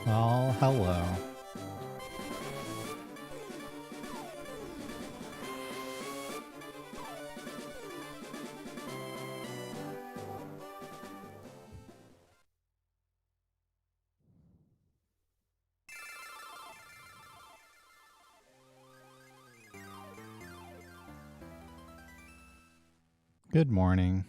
Oh, hello. Good morning.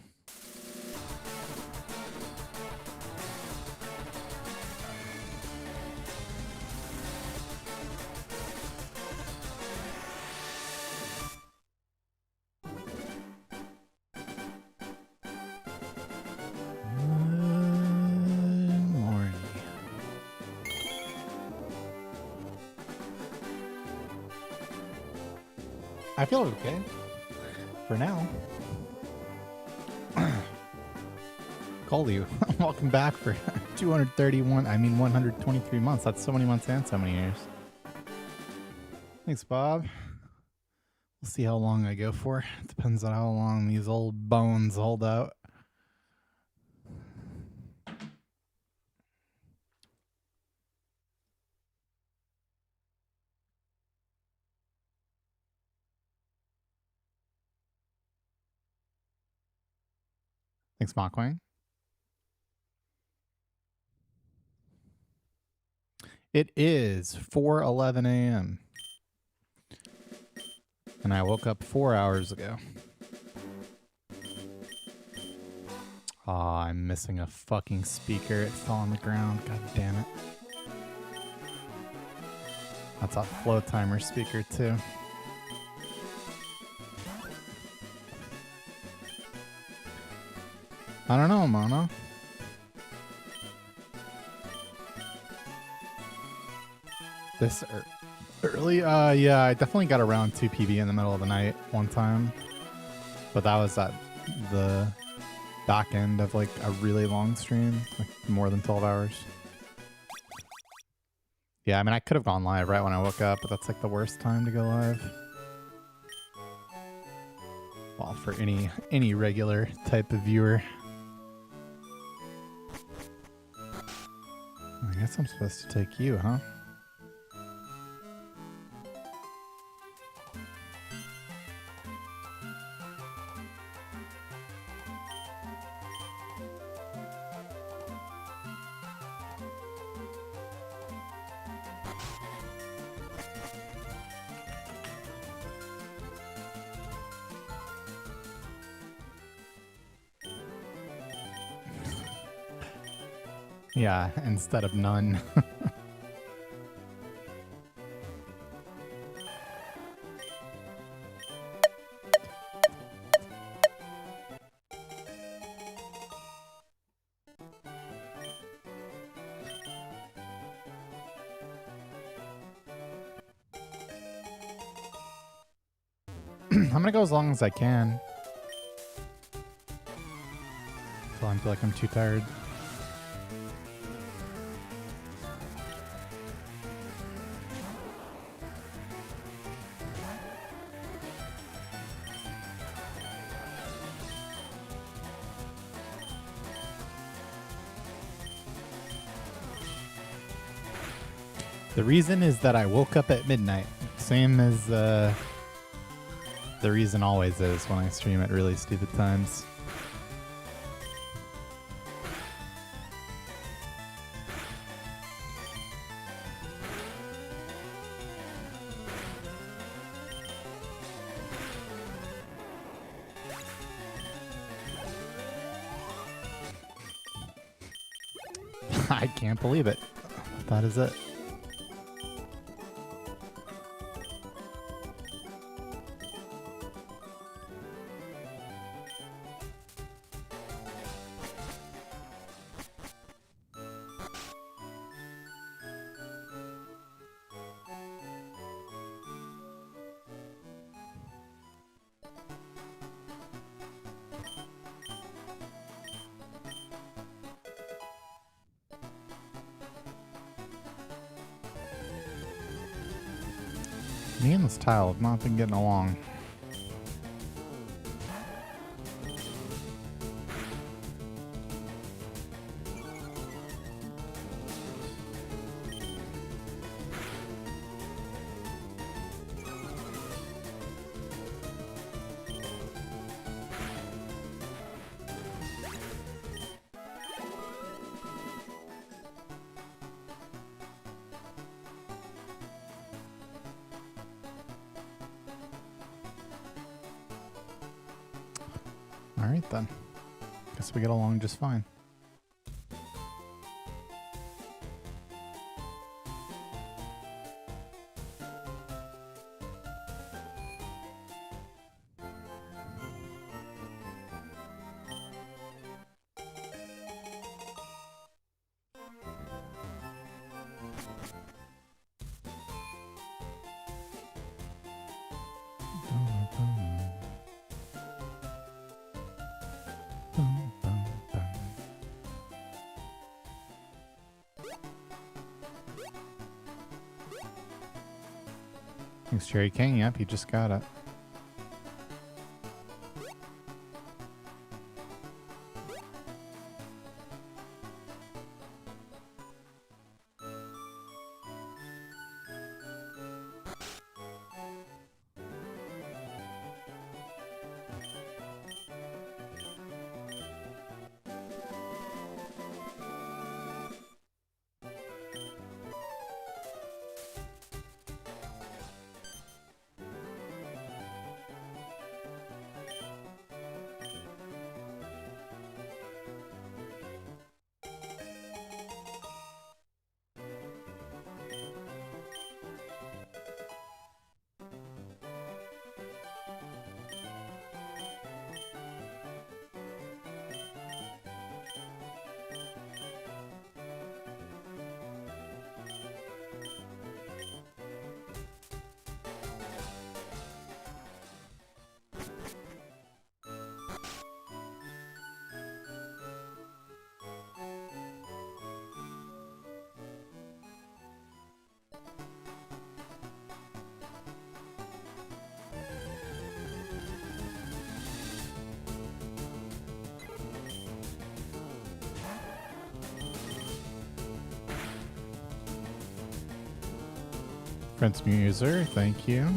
I feel okay for now. Call you. Welcome back for 123 months. That's so many months and so many years. Thanks, Bob. We'll see how long I go for. It depends on how long these old bones hold out. Thanks, Mockwang. It is 4:11 a.m. and I woke up 4 hours ago. Aw, I'm missing a fucking speaker. It fell on the ground. God damn it. That's a flow timer speaker too. I don't know, Mona. This early? Yeah, I definitely got around 2 PB in the middle of the night one time. But that was at the back end of like a really long stream, like more than 12 hours. Yeah, I mean, I could have gone live right when I woke up, but that's like the worst time to go live. Well, for any regular type of viewer. I guess I'm supposed to take you, huh? Yeah, instead of none. I'm gonna go as long as I can. Until I feel like I'm too tired. The reason is that I woke up at midnight. Same as the reason always is when I stream at really stupid times. I can't believe it. That is it. Me and this tile have not been getting along. Alright then. Guess we get along just fine. Thanks, Cherry King. Yep, you just got it. Prince Muser, thank you.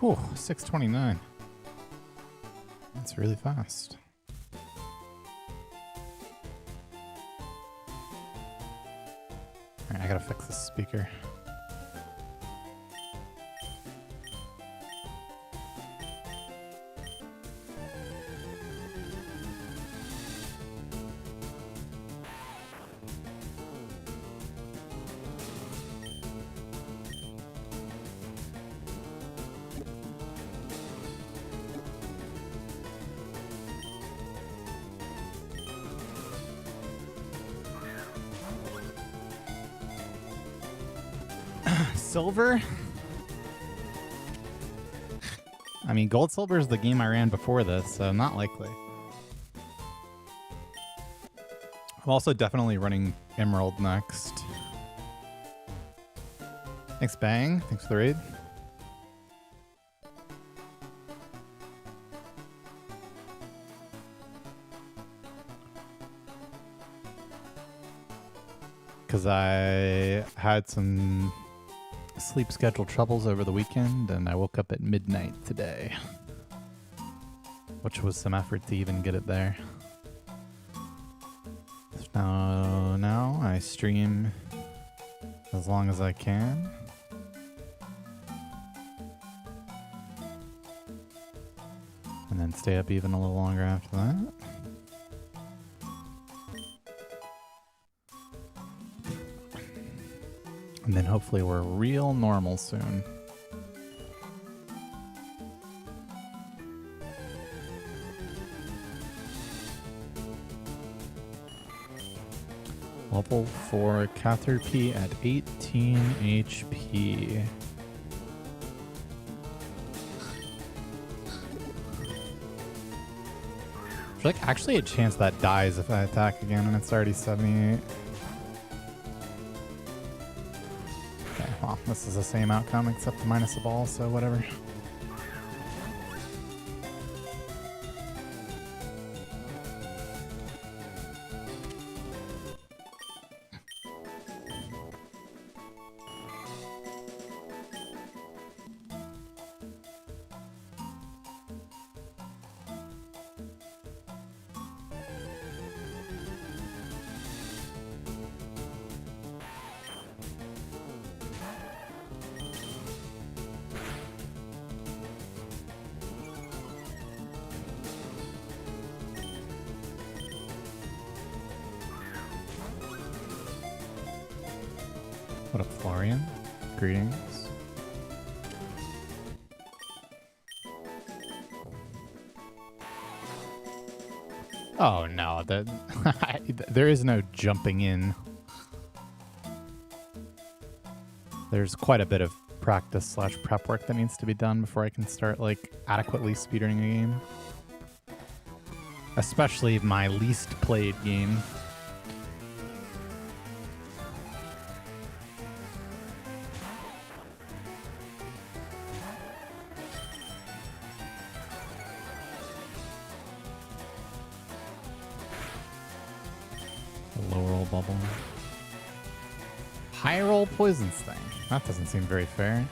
Whew, 6:29. That's really fast. Alright, I gotta fix this speaker. Silver? I mean, Gold Silver is the game I ran before this, so not likely. I'm also definitely running Emerald next. Thanks, Bang. Thanks for the raid. Because I had some sleep schedule troubles over the weekend, and I woke up at midnight today, which was some effort to even get it there. So now I stream as long as I can. And then stay up even a little longer after that. And then hopefully we're real normal soon. Level 4 Caterpie at 18 HP. There's like actually a chance that dies if I attack again and it's already 78. Well, this is the same outcome except minus the ball, so whatever. What up, Florian? Greetings. Oh no, there is no jumping in. There's quite a bit of practice / prep work that needs to be done before I can start like adequately speedrunning a game. Especially my least played game. Low roll bubble. High roll poison sting. That doesn't seem very fair.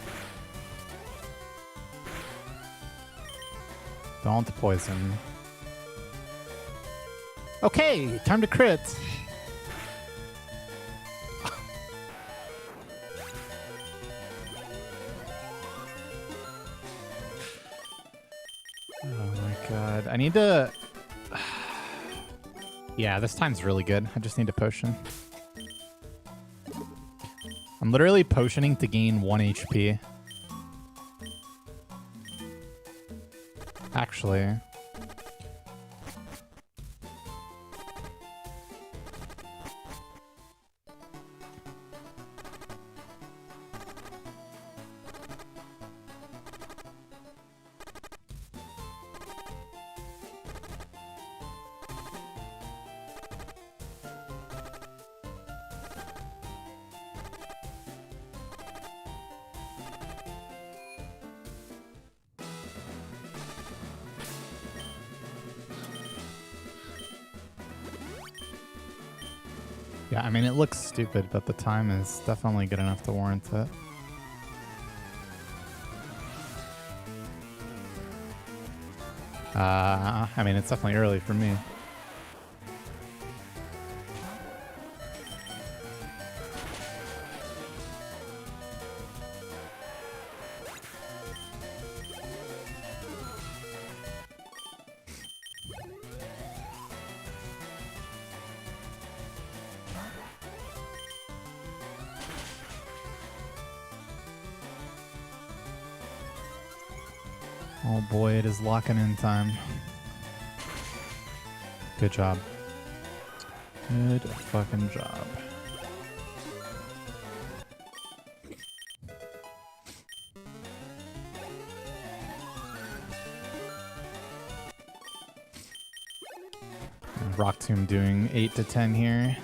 Don't poison. Okay, time to crit. Oh my god. I need to... Yeah, this time's really good. I just need a potion. I'm literally potioning to gain 1 HP. Actually. Yeah, I mean, it looks stupid, but the time is definitely good enough to warrant it. I mean, it's definitely early for me. Oh boy, it is locking in time. Good job. Good fucking job. Rock Tomb doing 8 to 10 here.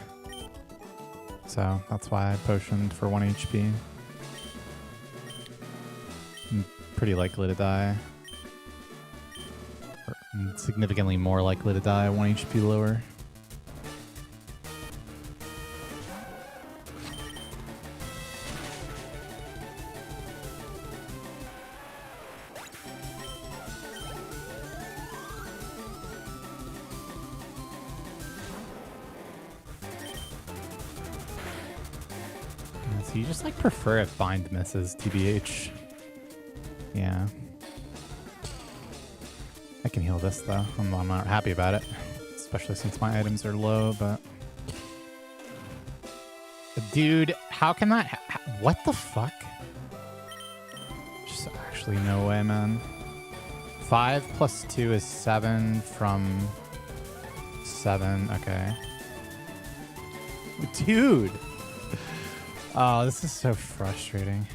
So that's why I potioned for 1 HP. I'm pretty likely to die. Or significantly more likely to die 1 HP lower. So you just like prefer if bind misses, TBH. Yeah. I can heal this though. I'm not happy about it. Especially since my items are low, but... Dude, how can that... What the fuck? Just actually no way, man. 5 plus 2 is 7 from 7. Okay. Dude! Oh, this is so frustrating.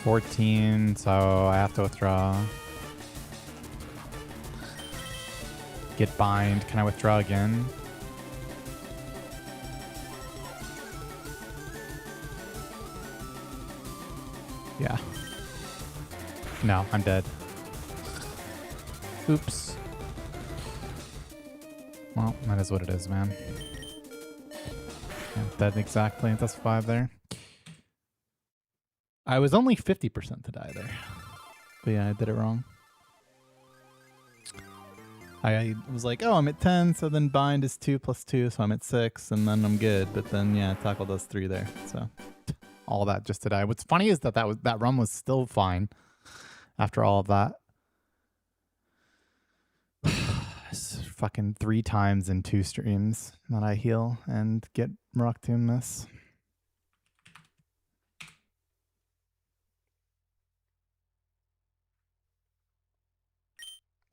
14, so I have to withdraw. Get bind. Can I withdraw again? Yeah. No, I'm dead. Oops. Well, that is what it is, man. Yeah, dead exactly. That's 5 there. I was only 50% to die there. But yeah, I did it wrong. I was like, oh, I'm at 10, so then bind is 2 plus 2, so I'm at 6, and then I'm good. But then, yeah, tackle does 3 there. So all that just to die. What's funny is that that run was still fine after all of that. This fucking 3 times in 2 streams that I heal and get Rock Tomb miss.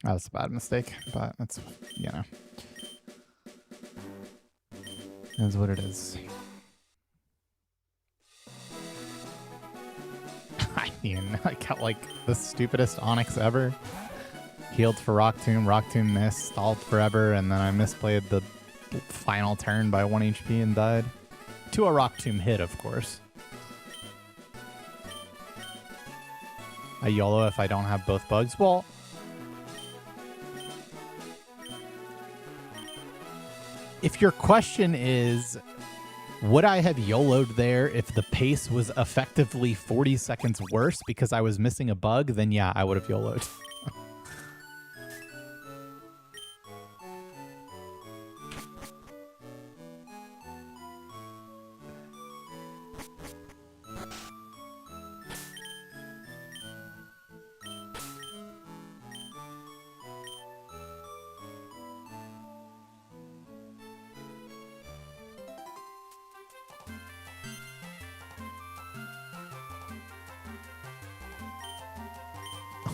That was a bad mistake, but that's, you know, it is what it is. I mean, I got like the stupidest Onyx ever. Healed for Rock Tomb missed, stalled forever, and then I misplayed the final turn by 1 HP and died. To a Rock Tomb hit, of course. I YOLO if I don't have both bugs. Well, if your question is, would I have YOLO'd there if the pace was effectively 40 seconds worse because I was missing a bug, then yeah, I would have YOLO'd.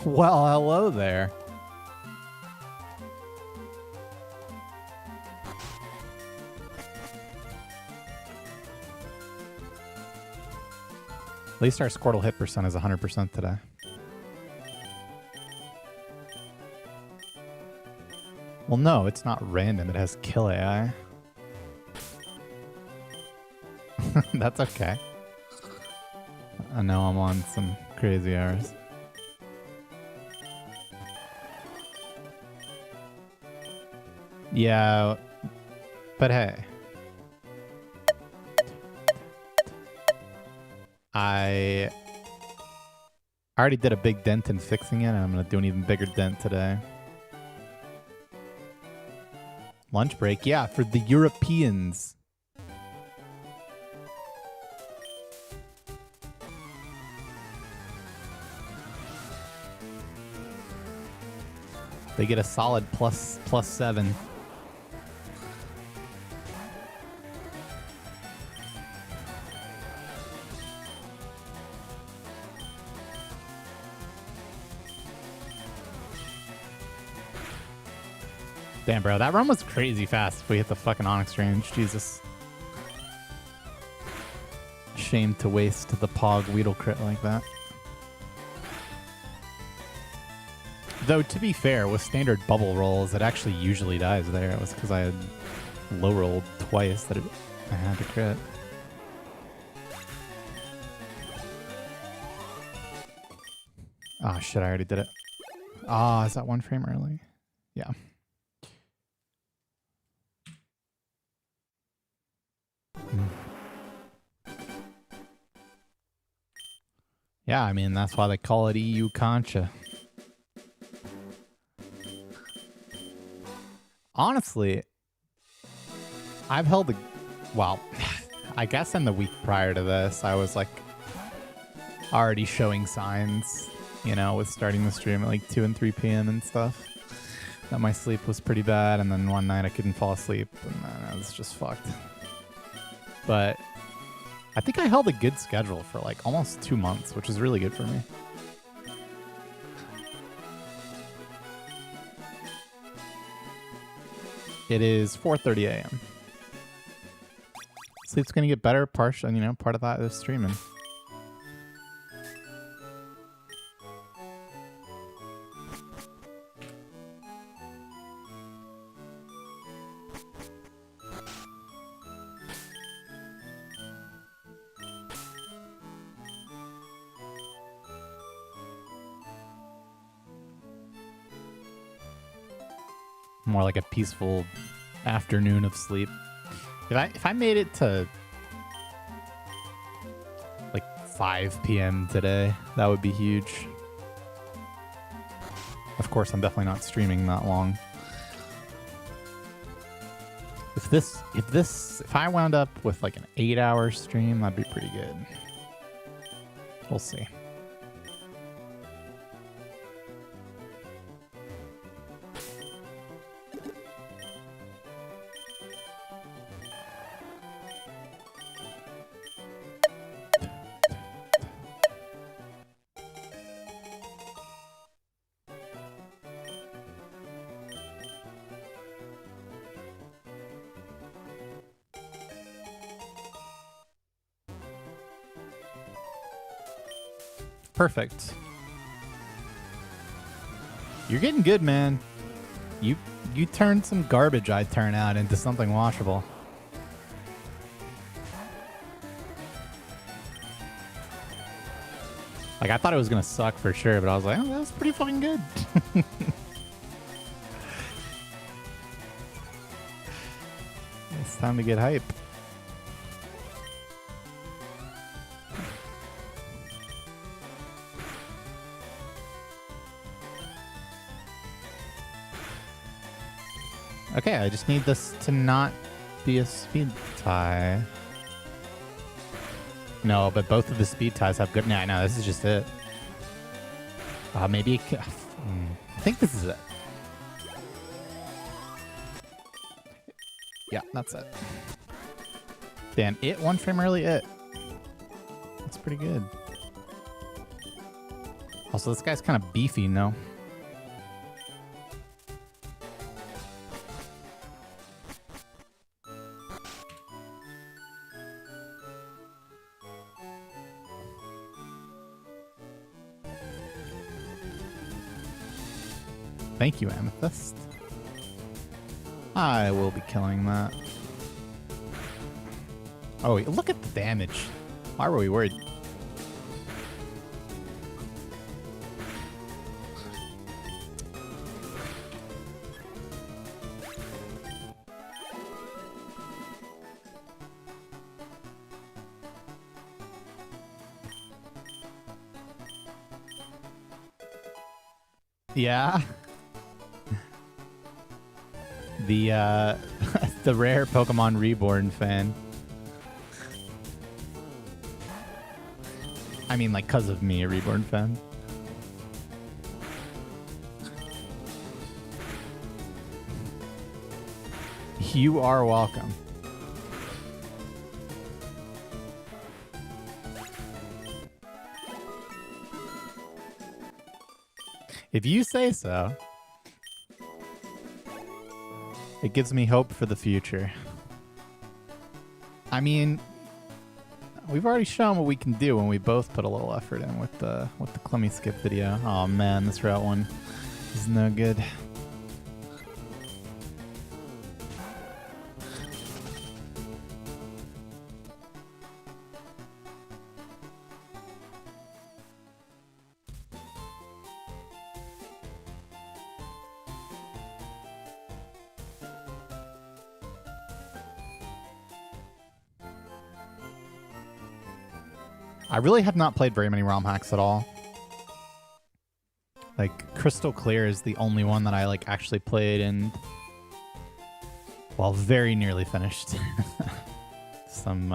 Well, hello there. At least our Squirtle hit percent is 100% today. Well, no, it's not random. It has kill AI. That's okay. I know I'm on some crazy hours. Yeah, but hey. I already did a big dent in fixing it, and I'm going to do an even bigger dent today. Lunch break? Yeah, for the Europeans. They get a solid +7. Damn, bro, that run was crazy fast if we hit the fucking Onyx range. Jesus. Shame to waste the Pog Weedle crit like that. Though, to be fair, with standard bubble rolls, it actually usually dies there. It was because I had low rolled twice that I had to crit. Ah, shit, I already did it. Ah, is that 1 frame early? Yeah. Yeah, I mean, that's why they call it EU Concha. Honestly, I've held well, I guess in the week prior to this, I was like already showing signs, you know, with starting the stream at like 2 and 3 p.m. and stuff, that my sleep was pretty bad, and then one night I couldn't fall asleep, and then I was just fucked. But I think I held a good schedule for like almost 2 months, which is really good for me. It is 4:30 a.m. Sleep's gonna get better. Part of that is streaming. More like a peaceful afternoon of sleep. If I made it to like 5 p.m. today, that would be huge. Of course, I'm definitely not streaming that long. If I wound up with like an 8-hour stream, that'd be pretty good. We'll see. Perfect. You're getting good, man. You turned some garbage I'd turn out into something washable. Like, I thought it was gonna suck for sure, but I was like, oh, that was pretty fucking good. It's time to get hype. Okay, I just need this to not be a speed tie. No, but both of the speed ties have good... Nah, no, this is just it. Maybe... I think this is it. Yeah, that's it. Damn, it one frame early, it. That's pretty good. Also, this guy's kind of beefy, no? Thank you, Amethyst. I will be killing that. Oh, look at the damage. Why were we worried? Yeah. The rare Pokemon Reborn fan. I mean, like, 'cause of me, a Reborn fan. You are welcome. If you say so. It gives me hope for the future. I mean, we've already shown what we can do when we both put a little effort in with the Clemmy skip video. Oh man, this route one is no good. I really have not played very many ROM hacks at all. Like, Crystal Clear is the only one that I, like, actually played and... well, very nearly finished. Some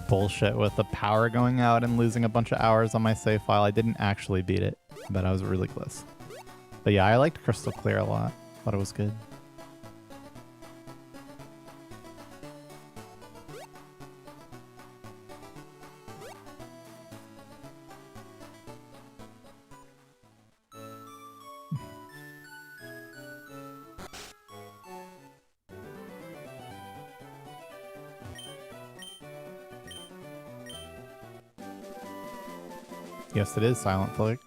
bullshit with the power going out and losing a bunch of hours on my save file. I didn't actually beat it, but I was really close. But yeah, I liked Crystal Clear a lot. Thought it was good. Yes, it is Silent Flick.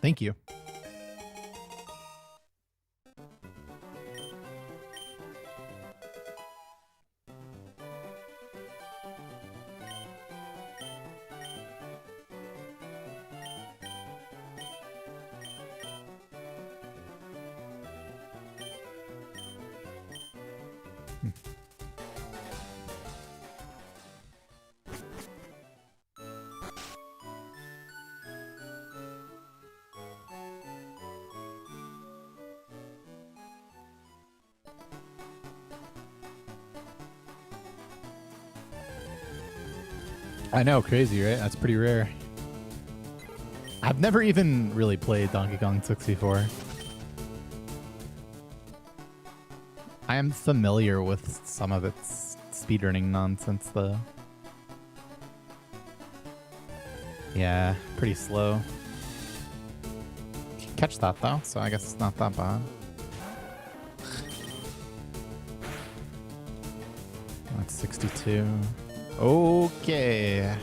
Thank you. I know, crazy, right? That's pretty rare. I've never even really played Donkey Kong 64. I am familiar with some of its speedrunning nonsense, though. Yeah, pretty slow. catch that though, so I guess it's not that bad. That's 62. Okay.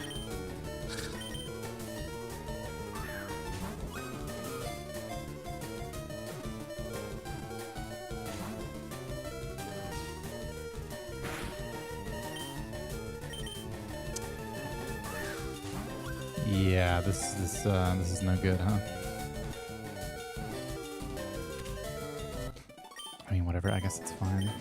Yeah, this is no good, huh? I mean, whatever. I guess it's fine.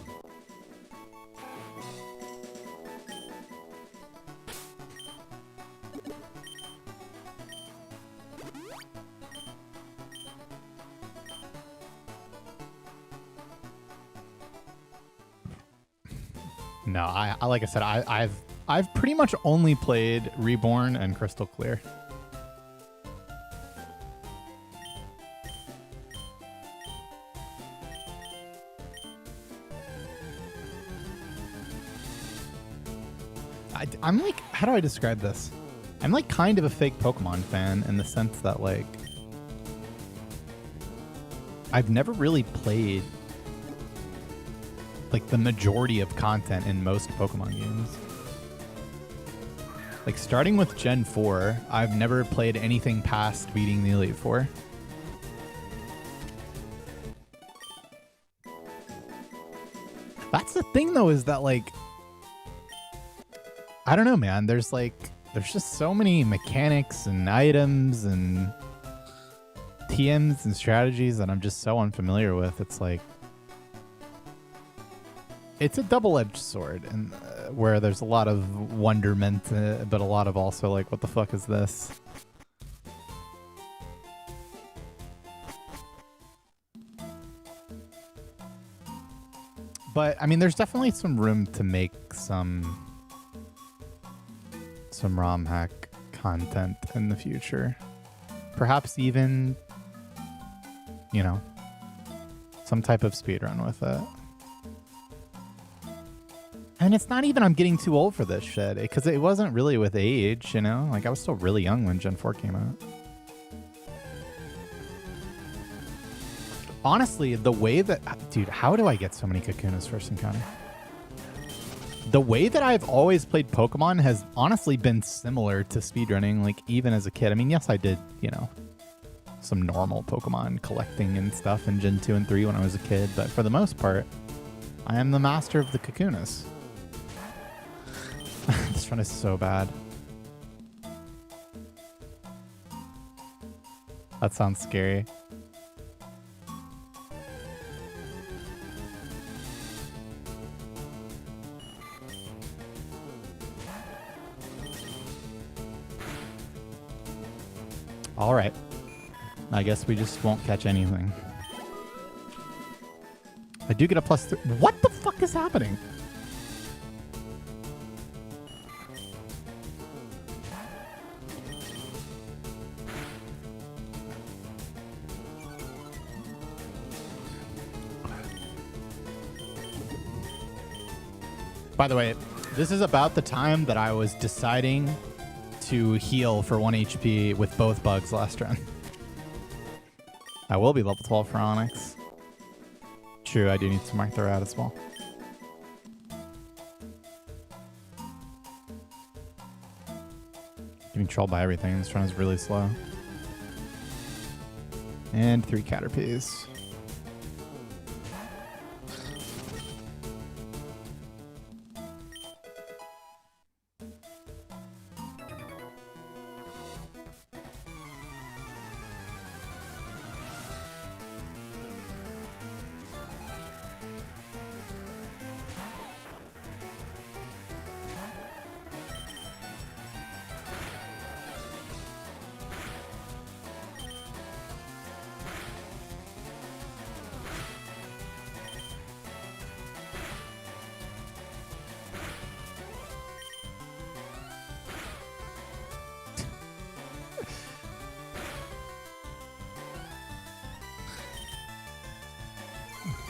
No, I like I said, I've pretty much only played Reborn and Crystal Clear. I'm like, how do I describe this? I'm like kind of a fake Pokemon fan in the sense that like I've never really played like the majority of content in most Pokemon games. Like starting with Gen 4, I've never played anything past beating the Elite Four. That's the thing though, is that like, I don't know, man. There's just so many mechanics and items and TMs and strategies that I'm just so unfamiliar with. It's like, it's a double-edged sword, and where there's a lot of wonderment, but a lot of also like, what the fuck is this? But I mean, there's definitely some room to make some ROM hack content in the future. Perhaps even, you know, some type of speedrun with it. And it's not even I'm getting too old for this shit, because it wasn't really with age, you know? Like, I was still really young when Gen 4 came out. Honestly, the way that... Dude, how do I get so many Kakunas first encounter? The way that I've always played Pokemon has honestly been similar to speedrunning, like, even as a kid. I mean, yes, I did, you know, some normal Pokemon collecting and stuff in Gen 2 and 3 when I was a kid, but for the most part, I am the master of the Kakunas. This run is so bad. That sounds scary. All right. I guess we just won't catch anything. I do get a +3. What the fuck is happening? By the way, this is about the time that I was deciding to heal for 1 HP with both bugs last run. I will be level 12 for Onyx. True, I do need to mark the route as well. Getting trolled by everything. This run is really slow. And 3 Caterpies.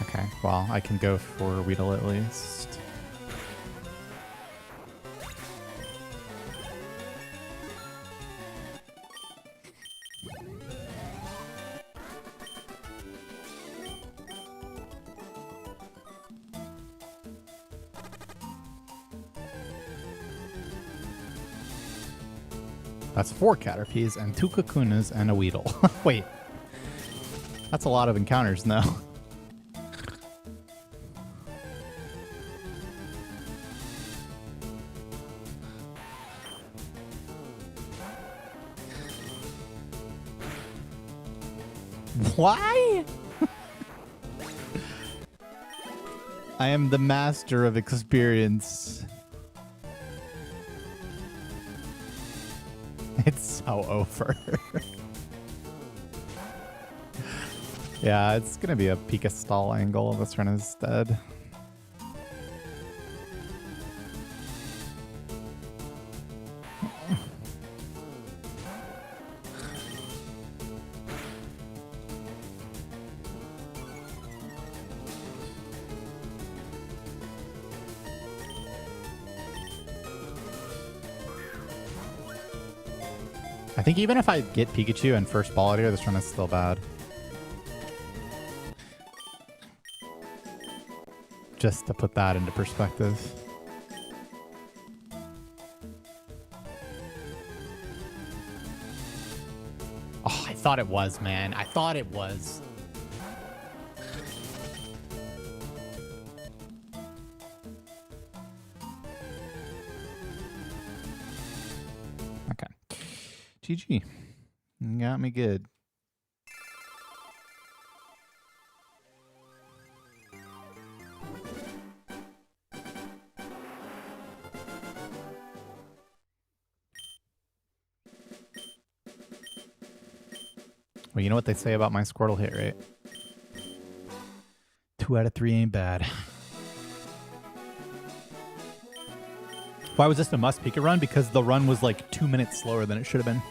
Okay, well, I can go for Weedle at least. That's 4 Caterpies and 2 Kakunas and a Weedle. Wait. That's a lot of encounters now. Why? I am the master of experience. It's so over. Yeah, it's gonna be a Pika stall angle. This run is dead. I think even if I get Pikachu and first ball out here, this run is still bad. Just to put that into perspective. Oh, I thought it was, man. I thought it was. Okay. GG. You got me good. Well, you know what they say about my Squirtle hit rate? 2 out of 3 ain't bad. Why was this a must Pika run? Because the run was like 2 minutes slower than it should have been.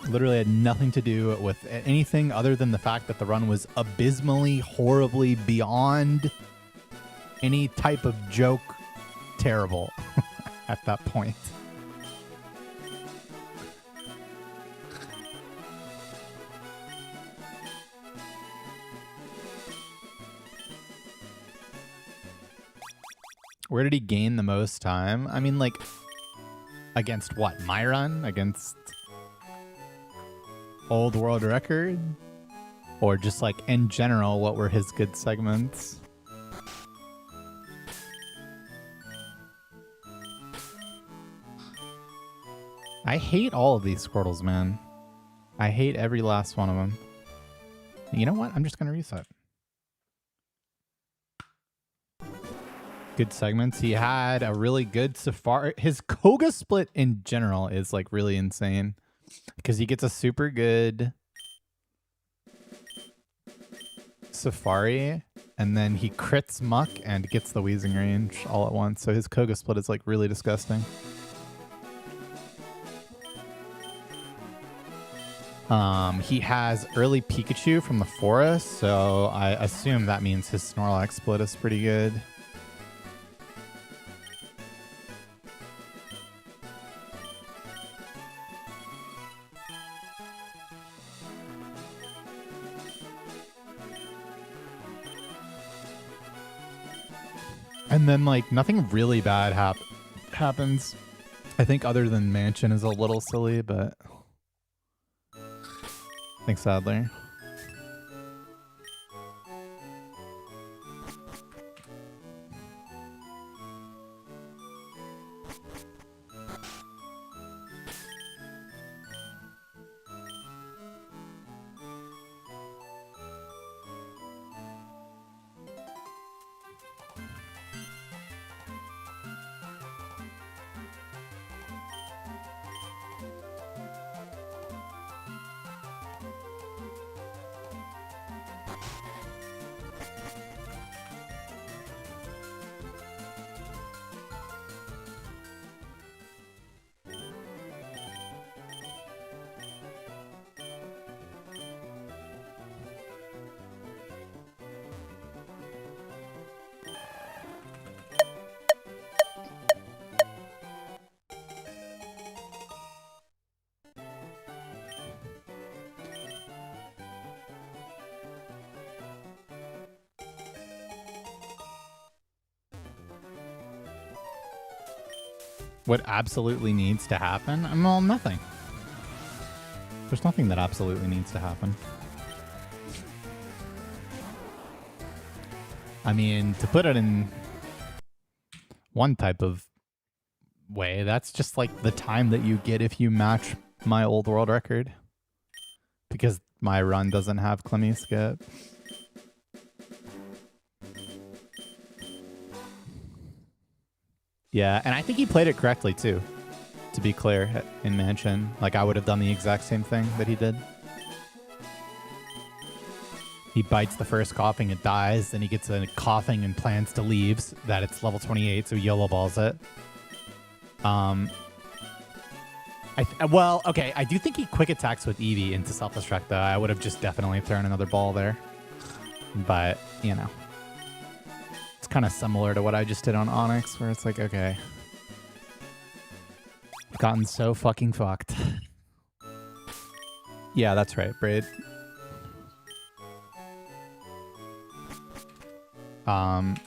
Literally had nothing to do with anything other than the fact that the run was abysmally, horribly, beyond any type of joke terrible at that point. Where did he gain the most time? I mean, like, against what? My run? Against old world record? Or just, like, in general, what were his good segments? I hate all of these Squirtles, man. I hate every last one of them. You know what? I'm just going to reset. Good segments. He had a really good Safari. His Koga split in general is like really insane because he gets a super good Safari and then he crits Muck and gets the Wheezing range all at once. So his Koga split is like really disgusting. He has early Pikachu from the forest, so I assume that means his Snorlax split is pretty good. And then, like, nothing really bad happens. I think other than Mansion is a little silly, but thanks, Sadler. What absolutely needs to happen? Well, nothing. There's nothing that absolutely needs to happen. I mean, to put it in one type of way, that's just like the time that you get if you match my old world record. Because my run doesn't have Clemmy skip. Yeah, and I think he played it correctly too, to be clear, in Mansion. Like, I would have done the exact same thing that he did. He bites the first coughing, it dies, then he gets a coughing and plans to leave, that it's level 28, so he YOLO balls it. Well, okay, I do think he quick attacks with Eevee into self-destruct, though. I would have just definitely thrown another ball there. But, you know. It's kind of similar to what I just did on Onyx, where it's like, okay. I've gotten so fucking fucked. Yeah, that's right, Braid. And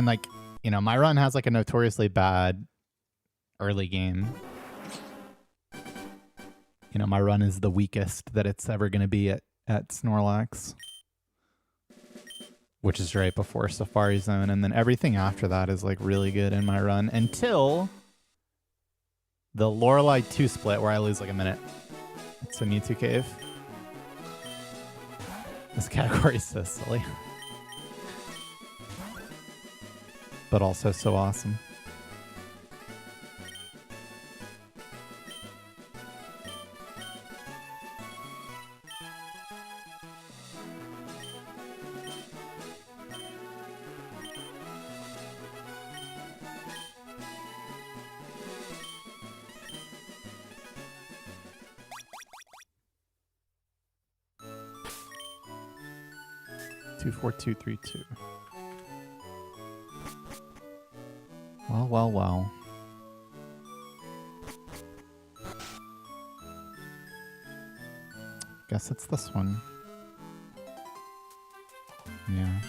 like, you know, my run has like a notoriously bad early game. You know, my run is the weakest that it's ever going to be at Snorlax. Which is right before Safari Zone. And then everything after that is like really good in my run until the Lorelei 2 split where I lose like a minute. It's a Mewtwo Cave. This category is so silly. But also so awesome. Two, 4, 2, 3, 2. Well, well, well. Guess it's this one. Yeah.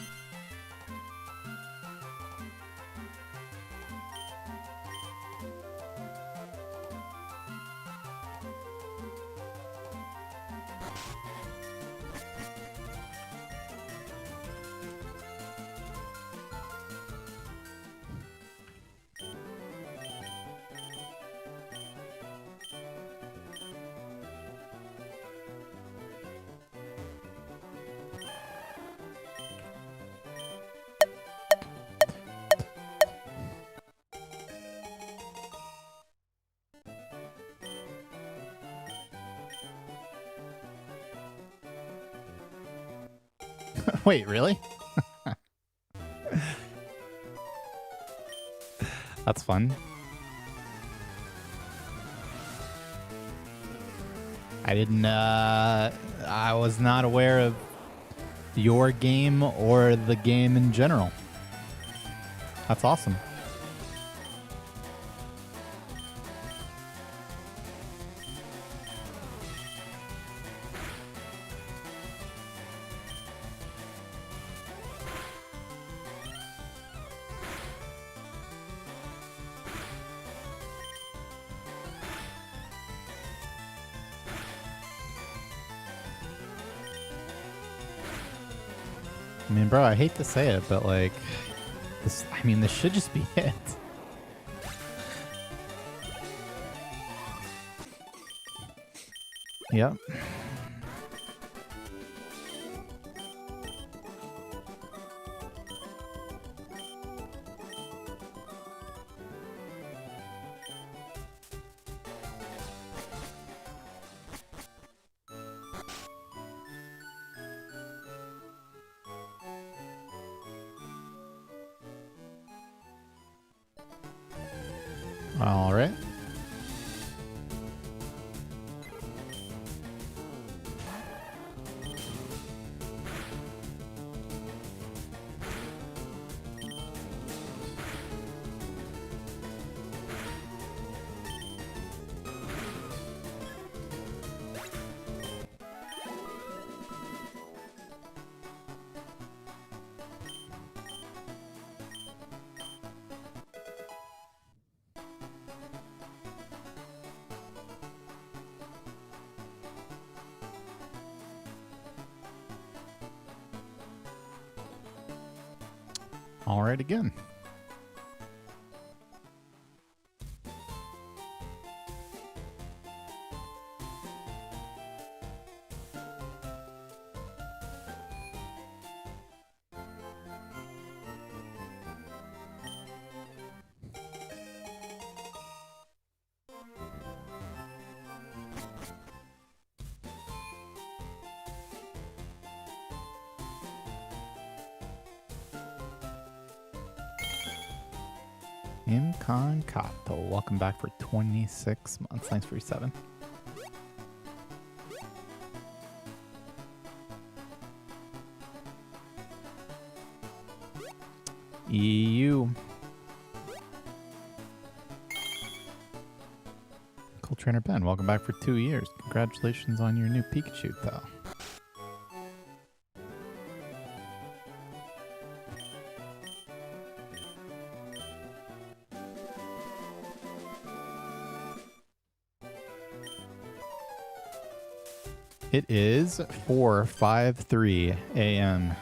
Wait, really? That's fun. I didn't, I was not aware of your game or the game in general. That's awesome. I mean, bro, I hate to say it, but like, this, I mean, this should just be it. Yep. All right. All right, again. Inconcato. Welcome back for 26 months. Thanks for your 7. EU. Cool Trainer Ben, welcome back for 2 years. Congratulations on your new Pikachu, though. It is 4:53 a.m.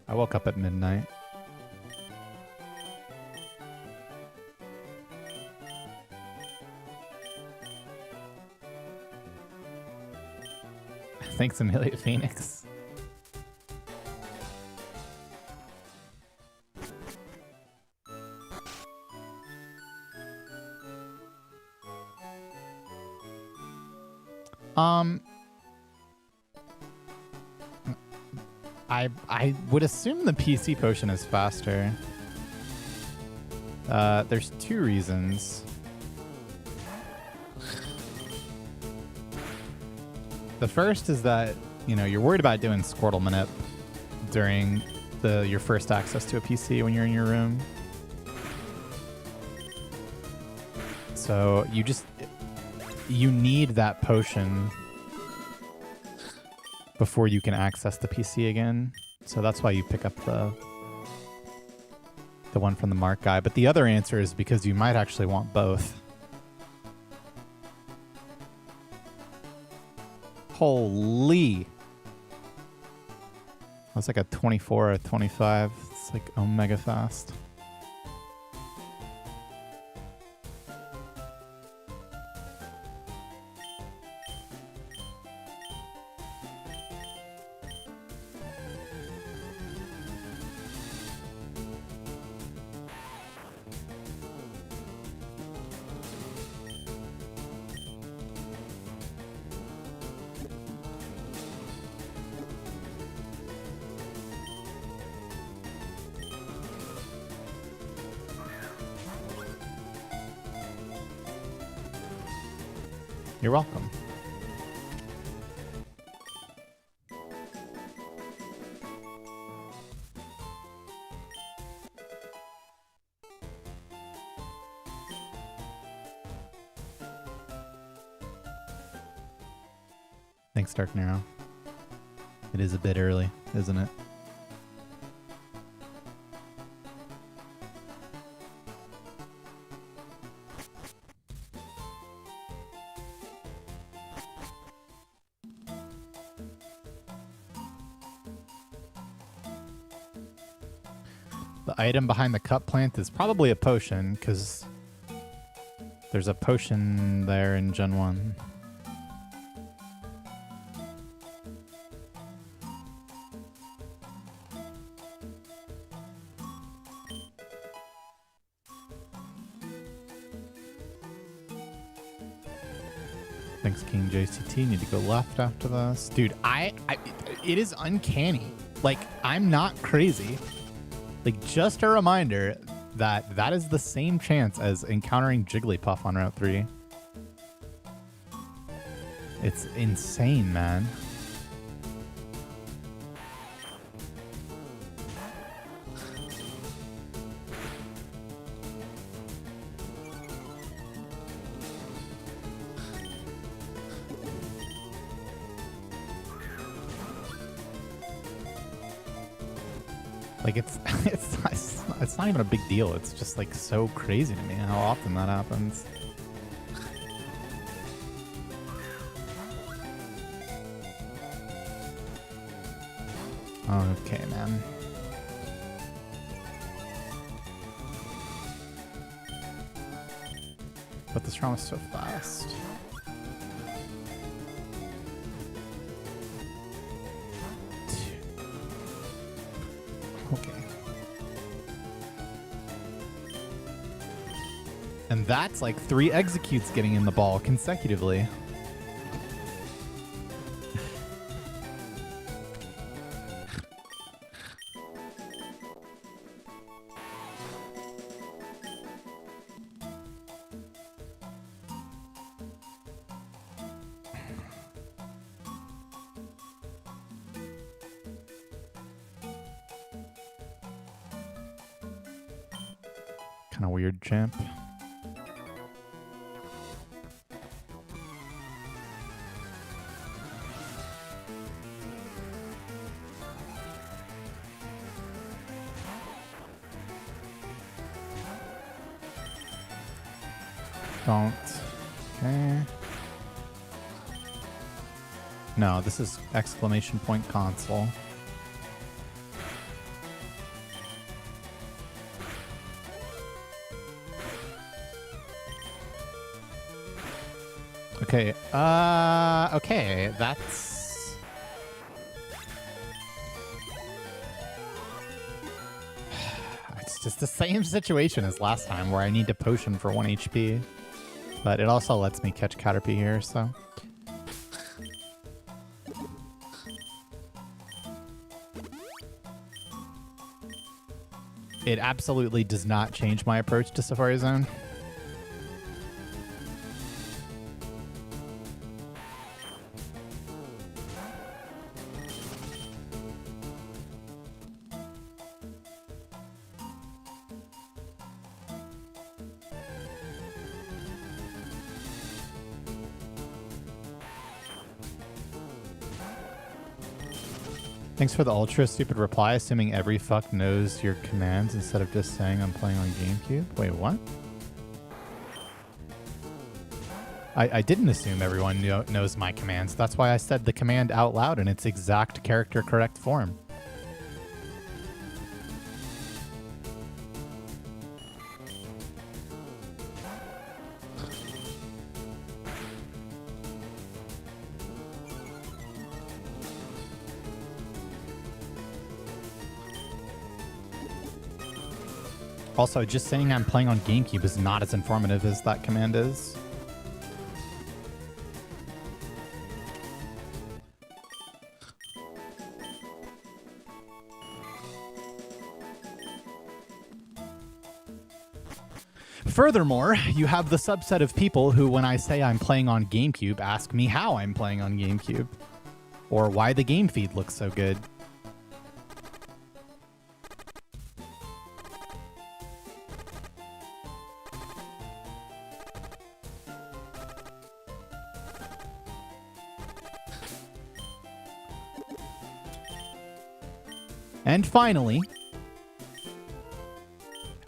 I woke up at midnight. Thanks, Amelia Phoenix. I would assume the PC potion is faster. There's 2 reasons. The first is that, you know, you're worried about doing Squirtle Manip during your first access to a PC when you're in your room. So you need that potion before you can access the PC again. So that's why you pick up the one from the Mark guy. But the other answer is because you might actually want both. Holy. That's like a 24 or a 25. It's like omega fast. You're welcome. Thanks, Dark Narrow. It is a bit early, isn't it? The item behind the cup plant is probably a potion, because there's a potion there in Gen 1. Thanks, King JCT. Need to go left after this. Dude, it is uncanny. Like, I'm not crazy. Like, just a reminder that that is the same chance as encountering Jigglypuff on Route 3. It's insane, man. Like, it's not even a big deal. It's just, like, so crazy to me how often that happens. Okay, man. But this round was so fast. Okay. And that's like 3 executes getting in the ball consecutively. Kind of weird, champ. Don't. Okay. No, this is exclamation point console. Okay, okay, that's... It's just the same situation as last time where I need to potion for 1 HP. But it also lets me catch Caterpie here, so... It absolutely does not change my approach to Safari Zone. Thanks for the ultra stupid reply, assuming every fuck knows your commands instead of just saying I'm playing on GameCube. Wait, what? I didn't assume everyone knows my commands. That's why I said the command out loud in its exact character correct form. Also, just saying I'm playing on GameCube is not as informative as that command is. Furthermore, you have the subset of people who, when I say I'm playing on GameCube, ask me how I'm playing on GameCube, or why the game feed looks so good. And finally,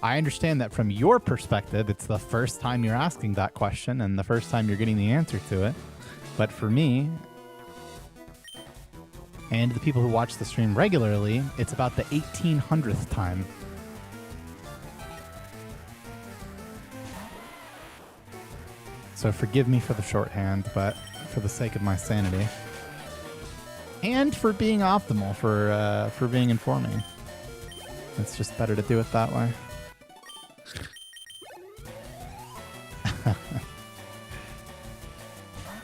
I understand that from your perspective, it's the first time you're asking that question and the first time you're getting the answer to it. But for me, and the people who watch the stream regularly, it's about the 1800th time. So forgive me for the shorthand, but for the sake of my sanity. And for being optimal, for being informing. It's just better to do it that way.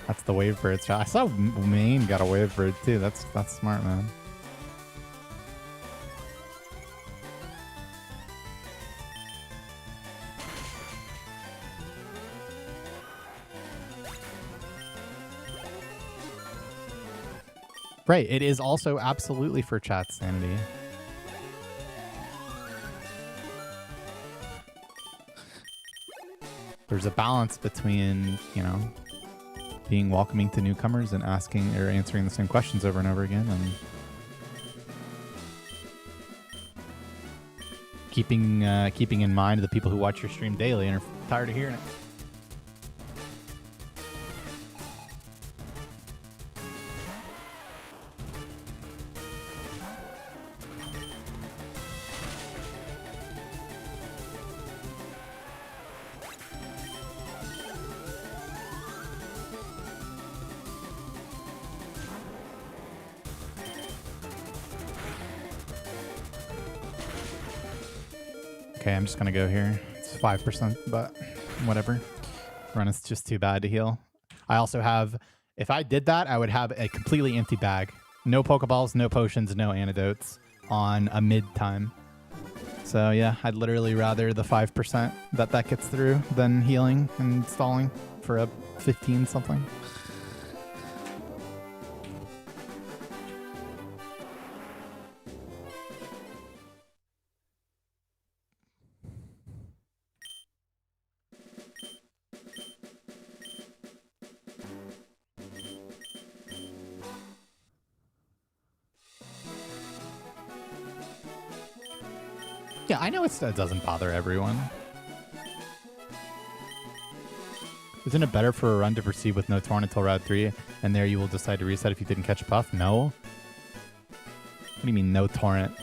That's the wave bird shot. I saw Maine got a wave bird too. That's smart, man. Right, it is also absolutely for chat sanity. There's a balance between, you know, being welcoming to newcomers and asking or answering the same questions over and over again, and keeping in mind the people who watch your stream daily and are tired of hearing it. Okay, I'm just gonna go here. It's 5%, but whatever. Run is just too bad to heal. I also have, if I did that, I would have a completely empty bag. No Pokeballs, no potions, no antidotes on a mid time. So yeah, I'd literally rather the 5% that gets through than healing and stalling for a 15 something. Yeah, I know it doesn't bother everyone. Isn't it better for a run to proceed with no Torn until Route 3, and there you will decide to reset if you didn't catch a Puff? No. What do you mean no Torrent?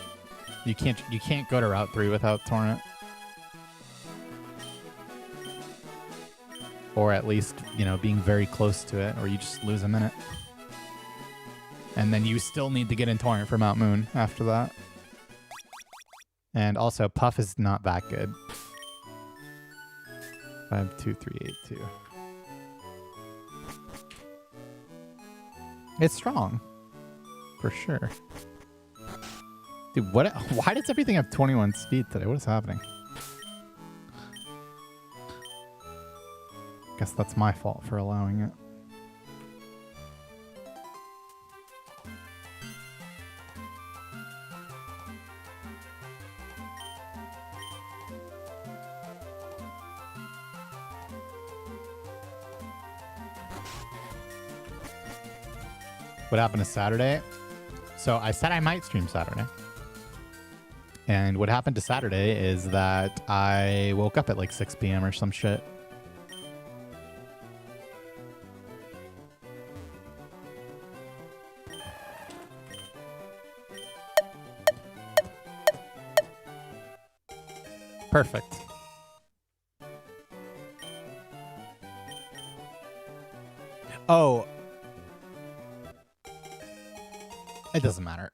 You can't go to Route 3 without Torrent. Or at least, you know, being very close to it, or you just lose a minute. And then you still need to get in Torrent for Mount Moon after that. And also, Puff is not that good. 52382. It's strong. For sure. Dude, why does everything have 21 speed today? What is happening? Guess that's my fault for allowing it. What happened to Saturday? So I said I might stream Saturday. And what happened to Saturday is that I woke up at like 6 p.m. or some shit. Perfect. Oh. It doesn't matter.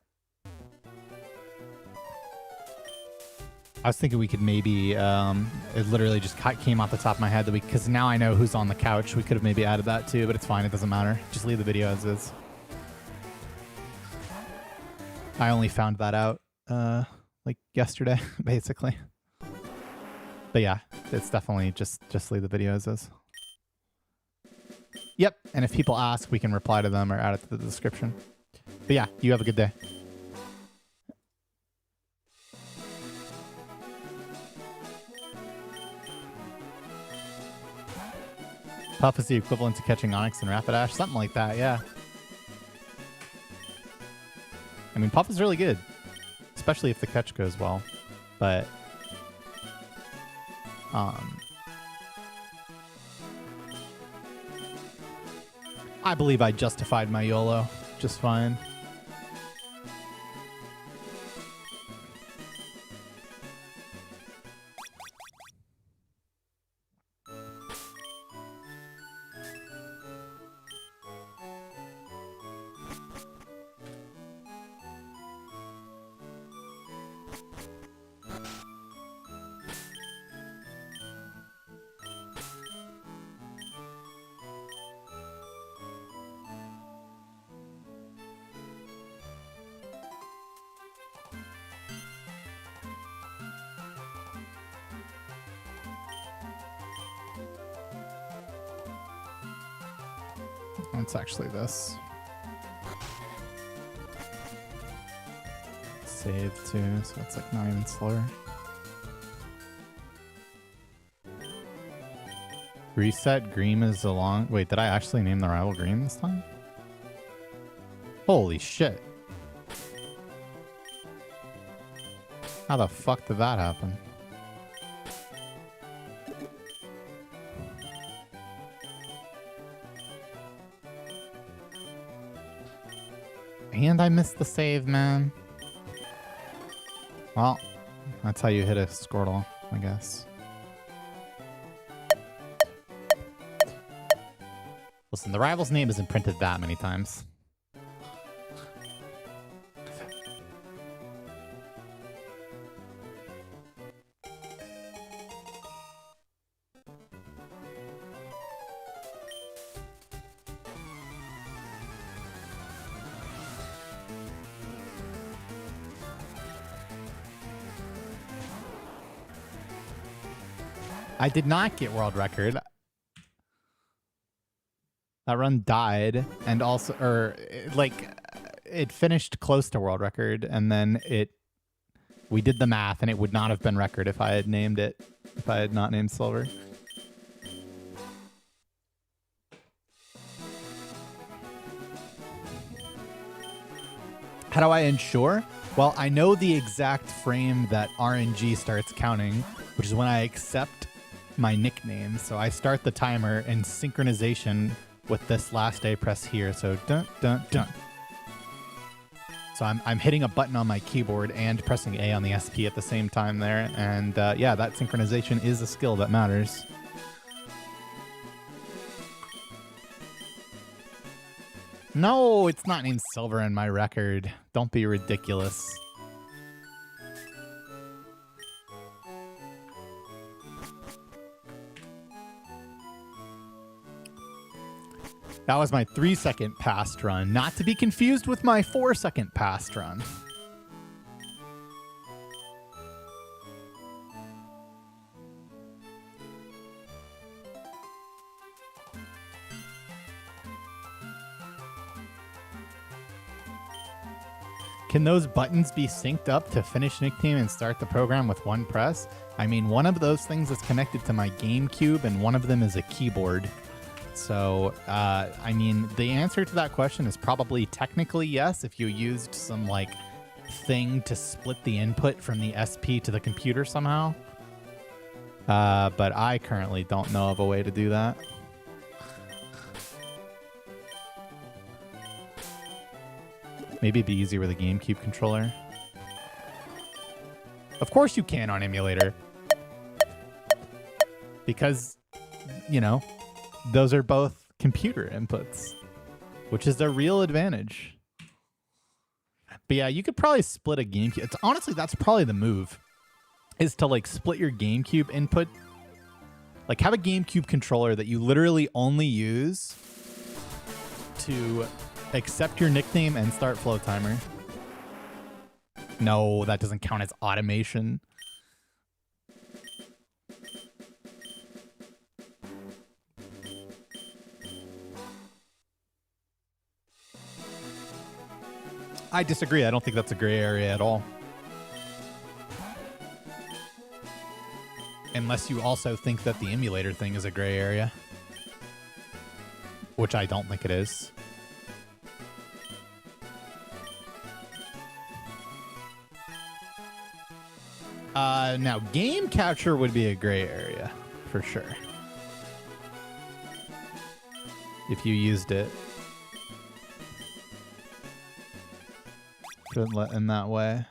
I was thinking we could maybe, it literally just came off the top of my head that because now I know who's on the couch. We could have maybe added that too, but it's fine. It doesn't matter. Just leave the video as is. I only found that out, like yesterday, basically. But yeah, it's definitely just leave the video as is. Yep. And if people ask, we can reply to them or add it to the description. But yeah, you have a good day. Puff is the equivalent to catching Onyx and Rapidash, something like that, yeah. I mean, Puff is really good, especially if the catch goes well. But I believe I justified my YOLO just fine. It's actually this. Save too, so it's like not even slower. Reset Green is along. Wait, did I actually name the rival Green this time? Holy shit. How the fuck did that happen? And I missed the save, man. Well, that's how you hit a Squirtle, I guess. Listen, the rival's name isn't printed that many times. I did not get world record. That run died, and also, it finished close to world record, and then we did the math, and it would not have been record if I had named it, if I had not named silver. How do I ensure? Well, I know the exact frame that RNG starts counting, which is when I accept my nickname. So I start the timer in synchronization with this last A press here. So dun dun dun. So I'm hitting a button on my keyboard and pressing A on the SP at the same time there. And yeah, that synchronization is a skill that matters. No, it's not named silver in my record. Don't be ridiculous. That was my 3-second past run, not to be confused with my 4-second past run. Can those buttons be synced up to finish nickname and start the program with one press? I mean, one of those things is connected to my GameCube and one of them is a keyboard. So, I mean, the answer to that question is probably technically yes if you used some, like, thing to split the input from the SP to the computer somehow. But I currently don't know of a way to do that. Maybe it'd be easier with a GameCube controller. Of course you can on emulator. Because, you know, those are both computer inputs, which is their real advantage. But yeah, you could probably split a GameCube. Honestly, that's probably the move, is to like split your GameCube input. Like have a GameCube controller that you literally only use to accept your nickname and start flow timer. No, that doesn't count as automation. I disagree. I don't think that's a gray area at all. Unless you also think that the emulator thing is a gray area. Which I don't think it is. Now, game capture would be a gray area, for sure. If you used it. In that way.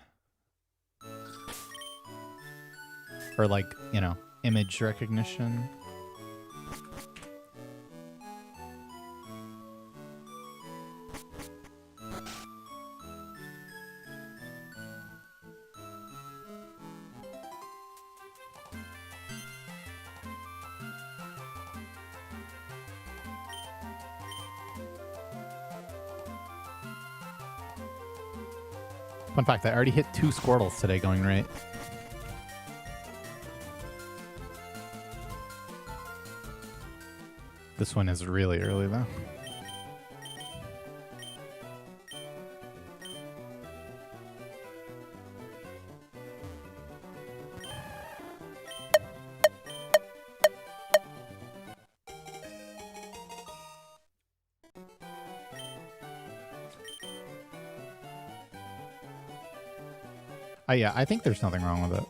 Or like, you know, image recognition. Fun fact, I already hit 2 Squirtles today going right. This one is really early though. Yeah, I think there's nothing wrong with it.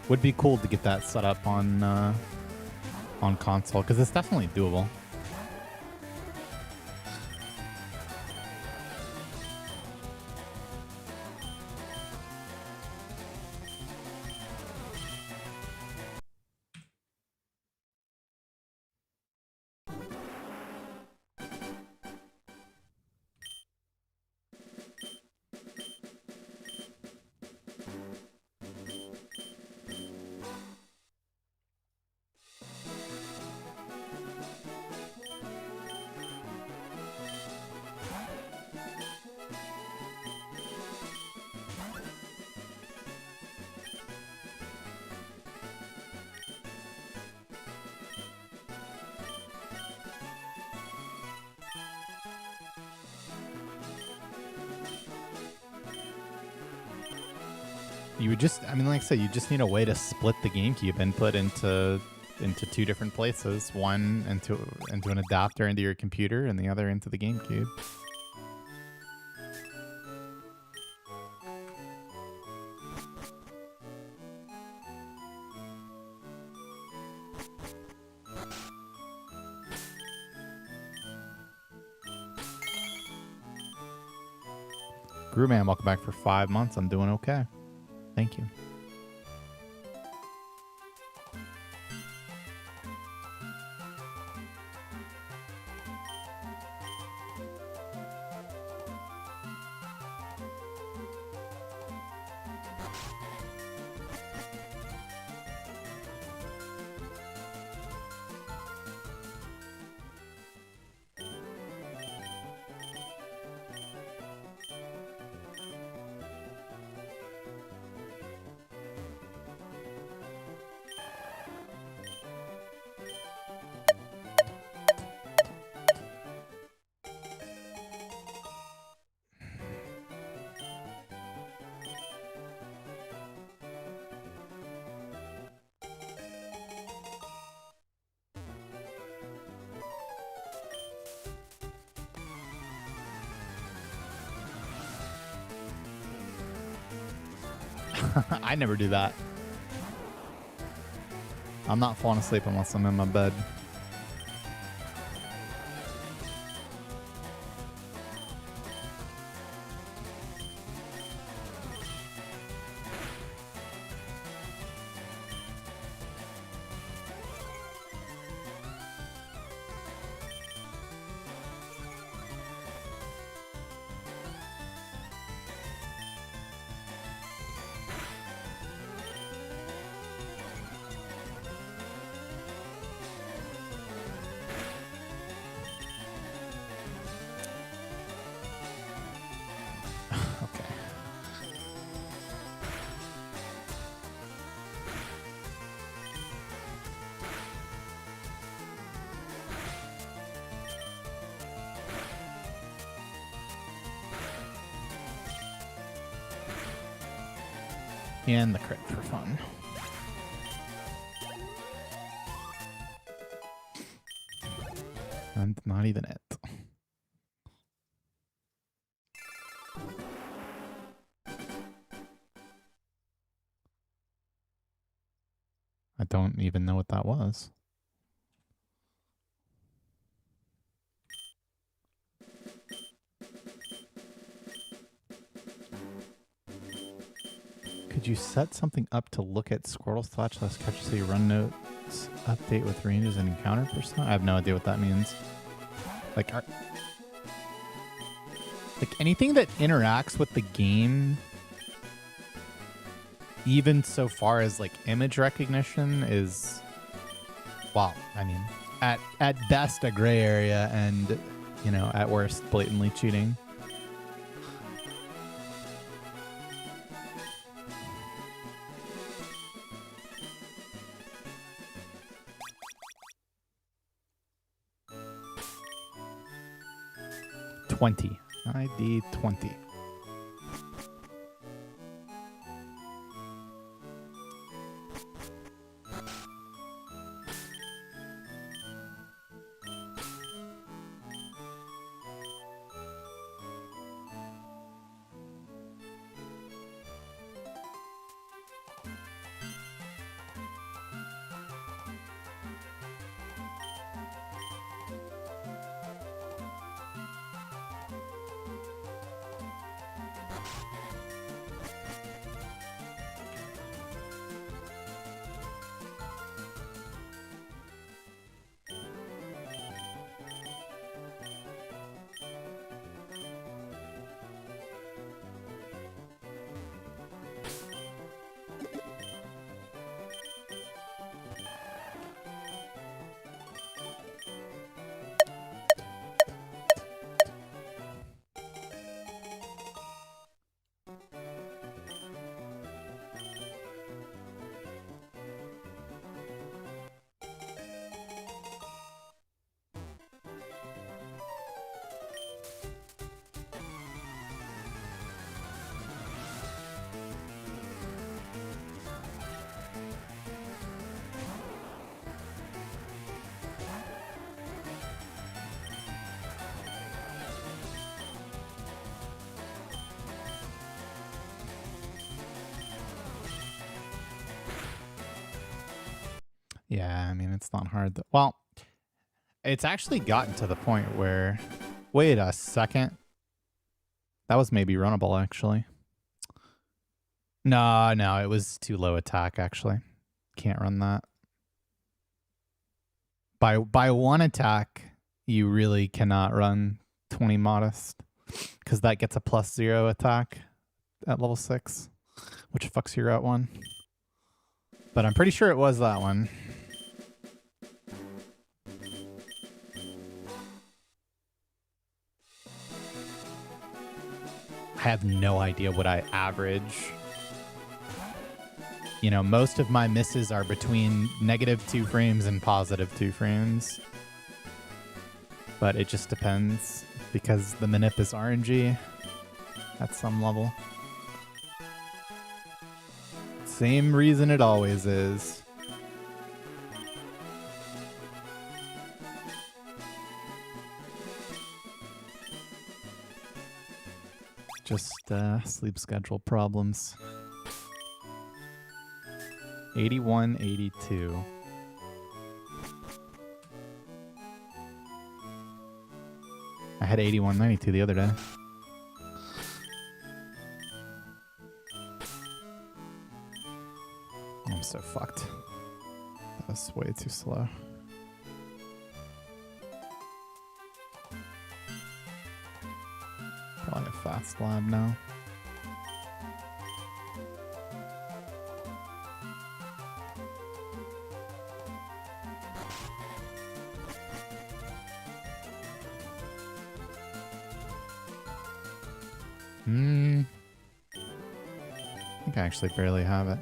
Would be cool to get that set up on console, because it's definitely doable. You would just, I mean, like I said, you just need a way to split the GameCube input into two different places. One into an adapter into your computer, and the other into the GameCube. Grooman, welcome back for 5 months. I'm doing okay. Thank you. I never do that. I'm not falling asleep unless I'm in my bed. And the crit for fun. And not even it. I don't even know what that was. Could you set something up to look at Squirtle's thoughts less catch so you run notes update with ranges and encounter persona? I have no idea what that means. Like anything that interacts with the game, even so far as like image recognition, is, well, I mean, at best a gray area, and you know, at worst blatantly cheating. ID 20. Yeah, I mean, it's not hard. Well, it's actually gotten to the point where... Wait a second. That was maybe runnable, actually. No, it was too low attack, actually. Can't run that. By one attack, you really cannot run 20 modest, because that gets a +0 attack at level 6, which fucks your Route 1. But I'm pretty sure it was that one. I have no idea what I average. You know, most of my misses are between -2 frames and +2 frames. But it just depends, because the manip is RNG at some level. Same reason it always is. Just sleep schedule problems. 81, 82. I had 81, 92 the other day. I'm so fucked. That was way too slow. Probably a fast lab now. I think I actually barely have it.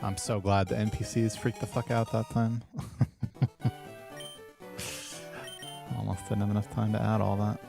I'm so glad the NPCs freaked the fuck out that time. Almost didn't have enough time to add all that.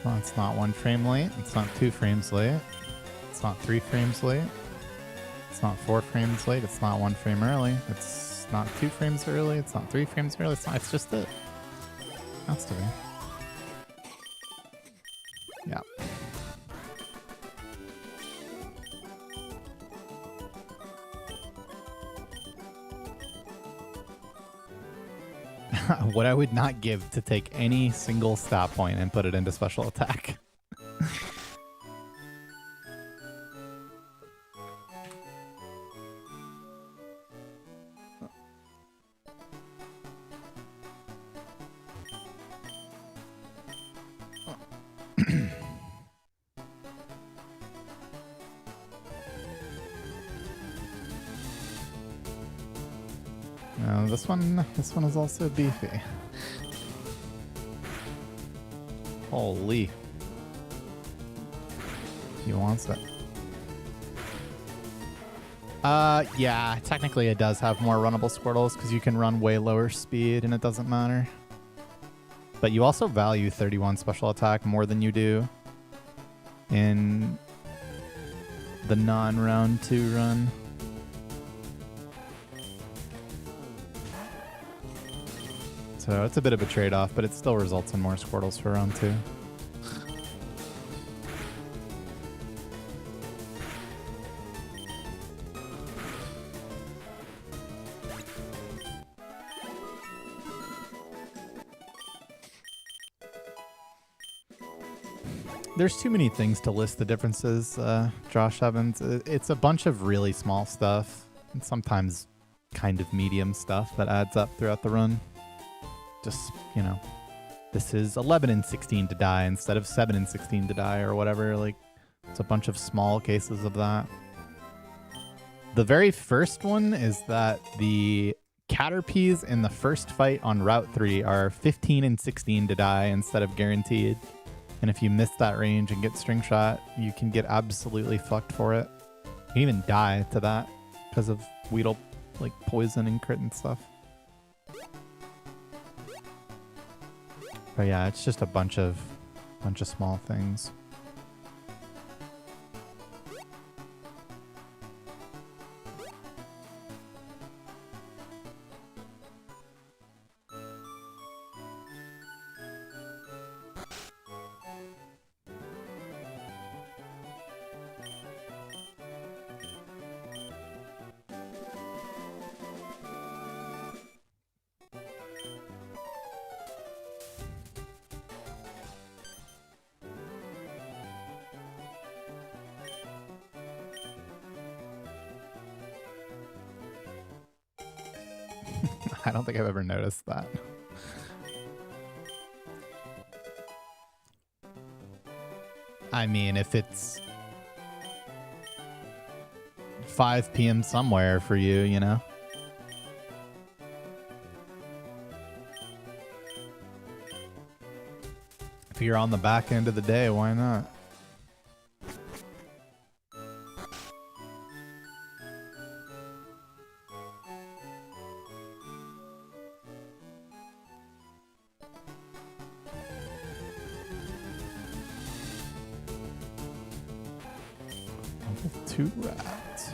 Well, it's not 1 frame late. It's not 2 frames late. It's not 3 frames late. It's not 4 frames late. It's not 1 frame early. It's not 2 frames early. It's not 3 frames early. It's just it. Has to be. Yeah. What I would not give to take any single stat point and put it into special attack. This one is also beefy. Holy. He wants it. Yeah, technically it does have more runnable Squirtles because you can run way lower speed and it doesn't matter. But you also value 31 special attack more than you do in the non-round 2 run. So it's a bit of a trade-off, but it still results in more Squirtles for round 2. There's too many things to list the differences, Josh Evans. It's a bunch of really small stuff, and sometimes kind of medium stuff that adds up throughout the run. Just, you know, this is 11 and 16 to die instead of 7 and 16 to die or whatever. Like, it's a bunch of small cases of that. The very first one is that the Caterpies in the first fight on Route 3 are 15 and 16 to die instead of guaranteed. And if you miss that range and get string shot, you can get absolutely fucked for it. You can even die to that because of Weedle, like, poison and crit and stuff. But yeah, it's just a bunch of small things. I don't think I've ever noticed that. I mean, if it's 5 p.m. somewhere for you, you know? If you're on the back end of the day, why not? Two rats.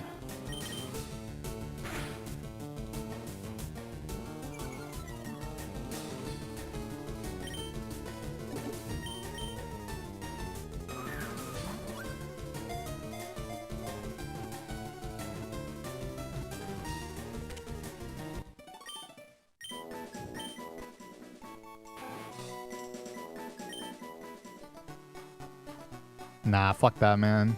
Nah, fuck that, man.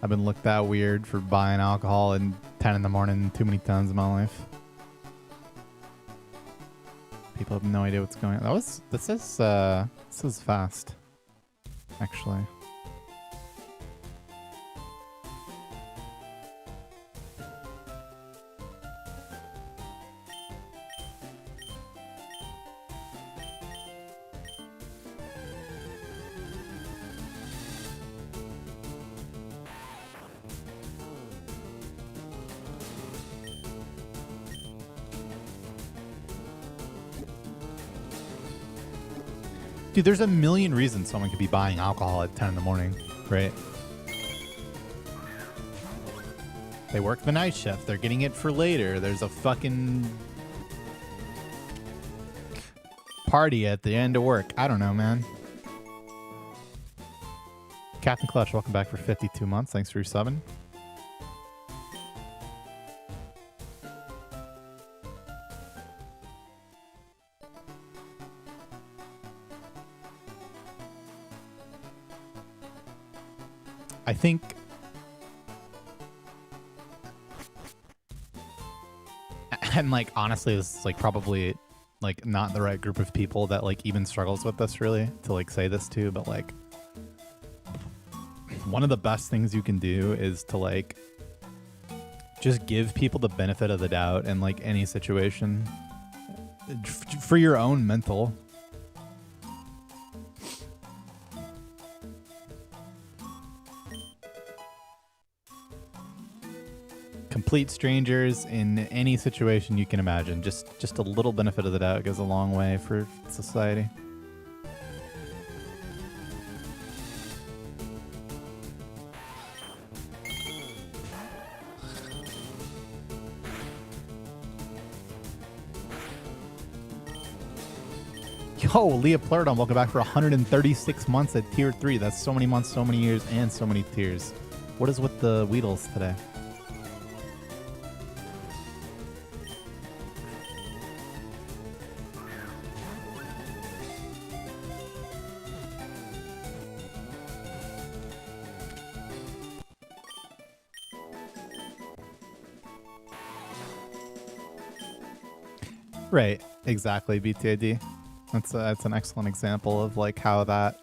I've been looked at weird for buying alcohol at 10 in the morning too many times in my life. People have no idea what's going on. This is fast, actually. Dude, there's a million reasons someone could be buying alcohol at 10 in the morning, right? They work the night shift. They're getting it for later. There's a fucking party at the end of work. I don't know, man. Captain Clutch, welcome back for 52 months. Thanks for your subbing. I think and like honestly this is like probably like not the right group of people that like even struggles with this really to like say this to, but like one of the best things you can do is to like just give people the benefit of the doubt in like any situation for your own mental. Complete strangers in any situation you can imagine. Just a little benefit of the doubt goes a long way for society. Yo, Leah Plurdon, welcome back for 136 months at tier 3. That's so many months, so many years, and so many tiers. What is with the Weedles today? Right, exactly, BTID. That's an excellent example of like how that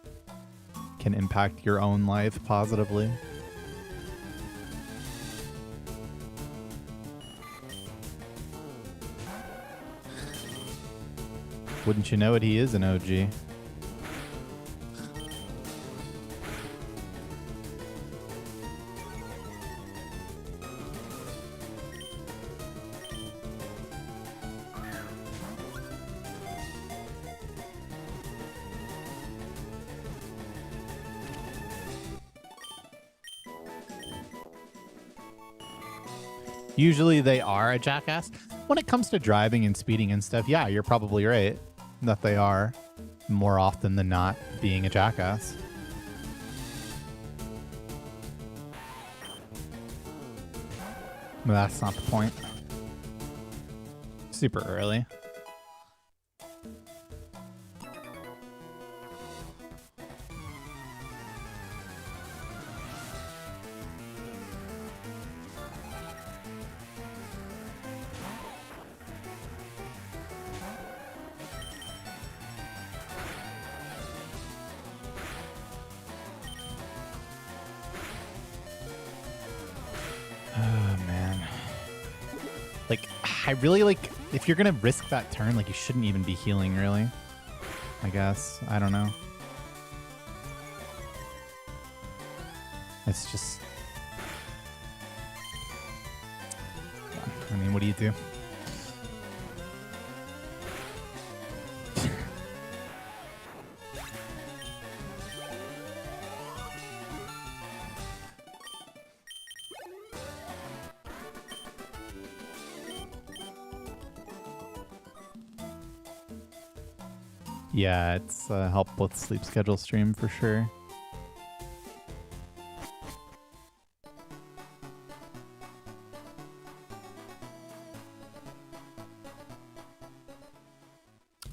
can impact your own life positively. Wouldn't you know it, he is an OG. Usually they are a jackass. When it comes to driving and speeding and stuff, yeah, you're probably right that they are more often than not being a jackass. But that's not the point. Super early. I really like, if you're gonna risk that turn, like you shouldn't even be healing, really. I guess. I don't know. It's just... I mean, what do you do? Yeah, it's help with sleep schedule stream for sure.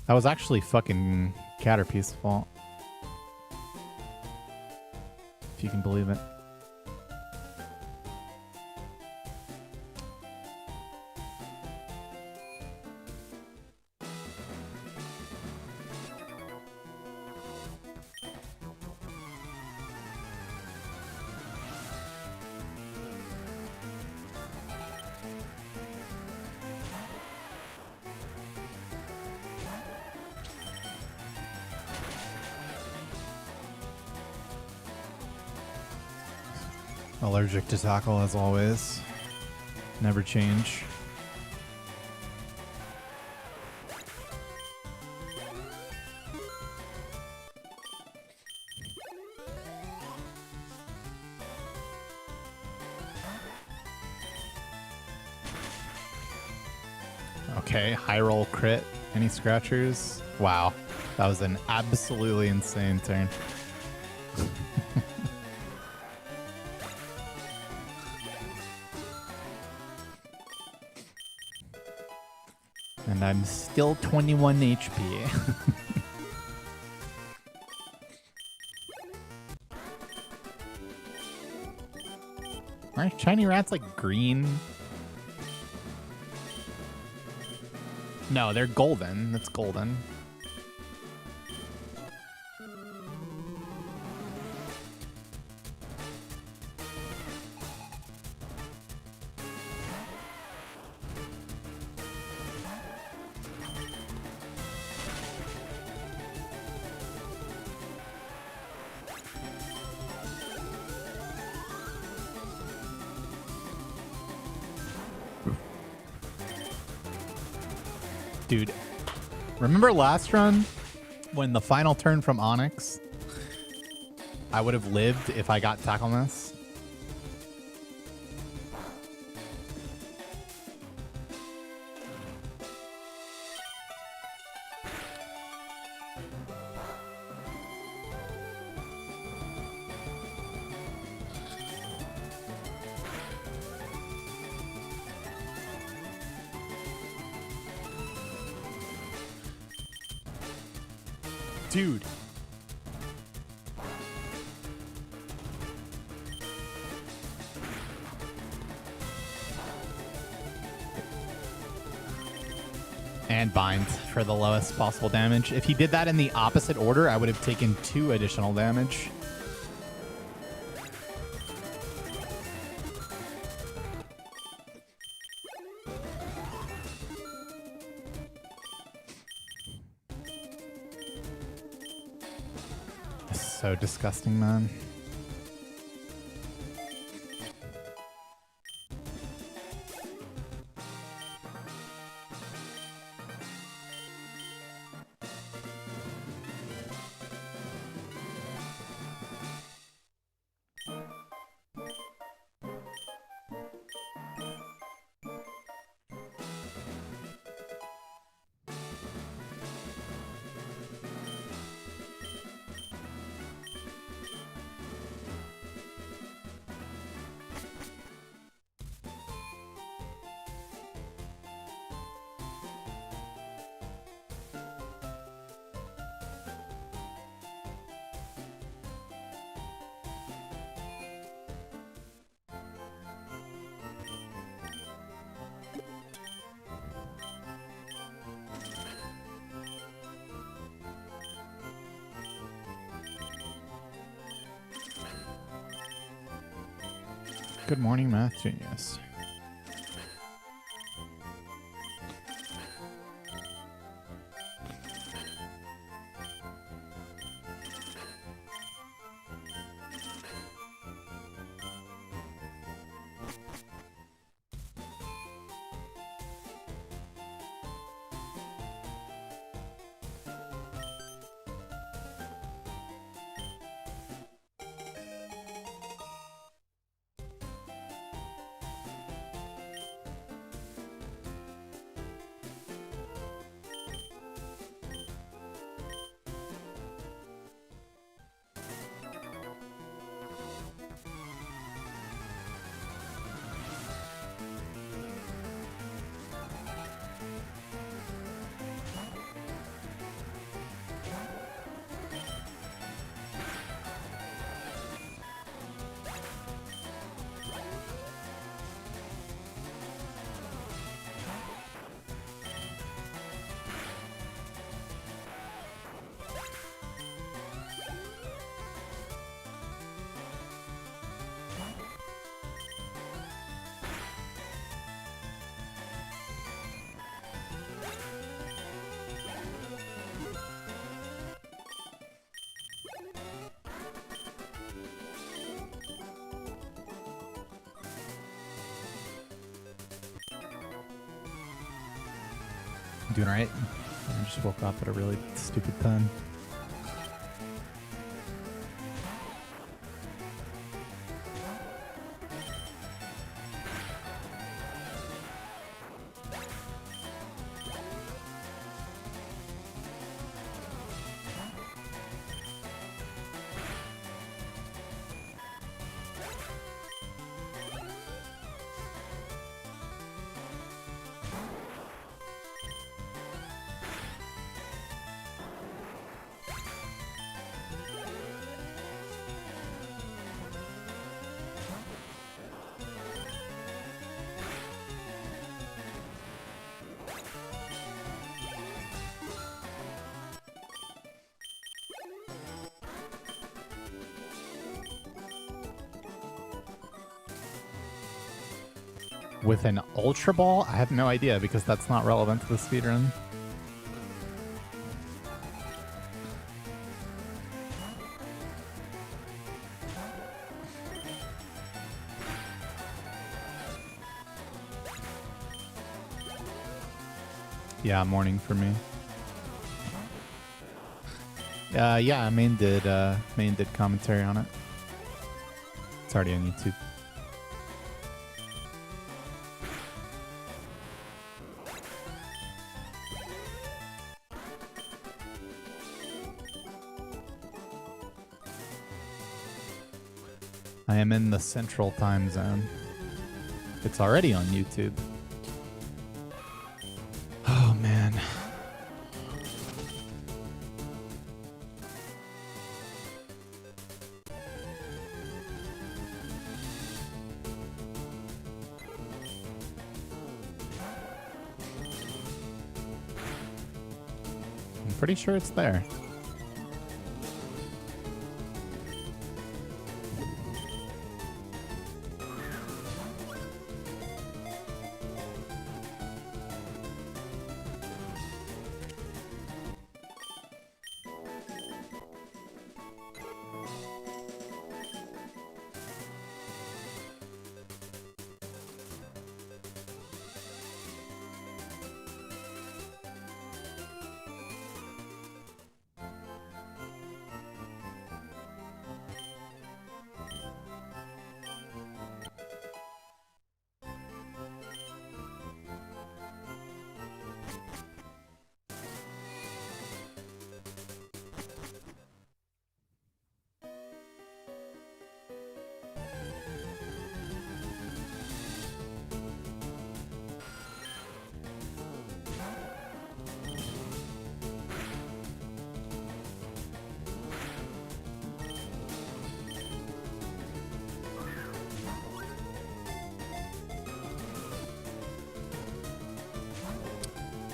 That was actually fucking Caterpie's fault. If you can believe it. Allergic to tackle as always. Never change. Okay, high roll crit. Any scratchers? Wow. That was an absolutely insane turn. And I'm still 21 HP. Aren't shiny rats like green? No, they're golden. That's golden. Dude, remember last run when the final turn from Onyx, I would have lived if I got Tackle Miss? Dude. And bind for the lowest possible damage. If he did that in the opposite order, I would have taken 2 additional damage. So disgusting, man. Good morning, Math Genius. Doing alright. I just woke up at a really stupid time. With an Ultra Ball? I have no idea because that's not relevant to the speedrun. Yeah, morning for me. Yeah, main did commentary on it. It's already on YouTube. I am in the Central Time Zone. It's already on YouTube. Oh, man. Pretty sure it's there.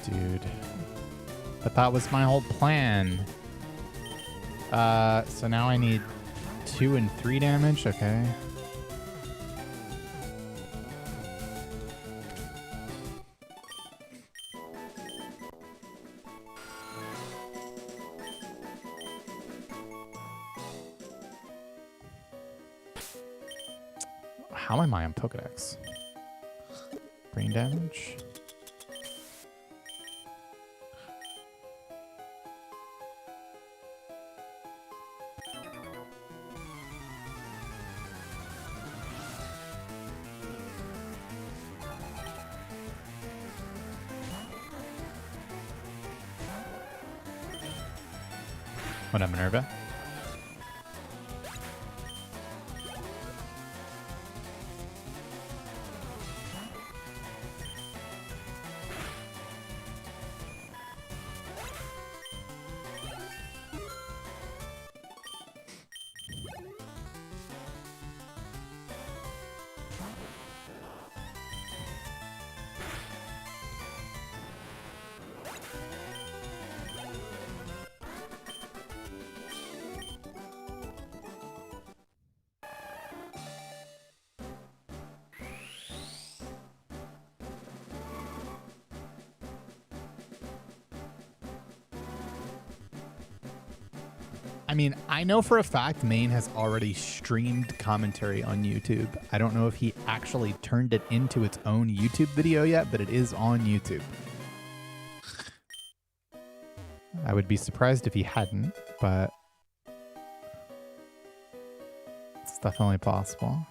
Dude. But that was my whole plan. So now I need 2 and 3 damage? Okay. How am I on Pokedex? Brain damage? What up, Minerva? I mean, I know for a fact Maine has already streamed commentary on YouTube. I don't know if he actually turned it into its own YouTube video yet, but it is on YouTube. I would be surprised if he hadn't, but it's definitely possible.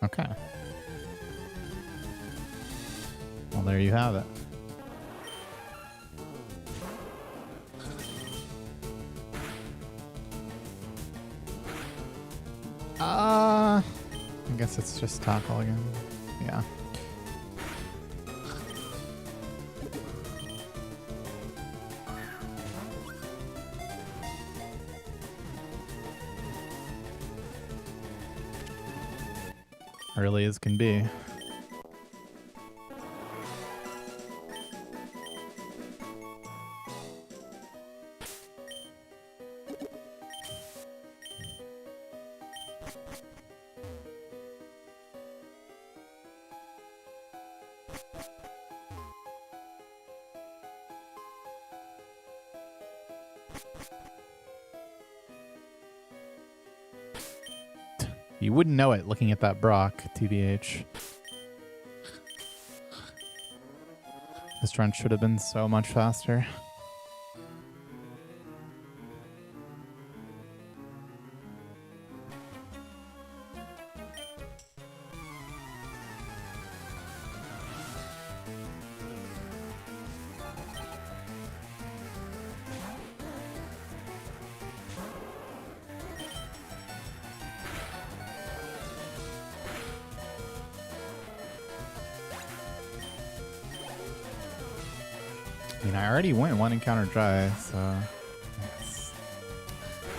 Okay. Well, there you have it. I guess it's just tackle again. Yeah. Early as can be. You wouldn't know it looking at that Brock, TBH. This run should have been so much faster. I mean, I already went 1 encounter dry, so... Yes.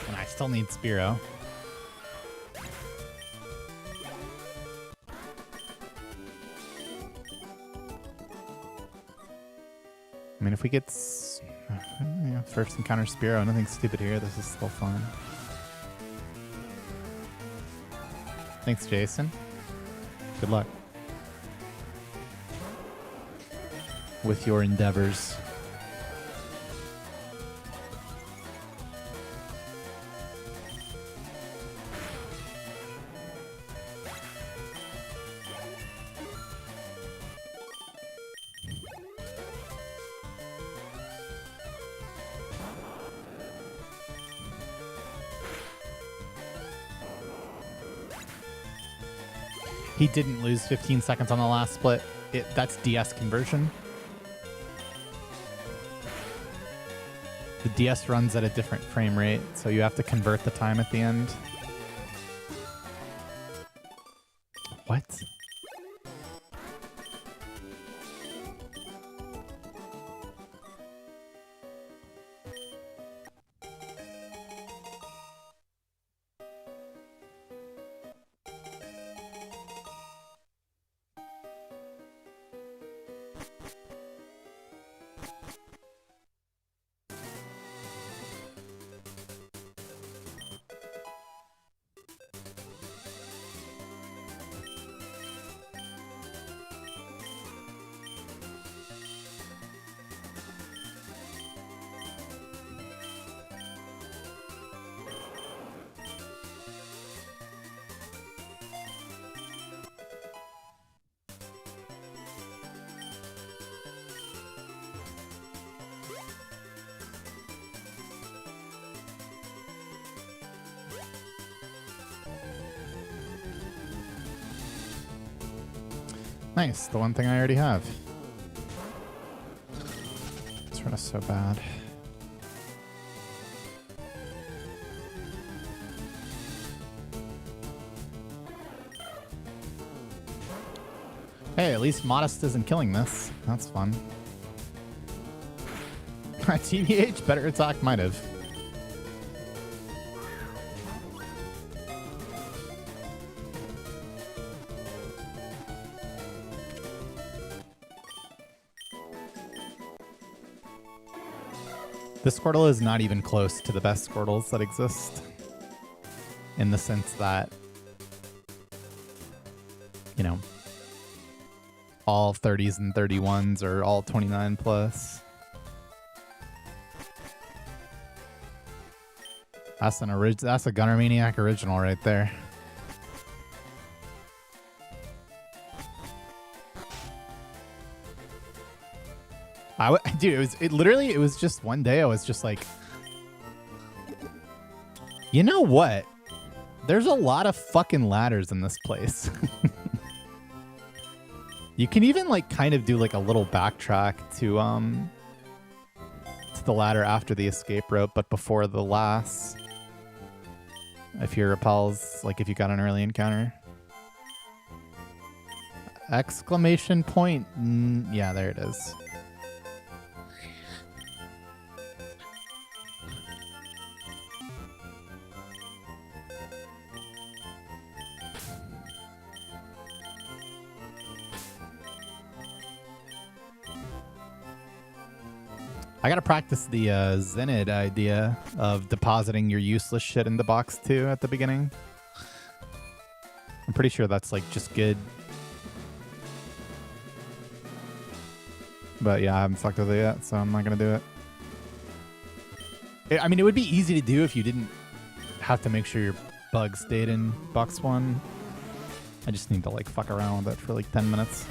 And I still need Spearow. I mean, if we get first encounter Spearow, nothing stupid here. This is still fun. Thanks, Jason. Good luck with your endeavors. He didn't lose 15 seconds on the last split. That's DS conversion. The DS runs at a different frame rate, so you have to convert the time at the end. What? Nice, the one thing I already have. This run is so bad. Hey, at least Modest isn't killing this. That's fun. TBH, better attack might have. This Squirtle is not even close to the best Squirtles that exist. In the sense that, you know, all 30s and 31s are all 29 plus. That's a Gunnermaniac original right there. Dude, it was just one day I was just like, you know what? There's a lot of fucking ladders in this place. You can even like kind of do like a little backtrack to the ladder after the escape rope, but before the last. If your repels, like if you got an early encounter. Exclamation point. Yeah, there it is. I gotta practice the Zenid idea of depositing your useless shit in the box too at the beginning. I'm pretty sure that's like just good. But yeah, I haven't fucked with it yet, so I'm not gonna do it. I mean, it would be easy to do if you didn't have to make sure your bug stayed in box 1. I just need to like fuck around with it for like 10 minutes.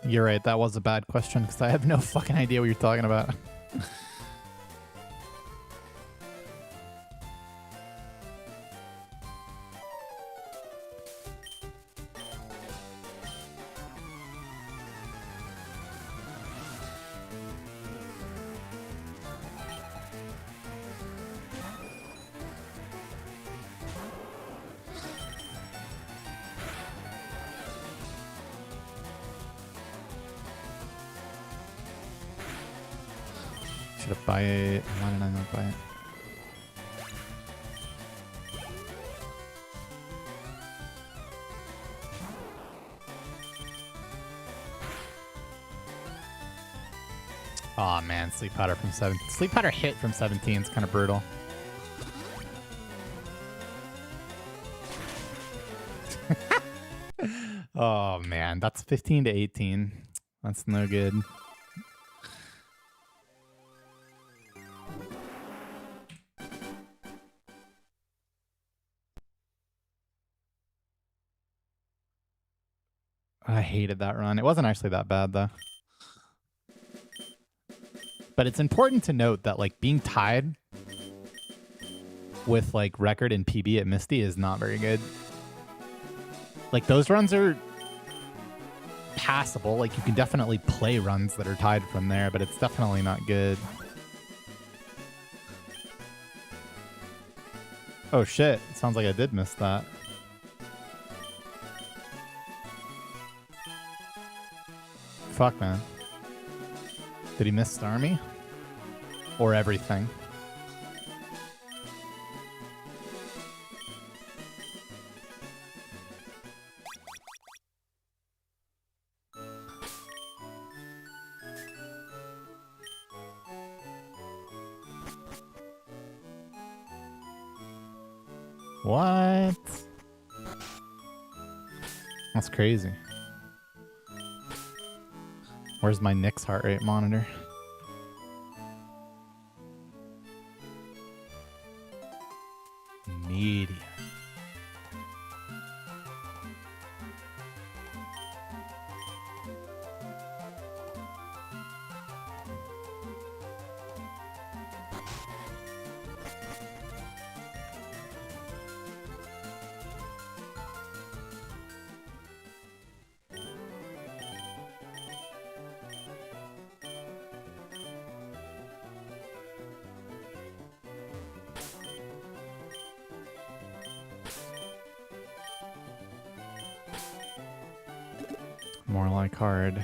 You're right, that was a bad question because I have no fucking idea what you're talking about. Should have buy it. Why did I not buy it? Aw, man, sleep powder from 7. Sleep powder hit from 17 is kind of brutal. Oh man, that's 15 to 18. That's no good. I hated that run. It wasn't actually that bad though. But it's important to note that like being tied with like record and PB at Misty is not very good. Like those runs are passable. Like you can definitely play runs that are tied from there, but it's definitely not good. Oh shit, it sounds like I did miss that. Fuck, man. Did he miss Starmie? Or everything? What? That's crazy. Where's my Nyx heart rate monitor? Media. More like hard.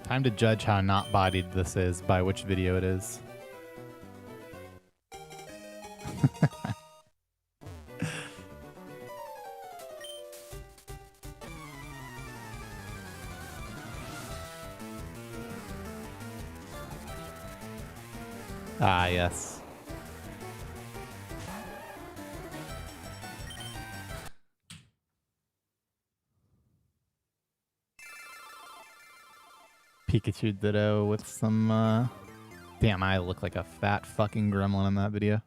Time to judge how not bodied this is by which video it is. Ah, yes. Pikachu Ditto with some, Damn, I look like a fat fucking gremlin in that video.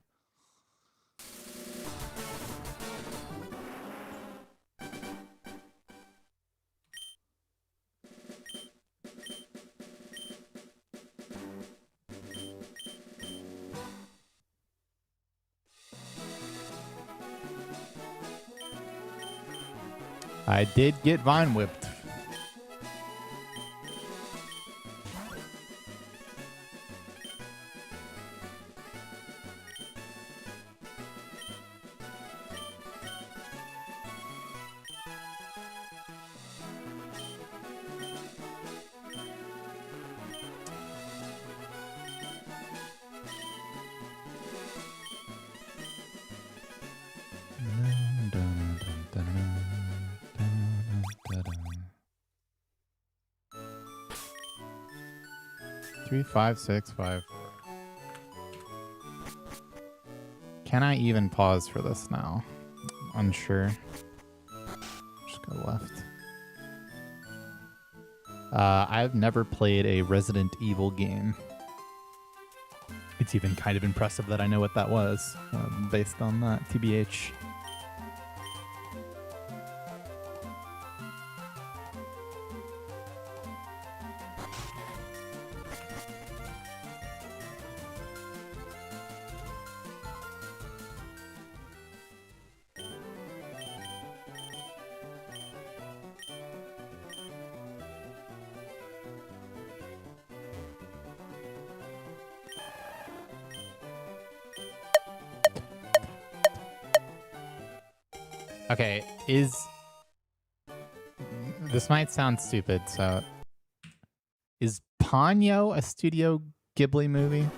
I did get Vine Whipped. Three, 5, 6, 5, 4. Can I even pause for this now? unsure. Just go left. I've never played a Resident Evil game. It's even kind of impressive that I know what that was, based on that, TBH. Okay, this might sound stupid, so is Ponyo a Studio Ghibli movie?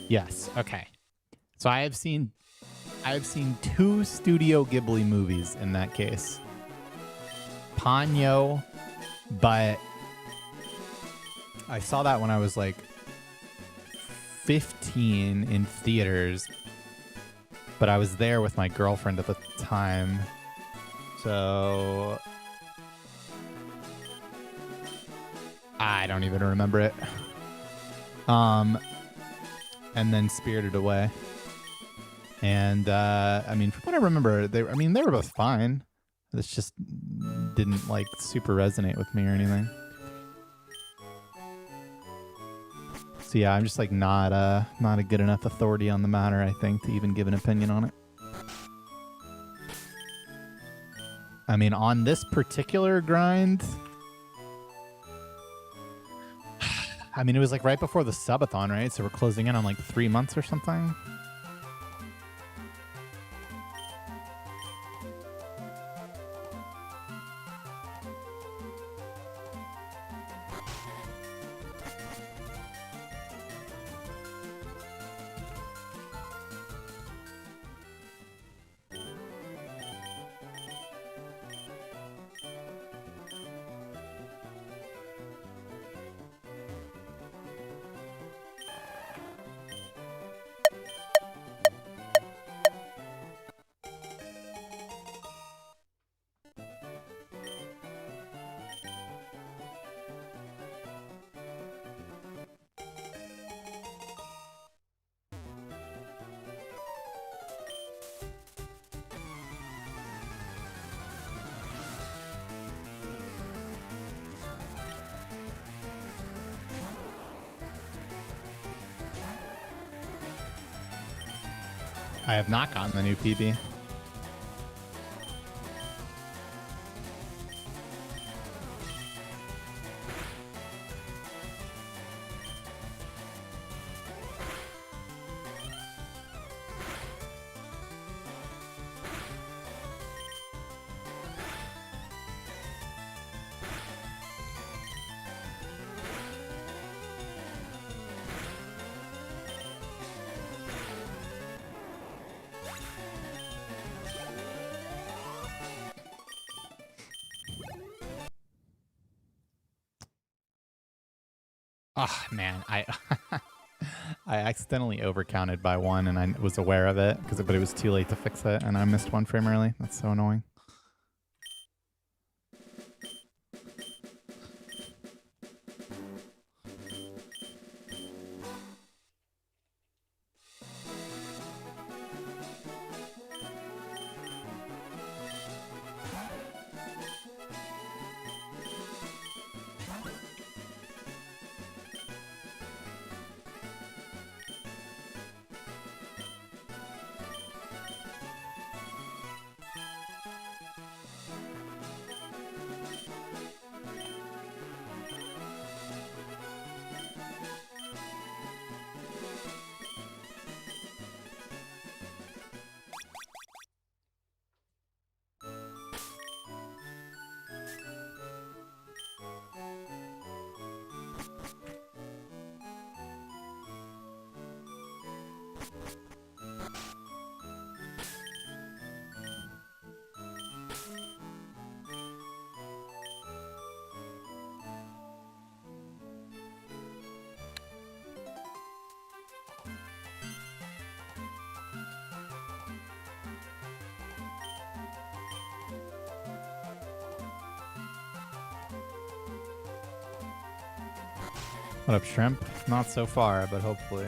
Yes, okay. So I have seen 2 Studio Ghibli movies in that case. Ponyo, but I saw that when I was like 15 in theaters, but I was there with my girlfriend at the time. So I don't even remember it. And then Spirited Away. And I mean, from what I remember, they were both fine. This just didn't like super resonate with me or anything. So yeah, I'm just like not a good enough authority on the matter, I think, to even give an opinion on it. I mean, on this particular grind, I mean, it was like right before the subathon, right? So we're closing in on like 3 months or something. I have not gotten the new PB. Oh man, I I accidentally overcounted by 1 and I was aware of it but it was too late to fix it and I missed 1 frame early. That's so annoying. What up, Shrimp? Not so far, but hopefully.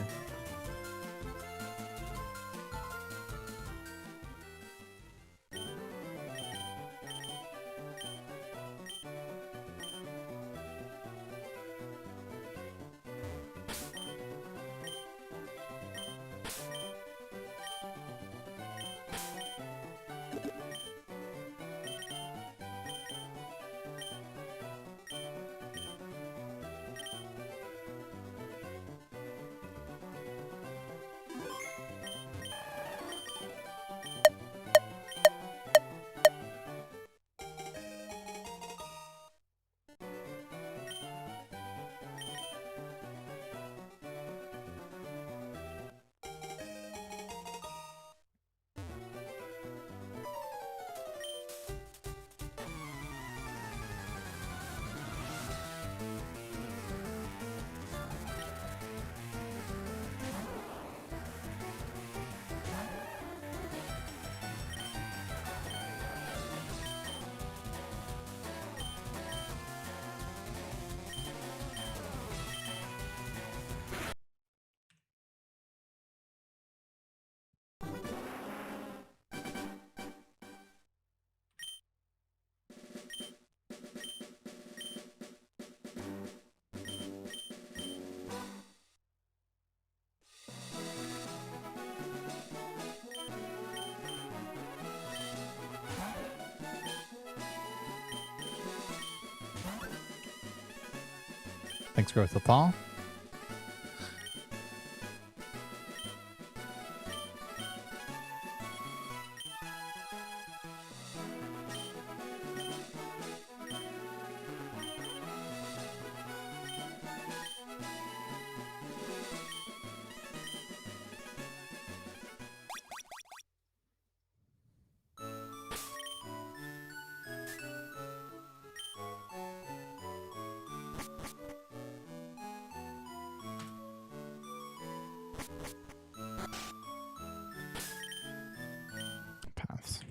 Thanks, Growth Lethal. Paths.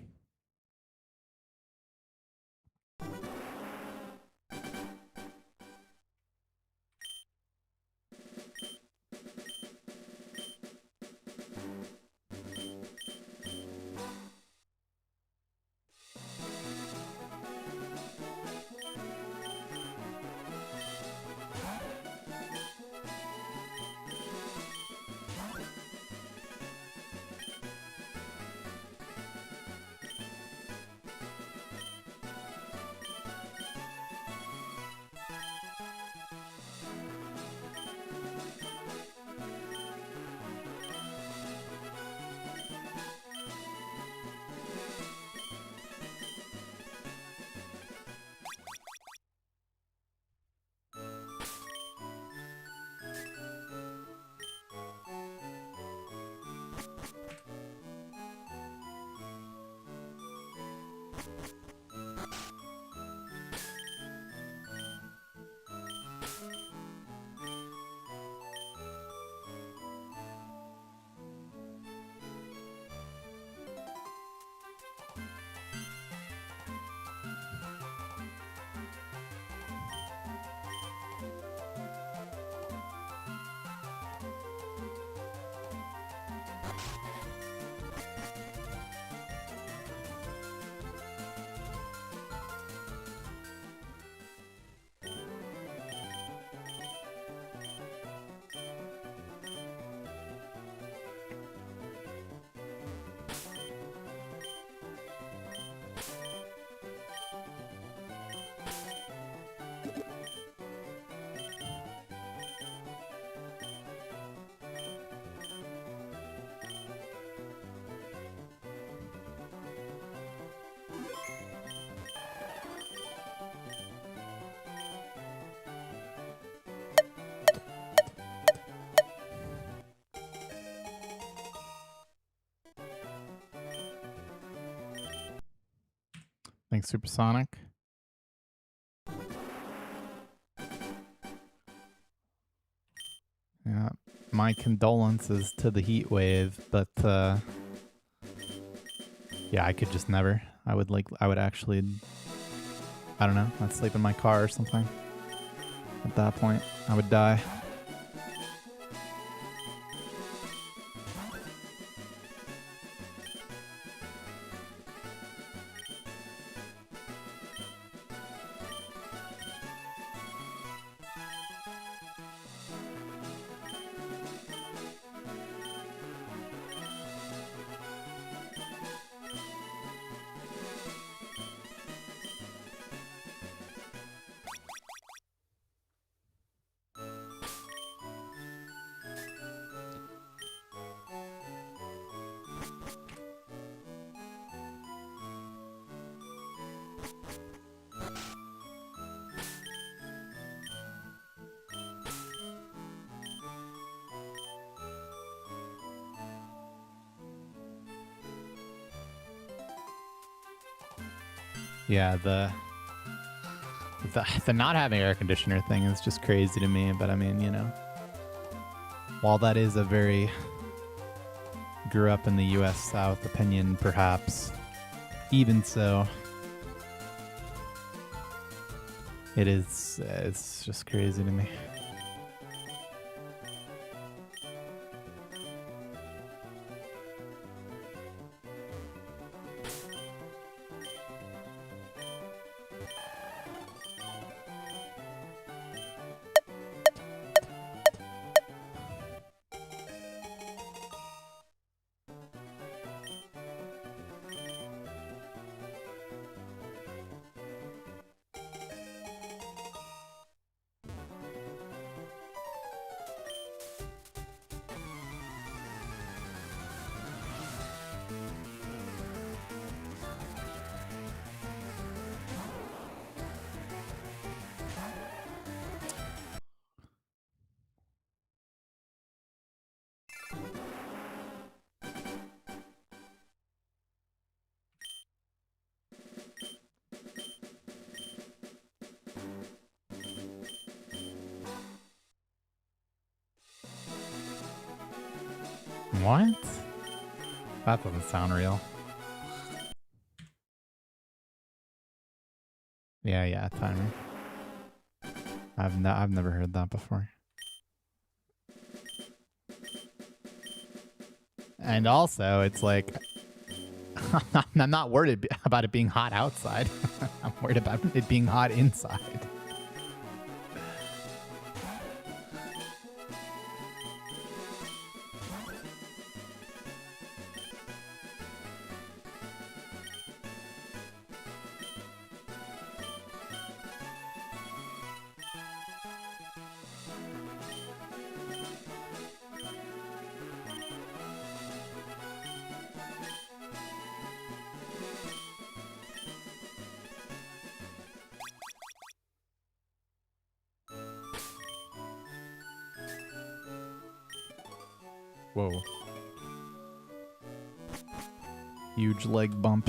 Thanks, Supersonic. Yeah, my condolences to the heat wave, but yeah, I could just never. I would actually, I don't know, I'd sleep in my car or something. At that point, I would die. Yeah, the not having air conditioner thing is just crazy to me. But I mean, you know, while that is a very grew up in the U.S. South opinion, perhaps, even so, it's just crazy to me. What? That doesn't sound real. Yeah, timing. I've never heard that before. And also, it's like I'm not worried about it being hot outside. I'm worried about it being hot inside. Whoa. Huge leg bump.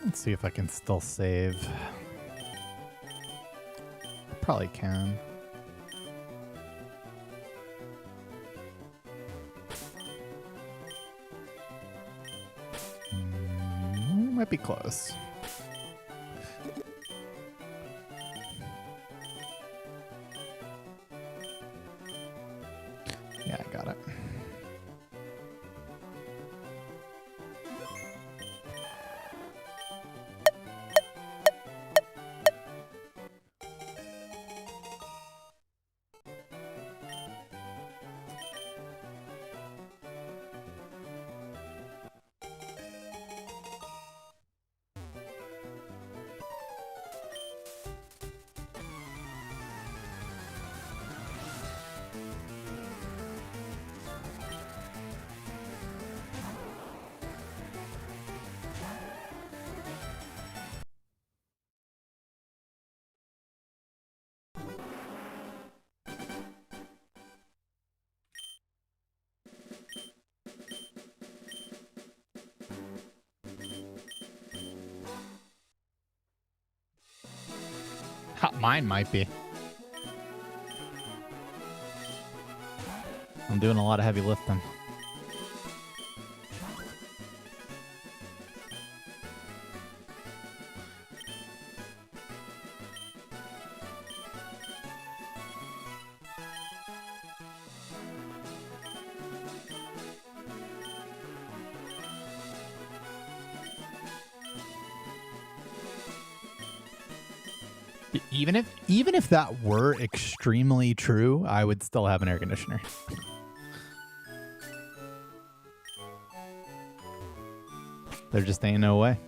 Let's see if I can still save. I probably can. Might be close. Yeah, I got it. Mine might be. I'm doing a lot of heavy lifting. Even if that were extremely true, I would still have an air conditioner. There just ain't no way.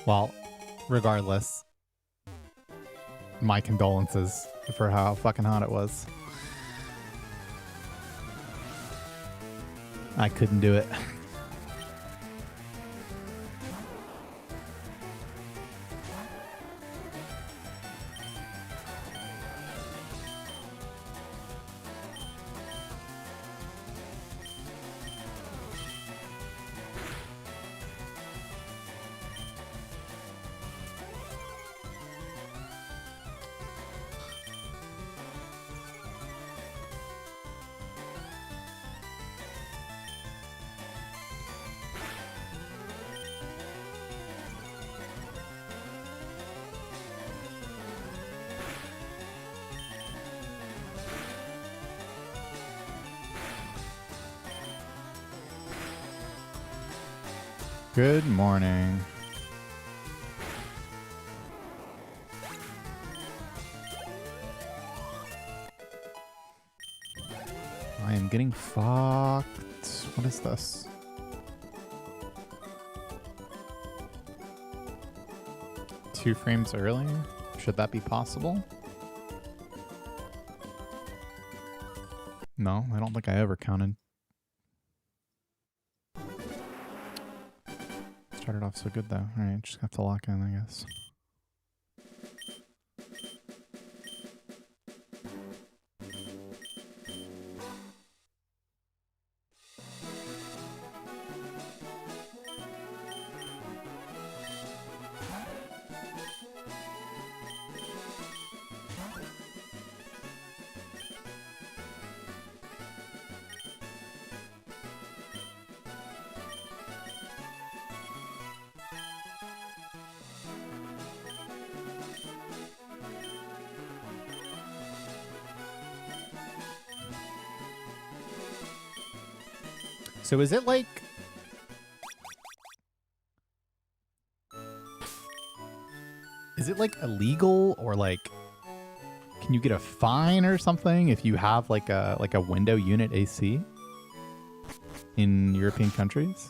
Well, regardless, my condolences for how fucking hot it was. I couldn't do it. Good morning. I am getting fucked. What is this? Two frames earlier? Should that be possible? No, I don't think I ever counted. Started off so good though. Alright, just have to lock in, I guess. So is it like... it like illegal or like can you get a fine or something if you have like a window unit AC in European countries?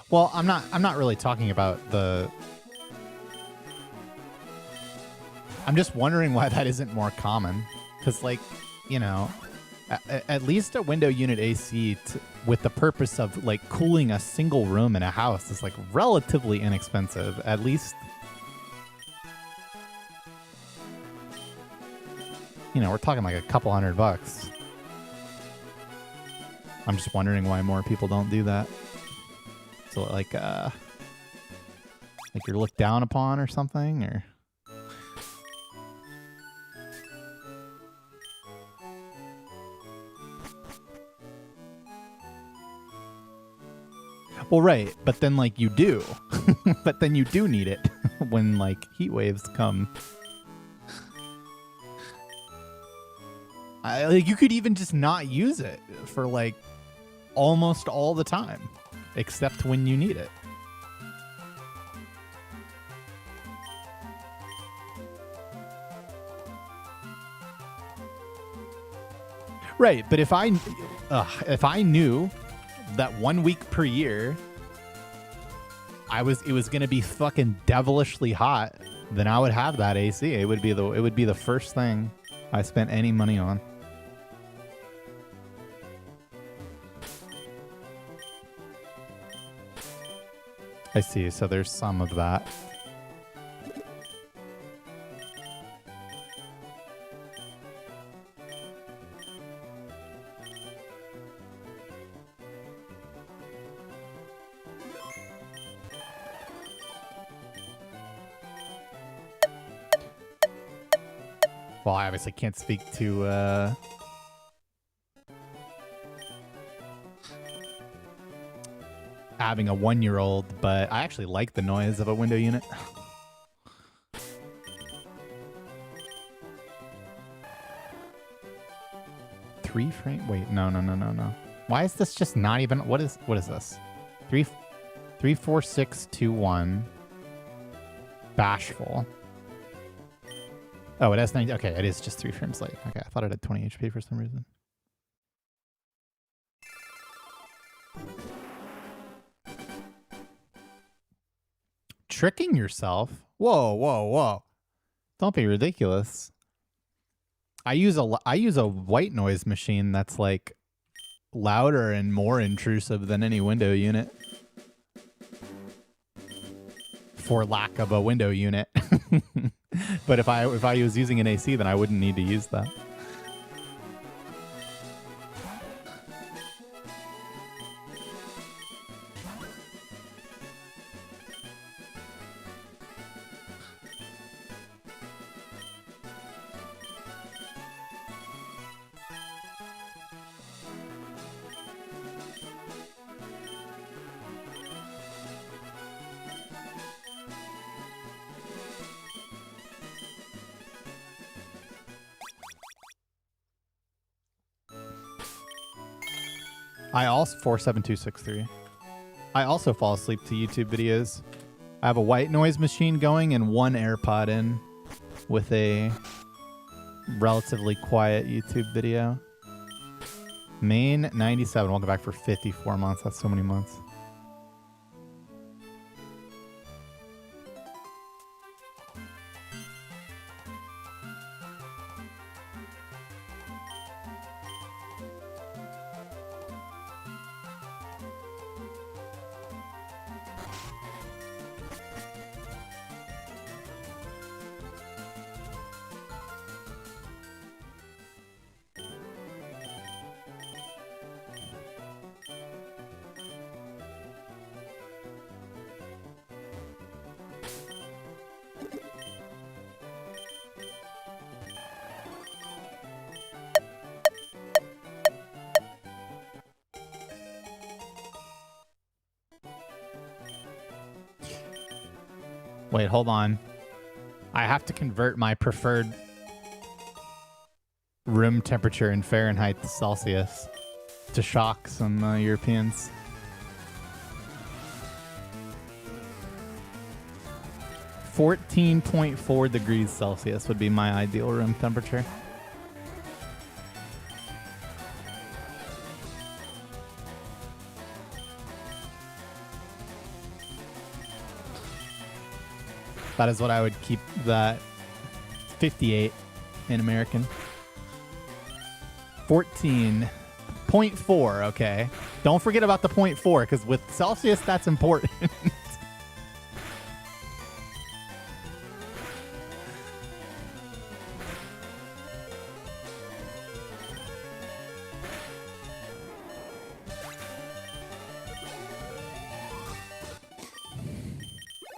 Well, I'm not really talking about the... I'm just wondering why that isn't more common. Because, like, you know, at least a window unit AC with the purpose of, like, cooling a single room in a house is, like, relatively inexpensive. At least, you know, we're talking like a couple $100. I'm just wondering why more people don't do that. So like you're looked down upon or something, or well, right, but then like you do, but then you do need it when like heat waves come. Like you could even just not use it for like almost all the time, except when you need it. Right, but if I knew that 1 week per year it was gonna be fucking devilishly hot, then I would have that AC. It would be the first thing I spent any money on. I see, so there's some of that. Well, I obviously can't speak to having a 1-year-old, but I actually like the noise of a window unit. Three frame? Wait, no. Why is this just not even? What is this? 34621. Bashful. Oh, it has 90. Okay, it is just 3 frames late. Okay, I thought it had 20 HP for some reason. Tricking yourself? Whoa. Don't be ridiculous. I use a white noise machine that's like louder and more intrusive than any window unit. For lack of a window unit. But if I was using an AC, then I wouldn't need to use that. I also 47263. I also fall asleep to YouTube videos. I have a white noise machine going and one AirPod in with a relatively quiet YouTube video. Main 97. Welcome back for 54 months. That's so many months. Wait, hold on. I have to convert my preferred room temperature in Fahrenheit to Celsius to shock some Europeans. .4 degrees Celsius would be my ideal room temperature. That is what I would keep that. 58 in American. 14.4, okay. Don't forget about the 0.4, because with Celsius, that's important.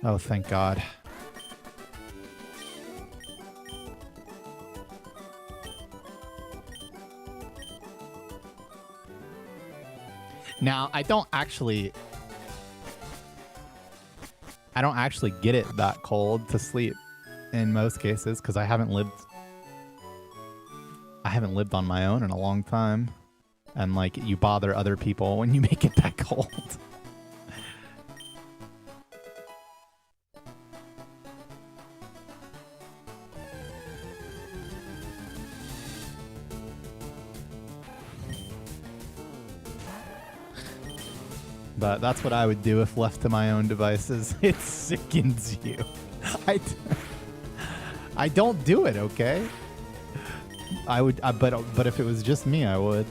Oh, thank God. Now, I don't actually get it that cold to sleep in most cases because I haven't lived on my own in a long time. And like you bother other people when you make it that cold. But that's what I would do if left to my own devices. It sickens you. I don't do it, okay? I would, but if it was just me, I would.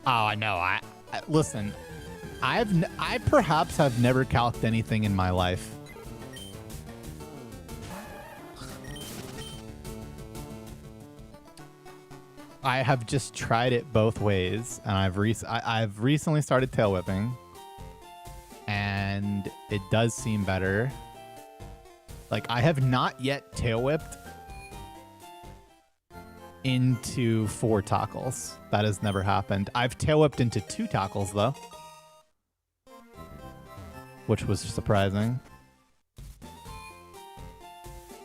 Oh, no, listen, I perhaps have never calced anything in my life. I have just tried it both ways, and I've recently started tail whipping, and it does seem better. Like, I have not yet tail whipped into 4 tackles. That has never happened. I've tail whipped into 2 tackles though, which was surprising.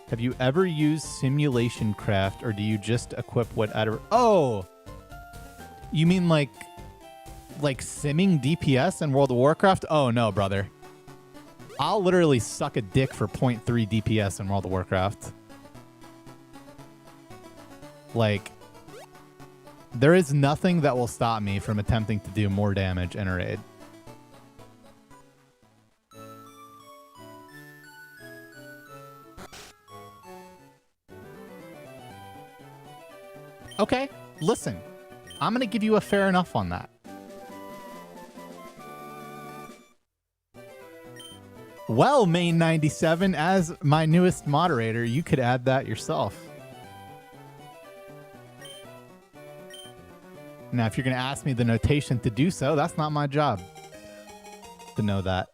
Have you ever used simulation craft, or do you just equip whatever? Oh, you mean like simming DPS in World of Warcraft? Oh no, brother. I'll literally suck a dick for 0.3 DPS in World of Warcraft. Like, there is nothing that will stop me from attempting to do more damage in a raid. Okay, listen. I'm going to give you a fair enough on that. Well, Main97, as my newest moderator, you could add that yourself. Now, if you're going to ask me the notation to do so, that's not my job to know that.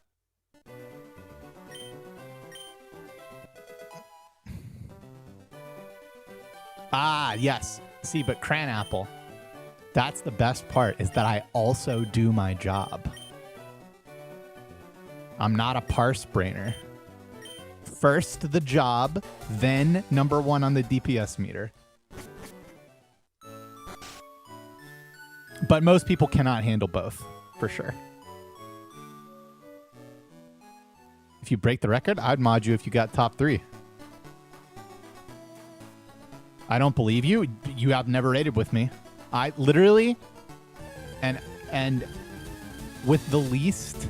Ah, yes. See, but Cranapple, that's the best part, is that I also do my job. I'm not a parse brainer. First the job, then number 1 on the DPS meter. But most people cannot handle both, for sure. If you break the record, I'd mod you if you got top 3. I don't believe you. You have never raided with me. I literally, and with the least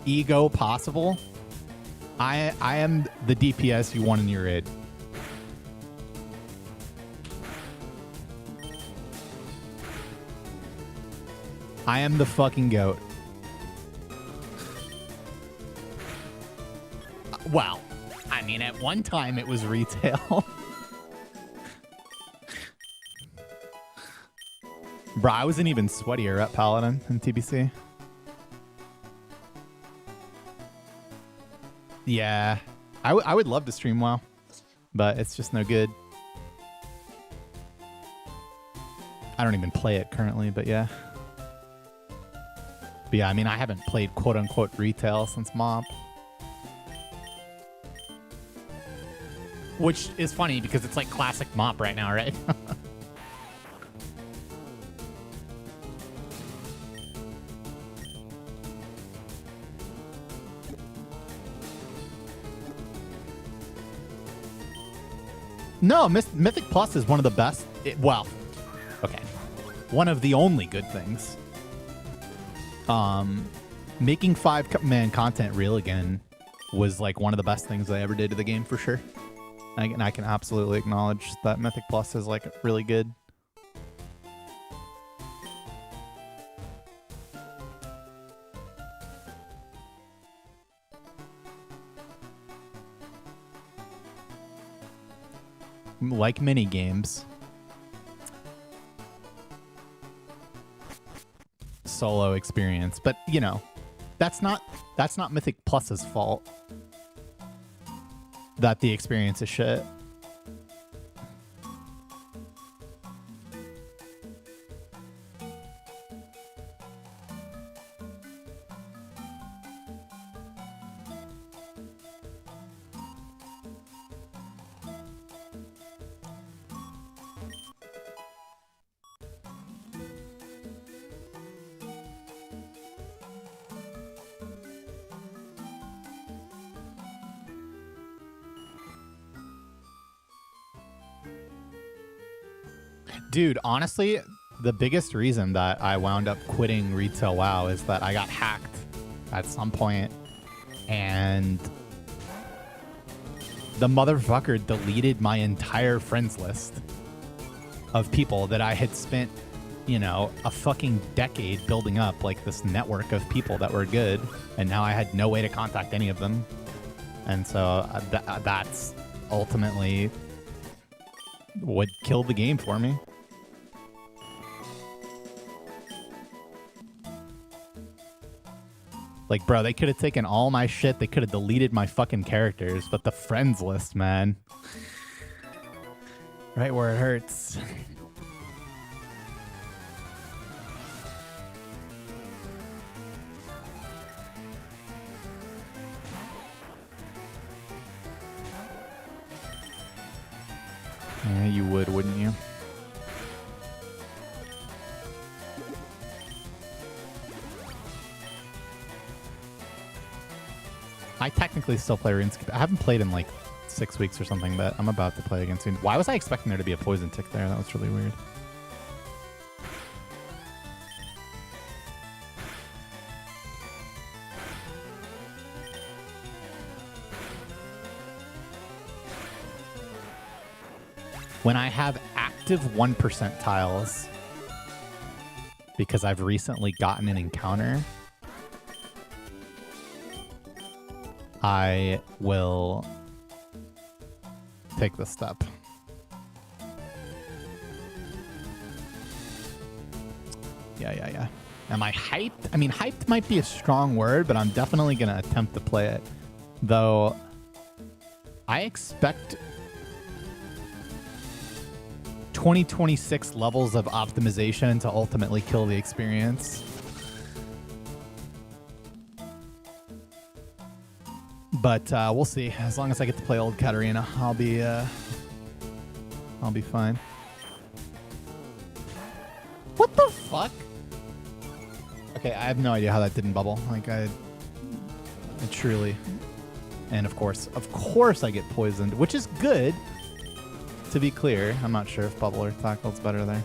ego possible, I am the DPS you want in your raid. I am the fucking GOAT. Well, I mean, at one time it was retail. Bro, I wasn't even sweatier at Paladin in TBC. Yeah. I would love to stream WoW, but it's just no good. I don't even play it currently, but yeah. But yeah, I mean, I haven't played quote-unquote retail since Mob. Which is funny because it's like classic Mop right now, right? No, Mythic Plus is one of the best. Well, okay. One of the only good things. Making 5-man content real again was like one of the best things I ever did to the game for sure. I can absolutely acknowledge that Mythic Plus is like really good. Like mini games, solo experience, but you know, that's not Mythic Plus's fault that the experience is shit. Dude, honestly, the biggest reason that I wound up quitting retail WoW is that I got hacked at some point, and the motherfucker deleted my entire friends list of people that I had spent, you know, a fucking decade building up, like this network of people that were good, and now I had no way to contact any of them. And so that's ultimately what killed the game for me. Like, bro, they could have taken all my shit. They could have deleted my fucking characters, but the friends list, man. Right where it hurts. Yeah, you would, wouldn't you? I technically still play RuneScape. I haven't played in like 6 weeks or something, but I'm about to play again soon. Why was I expecting there to be a poison tick there? That was really weird. When I have active 1% tiles, because I've recently gotten an encounter, I will take the step. Yeah. Am I hyped? I mean, hyped might be a strong word, but I'm definitely going to attempt to play it. Though, I expect 2026 levels of optimization to ultimately kill the experience. But we'll see. As long as I get to play old Katarina, I'll be fine. What the fuck? Okay, I have no idea how that didn't bubble. Like I truly, and of course I get poisoned, which is good. To be clear, I'm not sure if bubble or tackle's better there.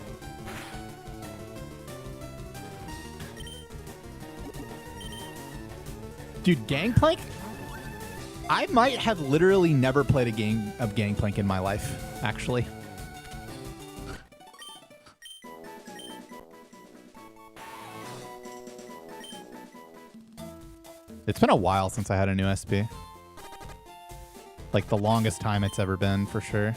Dude, Gangplank? I might have literally never played a game of Gangplank in my life, actually. It's been a while since I had a new SP. Like the longest time it's ever been, for sure.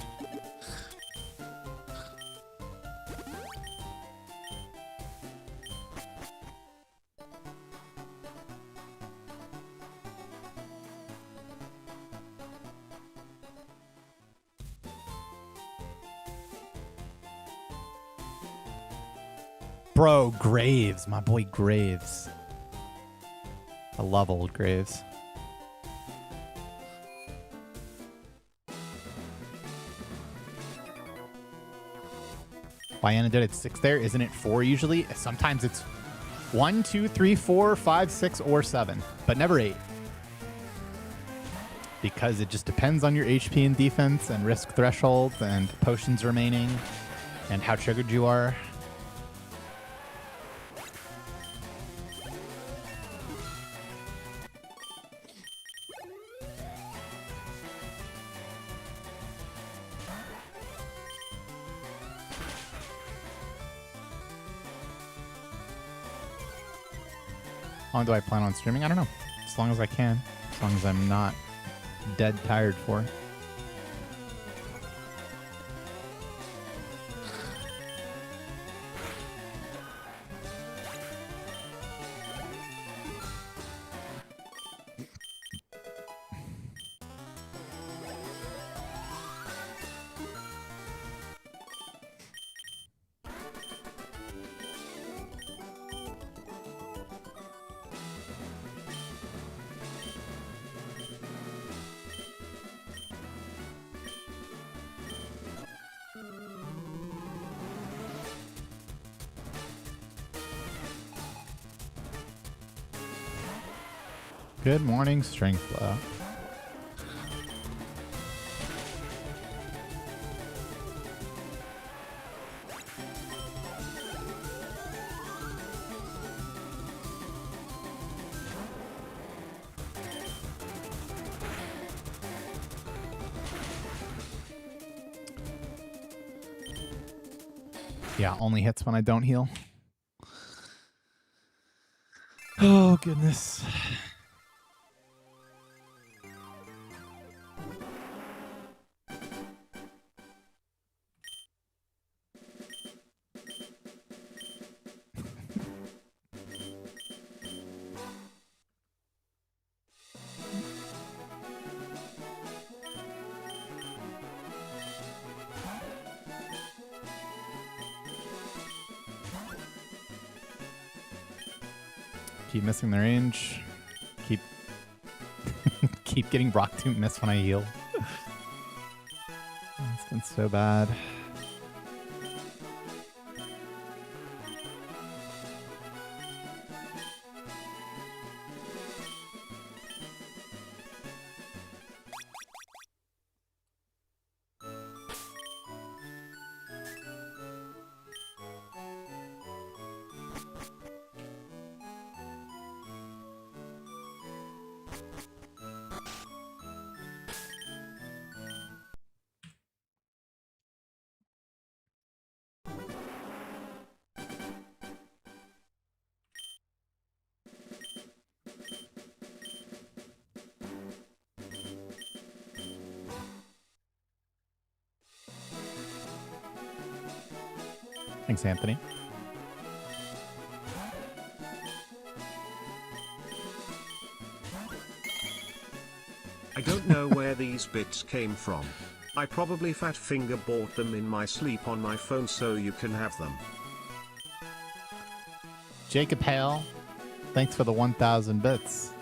bro, Graves. My boy Graves. I love old Graves. By antidote, it's 6 there. Isn't it 4 usually? Sometimes it's 1, 2, 3, 4, 5, 6, or 7, but never 8. Because it just depends on your HP and defense and risk threshold and potions remaining and how triggered you are. How long do I plan on streaming? I don't know. As long as I can. As long as I'm not dead tired for. Good morning, Strength Flow. Yeah, only hits when I don't heal. Oh, goodness. Keep missing the range. Keep keep getting Rock Tomb miss when I heal. It's been so bad. Thanks, Anthony. I don't know where these bits came from. I probably Fat Finger bought them in my sleep on my phone so you can have them. Jacob Hale, thanks for the 1,000 bits.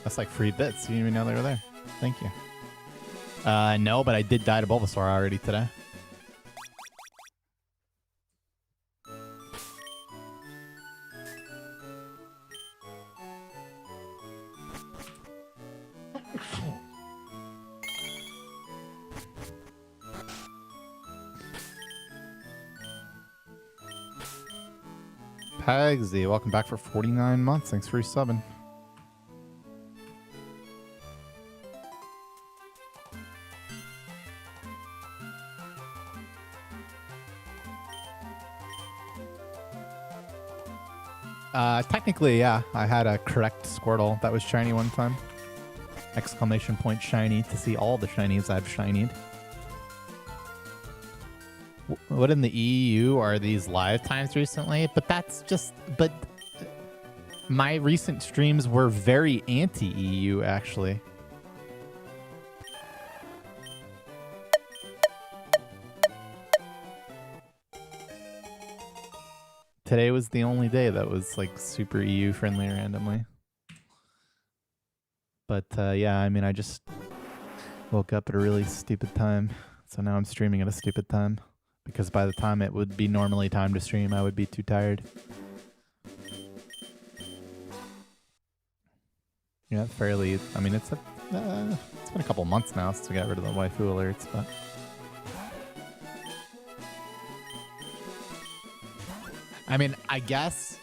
That's like free bits. You didn't even know they were there. Thank you. No, but I did die to Bulbasaur already today. Pagsy, welcome back for 49 months. Thanks for resubbing. Technically, yeah. I had a correct Squirtle that was shiny one time. Exclamation point shiny to see all the shinies I've shinied. What in the EU are these live times recently? But that's just... But my recent streams were very anti-EU, actually. today was the only day that was like super EU friendly randomly. But yeah, I mean, I just woke up at a really stupid time. So now I'm streaming at a stupid time. Because by the time it would be normally time to stream, I would be too tired. Yeah, fairly. I mean, it's been a couple months now since we got rid of the waifu alerts, but I mean, I guess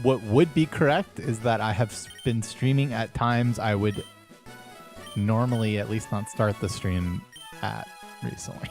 what would be correct is that I have been streaming at times I would normally at least not start the stream at recently.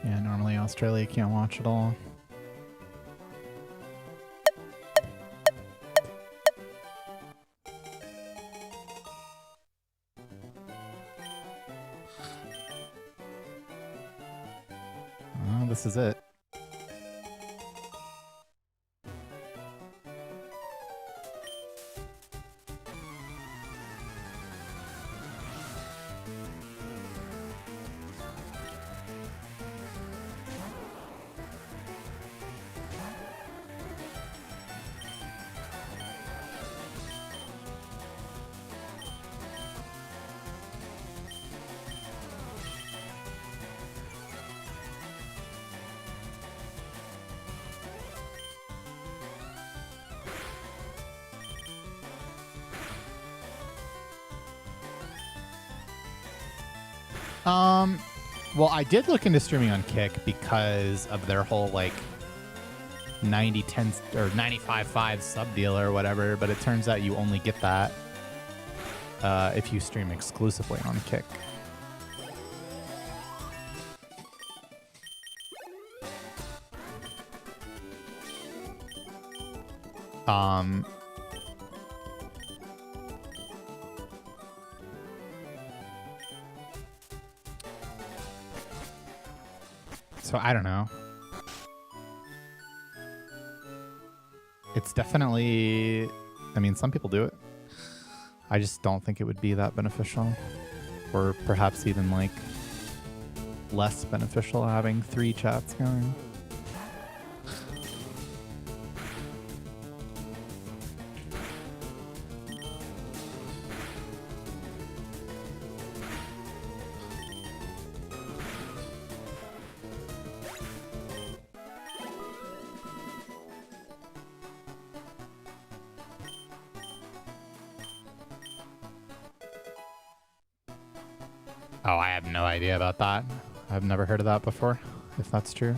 Yeah, normally Australia can't watch at all. Oh, this is it. Well, I did look into streaming on Kick because of their whole like 90-10 or 95-5 sub deal or whatever, but it turns out you only get that if you stream exclusively on Kick. So I don't know. It's definitely, I mean, some people do it. I just don't think it would be that beneficial. Or perhaps even like less beneficial having 3 chats going. Oh, I have no idea about that. I've never heard of that before, if that's true.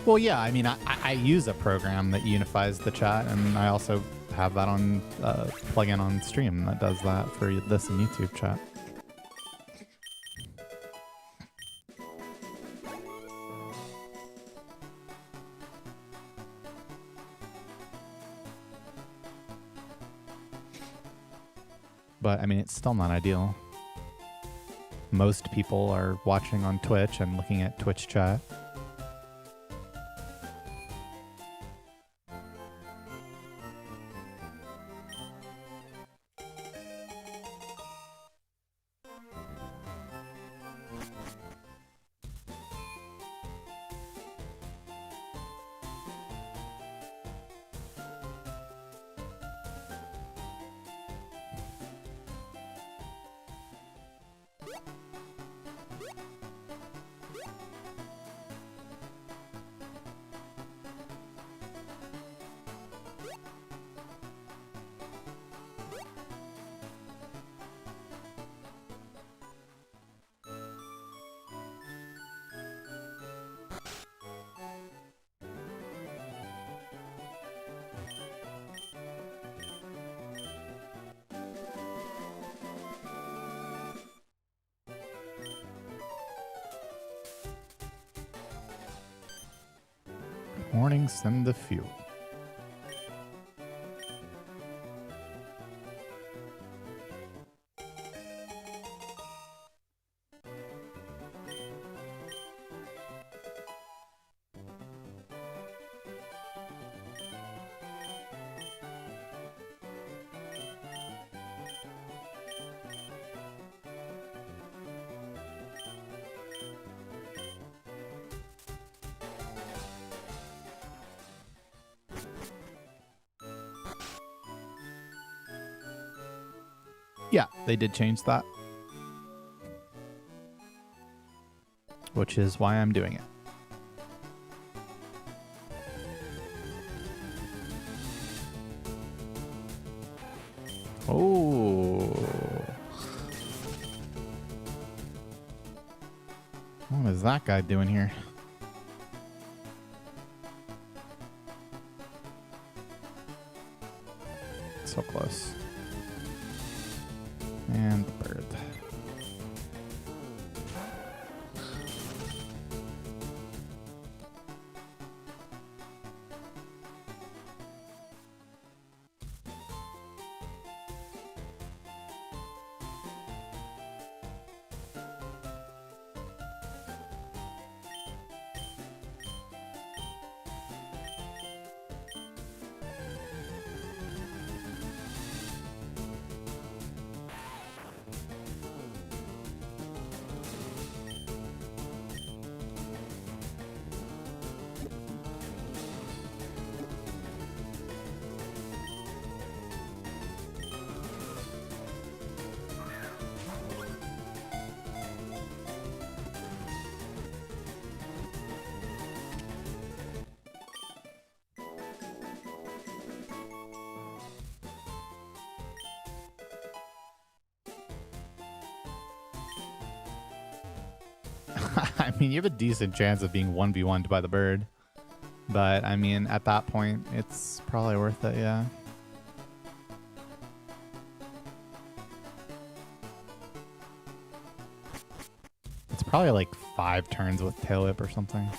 Well, yeah, I mean, I use a program that unifies the chat, and I also have that on plugin on stream that does that for this and YouTube chat. But I mean, it's still not ideal. most people are watching on Twitch and looking at Twitch chat. Morning, send the fuel. Yeah, they did change that. Which is why I'm doing it. Oh. What is that guy doing here? So close. And the bird. I mean, you have a decent chance of being 1v1'd by the bird. But, I mean, at that point, it's probably worth it, yeah. It's probably like 5 turns with tail whip or something.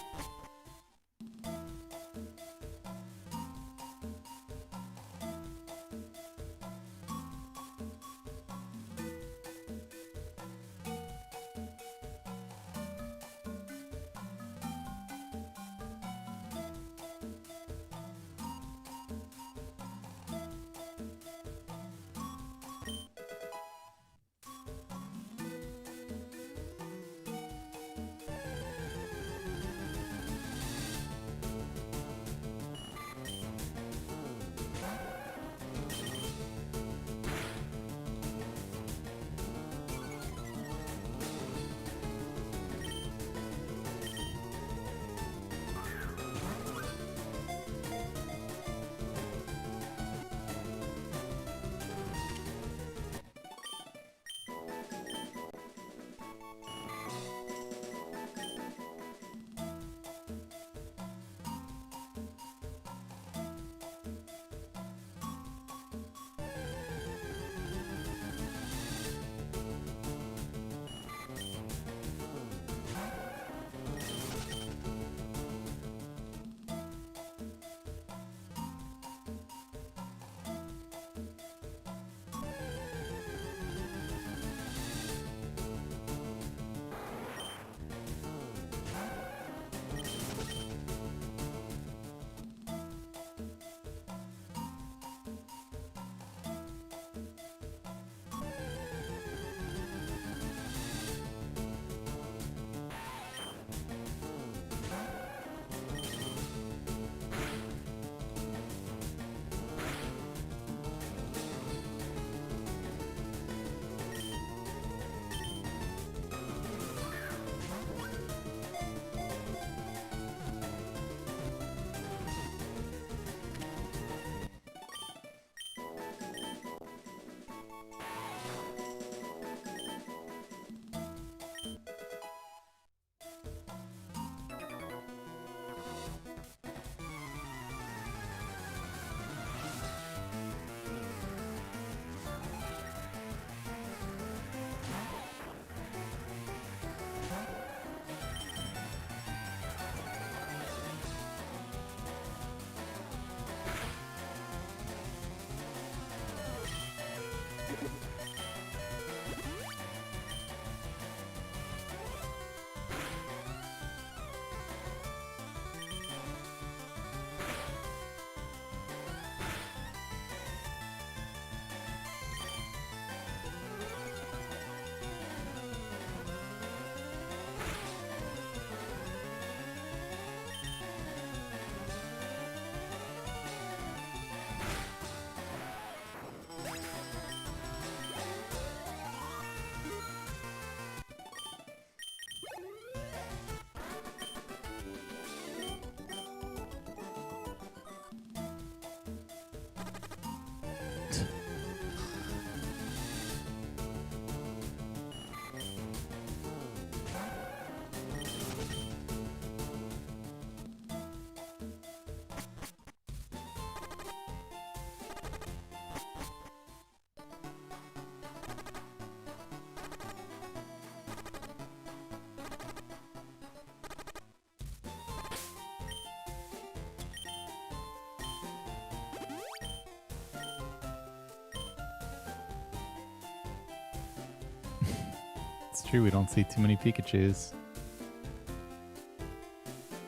It's true, we don't see too many Pikachus.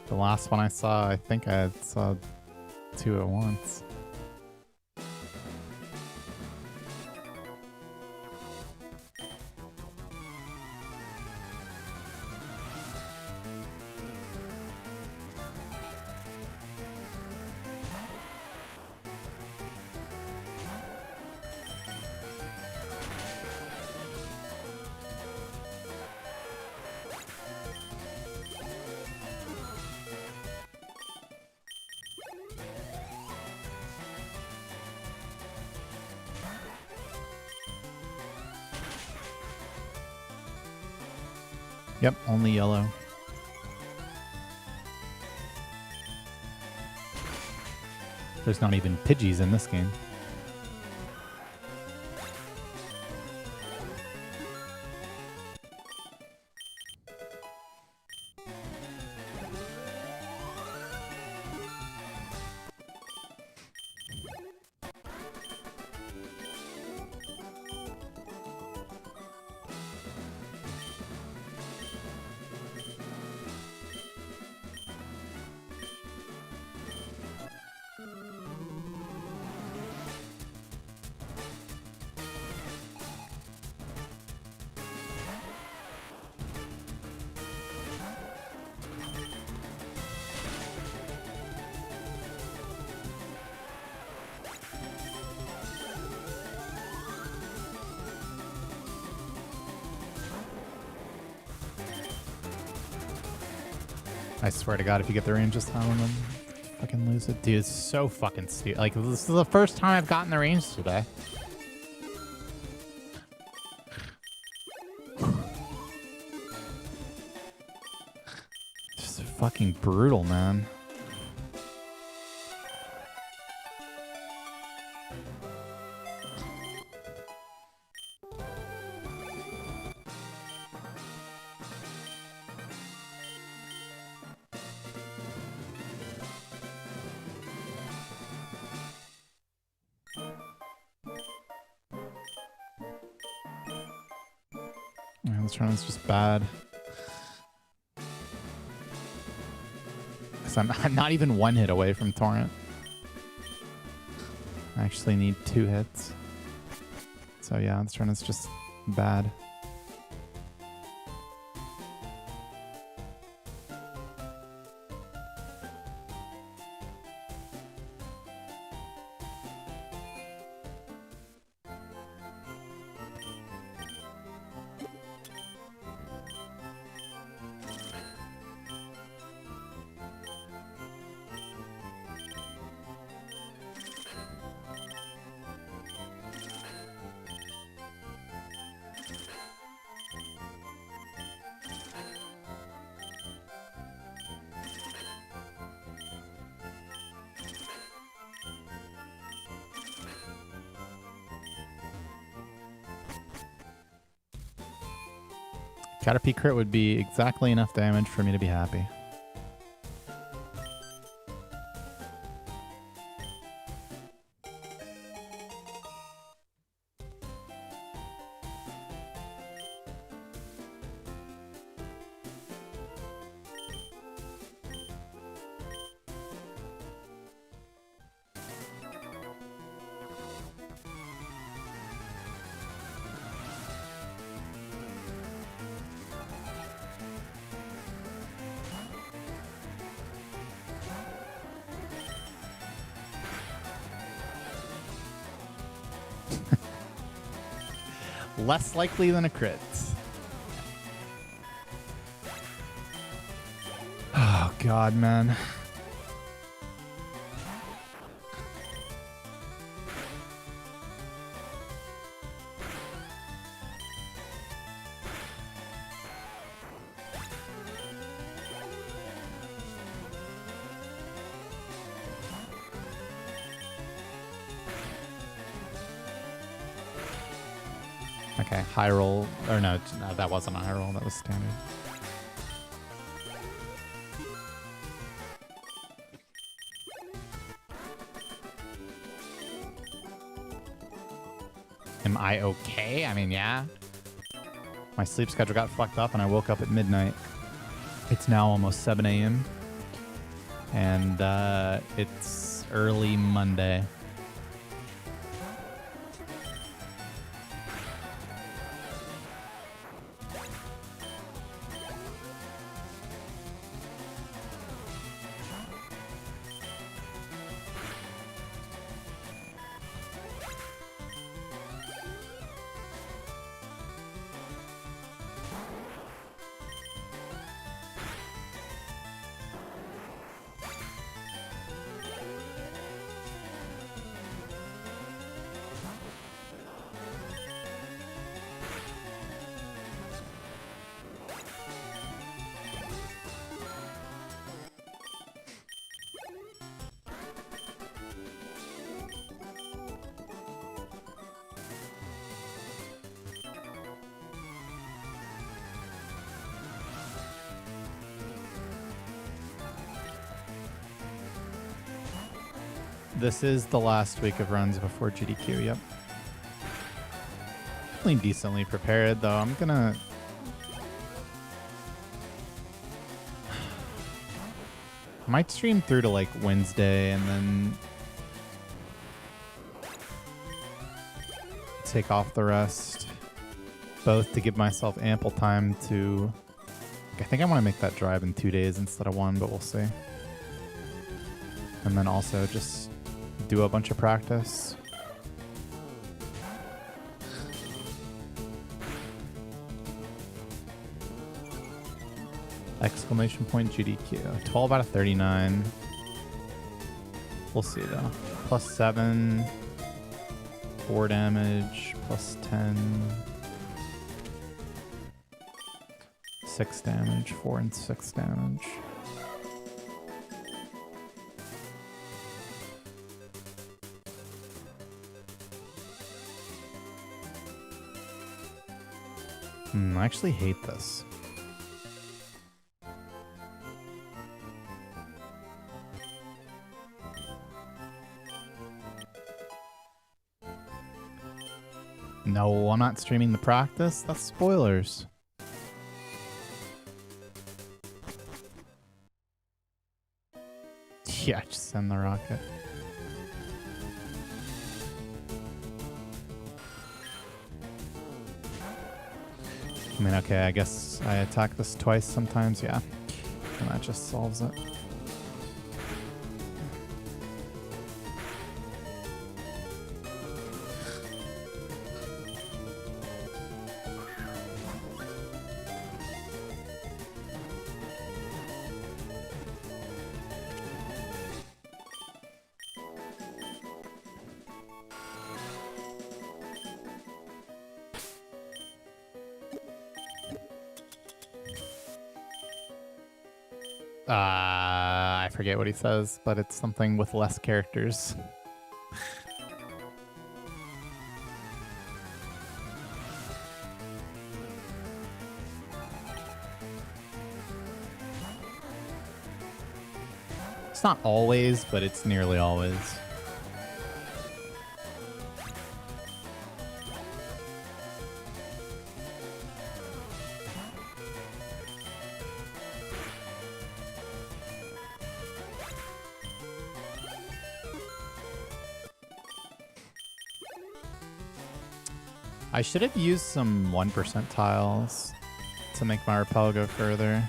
The last one I saw, I think I saw 2 at once. Yep, only yellow. There's not even Pidgeys in this game. I swear to God, if you get the range this time, then fucking lose it. Dude, it's so fucking stupid. Like, this is the first time I've gotten the range today. Just fucking brutal, man. Yeah, this run is just bad. Because I'm not even 1 hit away from Torrent. I actually need 2 hits. So yeah, this run is just bad. Caterpie crit would be exactly enough damage for me to be happy. Less likely than a crit. Oh, God, man. Okay, high roll. Or no, that wasn't a high roll. That was standard. Am I okay? I mean, yeah. My sleep schedule got fucked up and I woke up at midnight. It's now almost 7 a.m. And it's early Monday. This is the last week of runs before GDQ, yep. Feeling decently prepared, though. I'm gonna... I might stream through to, like, Wednesday and then... take off the rest. Both to give myself ample time to... I think I want to make that drive in 2 days instead of 1, but we'll see. And then also just... do a bunch of practice. Exclamation point GDQ. 12 out of 39. We'll see though. Plus 7. 4 damage. Plus 10. 6 damage. 4 and 6 damage. I actually hate this. No, I'm not streaming the practice. That's spoilers. Yeah, just send the rocket. I mean, okay, I guess I attack this twice sometimes, yeah. And that just solves it. I forget what he says, but it's something with less characters. It's not always, but it's nearly always. I should have used some 1% tiles to make my rappel go further.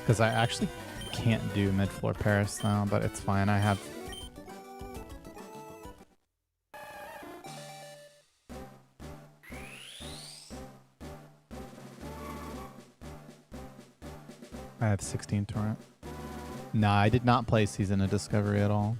Because I actually can't do mid-floor Paris now, but it's fine. I have... I have 16 torrent. Nah, I did not play Season of Discovery at all.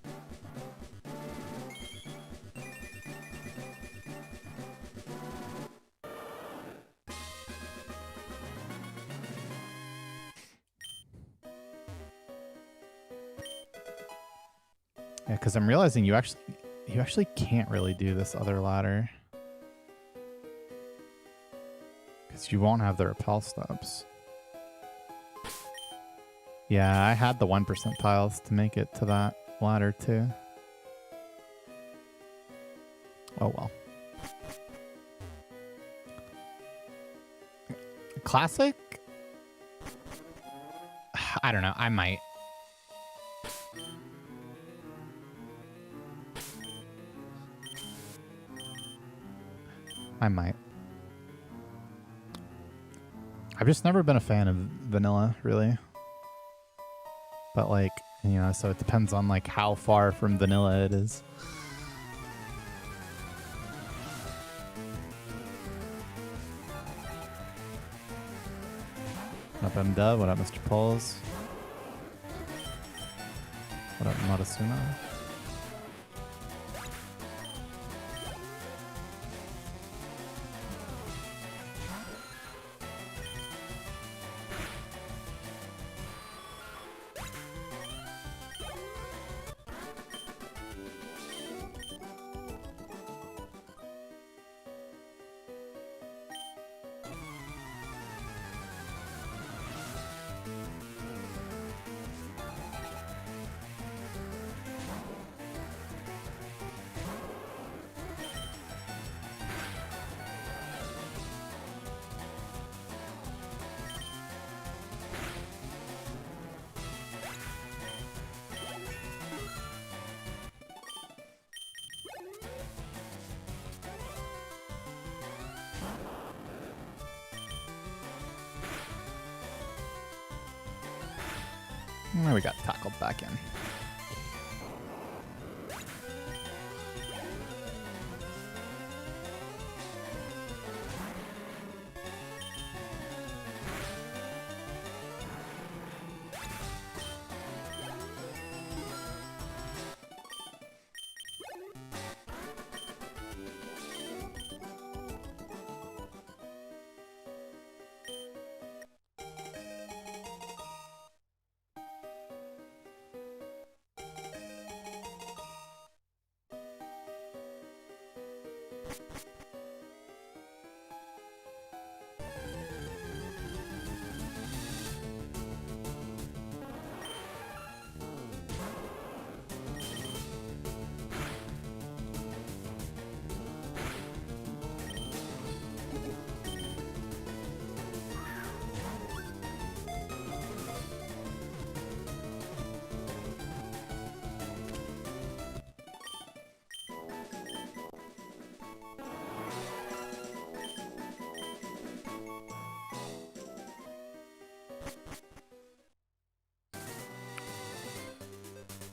Yeah, because I'm realizing you actually can't really do this other ladder. Because you won't have the rappel stubs. Yeah, I had the 1% tiles to make it to that ladder too. Oh well. Classic? I don't know. I might. I've just never been a fan of vanilla, really. But like, you know, so it depends on like how far from vanilla it is. What up, MDub? What up, Mr. Poles? What up, Matasuna? And we got tackled back in.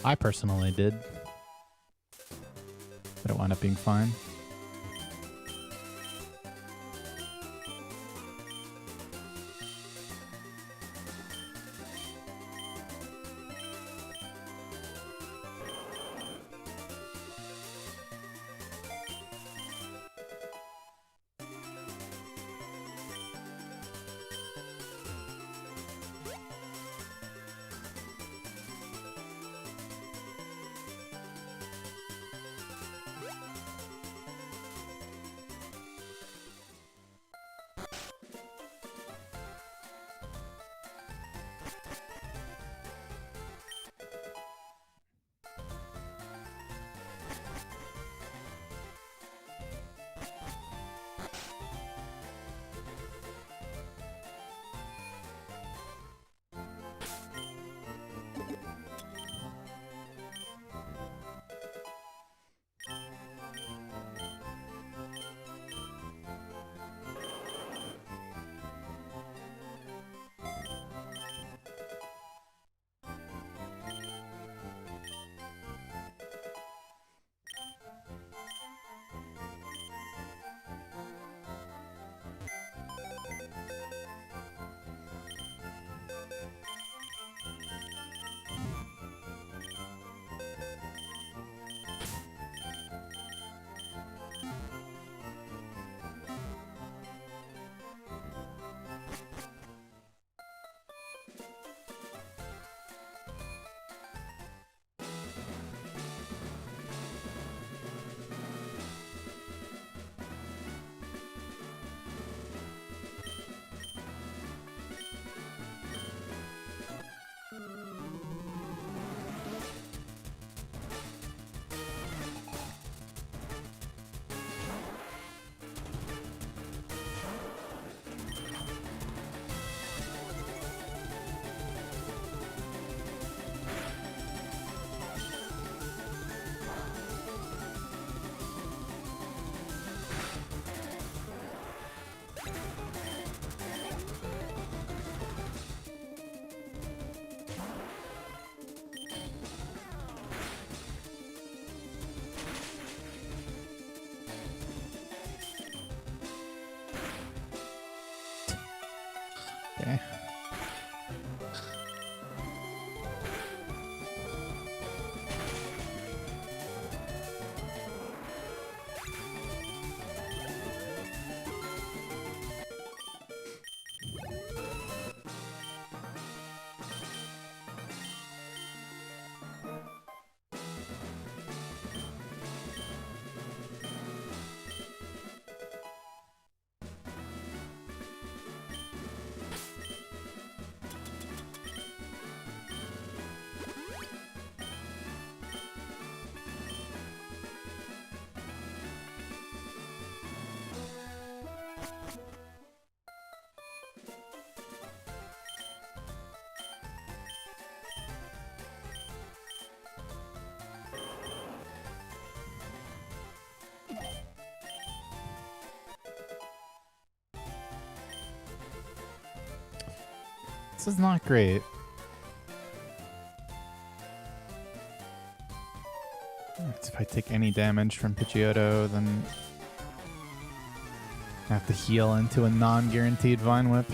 I personally did. But it wound up being fine. This is not great. If I take any damage from Pidgeotto, then I have to heal into a non-guaranteed Vine Whip.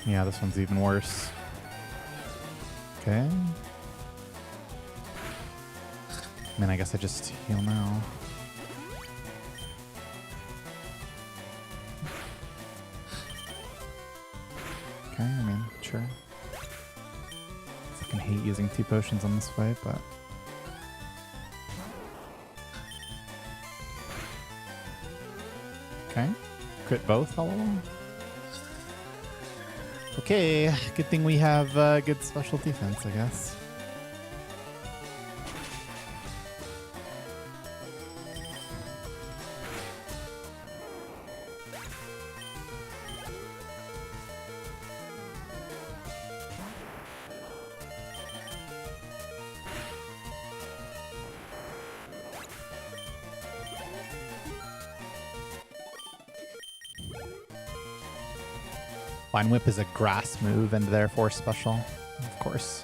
Yeah, this one's even worse. Okay. I mean, I guess I just heal now. Okay, I mean, sure. I fucking hate using 2 potions on this fight, but... Okay. Crit both all along. Okay, good thing we have good special defense, I guess. Vine Whip is a grass move and therefore special, of course.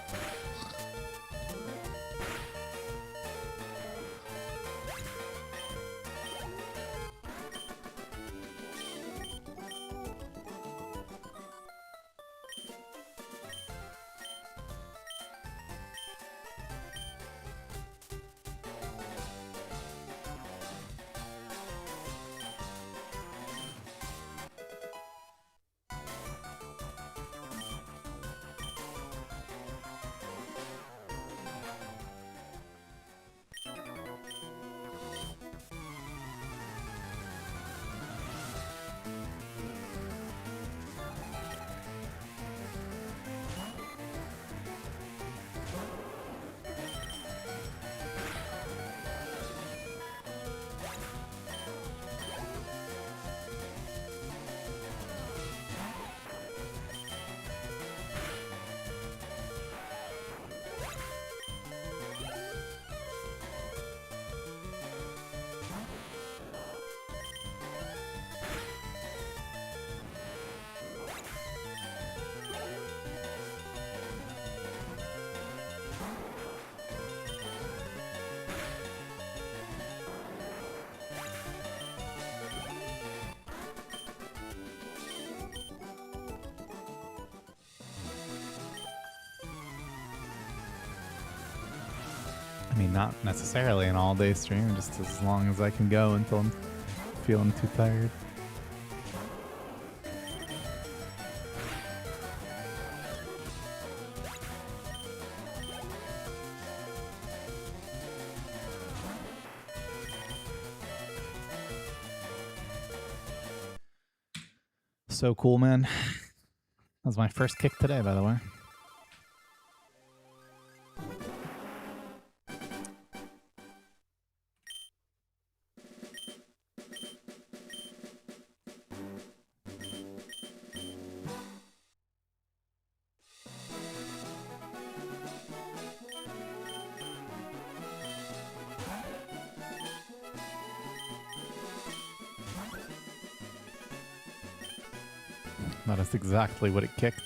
I mean, not necessarily an all-day stream, just as long as I can go until I'm feeling too tired. So cool, man. That was my first kick today, by the way. That is exactly what it kicked.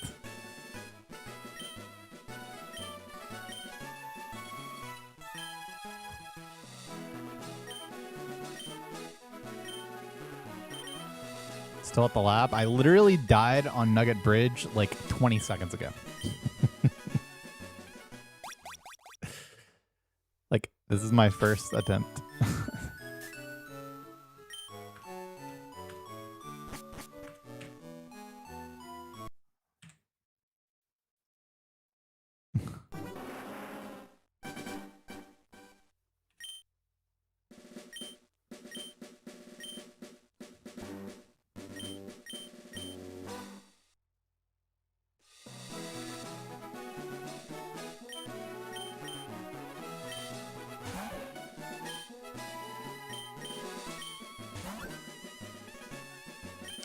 Still at the lab? I literally died on Nugget Bridge like 20 seconds ago. Like, this is my first attempt.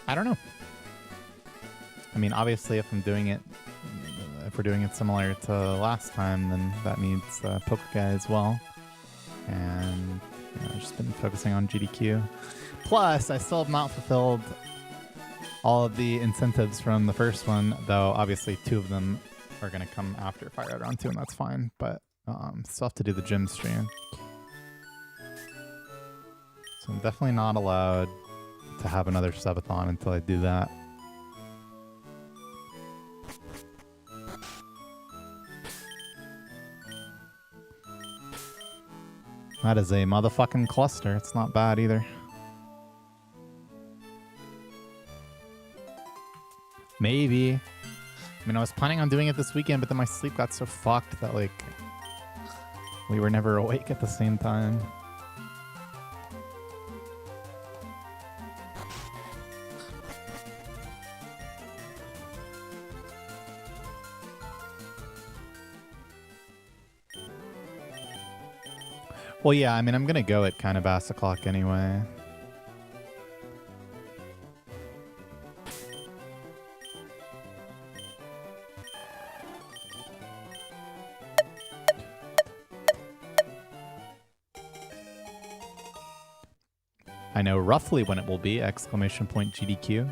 I don't know. I mean, obviously, if we're doing it similar to last time, then that needs Poke Guy as well. And I've just been focusing on GDQ. Plus, I still have not fulfilled all of the incentives from the first one, though obviously 2 of them are going to come after FireRed round 2, and that's fine, but still have to do the gym stream. So I'm definitely not allowed to have another subathon until I do that. That is a motherfucking cluster. It's not bad either. Maybe. I mean, I was planning on doing it this weekend, but then my sleep got so fucked that, like, we were never awake at the same time. Well, yeah, I mean, I'm going to go at kind of ass o'clock anyway. I know roughly when it will be, exclamation point GDQ.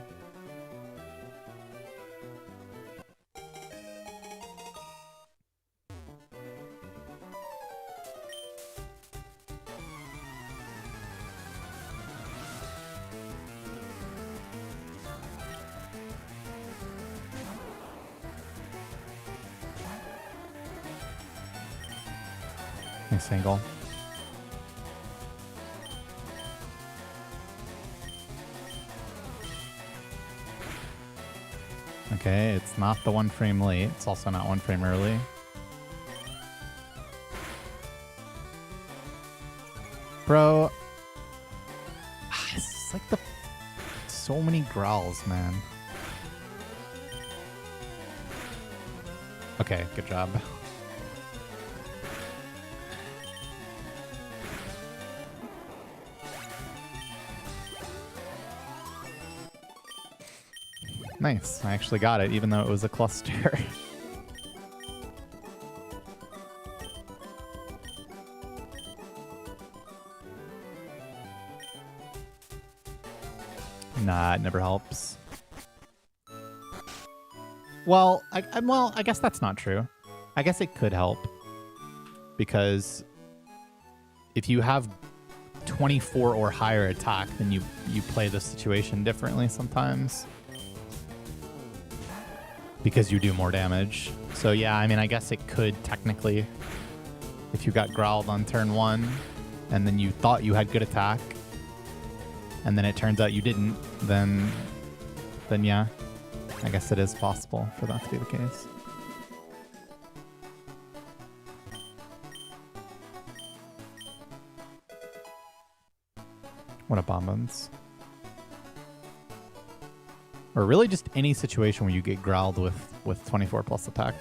Nice angle. Okay, it's not the 1 frame late. It's also not 1 frame early. Bro. It's like so many growls, man. Okay, good job. Nice. I actually got it, even though it was a cluster. Nah, it never helps. Well, I guess that's not true. I guess it could help. Because if you have 24 or higher attack, then you play the situation differently sometimes. Because you do more damage. So yeah, I mean, I guess it could technically, if you got growled on turn 1, and then you thought you had good attack, and then it turns out you didn't, then yeah, I guess it is possible for that to be the case. What a bombance. Or really just any situation where you get growled with 24 plus attack.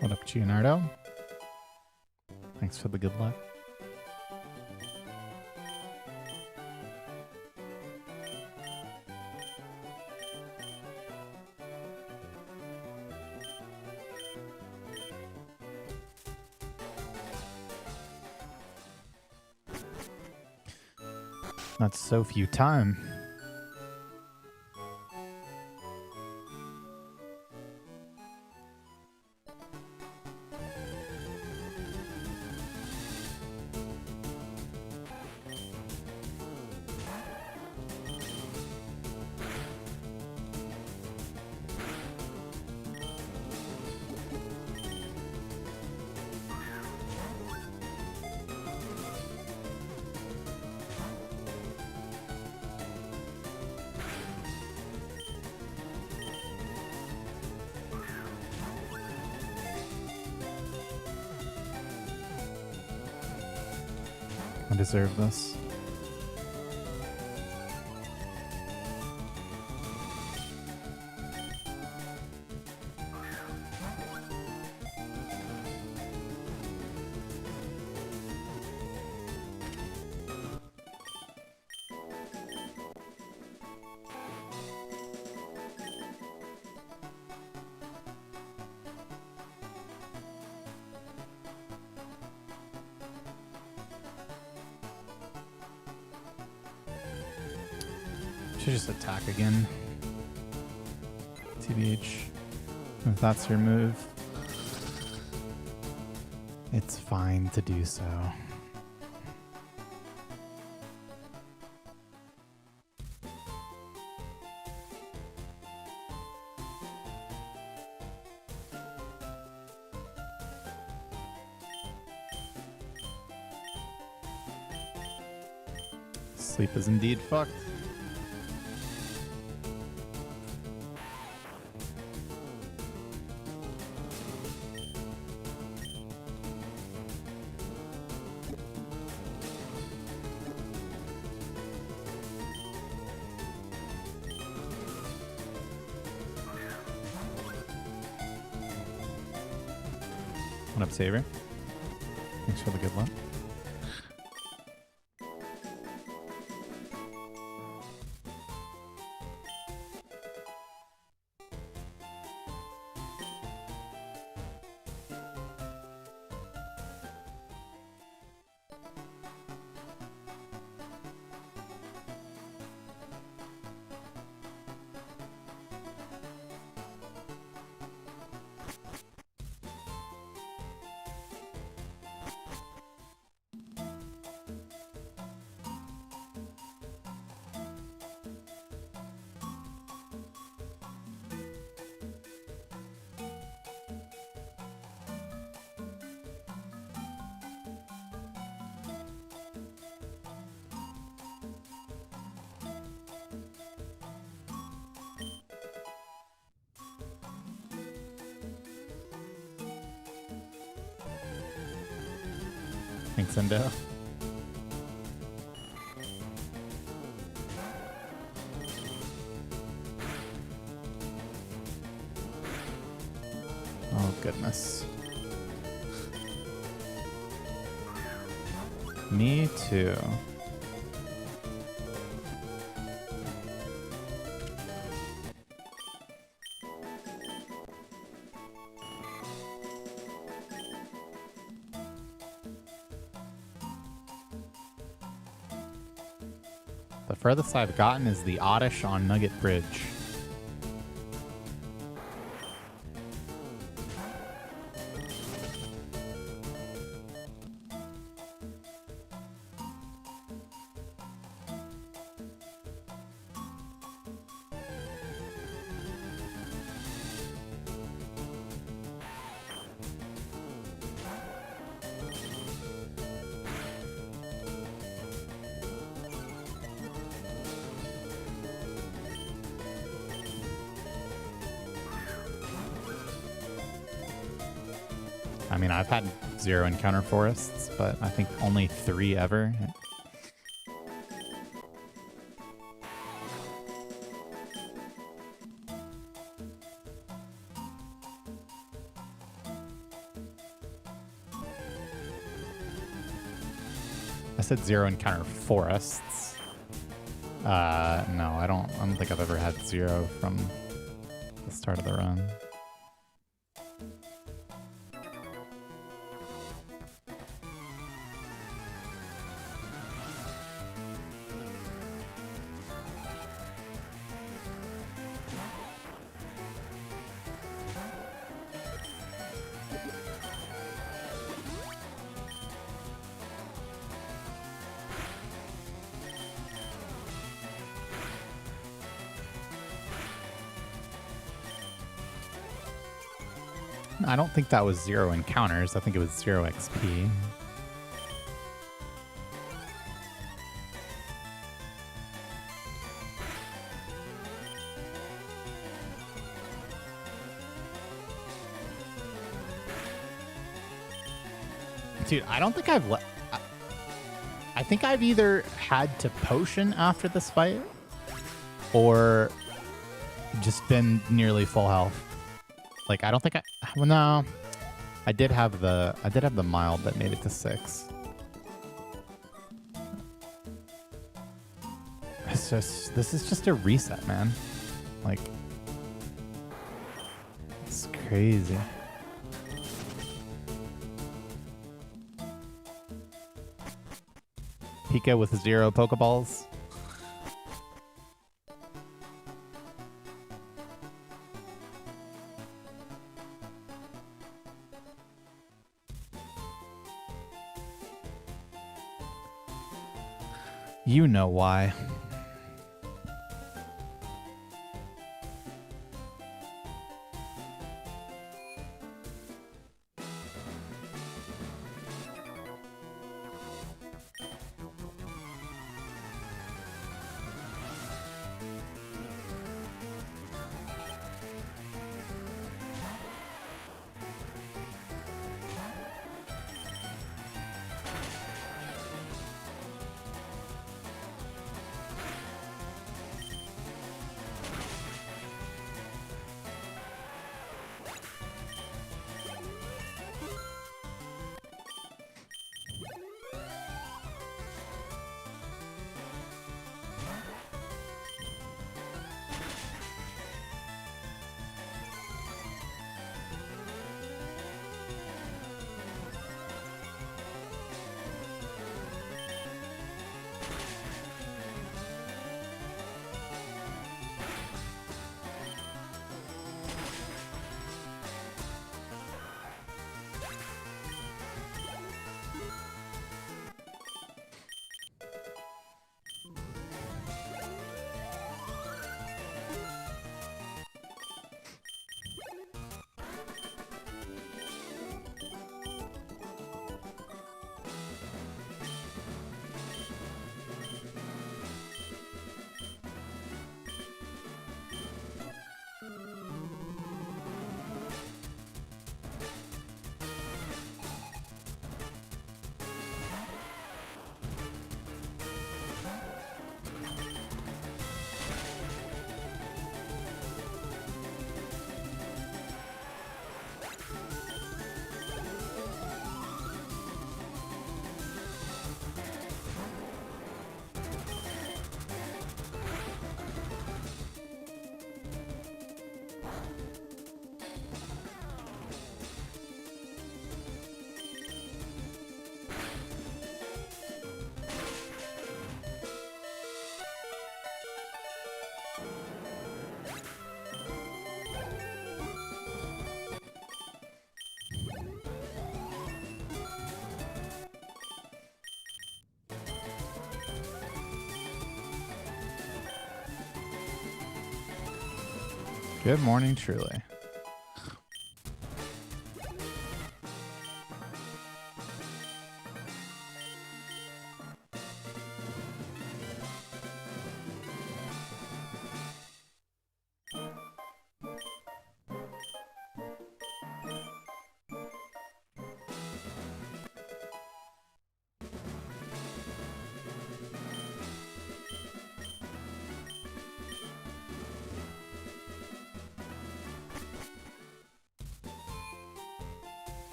What up, Gianardo? Thanks for the good luck. That's so few time. I deserve this. Should just attack again. TBH. If that's your move, it's fine to do so. Sleep is indeed fucked. What up, Saber? Thanks for the good luck. Thanks, Endo. Oh, goodness. Me too. The furthest I've gotten is the Oddish on Nugget Bridge. I mean, I've had 0 encounter forests, but I think only 3 ever. I said 0 encounter forests. No, I don't think I've ever had 0 from the start of the run. I don't think that was 0 encounters. I think it was 0 XP. Dude, I don't think I've I think I've either had to potion after this fight or just been nearly full health. Like, I don't think well, no. I did have the mild that made it to 6. This is just a reset, man. Like, it's crazy. Pika with 0 Pokeballs. You know why. Good morning, truly.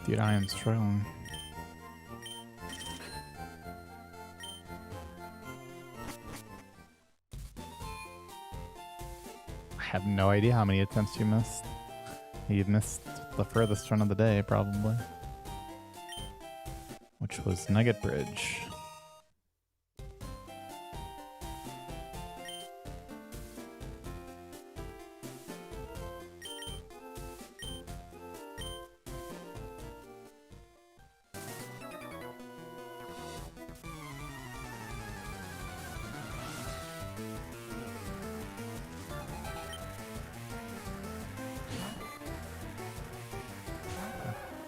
Dude, I am strong. I have no idea how many attempts you missed. You've missed the furthest run of the day, probably. Which was Nugget Bridge.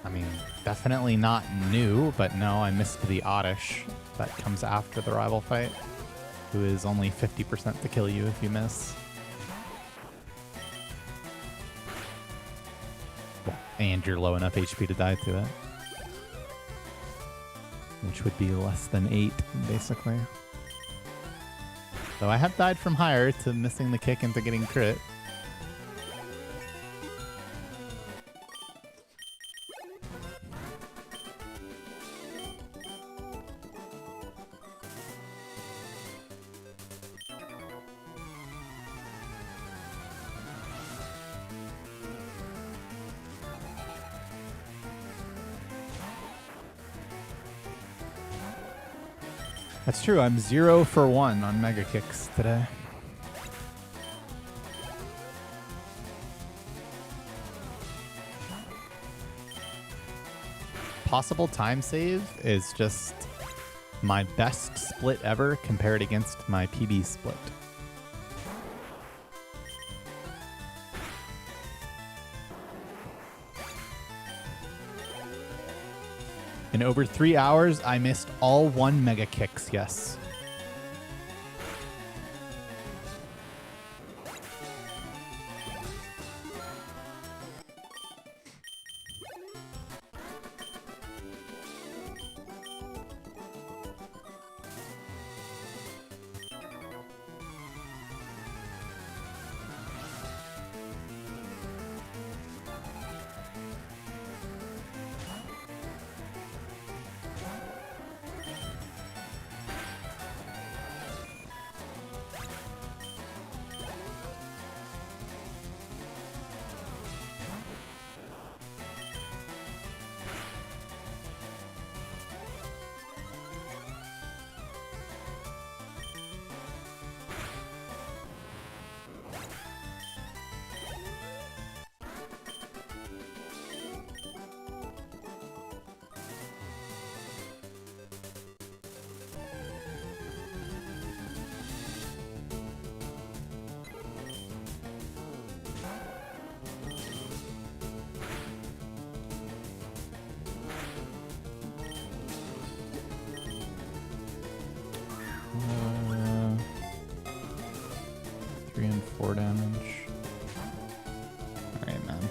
I mean, definitely not new, but no, I missed the Oddish that comes after the rival fight, who is only 50% to kill you if you miss. And you're low enough HP to die to it. Which would be less than 8, basically. So I have died from higher to missing the kick into getting crit. That's true, I'm 0 for 1 on Mega Kicks today. Possible time save is just my best split ever compared against my PB split. In over 3 hours, I missed all 1 Mega Kicks, yes. Uh, 3 and 4 damage. Alright, man.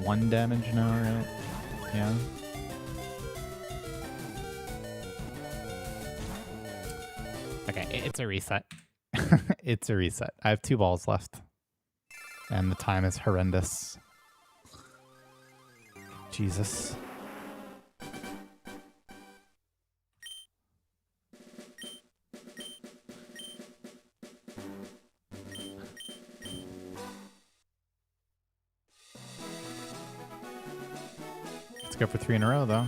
1 damage now, right? Yeah. Okay, it's a reset. It's a reset. I have 2 balls left. And the time is horrendous. Jesus. Let's go for 3 in a row, though.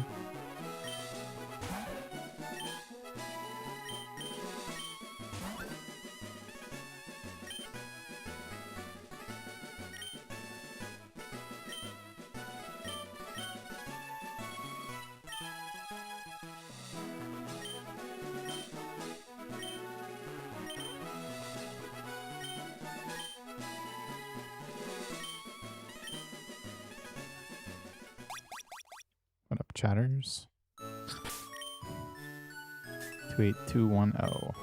What up, chatters? 28210.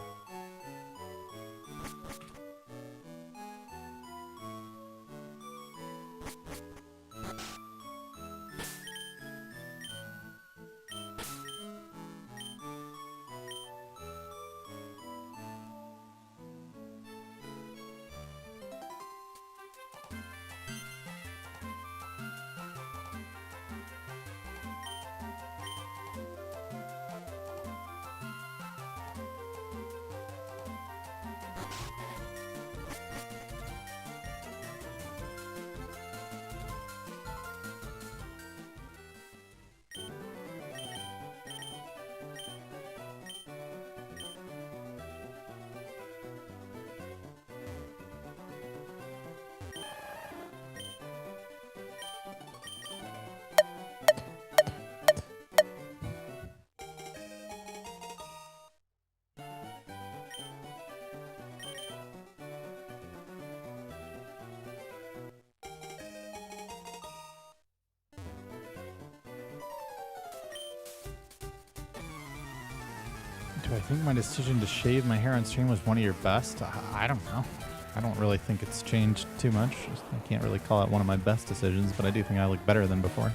Do I think my decision to shave my hair on stream was one of your best? I don't know. I don't really think it's changed too much. I can't really call it one of my best decisions, but I do think I look better than before.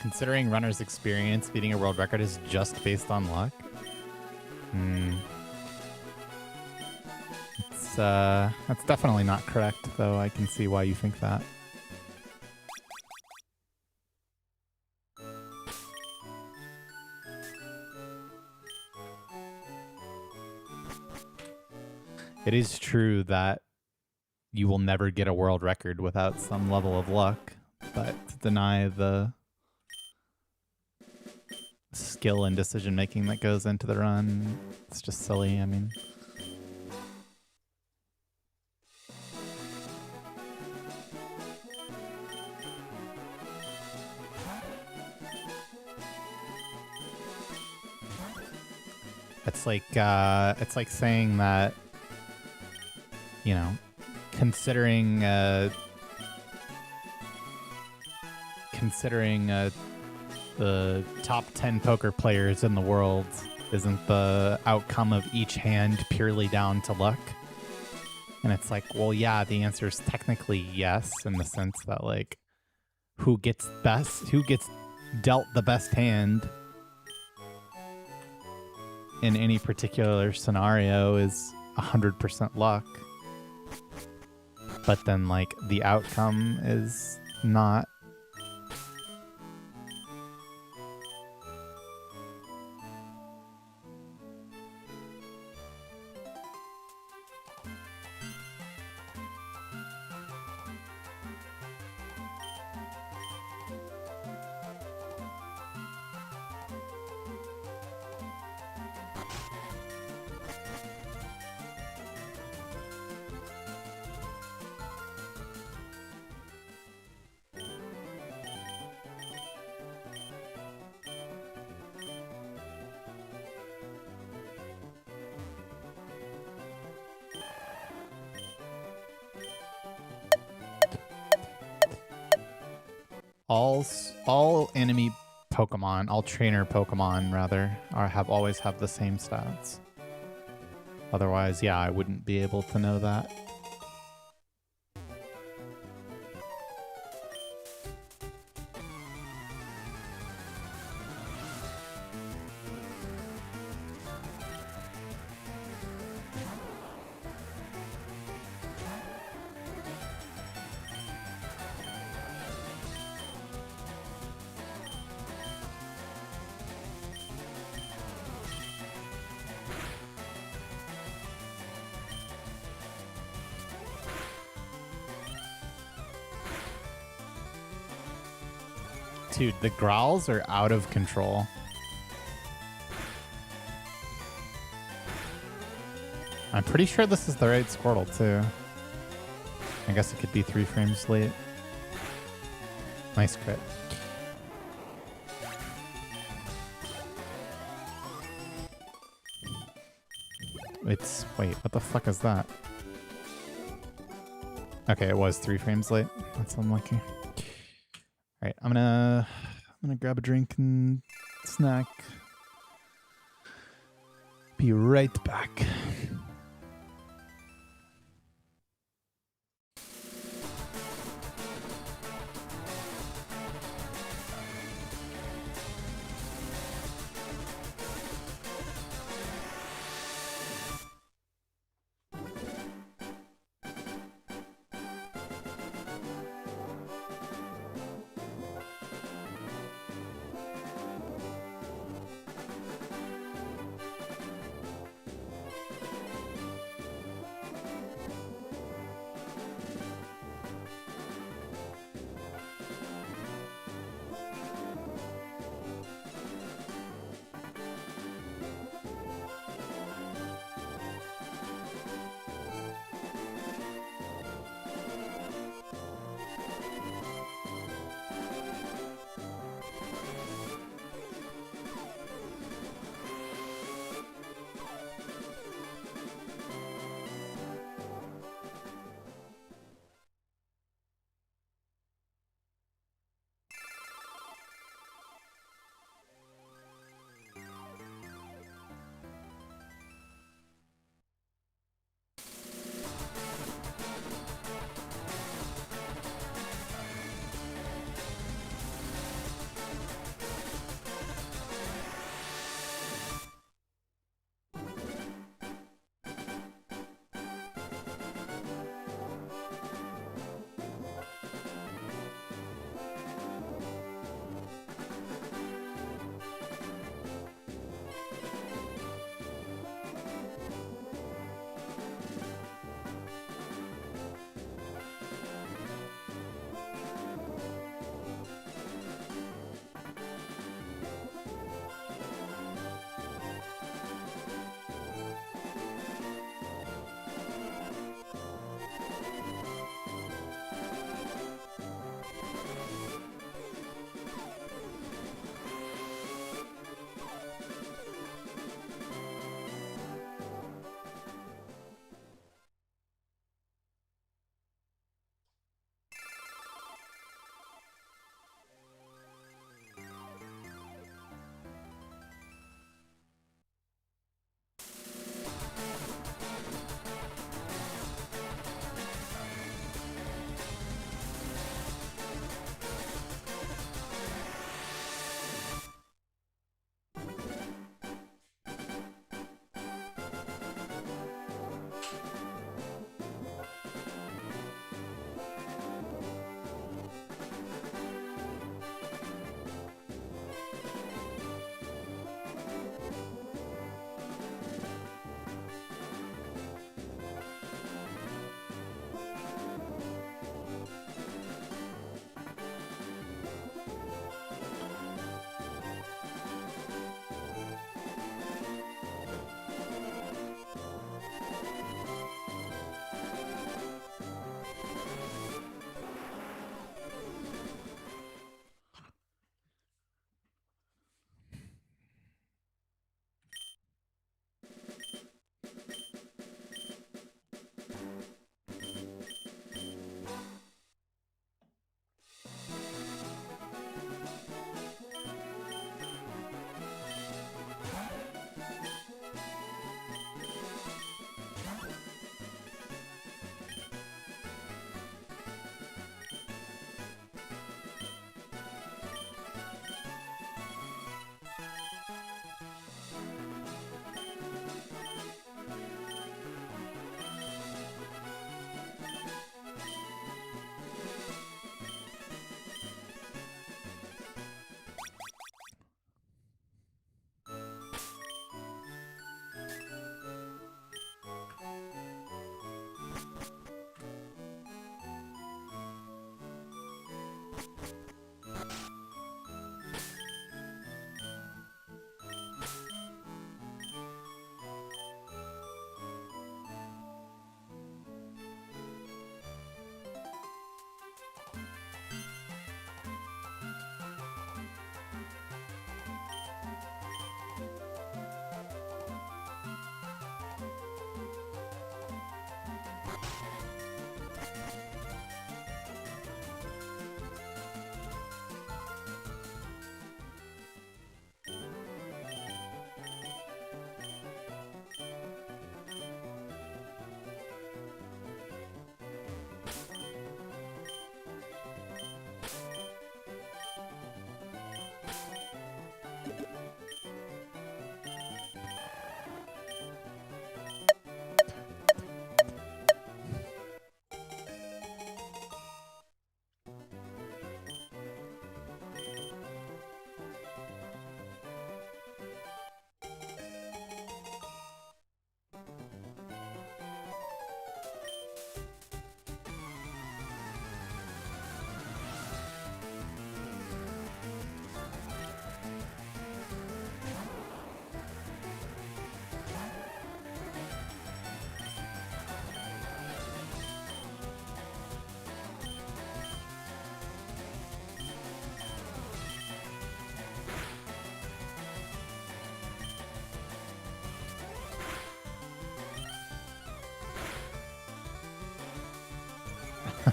Considering runner's experience, beating a world record is just based on luck? That's definitely not correct, though I can see why you think that. It is true that you will never get a world record without some level of luck, but to deny the skill and decision making that goes into the run, it's just silly. I mean, it's like saying that, you know, considering the top 10 poker players in the world isn't the outcome of each hand purely down to luck. And it's like, well, yeah, the answer is technically yes, in the sense that, like, who gets dealt the best hand in any particular scenario is 100% luck. But then, like, the outcome is not. All enemy Pokemon, all trainer Pokemon rather, always have the same stats. Otherwise, yeah, I wouldn't be able to know that. Dude, the growls are out of control. I'm pretty sure this is the right Squirtle, too. I guess it could be 3 frames late. Nice crit. Wait, what the fuck is that? Okay, it was 3 frames late. That's unlucky. All right, I'm gonna grab a drink and snack. Be right back.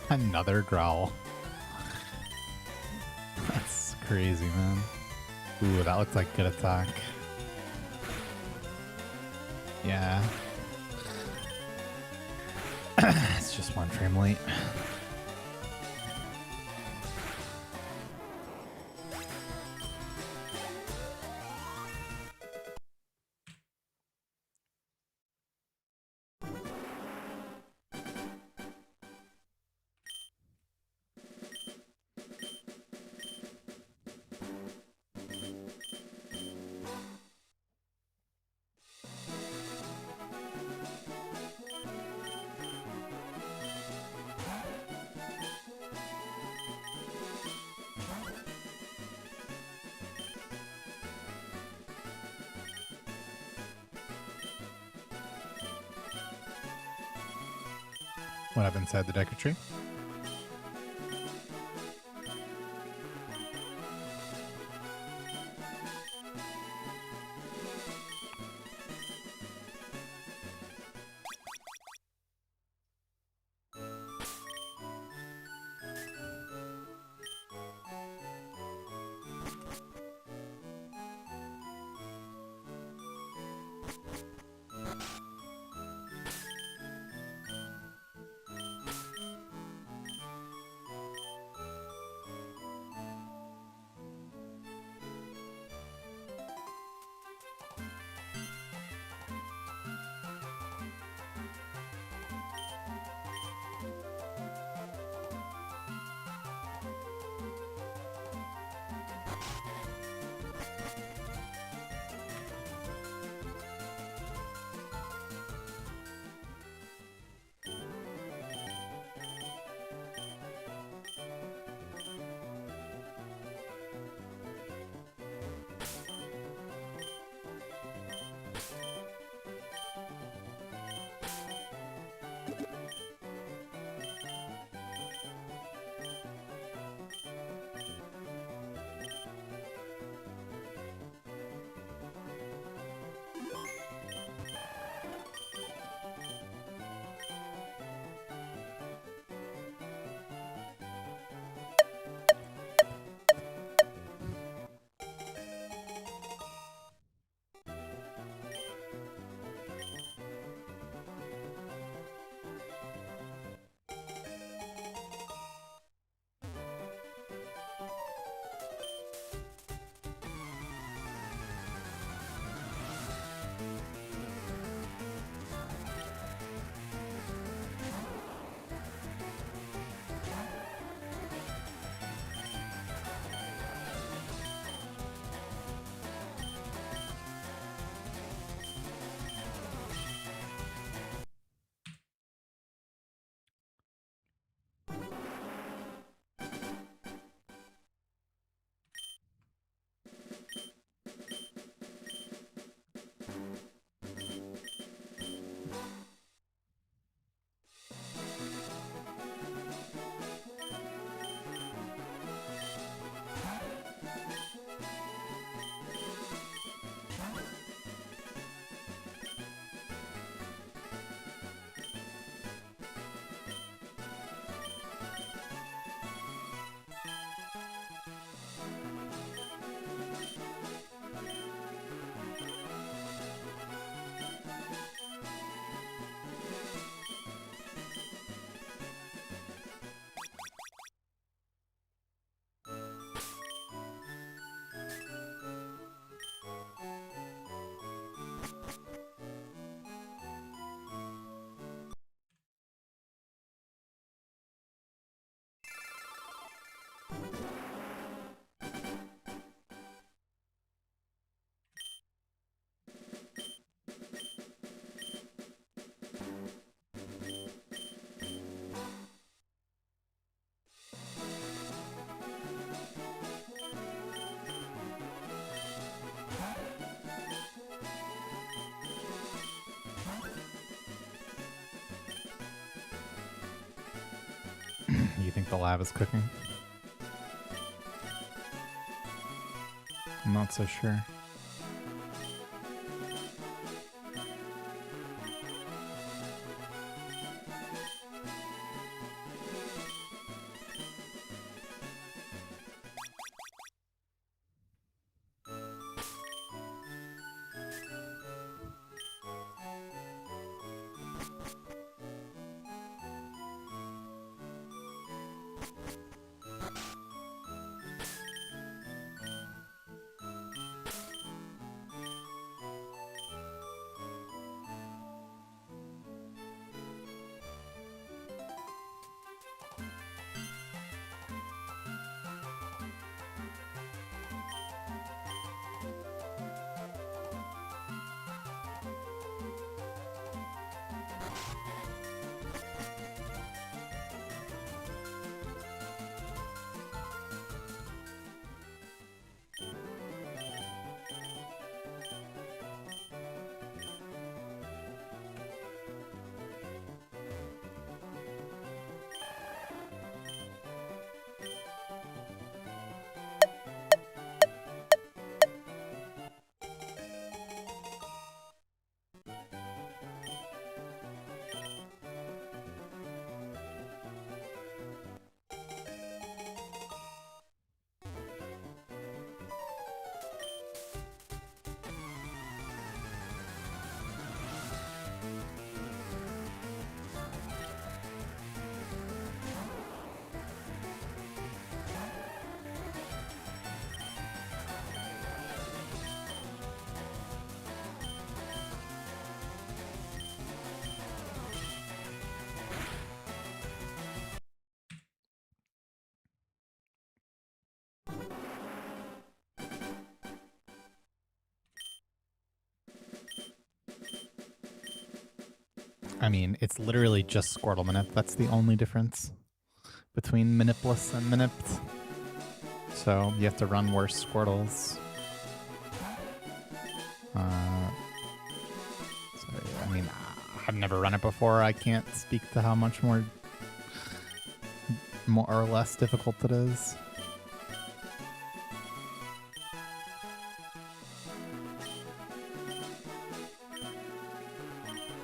Another growl. That's crazy, man. Ooh, that looked like good attack. Yeah. It's just 1 frame late. What up inside the Decker tree? You think the lab is cooking? I'm not so sure. I mean, it's literally just Squirtle Manip. That's the only difference between Manipless and Manipped. So you have to run worse Squirtles. So, I mean, I've never run it before. I can't speak to how much more or less difficult it is.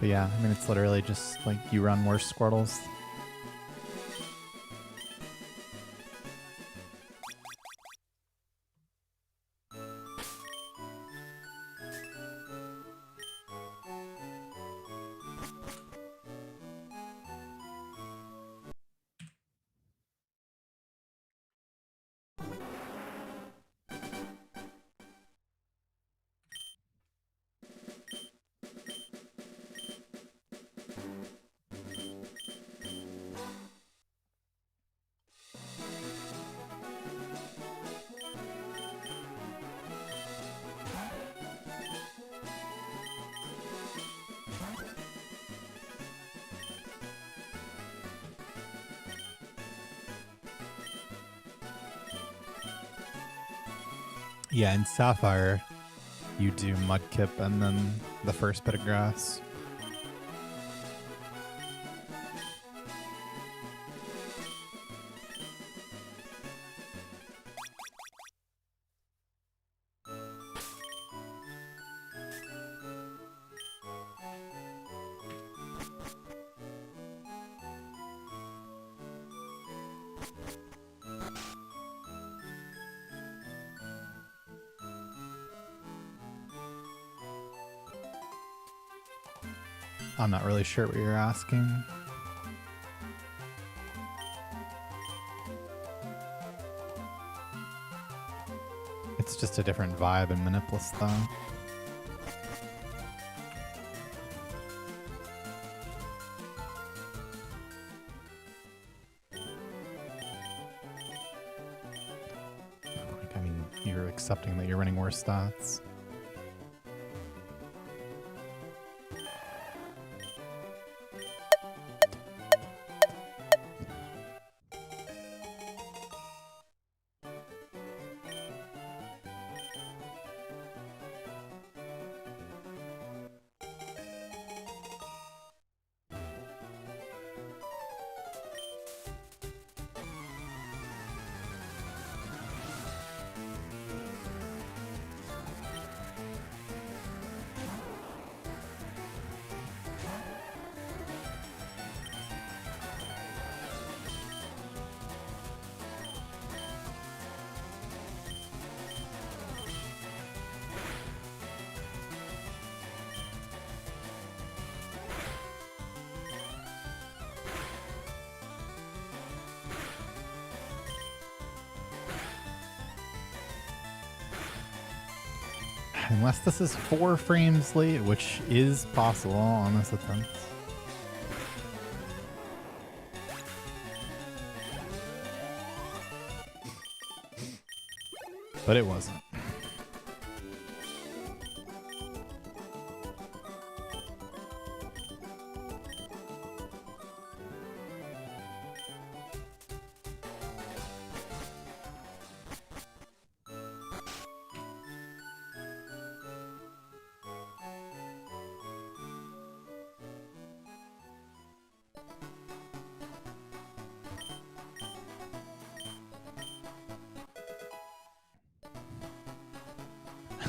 But yeah, I mean, it's literally just like you run worse Squirtles. Yeah, in Sapphire, you do Mudkip and then the first bit of grass. I'm not really sure what you're asking. It's just a different vibe in Manipless, though. Like, I mean, you're accepting that you're running worse stats. Unless this is 4 frames late, which is possible on this attempt. But it wasn't.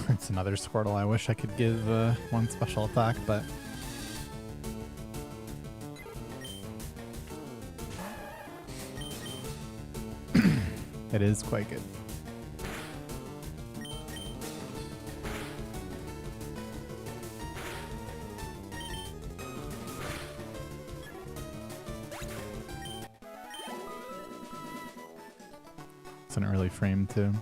It's another Squirtle. I wish I could give one special attack, but it is quite good. It's an early frame too.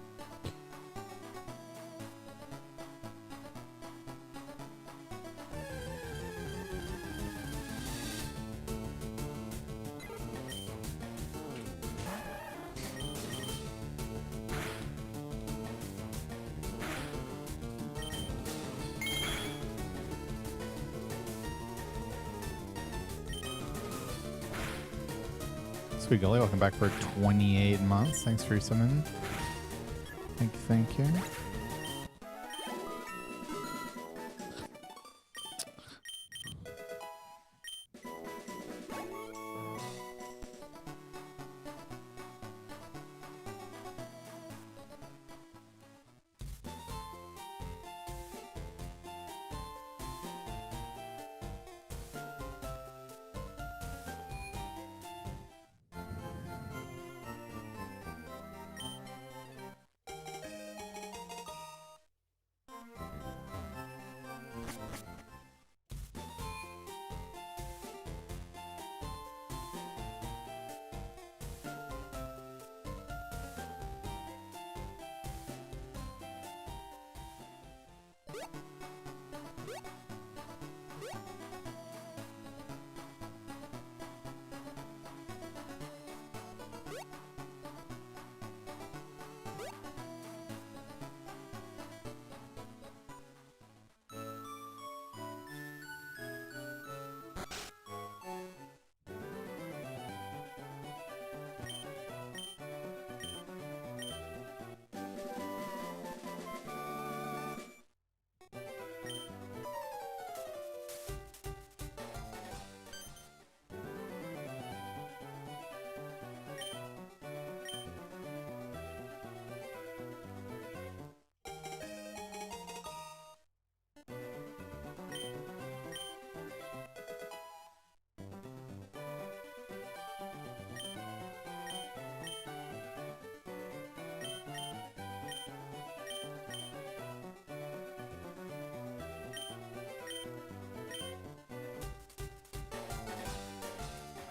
Sweet Gully, welcome back for 28 months. Thanks for resubmitting. Thank you, thank you.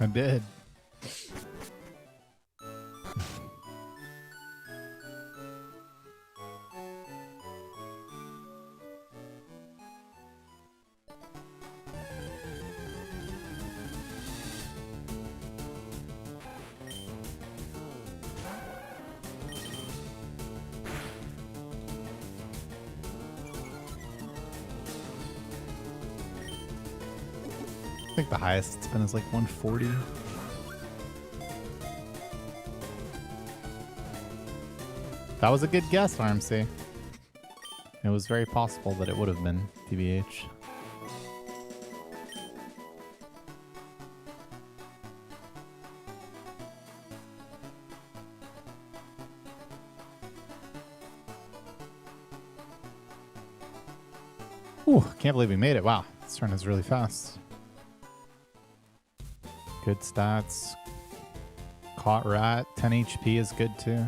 I did. I think the highest it's been is like 140. That was a good guess, RMC. It was very possible that it would have been TBH. Ooh, can't believe we made it. Wow, this turn is really fast. Good stats. Caught rat. 10 HP is good too.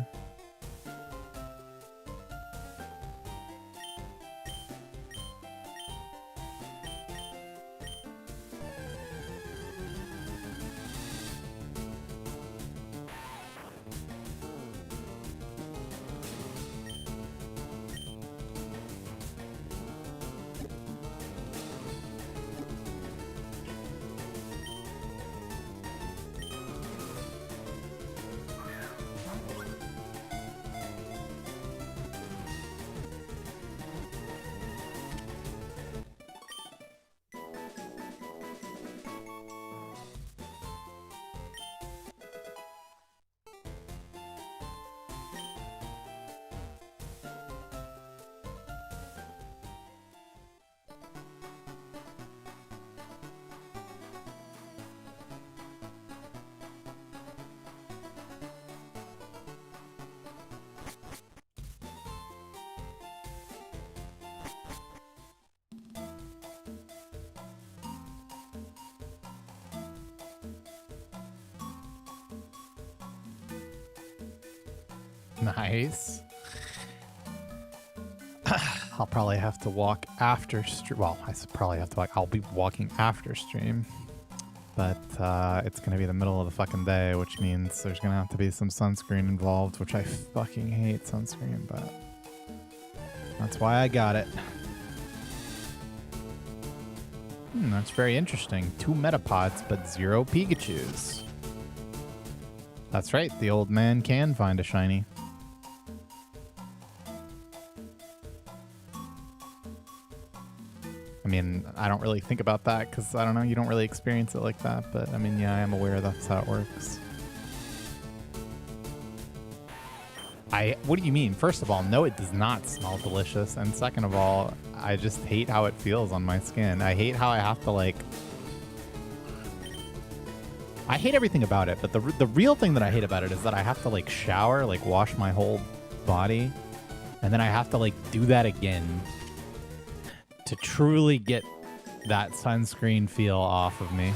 Nice. I'll probably have to walk after stream. Well, I probably have to walk. I'll be walking after stream. But it's going to be the middle of the fucking day, which means there's going to have to be some sunscreen involved, which I fucking hate sunscreen, but that's why I got it. That's very interesting. 2 Metapods, but 0 Pikachus. That's right, the old man can find a shiny. I mean, I don't really think about that because, I don't know, you don't really experience it like that. But, I mean, yeah, I am aware that's how it works. What do you mean? First of all, no, it does not smell delicious. And second of all, I just hate how it feels on my skin. I hate how I have to like... I hate everything about it, but the real thing that I hate about it is that I have to like shower, like wash my whole body, and then I have to like do that again to truly get that sunscreen feel off of me.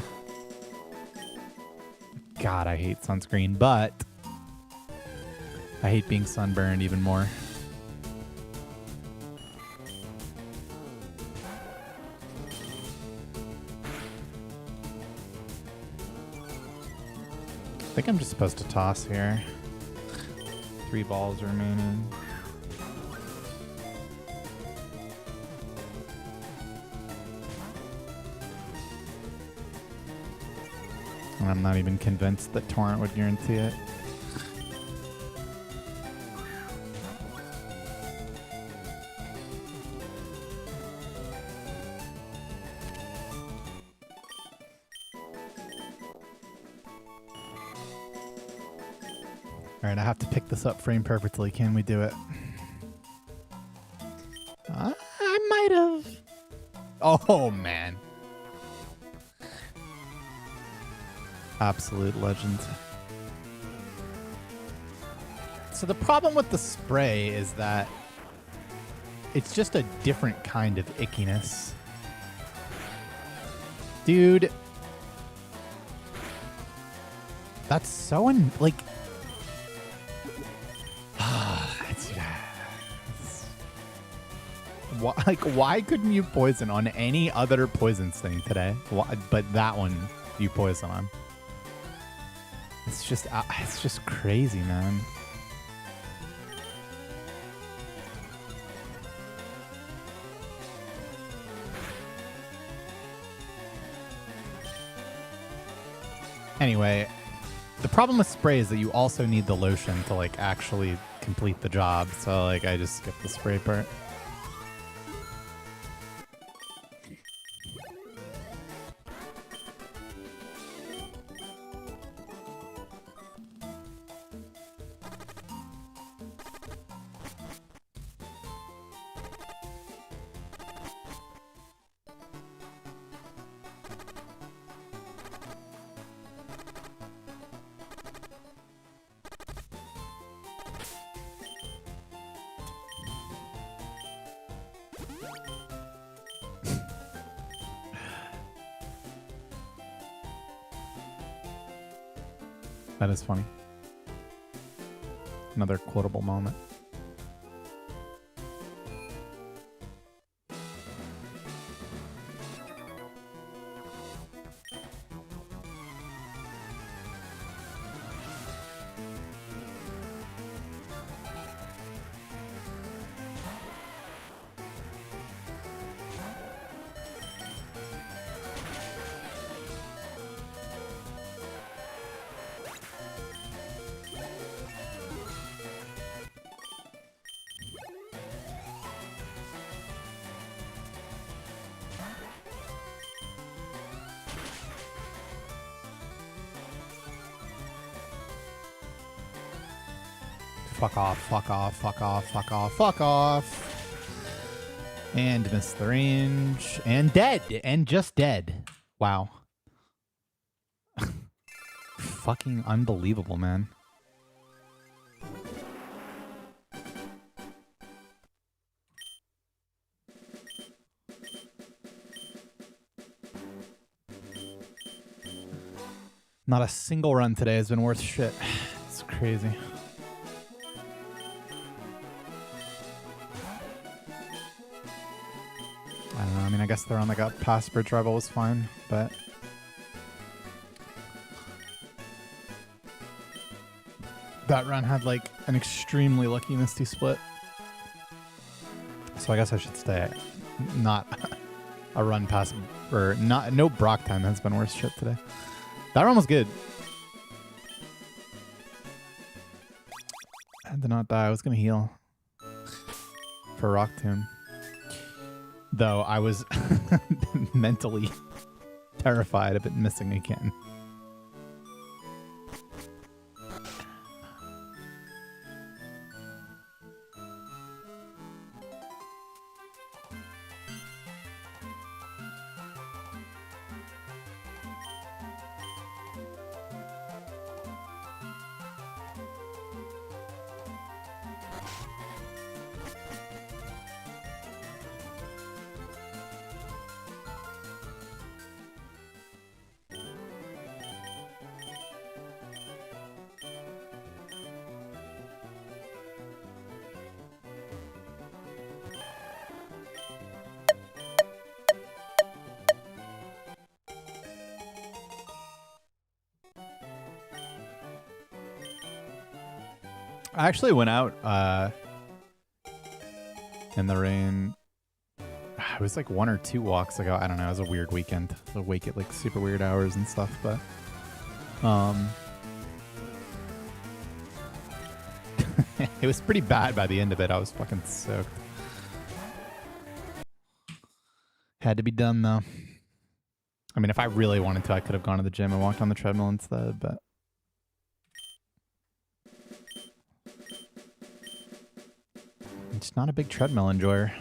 God, I hate sunscreen, but I hate being sunburned even more. I think I'm just supposed to toss here. 3 balls remaining. And I'm not even convinced that Torrent would guarantee it. All right, I have to pick this up frame perfectly. Can we do it? I might have. Oh, man. Absolute legend. So the problem with the spray is that it's just a different kind of ickiness. Dude. That's so like... Why couldn't you poison on any other poison sting today? But that one you poison on. It's just crazy, man. Anyway, the problem with spray is that you also need the lotion to like actually complete the job. So like I just skipped the spray part. That is funny. Another quotable moment. Fuck off, fuck off, fuck off, fuck off, fuck off. And missed the range. And dead. And just dead. Wow. Fucking unbelievable, man. Not a single run today has been worth shit. It's crazy. I don't know. I mean, I guess the run that got past Bridge Rival was fine, but... that run had, like, an extremely lucky Misty split. So I guess I should stay. Not a run past... or not. No Brock time has been worth shit today. That run was good. I did not die. I was going to heal. For Rock Tomb. Though I was mentally terrified of it missing again. I actually went out in the rain. It was like 1 or 2 walks ago. I don't know. It was a weird weekend. Awake at like super weird hours and stuff, but it was pretty bad by the end of it. I was fucking soaked. Had to be done though. I mean, if I really wanted to, I could have gone to the gym and walked on the treadmill instead, but I'm just not a big treadmill enjoyer.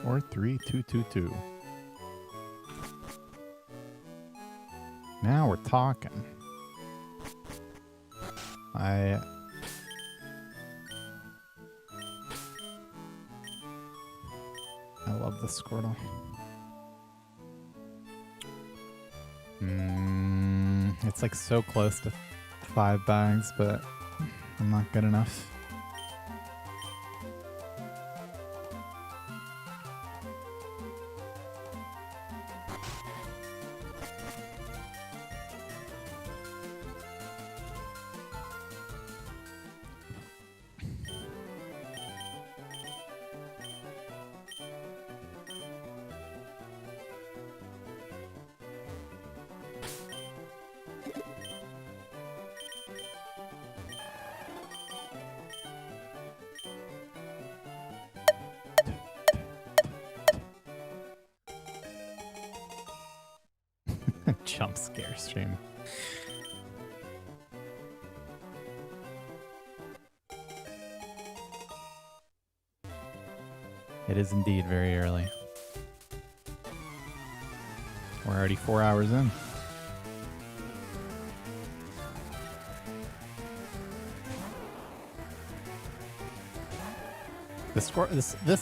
Or 3222. Now we're talking. I love the Squirtle. It's like so close to 5 bags, but I'm not good enough. Jump scare stream. It is indeed very early. We're already 4 hours in. This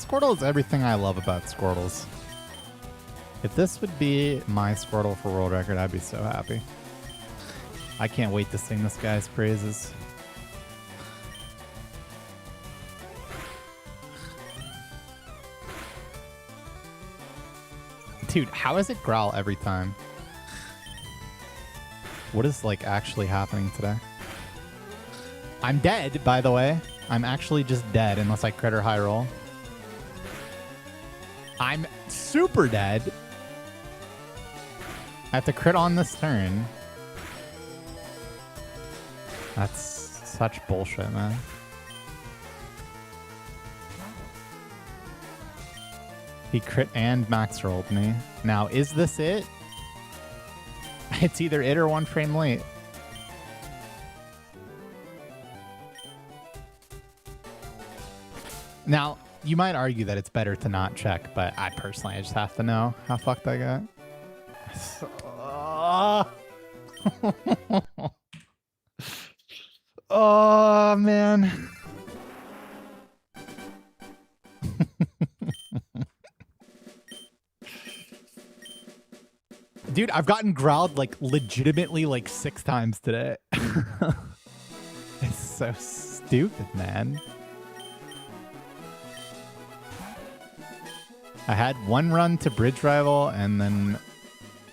Squirtle is everything I love about Squirtles. If this would be my Squirtle for world record, I'd be so happy. I can't wait to sing this guy's praises. Dude, how does it growl every time? What is, like, actually happening today? I'm dead, by the way. I'm actually just dead unless I crit or high roll. I'm super dead. I have to crit on this turn. That's such bullshit, man. He crit and max rolled me. Now, is this it? It's either it or one frame late. Now, you might argue that it's better to not check, but I just have to know how fucked I got. Oh, man. Dude, I've gotten growled like legitimately like 6 times today. It's so stupid, man. I had one run to Bridge Rival and then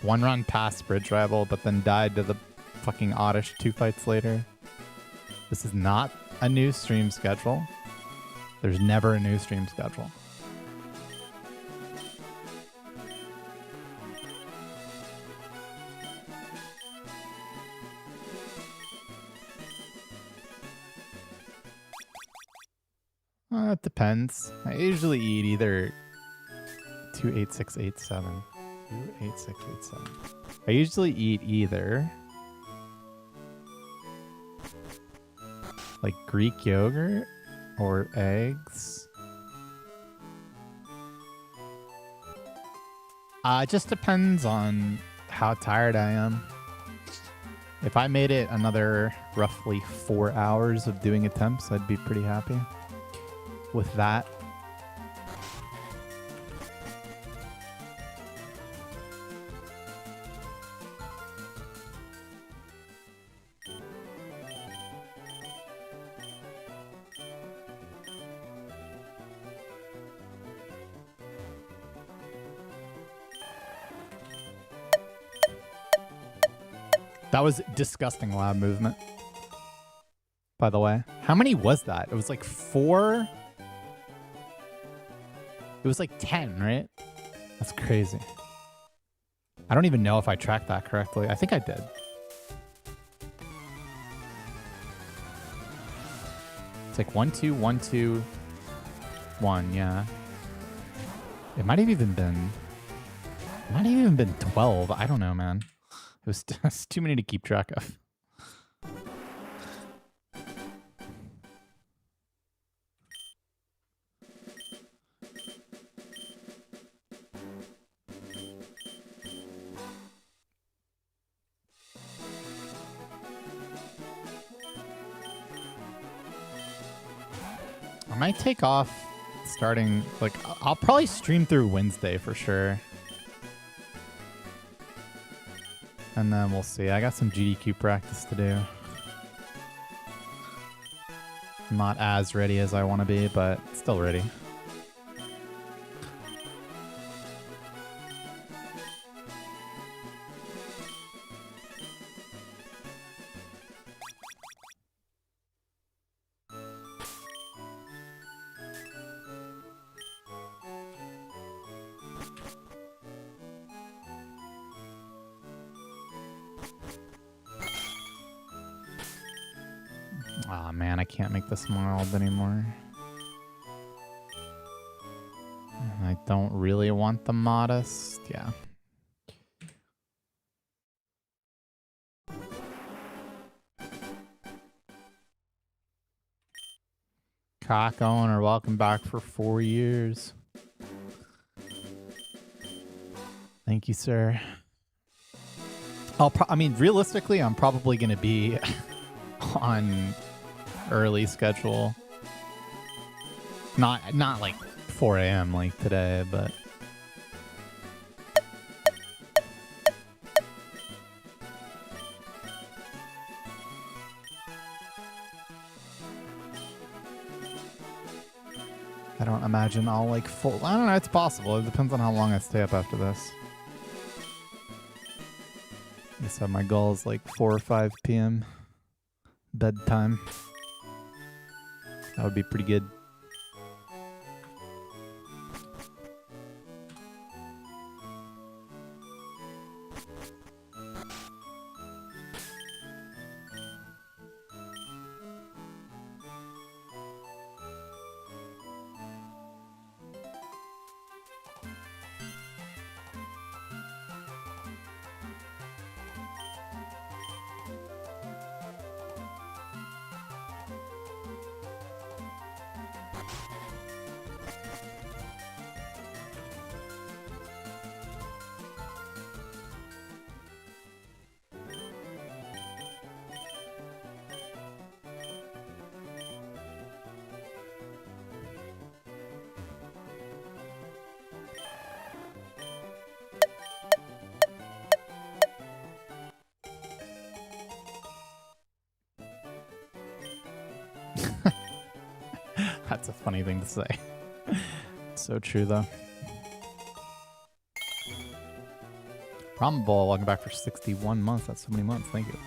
one run past Bridge Rival, but then died to the fucking Oddish 2 fights later. This is not a new stream schedule. There's never a new stream schedule. It depends. I usually eat either 28687. 28687. I usually eat either like Greek yogurt or eggs. It just depends on how tired I am. If I made it another roughly 4 hours of doing attempts, I'd be pretty happy with that. That was disgusting loud movement, by the way. How many was that? It was like 4. It was like 10, right? That's crazy. I don't even know if I tracked that correctly. I think I did. It's like 1, 2, 1, 2, 1, yeah. It might have even been 12. I don't know, man. It was just too many to keep track of. I might take off starting, like, I'll probably stream through Wednesday for sure. And then we'll see. I got some GDQ practice to do. I'm not as ready as I want to be, but still ready. Aw, man, I can't make this mild anymore. And I don't really want the modest. Yeah. Cock owner, welcome back for 4 years. Thank you, sir. I mean, realistically, I'm probably going to be on early schedule Not like 4 a.m. like today, but I don't imagine I'll like full. I don't know. It's possible. It depends on how long I stay up after this. I guess my goal is like 4 or 5 p.m. bedtime. That would be pretty good. That's a funny thing to say. So true, though. Ramen Bowl, welcome back for 61 months. That's so many months. Thank you.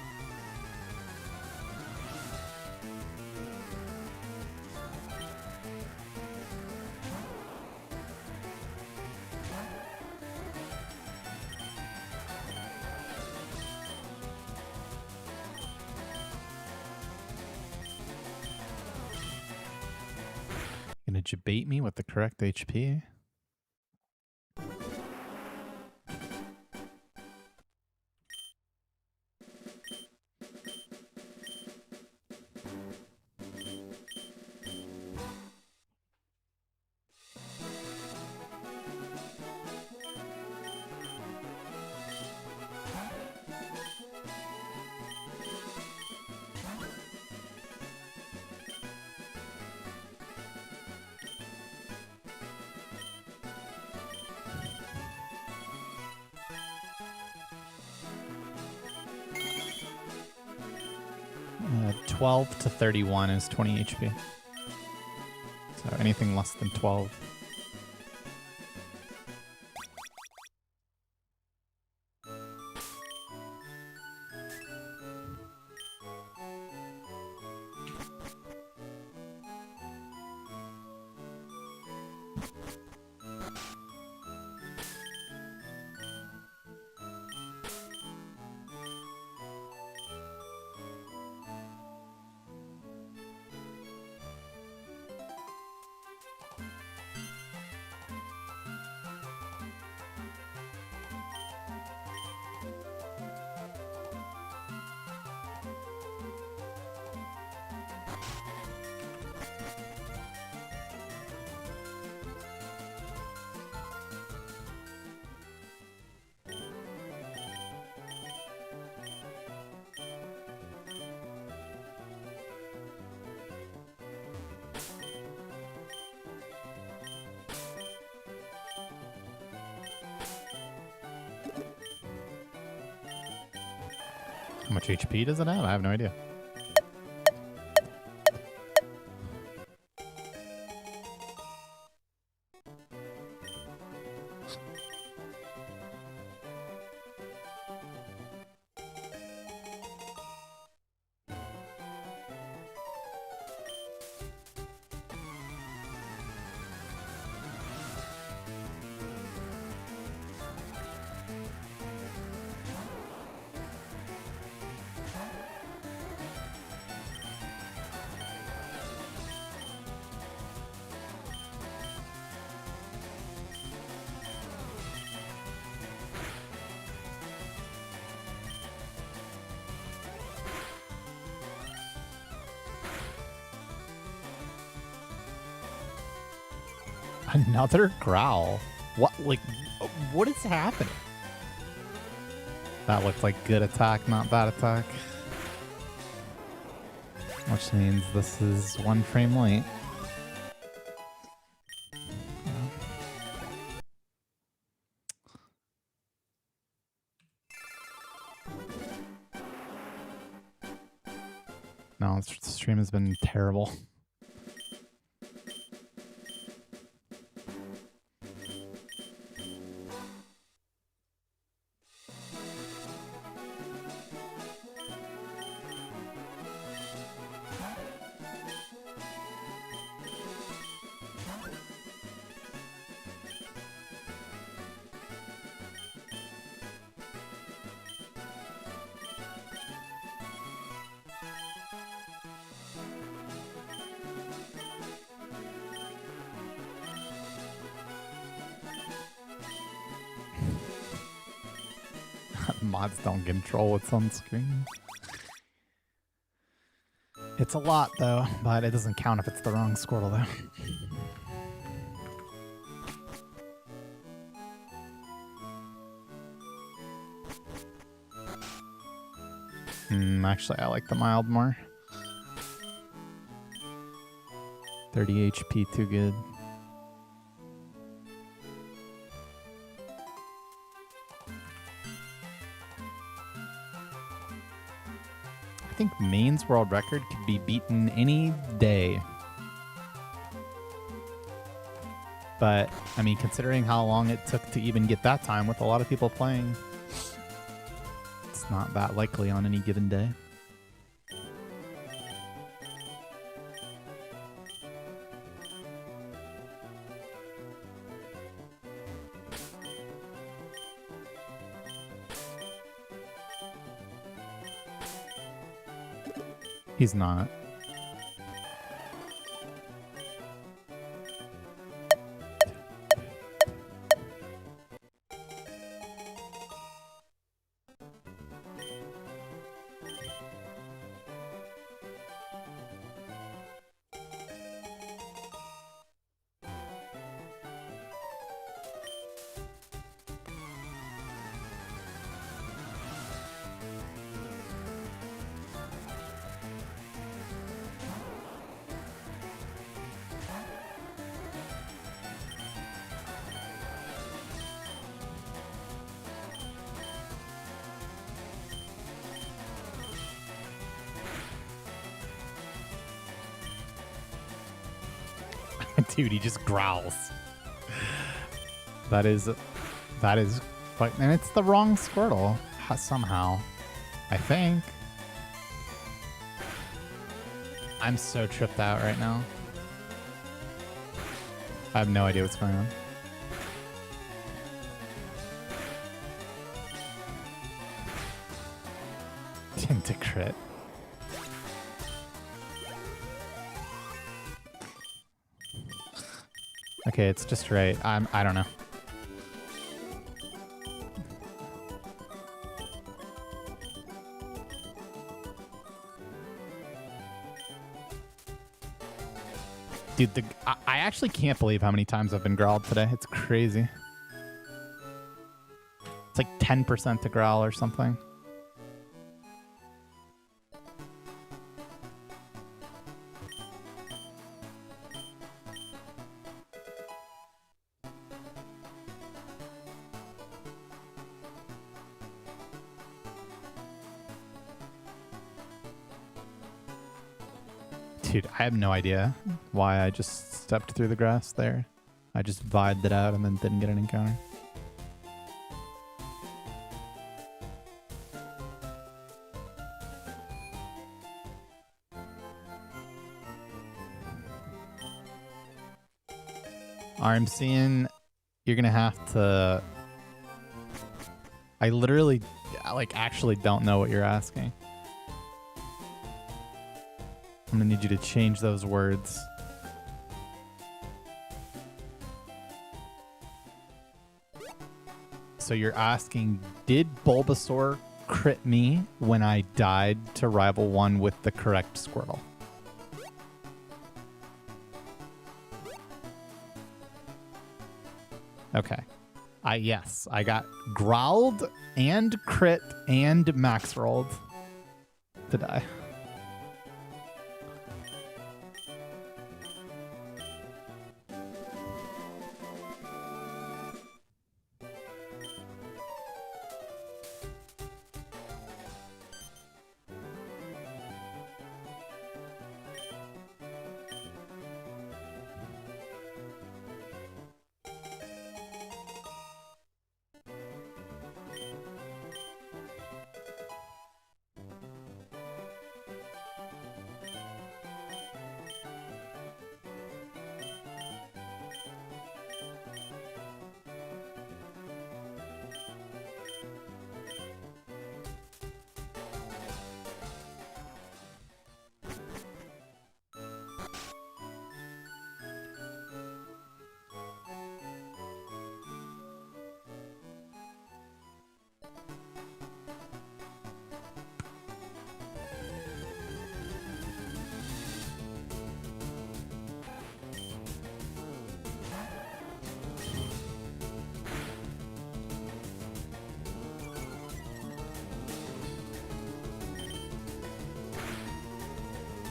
Gonna debate me with the correct HP? Uh, 12 to 31 is 20 HP. So anything less than 12. How much HP does it have? I have no idea. Another growl. What? Like, what is happening? That looked like good attack, not bad attack. Which means this is 1 frame late. No, the stream has been terrible. Mods don't control what's on screen. It's a lot, though, but it doesn't count if it's the wrong Squirtle, though. Actually, I like the mild more. 30 HP, too good. I think Maine's world record could be beaten any day. But, I mean, considering how long it took to even get that time with a lot of people playing, it's not that likely on any given day. He's not. Dude, he just growls. That is quite, and it's the wrong Squirtle somehow, I think. I'm so tripped out right now. I have no idea what's going on. Into crit. Okay, it's just right. I don't know. Dude, I actually can't believe how many times I've been growled today. It's crazy. It's like 10% to growl or something. Dude, I have no idea why I just stepped through the grass there. I just vibed it out and then didn't get an encounter. I'm seeing you're gonna have to... I literally, like, actually don't know what you're asking. I'm gonna need you to change those words. So you're asking, did Bulbasaur crit me when I died to Rival 1 with the correct Squirtle? Okay. Yes, I got growled and crit and max rolled to die.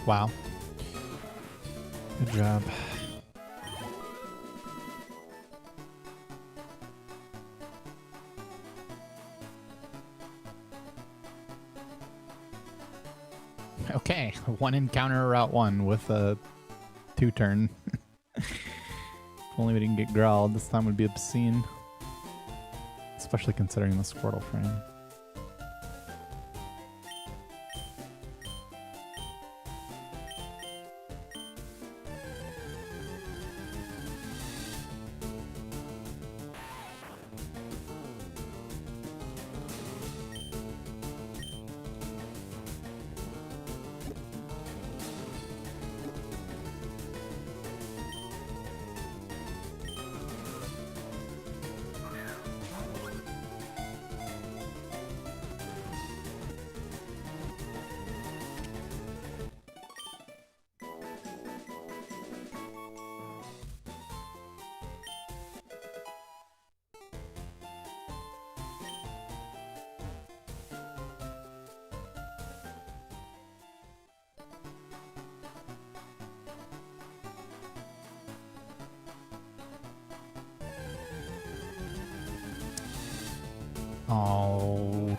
Wow. Good job. Okay, one encounter Route 1 with a 2-turn. If only we didn't get growled, this time would be obscene. Especially considering the Squirtle frame.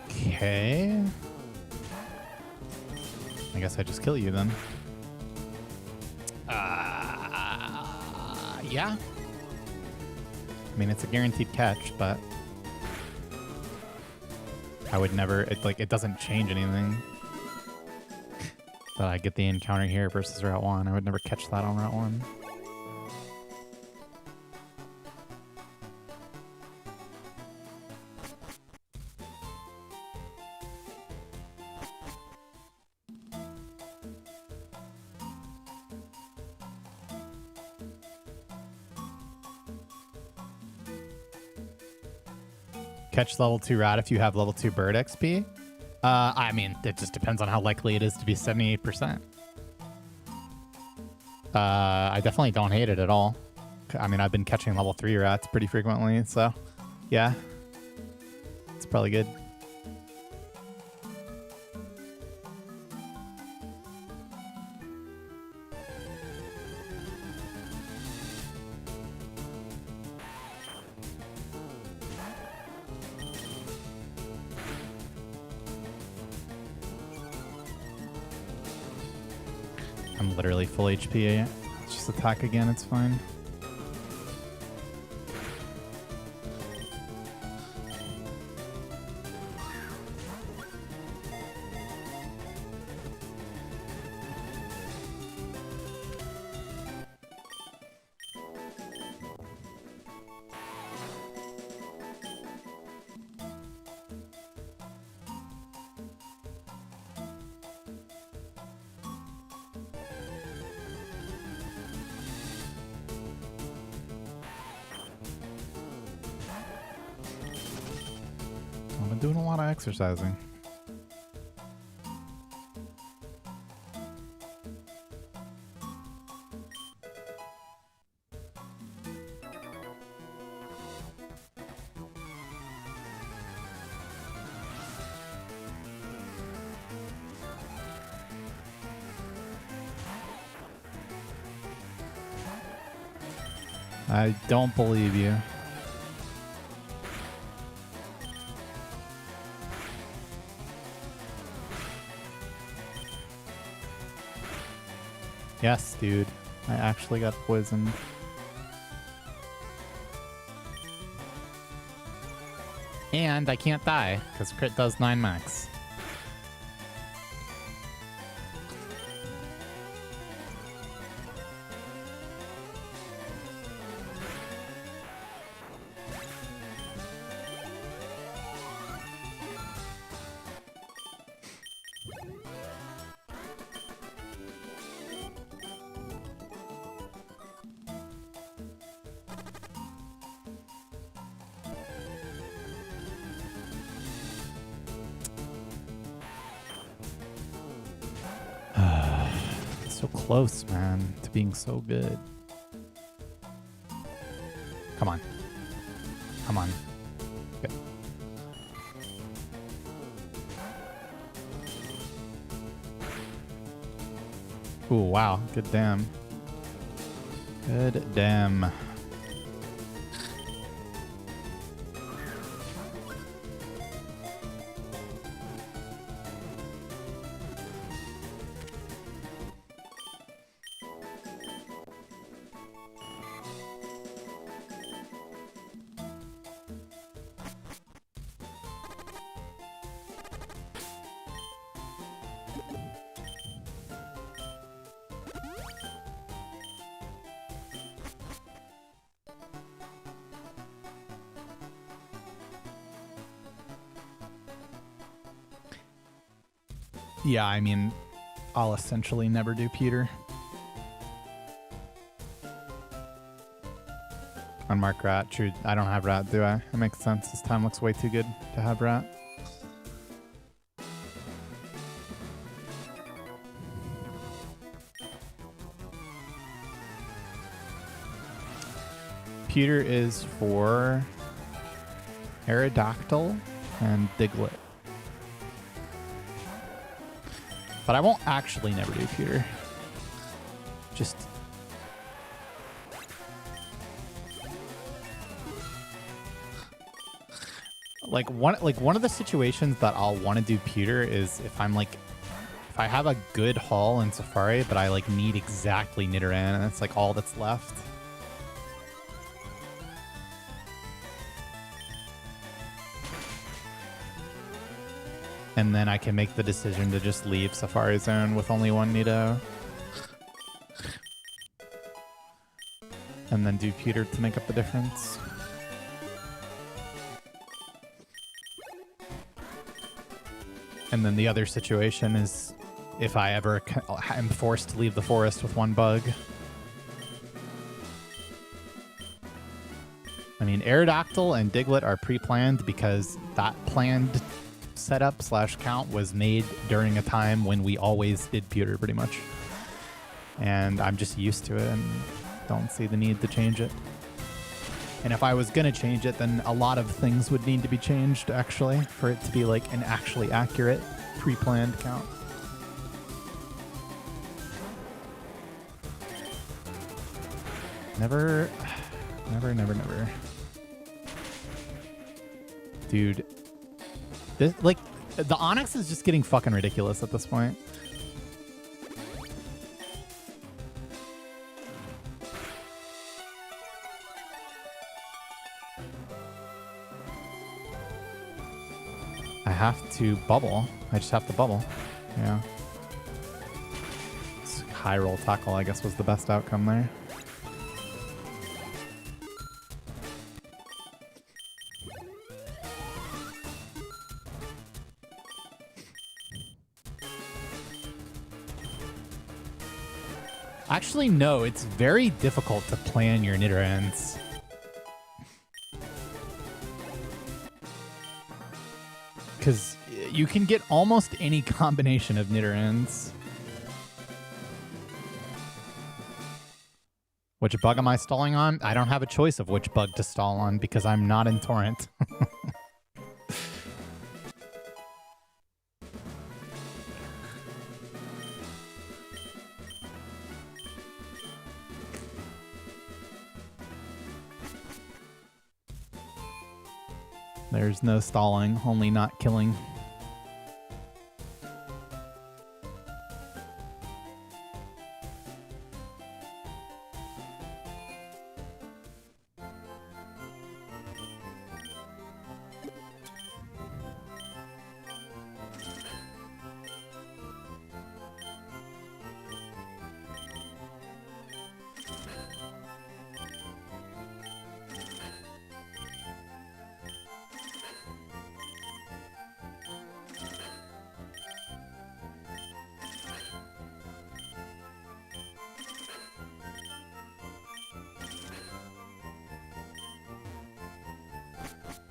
Okay. I guess I just kill you then. Yeah. I mean, it's a guaranteed catch, but I would never. It doesn't change anything. That I get the encounter here versus Route 1. I would never catch that on Route 1. Catch level 2 rat if you have level 2 bird XP? I mean, it just depends on how likely it is to be 78%. I definitely don't hate it at all. I mean, I've been catching level 3 rats pretty frequently, so yeah. It's probably good. I'm literally full HP. Just attack again, it's fine. I've been doing a lot of exercising. I don't believe you. Yes, dude. I actually got poisoned. And I can't die, because crit does 9 max. So close, man, to being so good. Come on. Come on. Good. Ooh, wow. Good damn. Good damn. Yeah, I mean, I'll essentially never do Peter. Unmarked rat. True, I don't have rat, do I? That makes sense. This time looks way too good to have rat. Peter is for Aerodactyl and Diglett. But I won't actually never do Peter. Just... Like one of the situations that I'll want to do Peter is if I'm like... If I have a good haul in Safari, but I like need exactly Nidoran, and that's like all that's left. And then I can make the decision to just leave Safari Zone with only one Nido. And then do Peter to make up the difference. And then the other situation is if I ever am forced to leave the forest with one bug. I mean, Aerodactyl and Diglett are pre-planned because that planned setup / count was made during a time when we always did Peter pretty much. And I'm just used to it and don't see the need to change it. And if I was going to change it, then a lot of things would need to be changed actually for it to be like an actually accurate pre-planned count. Never. Dude. This, like, the Onyx is just getting fucking ridiculous at this point. I have to bubble. I just have to bubble. Yeah. High roll tackle, I guess, was the best outcome there. Actually, no, it's very difficult to plan your Nidorans. Because you can get almost any combination of Nidorans. Which bug am I stalling on? I don't have a choice of which bug to stall on because I'm not in Torrent. There's no stalling, only not killing.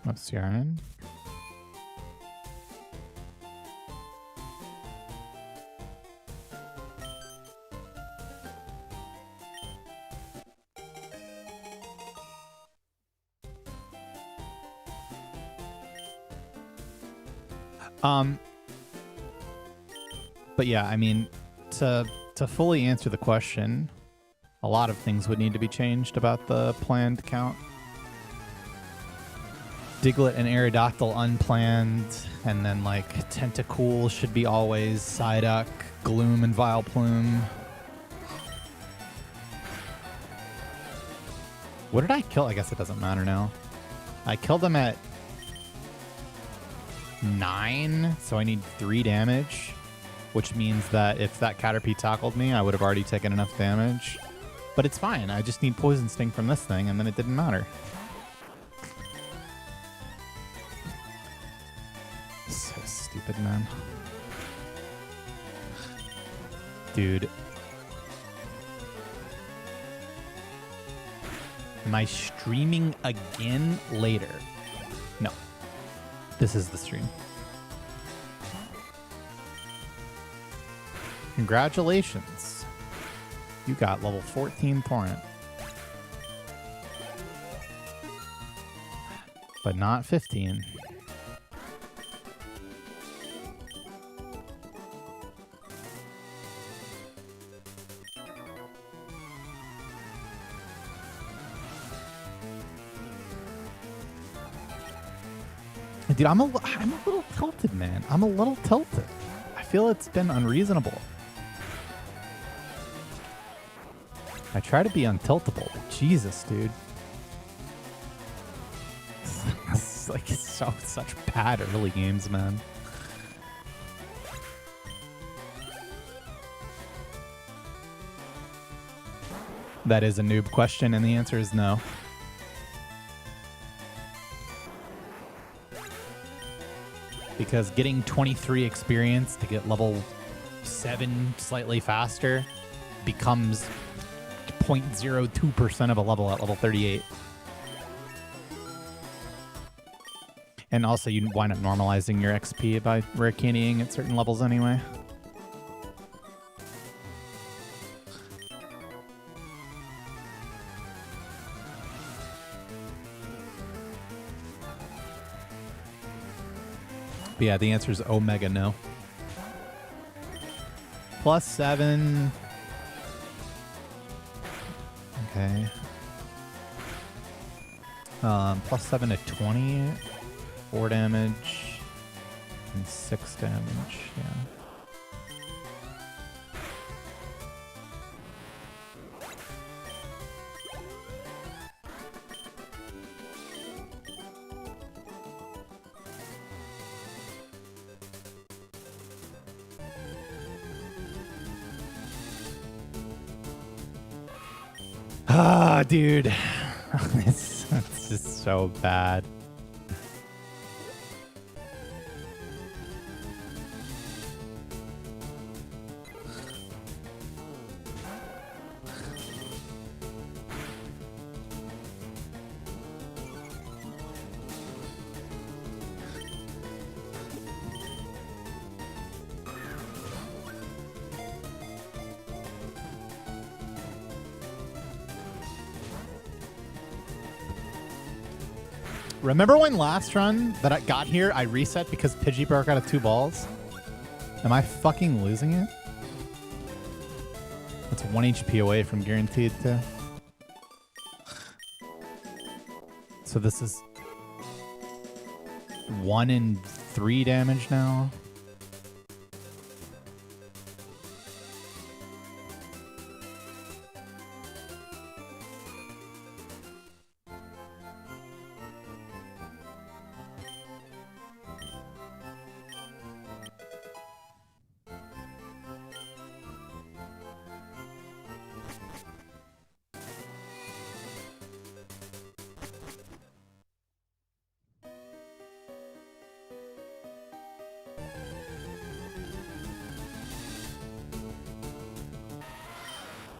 What's Yarn? But yeah, I mean, to to fully answer the question, a lot of things would need to be changed about the planned count. Diglett and Aerodactyl unplanned, and then like Tentacool should be always, Psyduck, Gloom and Vileplume. What did I kill? I guess it doesn't matter now. I killed him at 9, so I need 3 damage, which means that if that Caterpie tackled me, I would have already taken enough damage. But it's fine. I just need Poison Sting from this thing, and then it didn't matter. So stupid, man. Dude. Am I streaming again later? No. This is the stream. Congratulations. You got level 14 Torrent. But not 15. Dude, I'm a little tilted, man. I'm a little tilted. I feel it's been unreasonable. I try to be untiltable, but Jesus, dude. It's like such bad early games, man. That is a noob question, and the answer is no. Because getting 23 experience to get level 7 slightly faster becomes 0.02% of a level at level 38. And also, you wind up normalizing your XP by rare candying at certain levels anyway. But yeah, the answer is Omega no. +7. Okay. +7 to 20. 4 damage. And 6 damage, yeah. Ah, dude. It's just so bad. Remember when last run that I got here, I reset because Pidgey broke out of 2 balls? Am I fucking losing it? That's 1 HP away from guaranteed too. So this is 1 in 3 damage now.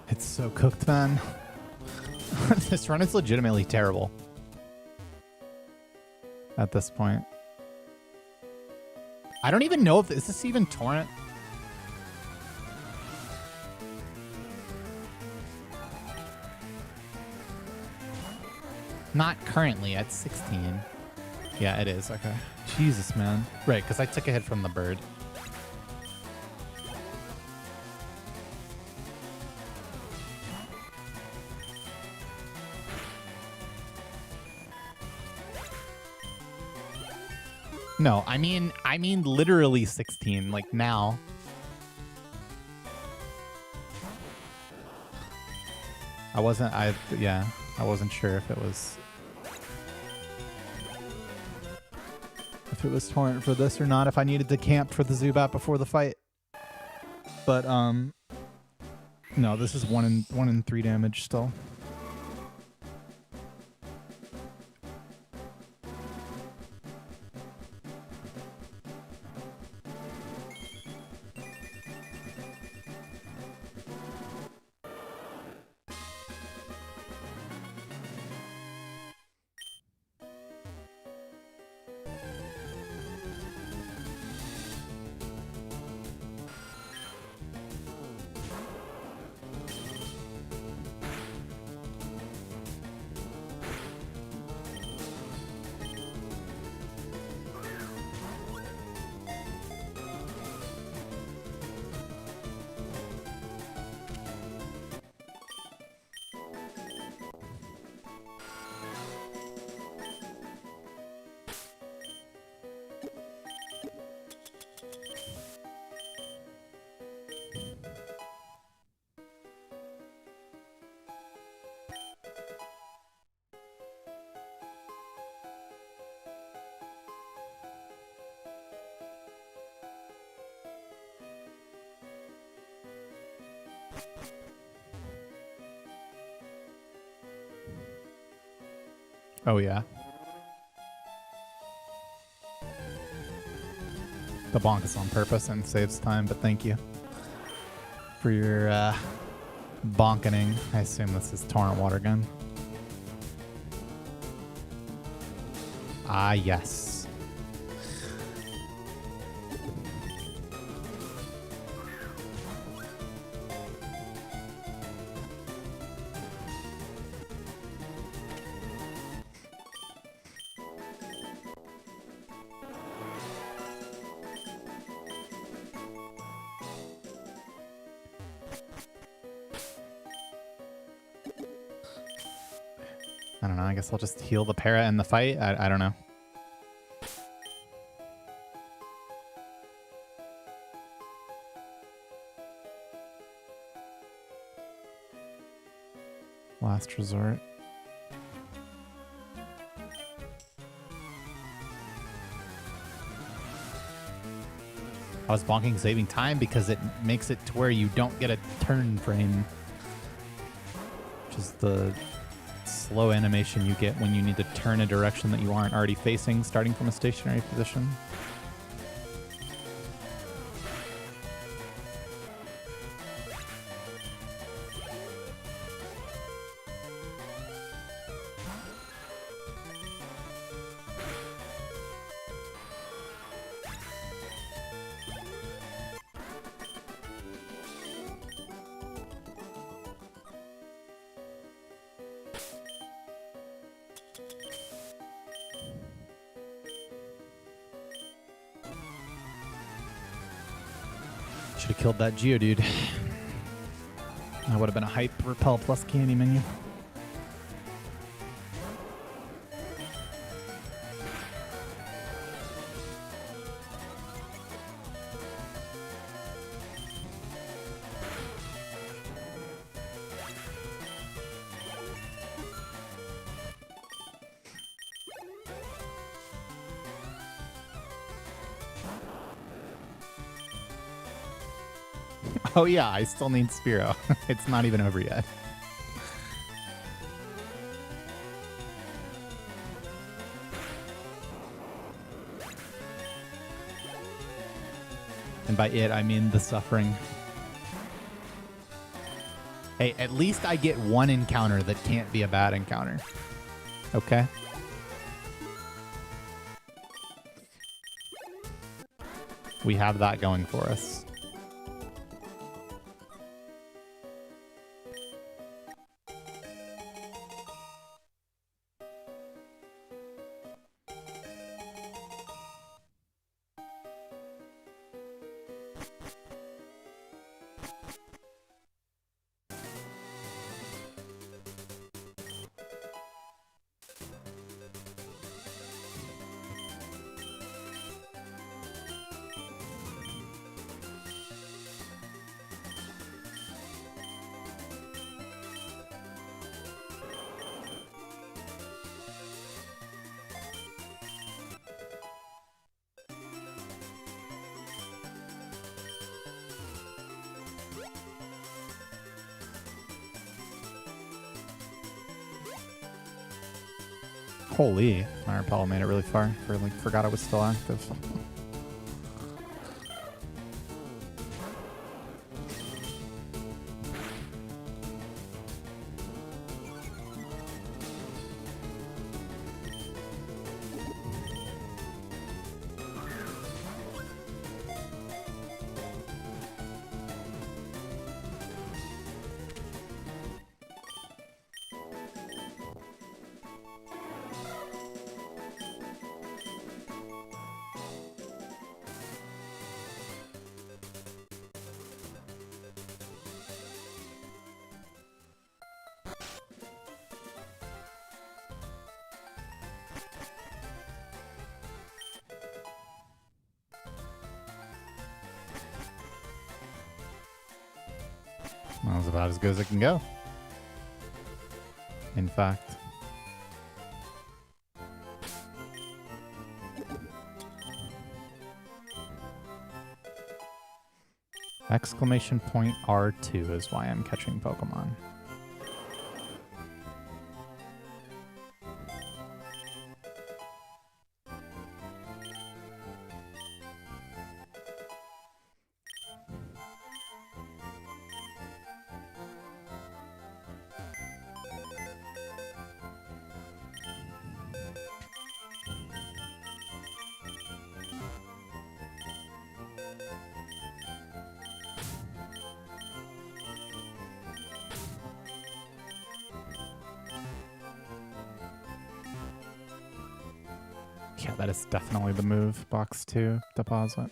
It's so cooked, man. This run is legitimately terrible at this point. I don't even know if is this even Torrent. Not currently at 16. Yeah, it is. Okay. Jesus, man. Right, because I took a hit from the bird. No, I mean literally 16, like now. I wasn't sure if it was torrent for this or not, if I needed to camp for the Zubat before the fight. But no, this is 1 in 3 damage still. Oh yeah. The bonk is on purpose and saves time, but thank you for your bonkening. I assume this is Torrent Water Gun. Ah, yes. I don't know. I guess I'll just heal the para in the fight. I don't know. Last resort. I was bonking saving time because it makes it to where you don't get a turn frame, which is the slow animation you get when you need to turn a direction that you aren't already facing, starting from a stationary position. Should have killed that Geodude. That would have been a hype repel plus candy menu. Oh yeah, I still need Spearow. It's not even over yet. And by it, I mean the suffering. Hey, at least I get one encounter that can't be a bad encounter. Okay? We have that going for us. Holy, my repel made it really far. Forgot it was still active. That was about as good as it can go. In fact. Exclamation point R2 is why I'm catching Pokemon. Yeah, that is definitely the move. Box 2, deposit.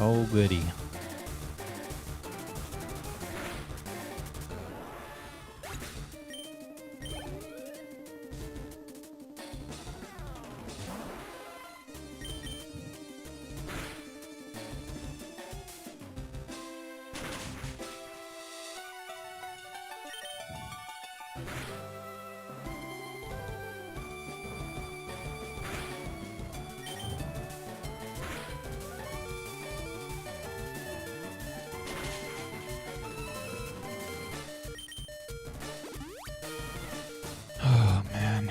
Oh, goody. Oh, man.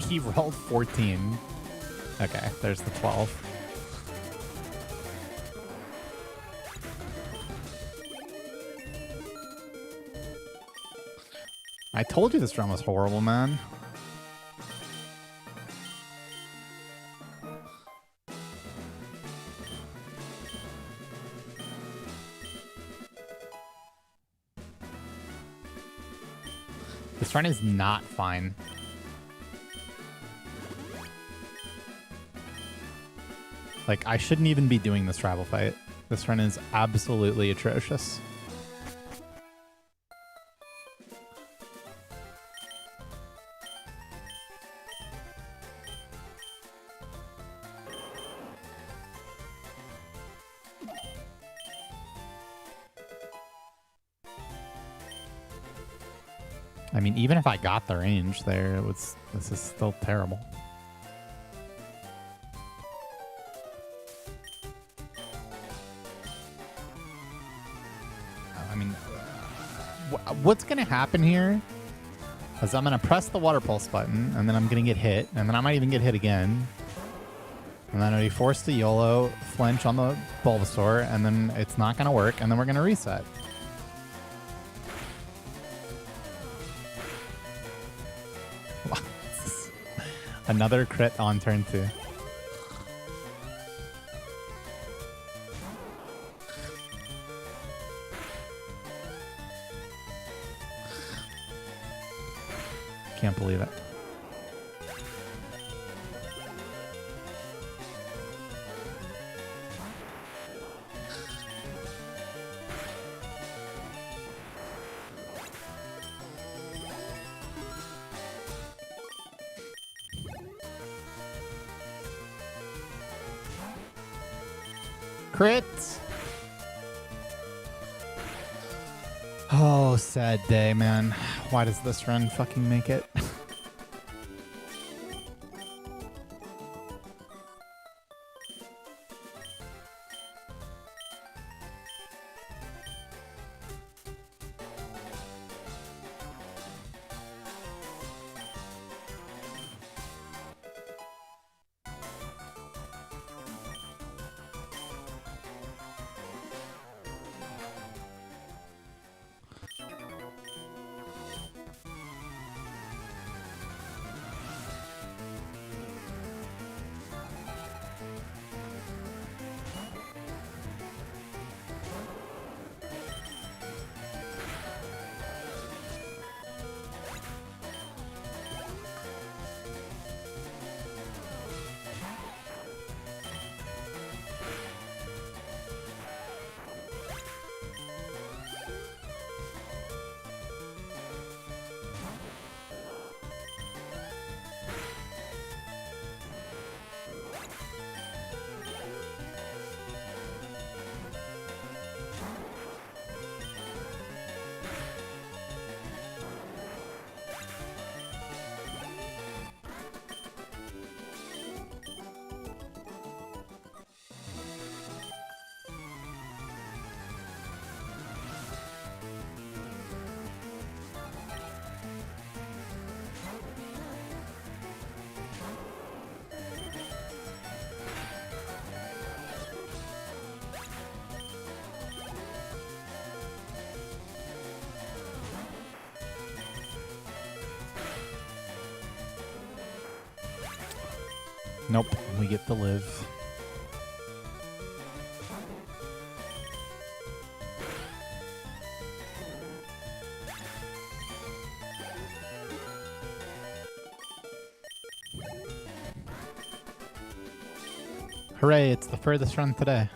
He rolled 14. Okay, there's the 12. I told you this run was horrible, man. This run is not fine. Like, I shouldn't even be doing this travel fight. This run is absolutely atrocious. I mean, even if I got the range there, this is still terrible. I mean, what's going to happen here is I'm going to press the water pulse button, and then I'm going to get hit, and then I might even get hit again. And then I'll be forced to YOLO flinch on the Bulbasaur, and then it's not going to work, and then we're going to reset. Another crit on turn 2. can't believe it. Crit! Oh, sad day, man. Why does this run fucking make it? Nope, we get to live. Hooray, it's the furthest run today.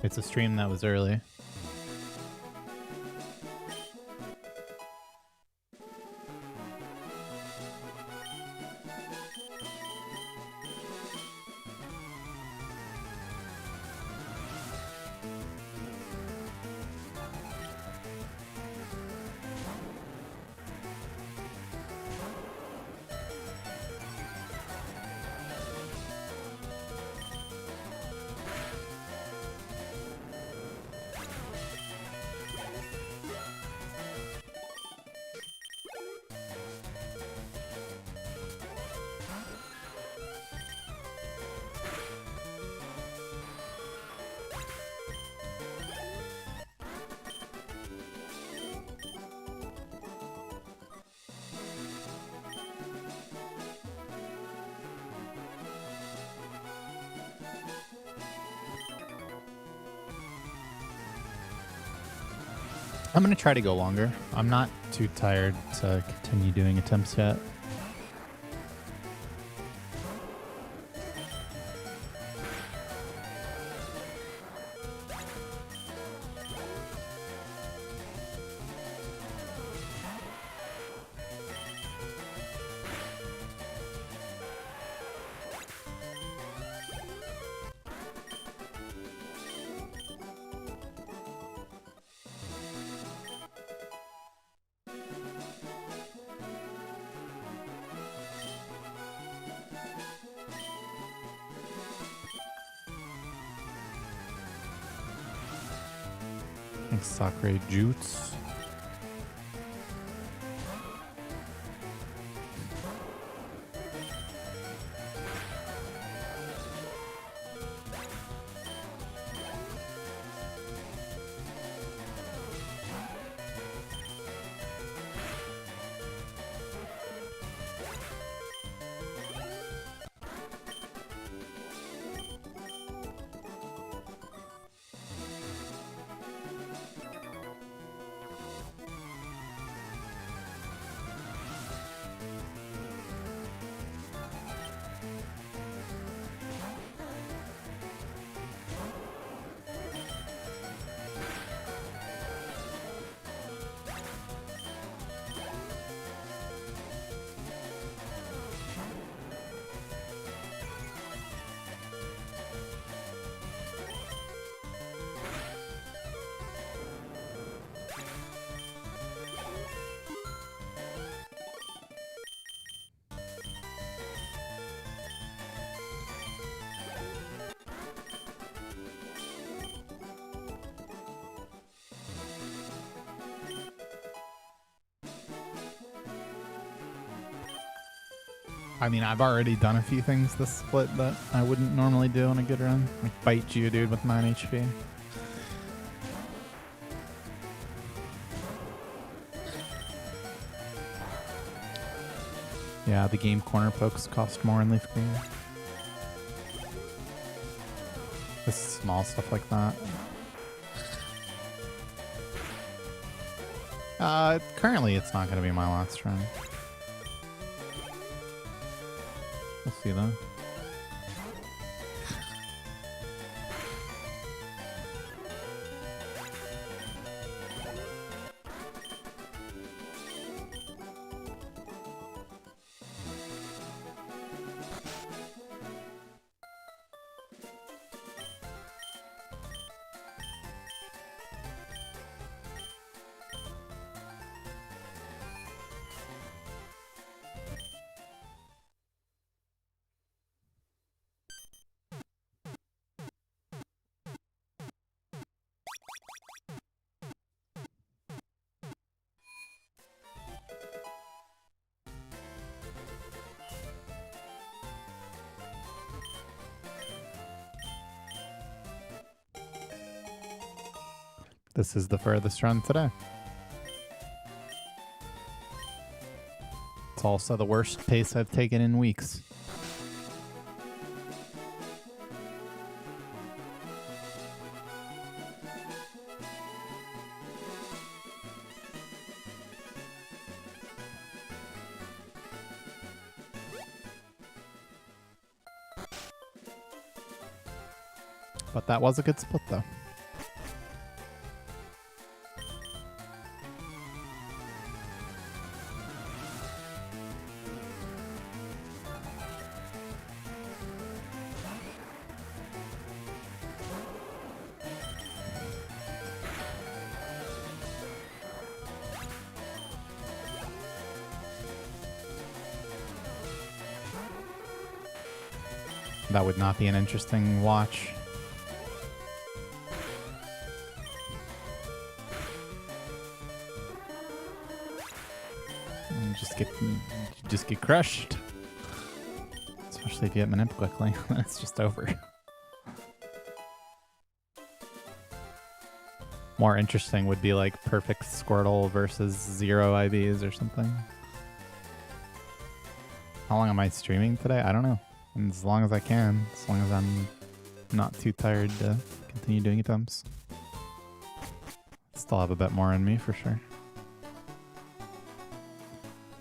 It's a stream that was early. I'm gonna try to go longer. I'm not too tired to continue doing attempts yet. Thanks, Sakura Jutes. I mean, I've already done a few things this split that I wouldn't normally do on a good run. Like bite Geodude with 9 HP. Yeah, the game corner pokes cost more in Leaf Green. Just small stuff like that. Currently it's not going to be my last run. We'll see though. This is the furthest run today. It's also the worst pace I've taken in weeks. But that was a good split though. That would not be an interesting watch. And just get crushed. Especially if you hit Manip quickly, then it's just over. More interesting would be like perfect Squirtle versus 0 IVs or something. How long am I streaming today? I don't know. And as long as I can, as long as I'm not too tired to continue doing attempts. Still have a bit more in me for sure.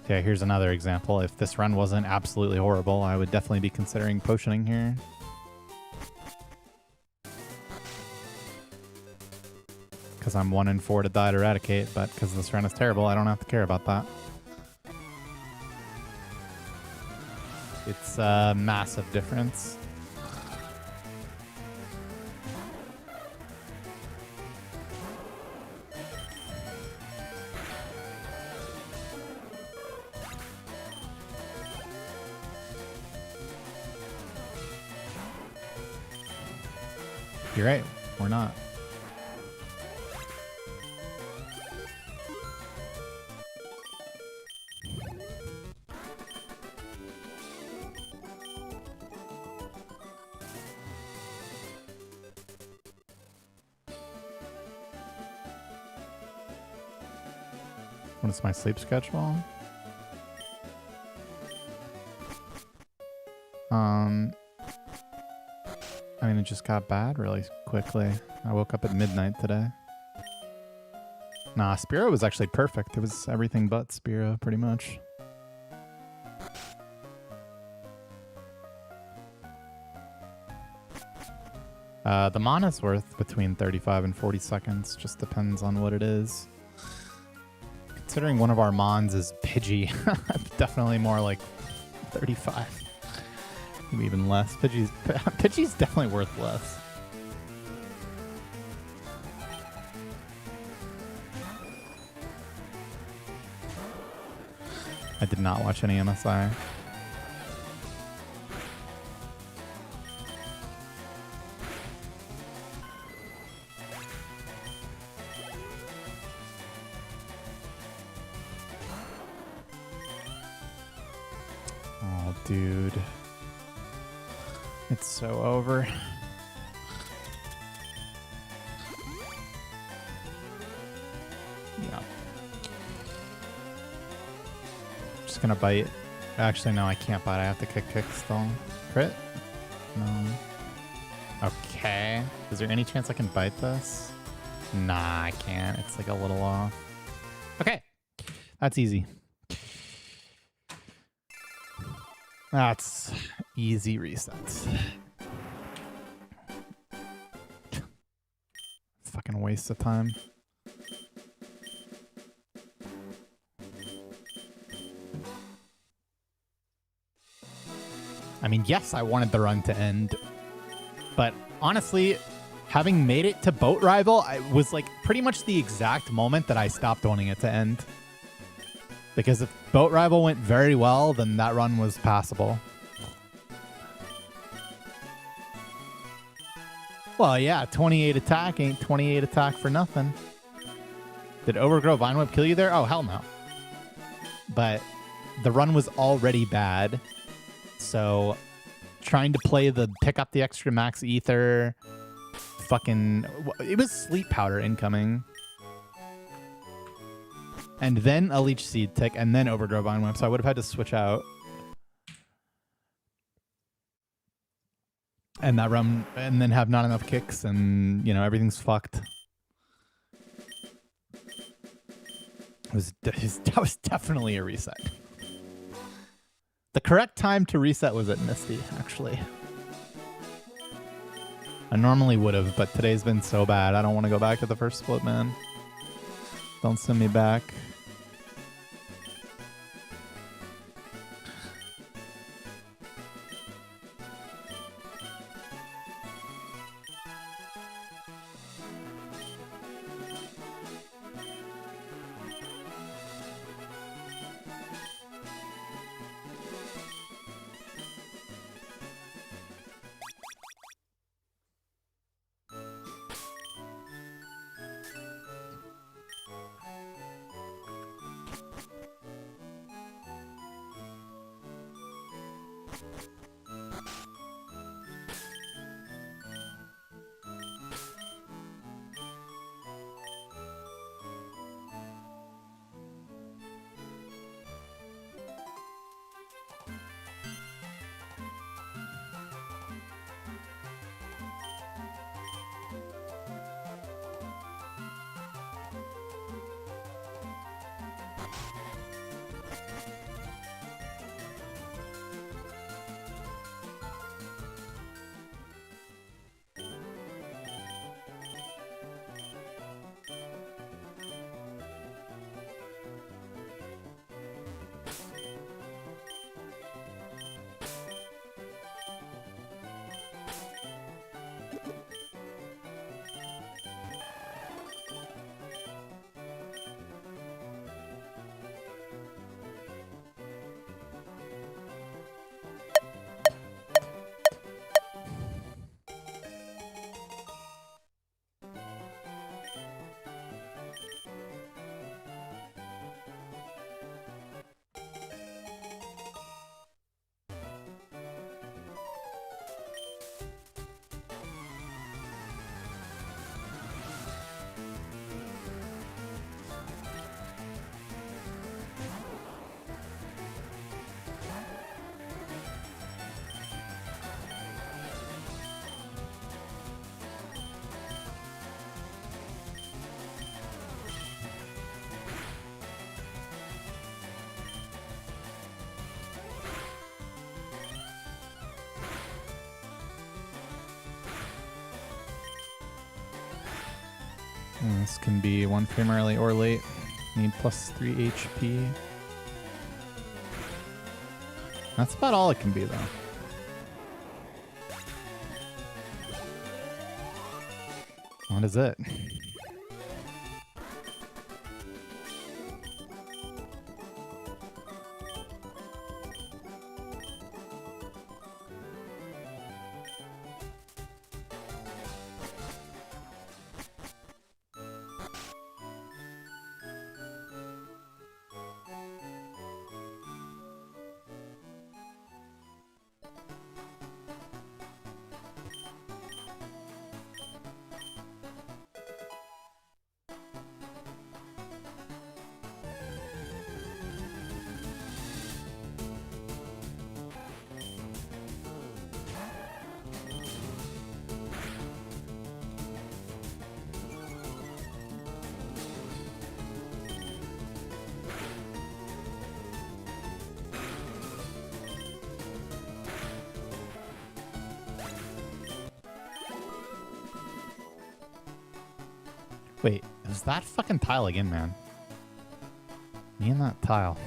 Okay, here's another example. If this run wasn't absolutely horrible, I would definitely be considering potioning here. Because I'm 1 in 4 to die to Eradicate, but because this run is terrible, I don't have to care about that. It's a massive difference. You're right, we're not. What is my sleep schedule? I mean, it just got bad really quickly. I woke up at midnight today. Nah, Spiro was actually perfect. It was everything but Spiro, pretty much. The mana's worth between 35 and 40 seconds. Just depends on what it is. Considering one of our mons is Pidgey, definitely more like 35. Maybe even less. Pidgey's definitely worth less. I did not watch any MSI. Oh, dude. It's so over. Yeah. Just gonna bite. Actually, no, I can't bite. I have to kick still. Crit? No. Okay. Is there any chance I can bite this? Nah, I can't. It's like a little off. Okay. That's easy. That's easy resets. Fucking waste of time. I mean, yes, I wanted the run to end, but honestly, having made it to Boat Rival, I was like pretty much the exact moment that I stopped wanting it to end. Because if Boat Rival went very well, then that run was passable. Well, yeah, 28 attack ain't 28 attack for nothing. Did Overgrow Vine Whip kill you there? Oh, hell no. But the run was already bad. So trying to play the pick up the extra max ether, fucking... It was Sleep Powder incoming. And then a Leech Seed tick, and then Overgrow Vine Whip. So I would have had to switch out. And that run, and then have not enough kicks, and, you know, everything's fucked. That was definitely a reset. The correct time to reset was at Misty, actually. I normally would have, but today's been so bad. I don't want to go back to the first split, man. Don't send me back. This can be 1 frame early or late. Need plus 3 HP. That's about all it can be, though. What is it? Wait, is that fucking tile again, man? Me and that tile.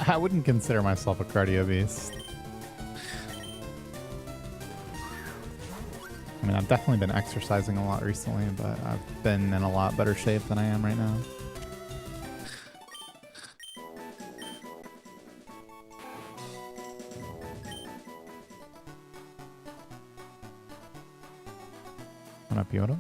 I wouldn't consider myself a cardio beast. I mean, I've definitely been exercising a lot recently, but I've been in a lot better shape than I am right now. What up, Yoda?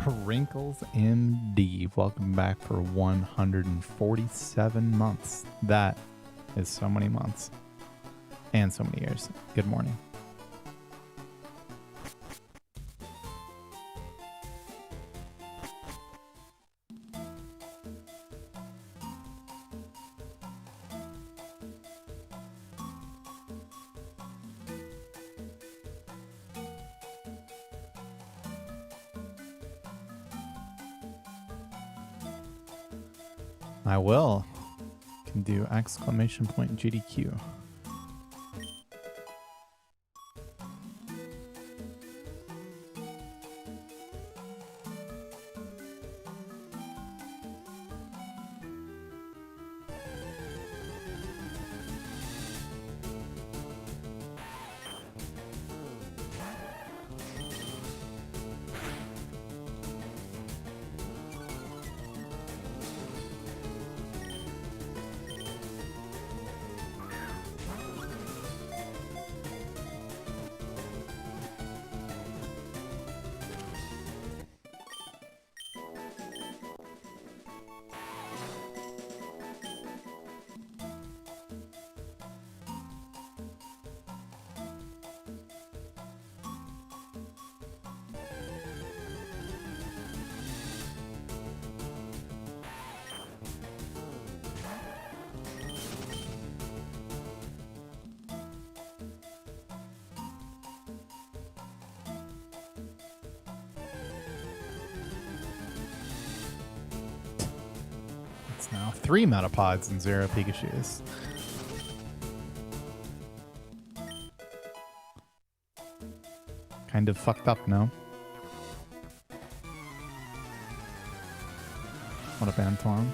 Wrinkles MD, welcome back for 147 months. That is so many months and so many years. Good morning. I will. Can do exclamation point GDQ. Now 3 Metapods and 0 Pikachus. Kind of fucked up, no? What up, Antoine?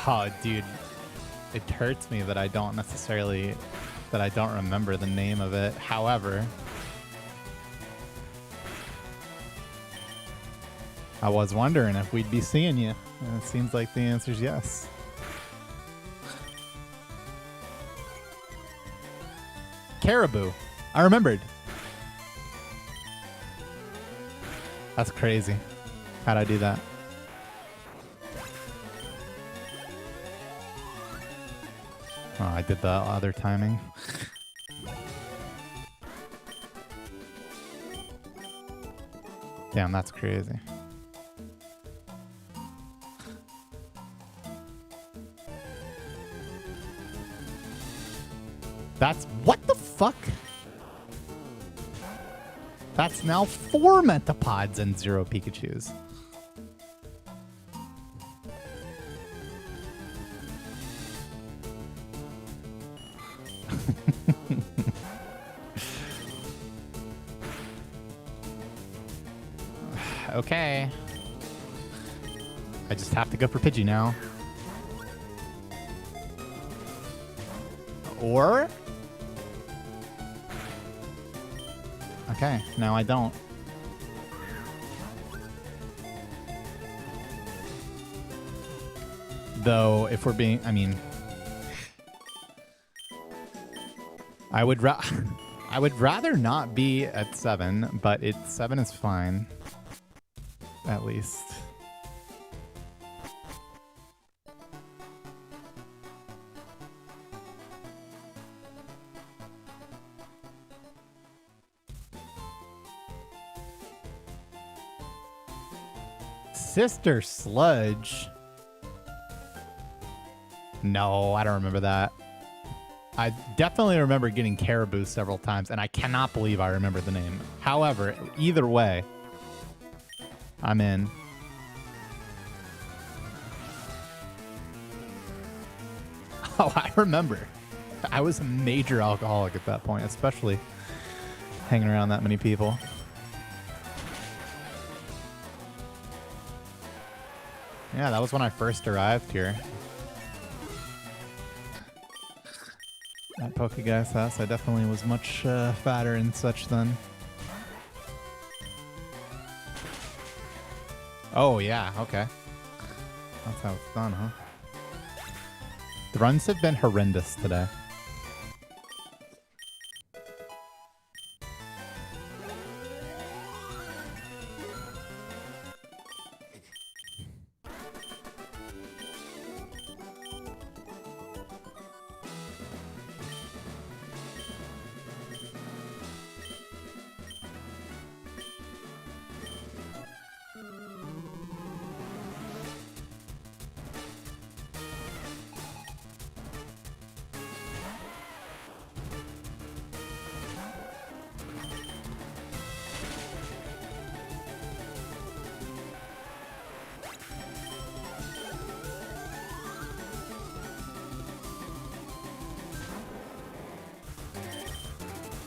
Oh, dude. It hurts me that I don't remember the name of it. However, I was wondering if we'd be seeing you. And it seems like the answer's yes. Caribou. I remembered. That's crazy. How'd I do that? Oh, I did the other timing. Damn, that's crazy. That's... What the fuck? That's now 4 Metapods and 0 Pikachus. Okay. I just have to go for Pidgey now. Or... Okay, now I don't. Though, if we're being... I mean... I would rather not be at 7, but 7 is fine. At least. Sister Sludge. No, I don't remember that. I definitely remember getting Caribou several times, and I cannot believe I remember the name. However, either way, I'm in. Oh, I remember. I was a major alcoholic at that point, especially hanging around that many people. Yeah, that was when I first arrived here. At Pokeguy's house, I definitely was much fatter and such then. Oh, yeah, okay. That's how it's done, huh? The runs have been horrendous today.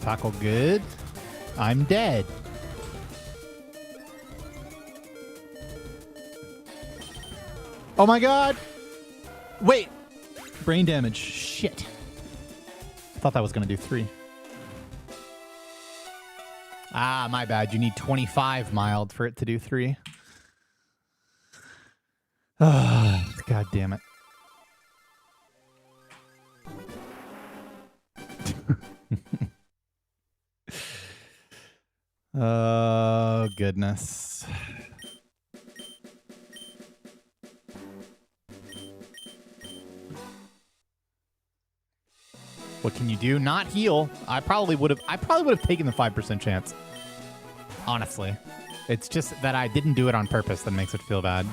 Tackle good. I'm dead. Oh my god. Wait. Brain damage. Shit. I thought that was going to do 3. Ah, my bad. You need 25 mild for it to do 3. God damn it. Oh, goodness. What can you do? Not heal. I probably would have taken the 5% chance. Honestly. It's just that I didn't do it on purpose that makes it feel bad.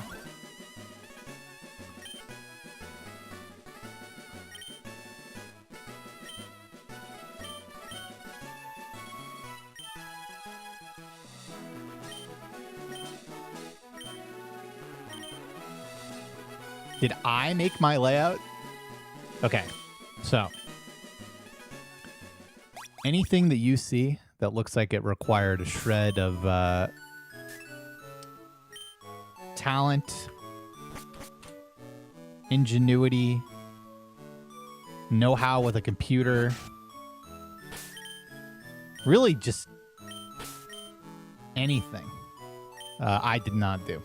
Did I make my layout? Okay, so anything that you see that looks like it required a shred of talent, ingenuity, know-how with a computer, really just anything, I did not do.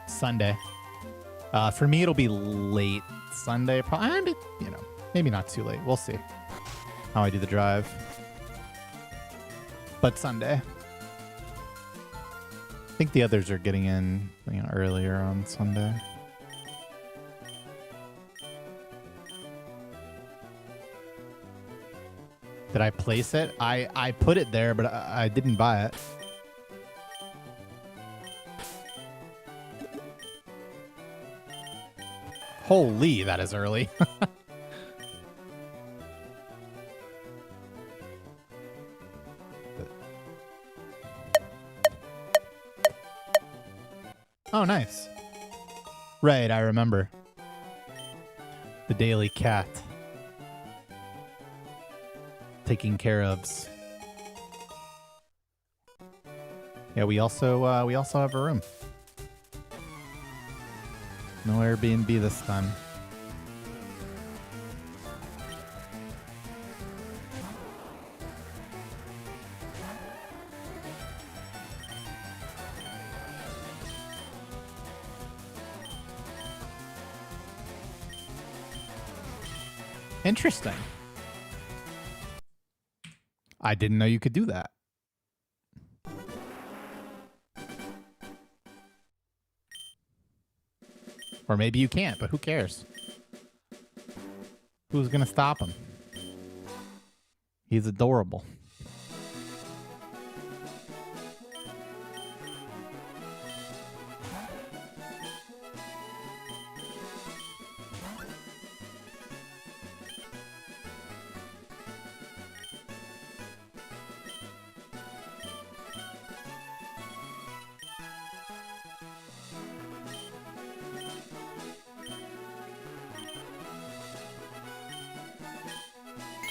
Sunday. For me, it'll be late Sunday. Probably, maybe not too late. We'll see how I do the drive. But Sunday. I think the others are getting in earlier on Sunday. Did I place it? I put it there, but I didn't buy it. Holy, that is early. Oh, nice. Right, I remember. The Daily Cat. Taking care ofs. Yeah, we also have a room. No Airbnb this time. Interesting. I didn't know you could do that. Or maybe you can't, but who cares? Who's gonna stop him? He's adorable.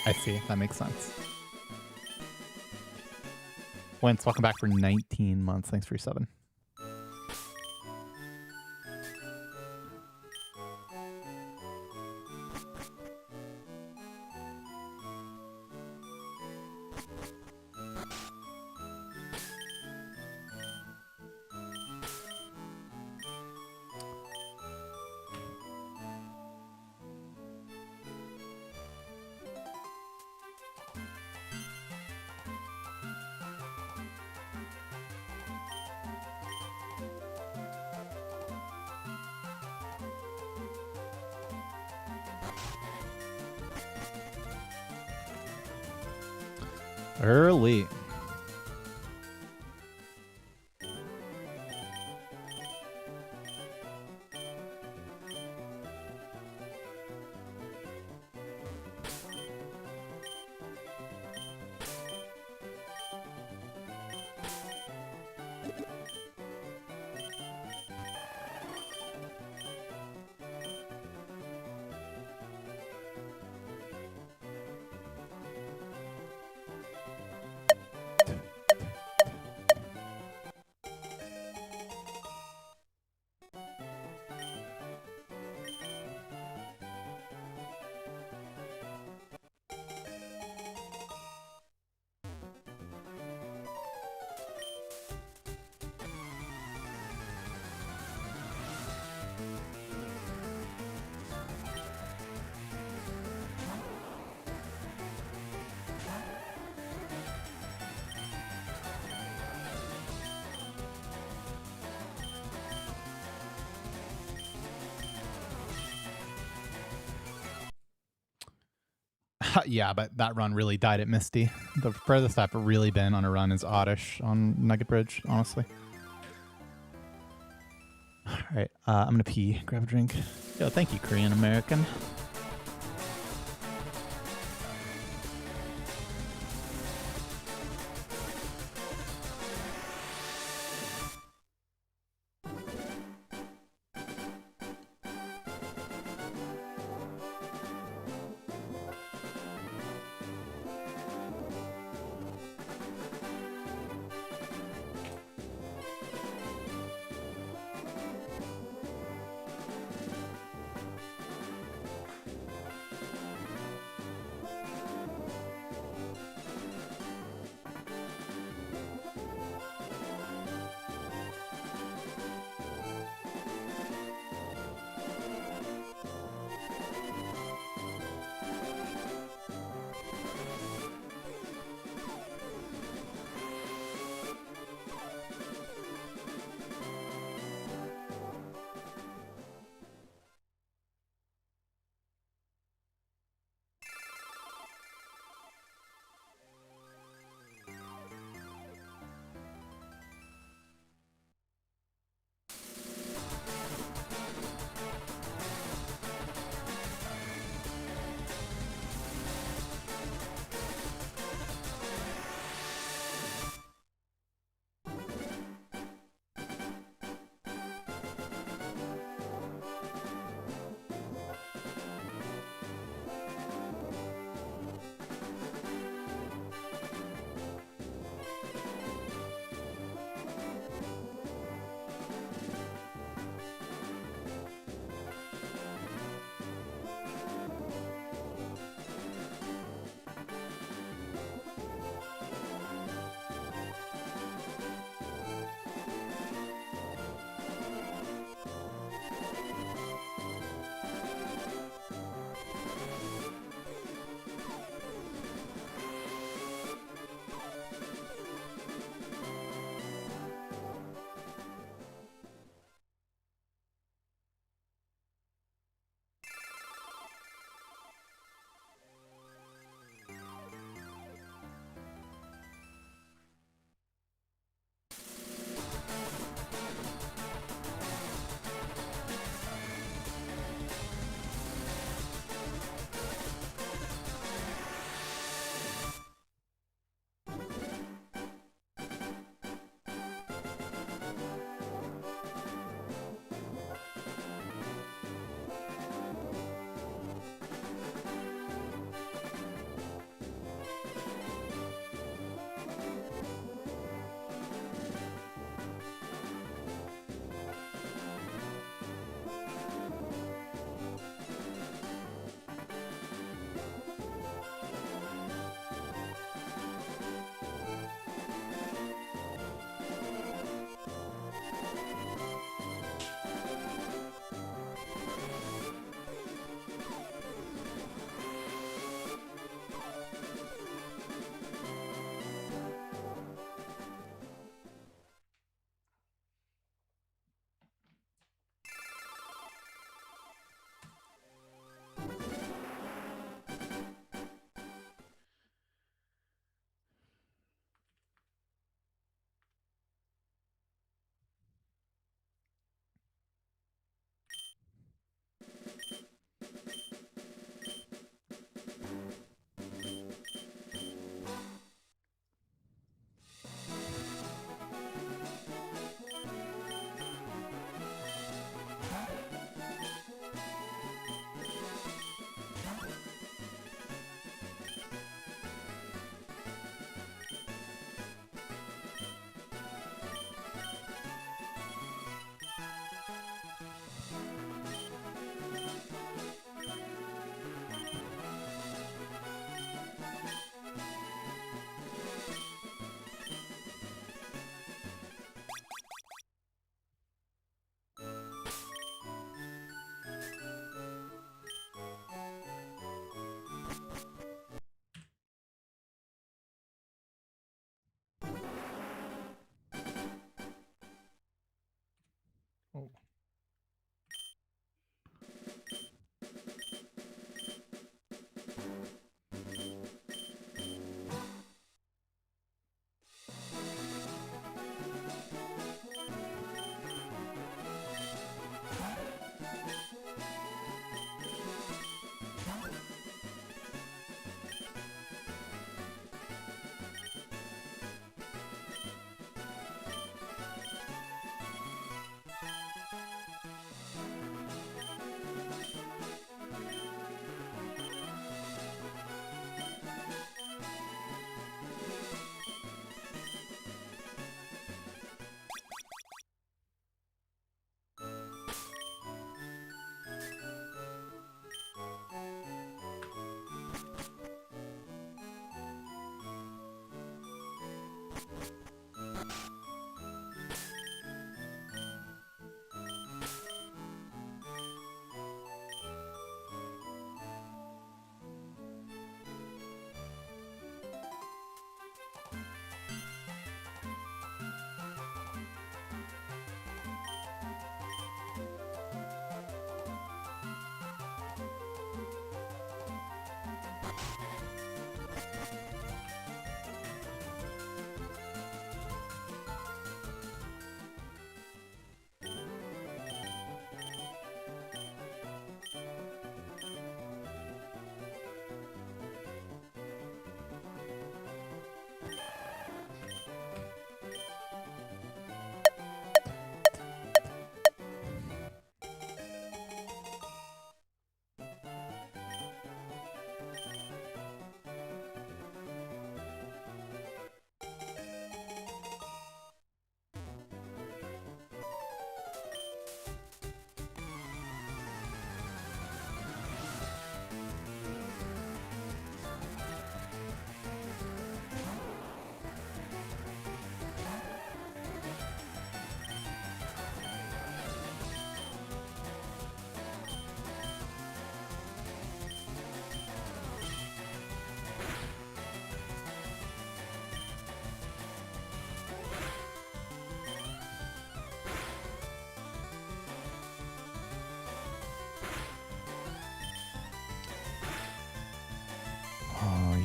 I see. That makes sense. Wentz, welcome back for 19 months. Thanks for your 7. Early. Yeah, but that run really died at Misty. The furthest I've really been on a run is Oddish on Nugget Bridge, honestly. All right, I'm gonna pee, grab a drink. Yo, thank you, Korean American.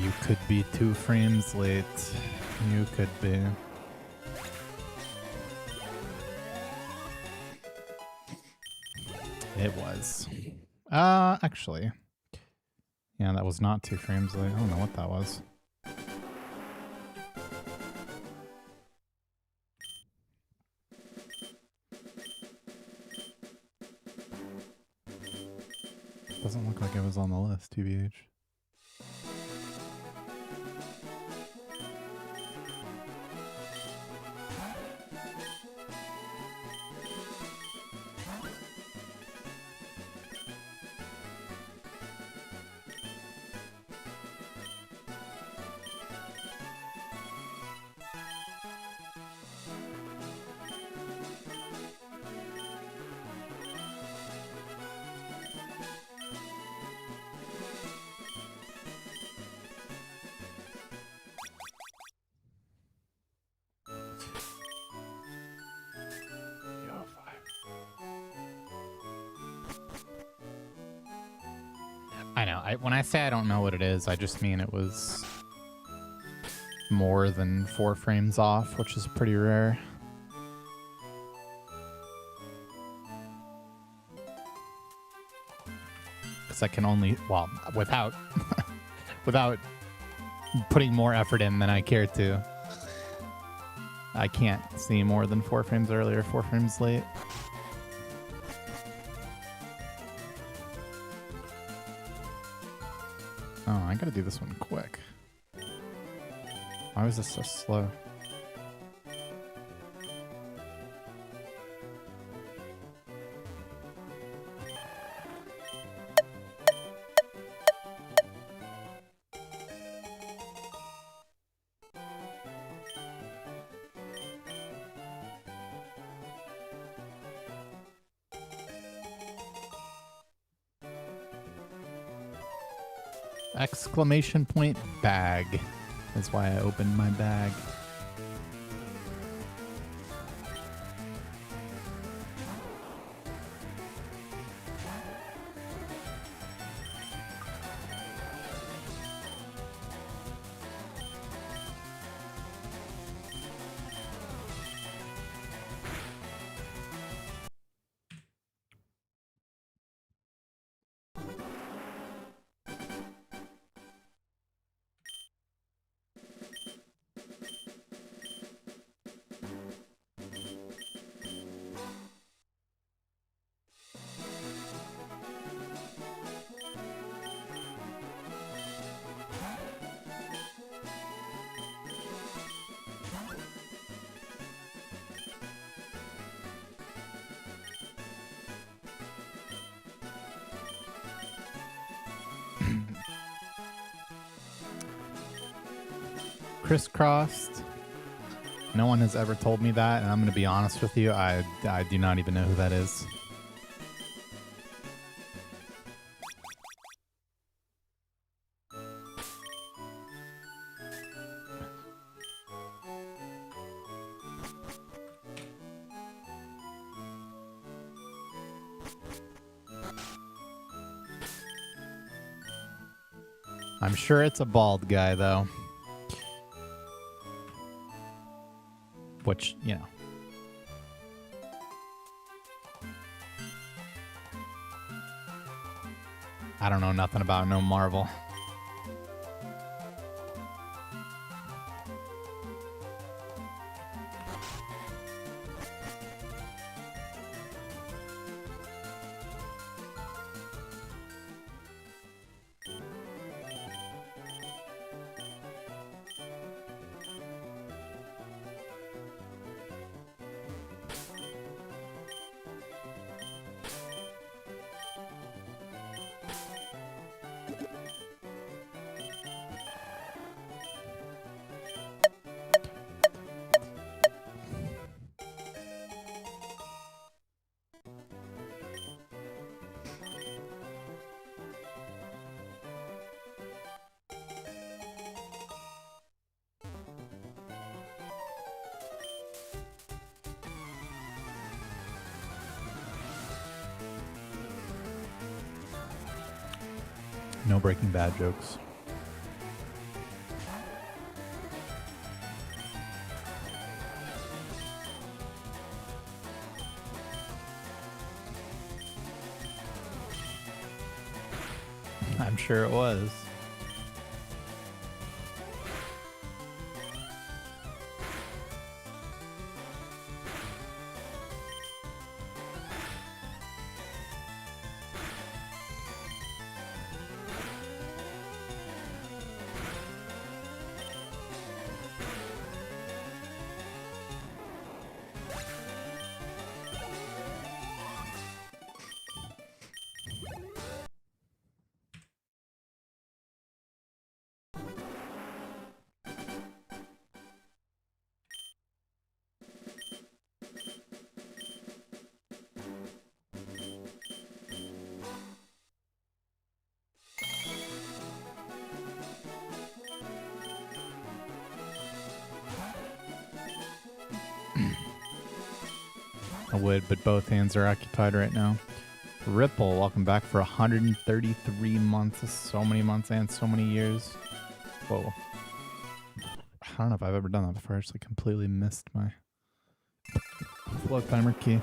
You could be 2 frames late. You could be. It was. Actually. Yeah, that was not 2 frames late. I don't know what that was. Doesn't look like it was on the list, TBH. I know. When I say I don't know what it is, I just mean it was more than 4 frames off, which is pretty rare. Because I can only, well, without without putting more effort in than I care to, I can't see more than 4 frames early or 4 frames late. Oh, I gotta do this one quick. Why was this so slow? Exclamation point bag. That's why I opened my bag. Crisscrossed. No one has ever told me that, and I'm going to be honest with you, I do not even know who that is. I'm sure it's a bald guy, though. Which, you know. I don't know nothing about no Marvel. No Breaking Bad jokes. sure it was. I would, but both hands are occupied right now. Ripple, welcome back for 133 months. So many months and so many years. Whoa. I don't know if I've ever done that before. I actually completely missed my flow timer key.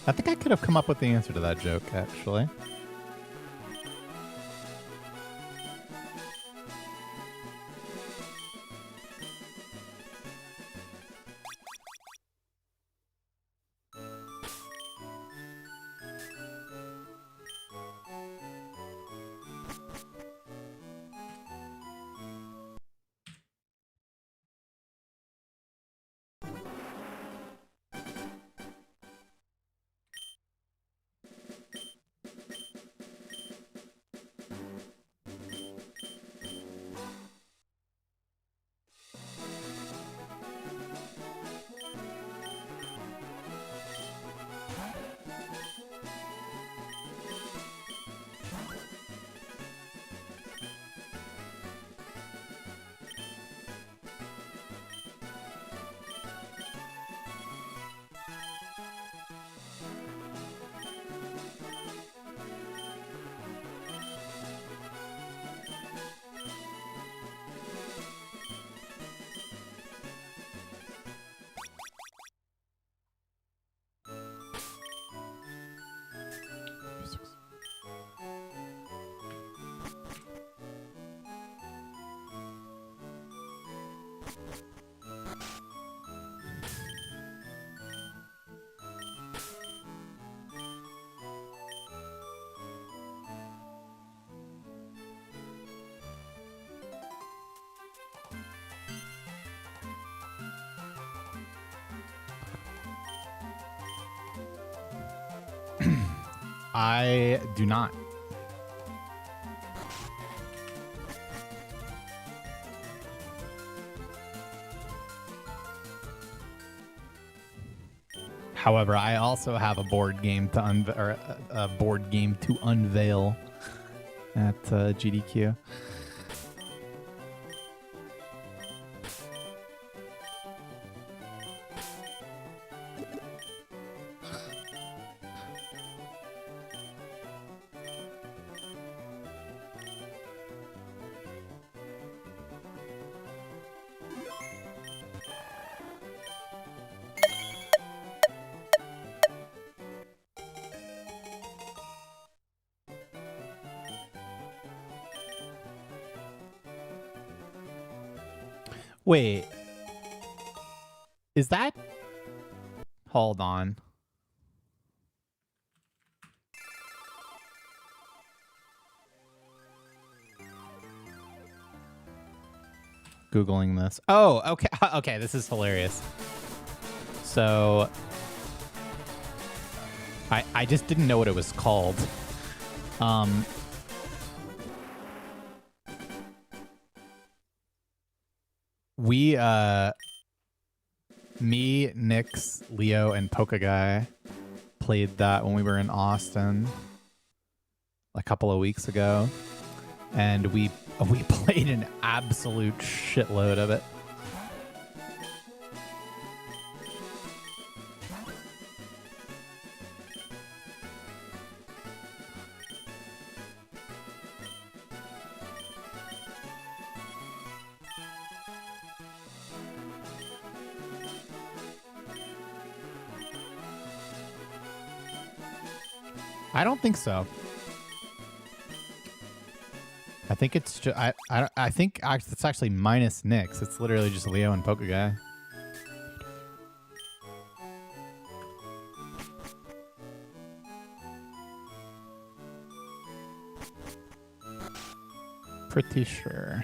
I think I could have come up with the answer to that joke, actually. I do not. However, I also have a board game to unveil at GDQ. Wait. Is that... Hold on. Googling this. Oh, okay. Okay, this is hilarious. So... I just didn't know what it was called. We, me, Nix, Leo, and Polka Guy played that when we were in Austin. a couple of weeks ago, and we played an absolute shitload of it. I don't think so. I think it's just I think it's actually minus Nyx. It's literally just Leo and Pokeguy. Pretty sure.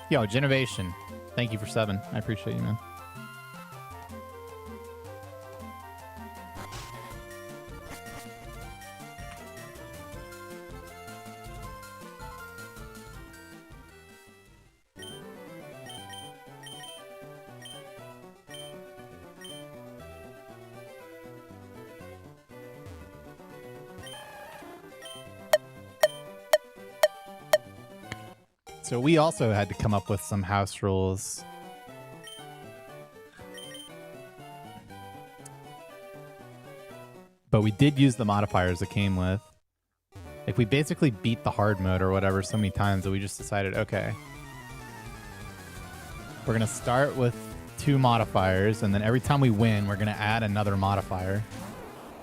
Yo, Genovation. Thank you for 7. I appreciate you, man. So we also had to come up with some house rules. But we did use the modifiers it came with. Like, we basically beat the hard mode or whatever so many times that we just decided, okay, we're going to start with 2 modifiers, and then every time we win, we're going to add another modifier.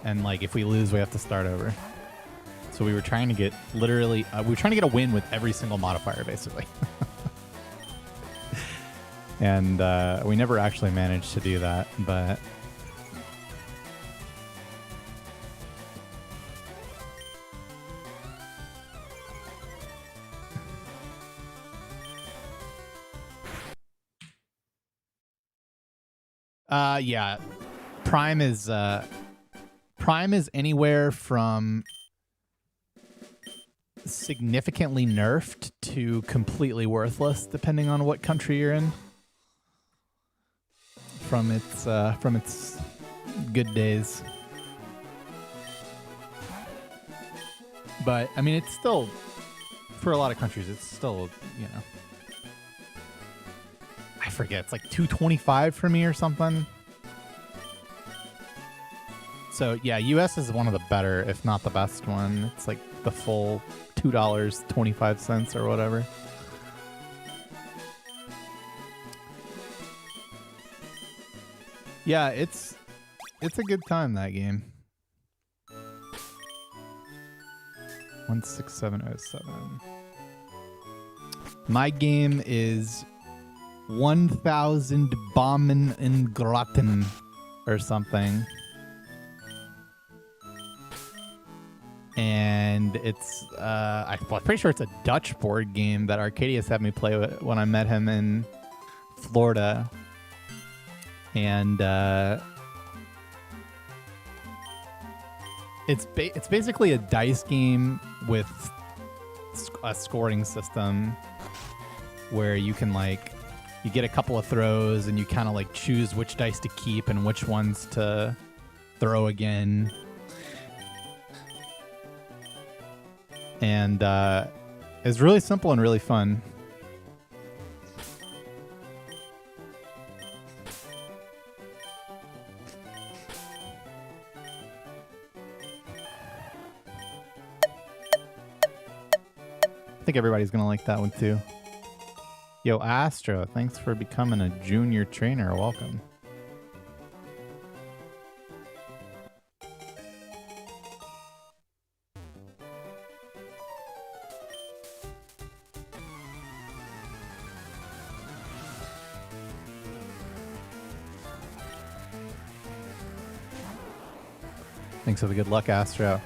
And, like, if we lose, we have to start over. So we were trying to get literally, we were trying to get a win with every single modifier, basically. And we never actually managed to do that, but... yeah. Prime is anywhere from significantly nerfed to completely worthless, depending on what country you're in. From its good days. But I mean, it's still, for a lot of countries, it's still, you know, I forget, it's like 225 for me or something. So yeah, US is one of the better, if not the best one. It's like the full $2.25 or whatever. Yeah, it's a good time, that game. 16707. My game is 1000 Bomben in Grotten or something. And it's, I'm pretty sure it's a Dutch board game that Arcadius had me play with when I met him in Florida. And it's basically a dice game with a scoring system where you can, like, you get a couple of throws and you kind of like choose which dice to keep and which ones to throw again. And it's really simple and really fun. I think everybody's going to like that one too. Yo, Astro, thanks for becoming a junior trainer. Welcome. Thanks for the good luck, Astro.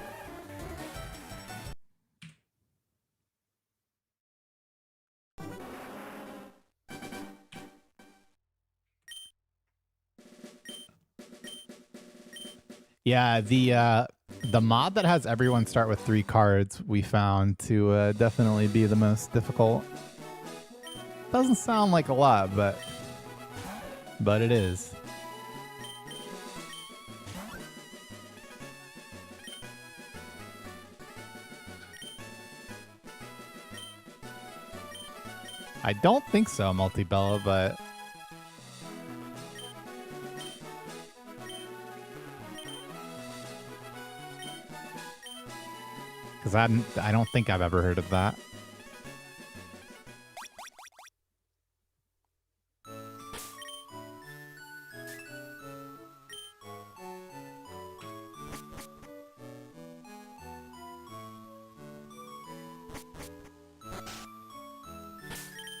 Yeah, the mod that has everyone start with 3 cards we found to definitely be the most difficult. Doesn't sound like a lot, but but it is. I don't think so, Multibella, but... Because I don't think I've ever heard of that.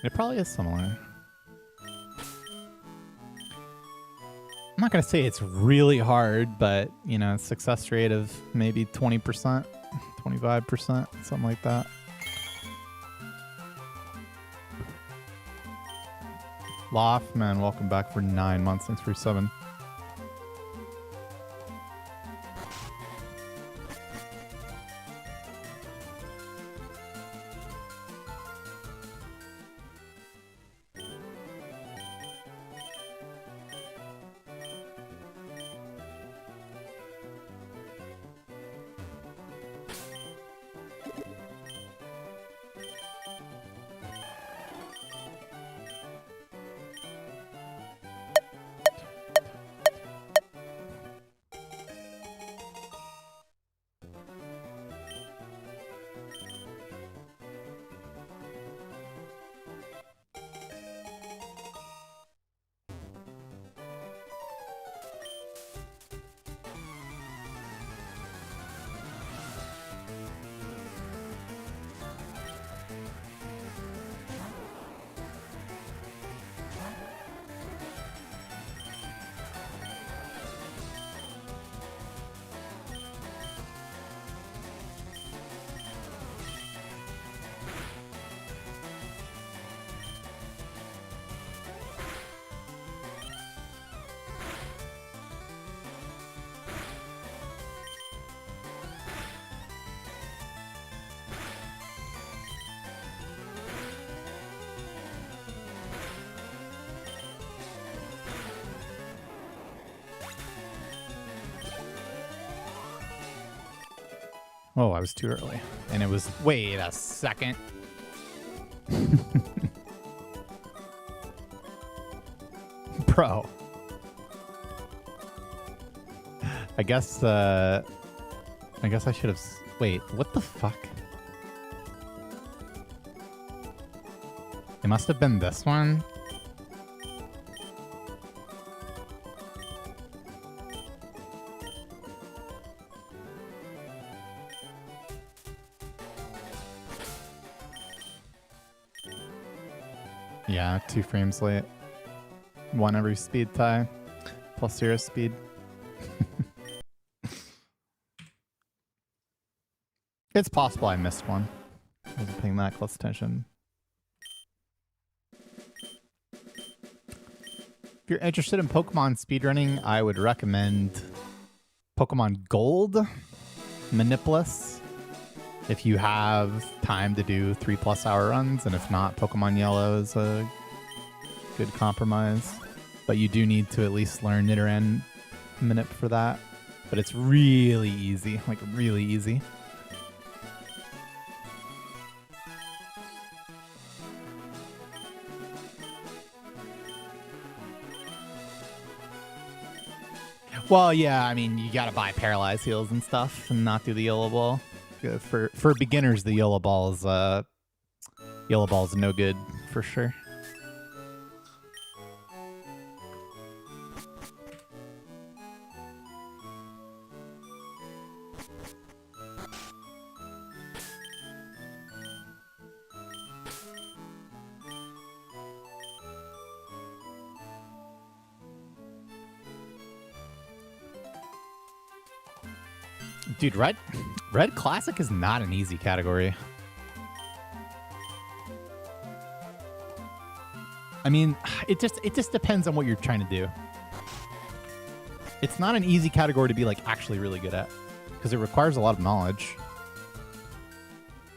It probably is similar. I'm not going to say it's really hard, but, you know, success rate of maybe 20%, 25%, something like that. Loft, man, welcome back for 9 months. Thanks for 7. Oh, I was too early. And it was... Wait a second. Bro. I guess I should have... Wait, what the fuck? It must have been this one. Yeah, 2 frames late. 1 every speed tie. Plus 0 speed. It's possible I missed one. I wasn't paying that close attention. If you're interested in Pokemon speedrunning, I would recommend Pokemon Gold, Manipulus, if you have time to do 3+ hour runs, and if not, Pokemon Yellow is a good compromise. But you do need to at least learn Nidoran Manip for that. But it's really easy, like really easy. Well, yeah, I mean, you gotta buy Paralyzed Heals and stuff and not do the Yellow Ball. For beginners, the Yellow Ball's no good for sure. Dude, Red Classic is not an easy category. I mean, it just depends on what you're trying to do. It's not an easy category to be like actually really good at, because it requires a lot of knowledge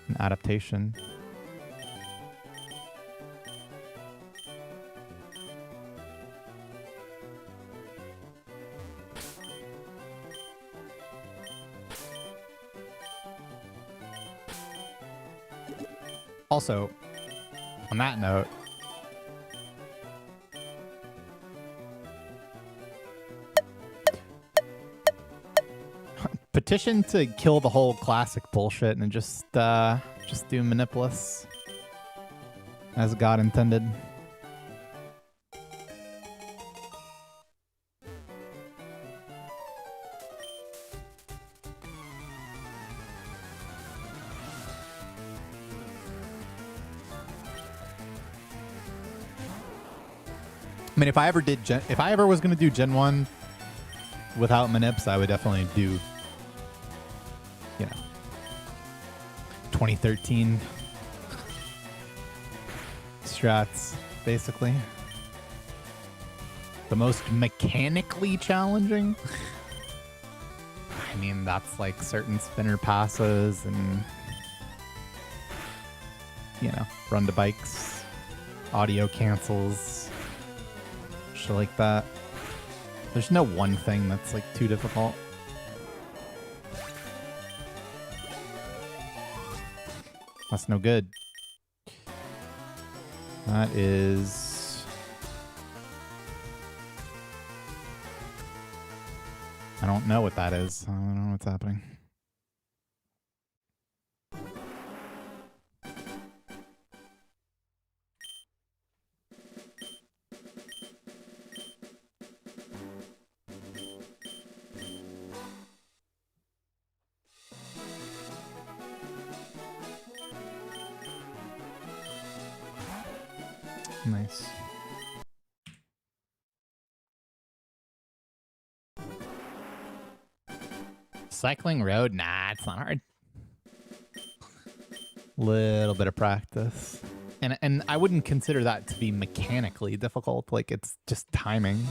and adaptation. Also, on that note, petition to kill the whole classic bullshit and just do Manipulus as God intended. I mean, if I ever was gonna do Gen 1 without Manips, I would definitely do, 2013 strats, basically. The most mechanically challenging. I mean, that's like certain spinner passes and, run to bikes, audio cancels, shit like that. There's no one thing that's like too difficult. That's no good. That is... I don't know what that is. I don't know what's happening. Nice. Cycling road? Nah, it's not hard. Little bit of practice. And I wouldn't consider that to be mechanically difficult. Like, it's just timing.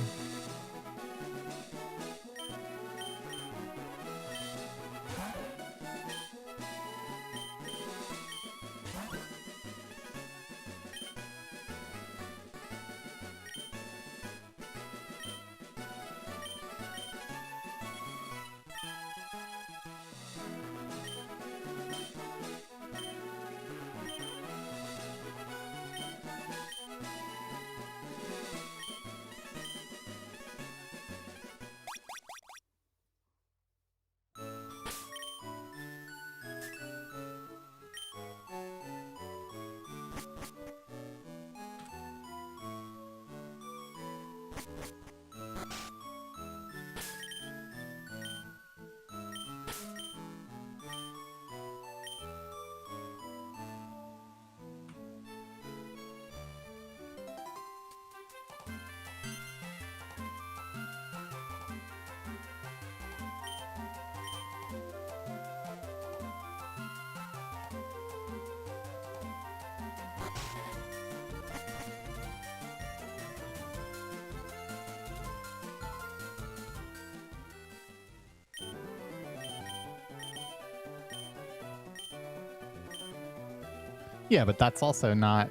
Yeah, but that's also not...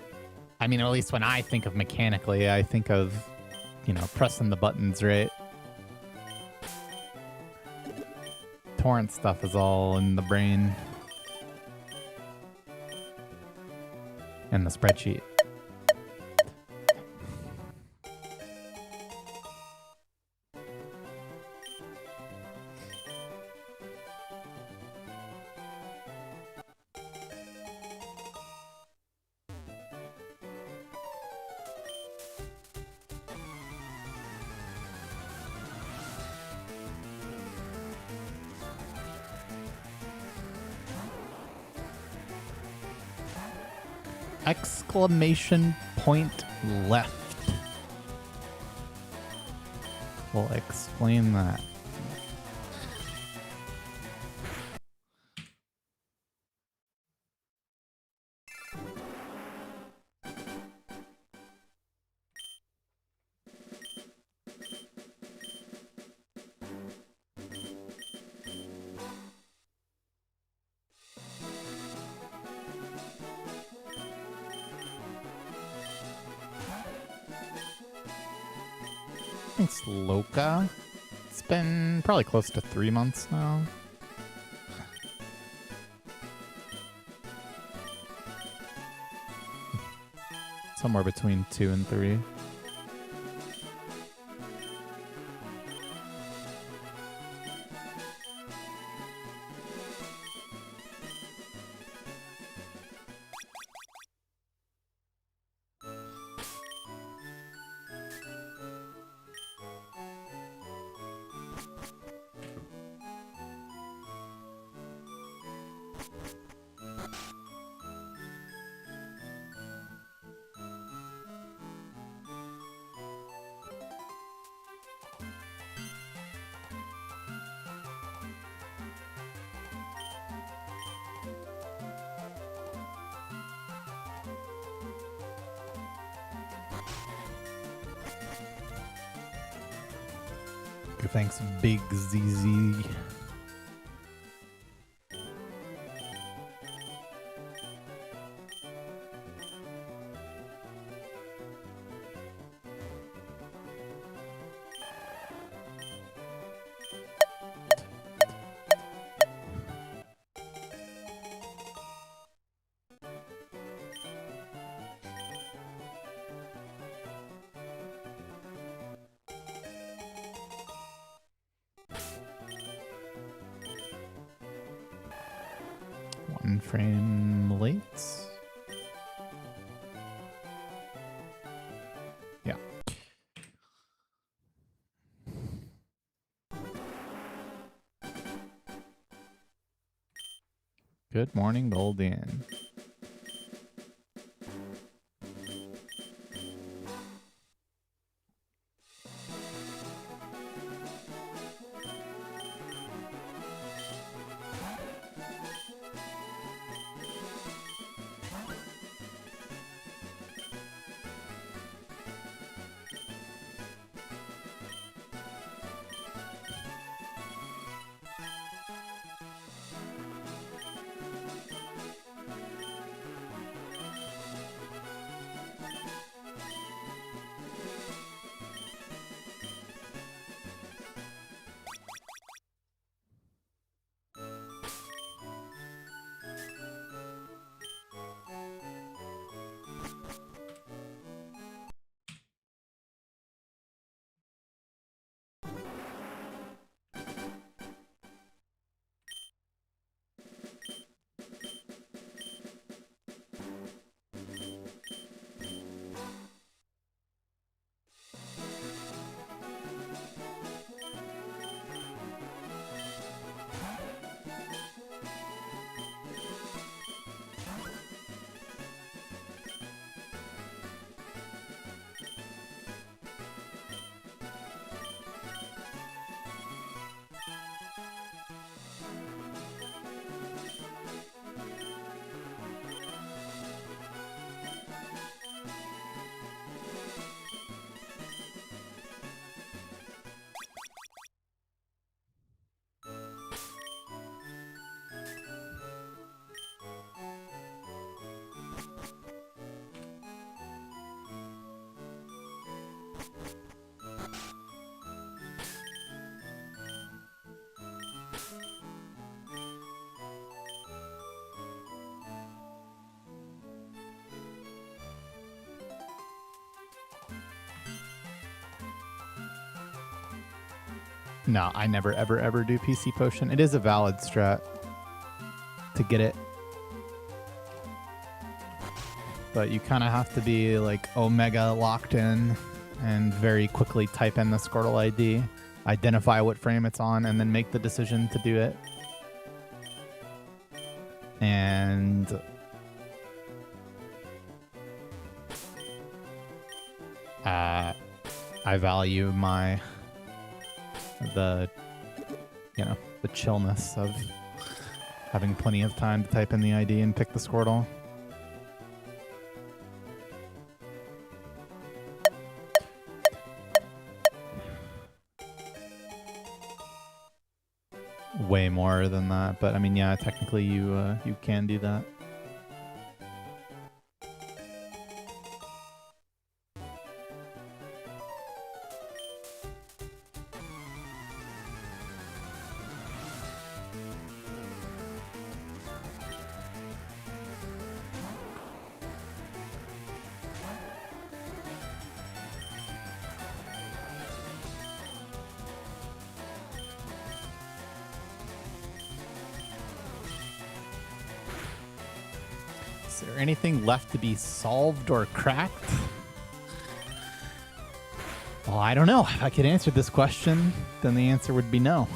I mean, at least when I think of mechanically, I think of, pressing the buttons, right? Torrent stuff is all in the brain. And the spreadsheet. Exclamation point left. We'll explain that. Thanks, Loka. It's been probably close to 3 months now. Somewhere between 2 and 3. Thanks, Big ZZ. One frame late. Yeah. Good morning, Golden. No, I never, ever, ever do PC Potion. It is a valid strat to get it. But you kind of have to be like Omega locked in and very quickly type in the Squirtle ID, identify what frame it's on, and then make the decision to do it. And I value the chillness of having plenty of time to type in the ID and pick the Squirtle. Way more than that, but I mean, yeah, technically you can do that. Is there anything left to be solved or cracked? Well, I don't know. If I could answer this question, then the answer would be no.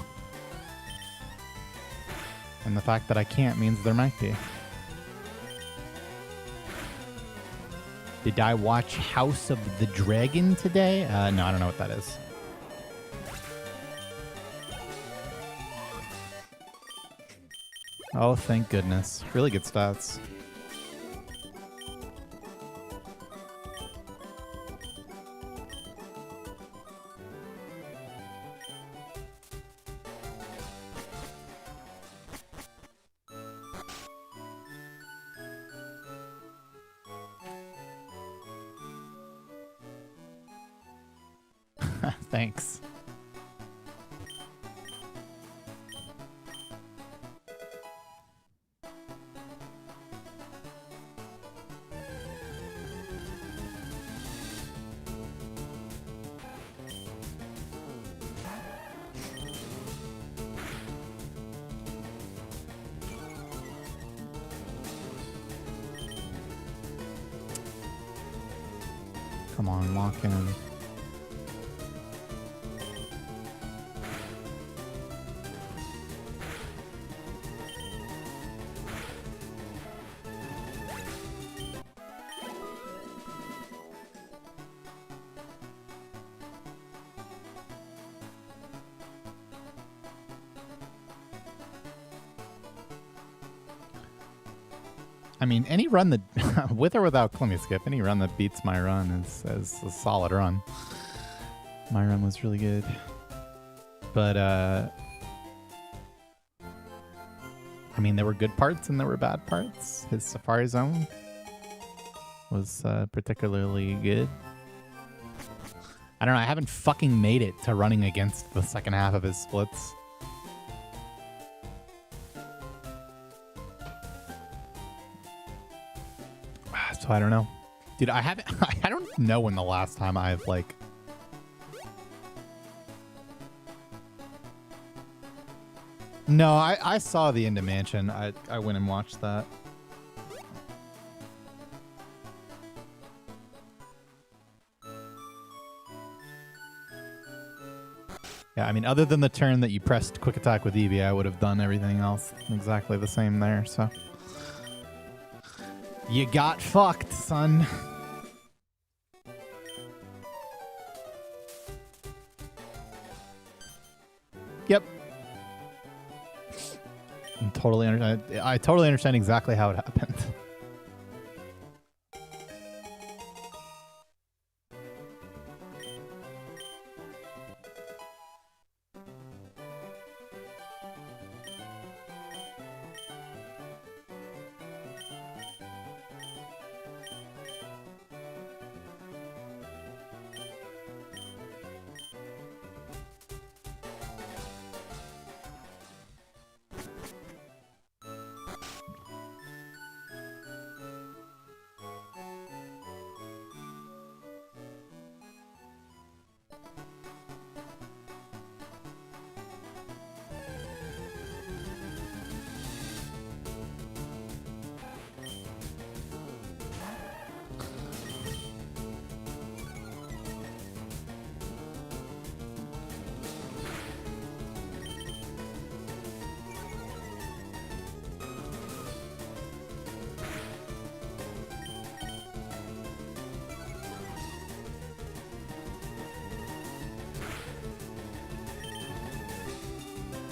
And the fact that I can't means there might be. Did I watch House of the Dragon today? No, I don't know what that is. Oh, thank goodness. Really good stats. Thanks. Come on, lock in. I mean, any run that, with or without Clemmy Skip, any run that beats my run is a solid run. My run was really good. But, I mean, there were good parts and there were bad parts. His Safari Zone was particularly good. I don't know, I haven't fucking made it to running against the second half of his splits. So I don't know. Dude, I don't know when the last time I've like... No, I saw the End of Mansion. I went and watched that. Yeah, I mean, other than the turn that you pressed quick attack with Eevee, I would have done everything else exactly the same there, so... You got fucked, son. Yep. I totally understand exactly how it happened.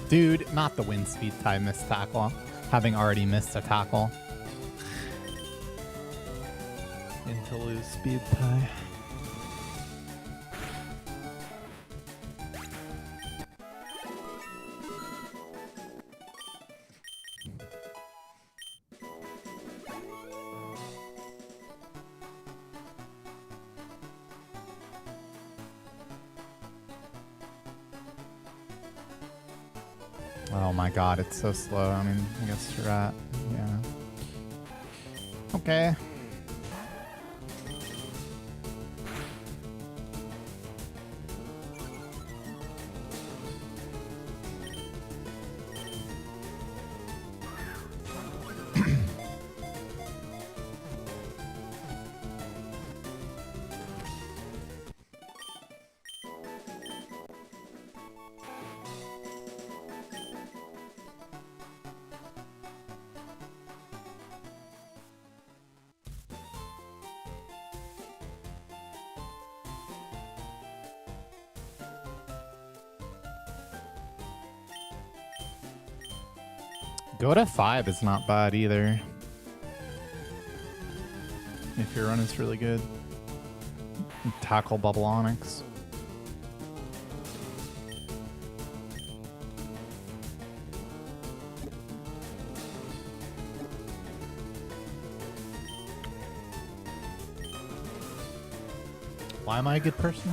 Dude, not the wind speed tie missed tackle. Having already missed a tackle. Into lose speed tie. Oh my god, it's so slow. I mean, I guess you're at, yeah. Okay. Go to 5 is not bad either. If your run is really good. Tackle Bubble Onyx. Why am I a good person?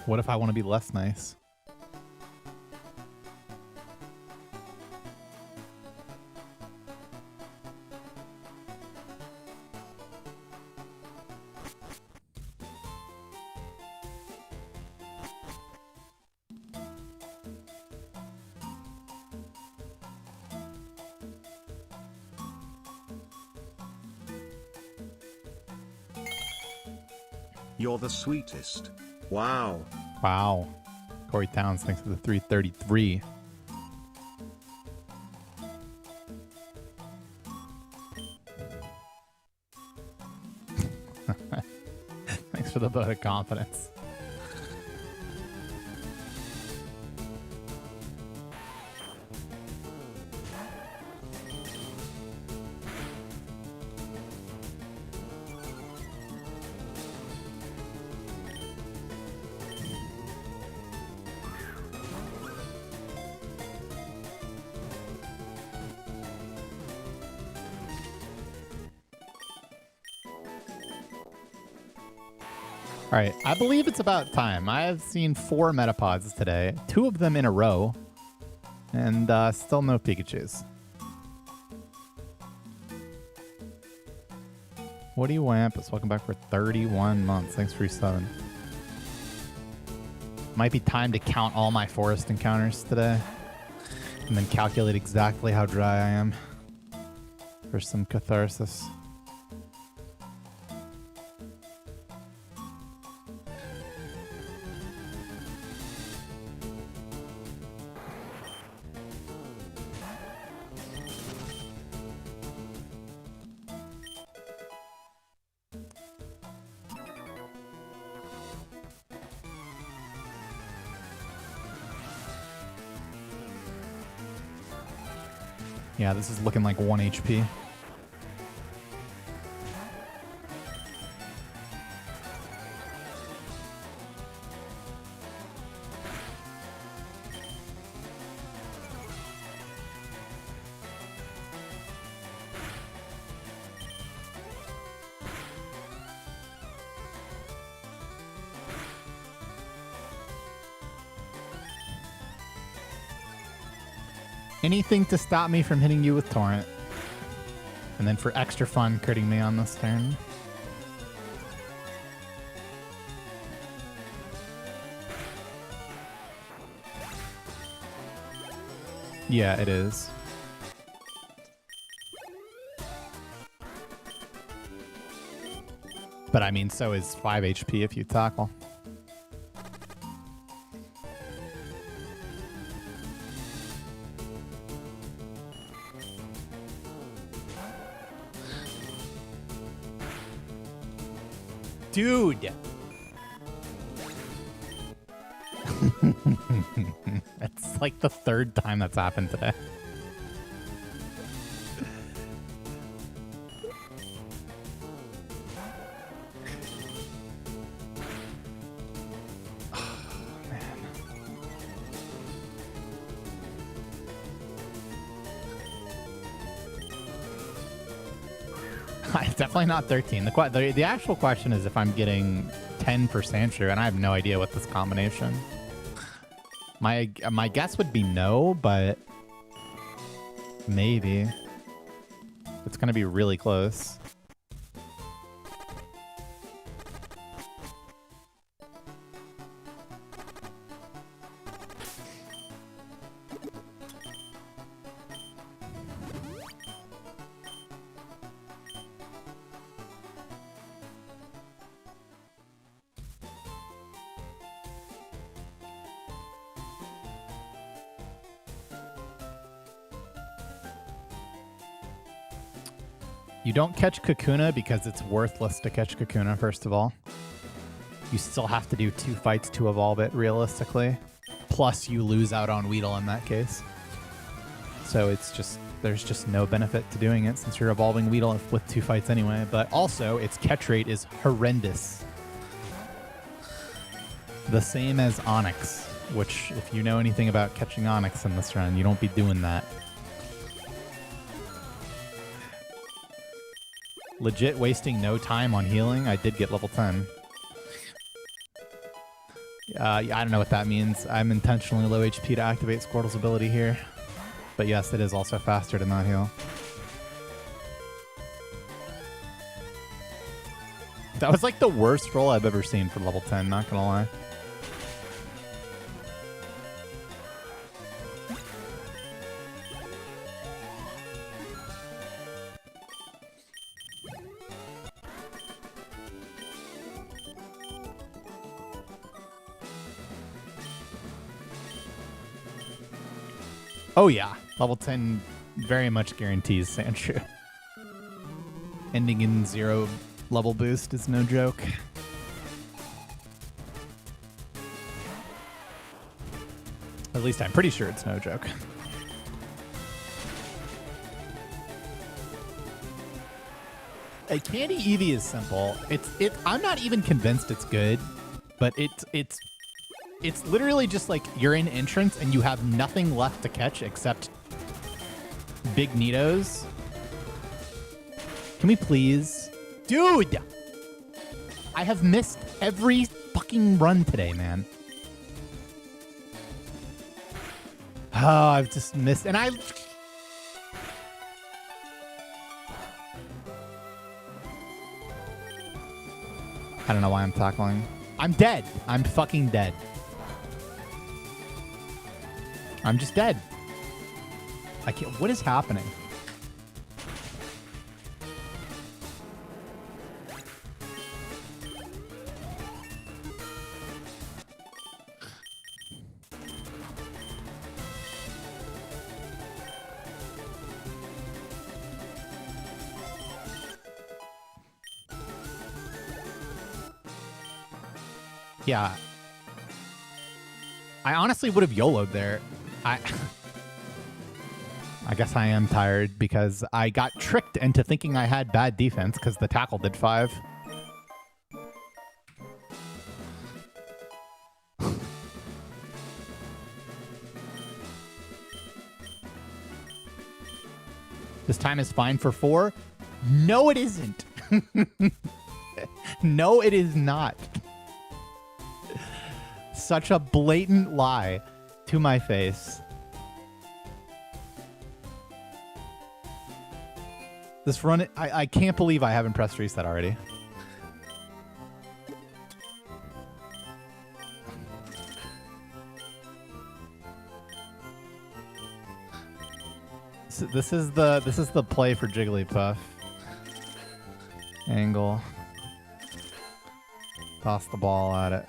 What if I want to be less nice? You're the sweetest. Wow. Wow. Corey Towns, thanks for the 333. Thanks for the vote of confidence. All right, I believe it's about time. I have seen 4 Metapods today, 2 of them in a row, and still no Pikachus. What do you Wampus? Welcome back for 31 months. Thanks for your 7. Might be time to count all my forest encounters today, and then calculate exactly how dry I am for some catharsis. Yeah, this is looking like 1 HP. Anything to stop me from hitting you with Torrent. And then for extra fun, critting me on this turn. Yeah, it is. But I mean, so is 5 HP if you tackle. Dude! It's like the 3rd time that's happened today. Definitely not 13. The actual question is if I'm getting 10 for Sandshrew, and I have no idea what this combination. My guess would be no, but maybe. It's going to be really close. You don't catch Kakuna because it's worthless to catch Kakuna, first of all. You still have to do 2 fights to evolve it, realistically. Plus, you lose out on Weedle in that case. So it's just, there's just no benefit to doing it since you're evolving Weedle with 2 fights anyway. But also, its catch rate is horrendous. The same as Onyx, which, if you know anything about catching Onyx in this run, you don't be doing that. Legit wasting no time on healing. I did get level 10. I don't know what that means. I'm intentionally low HP to activate Squirtle's ability here. But yes, it is also faster to not heal. That was like the worst roll I've ever seen for level 10, not gonna lie. Oh yeah, level 10 very much guarantees Sandshrew. Ending in 0 level boost is no joke. At least I'm pretty sure it's no joke. A Candy Eevee is simple. I'm not even convinced it's good, but it's literally just like you're in entrance and you have nothing left to catch except big Nidos. Can we please? Dude! I have missed every fucking run today, man. Oh, I've just missed. And I don't know why I'm tackling. I'm dead. I'm fucking dead. I'm just dead. I can't. What is happening? Yeah. I honestly would have YOLO'd there. I guess I am tired because I got tricked into thinking I had bad defense because the tackle did 5. This time is fine for 4. No, it isn't. No, it is not. Such a blatant lie to my face. This run, I can't believe I haven't pressed reset already. This is the play for Jigglypuff. Angle. Toss the ball at it.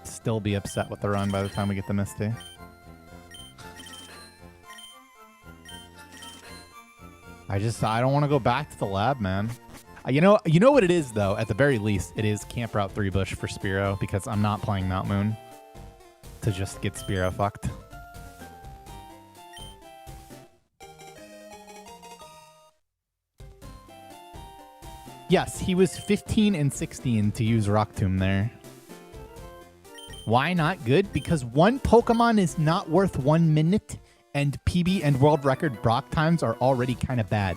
Still be upset with the run by the time we get the Misty. I don't want to go back to the lab, man. You know what it is though. At the very least, it is Camp Route 3 Bush for Spearow because I'm not playing Mount Moon to just get Spearow fucked. Yes, he was 15 and 16 to use Rock Tomb there. Why not good? Because one Pokemon is not worth 1 minute, and PB and world record Brock times are already kind of bad.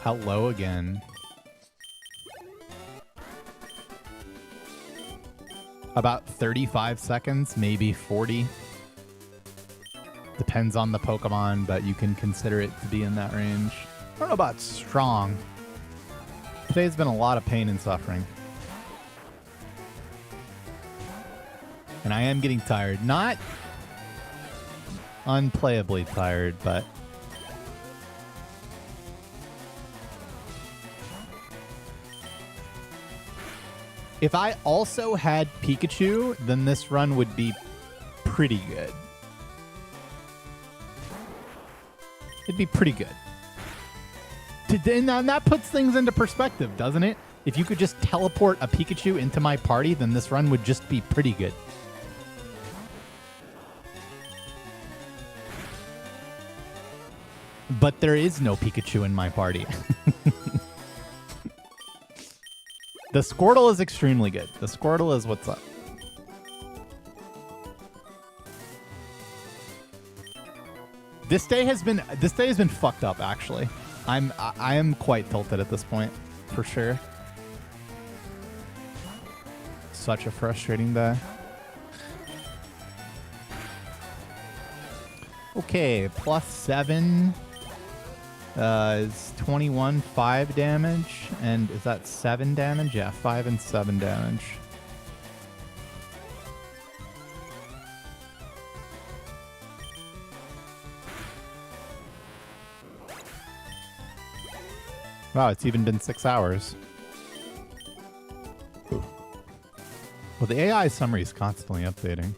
Hello again. About 35 seconds, maybe 40. Depends on the Pokemon, but you can consider it to be in that range. I don't know about strong. Today's been a lot of pain and suffering. And I am getting tired. Not unplayably tired, but... If I also had Pikachu, then this run would be pretty good. It'd be pretty good. And that puts things into perspective, doesn't it? If you could just teleport a Pikachu into my party, then this run would just be pretty good. But there is no Pikachu in my party. The Squirtle is extremely good. The Squirtle is what's up. This day has been fucked up, actually. I am quite tilted at this point, for sure. Such a frustrating day. Okay, +7 is 21, 5 damage, and is that 7 damage? Yeah, 5 and 7 damage. Wow, it's even been 6 hours. Ooh. Well, the AI summary is constantly updating.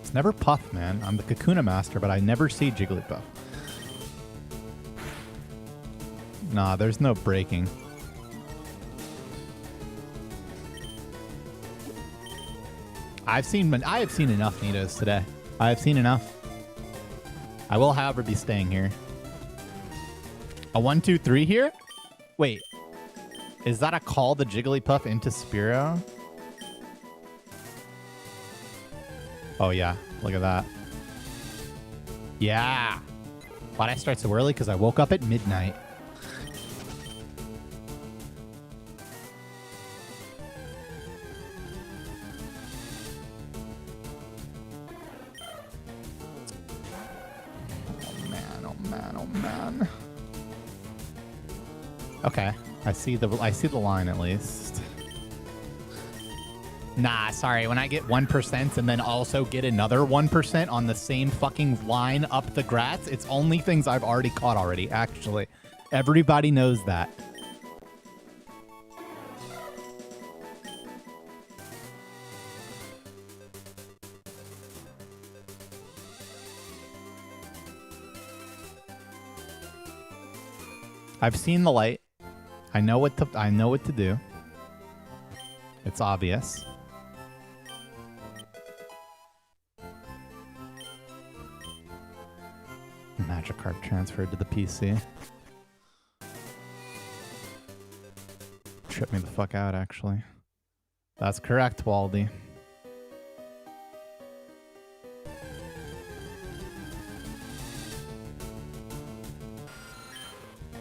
It's never Puff, man. I'm the Kakuna Master, but I never see Jigglypuff. Nah, there's no breaking. I have seen enough Nidos today. I have seen enough. I will, however, be staying here. A 1, 2, 3 here? Wait. Is that a call the Jigglypuff into Spearow? Oh, yeah. Look at that. Yeah. Why'd I start so early? Because I woke up at midnight. Okay, I see the line at least. Nah, sorry. When I get 1% and then also get another 1% on the same fucking line up the grass, it's only things I've already caught already, actually. Everybody knows that. I've seen the light. I know what to do. It's obvious. Magikarp transferred to the PC. Trip me the fuck out, actually. That's correct, Waldy.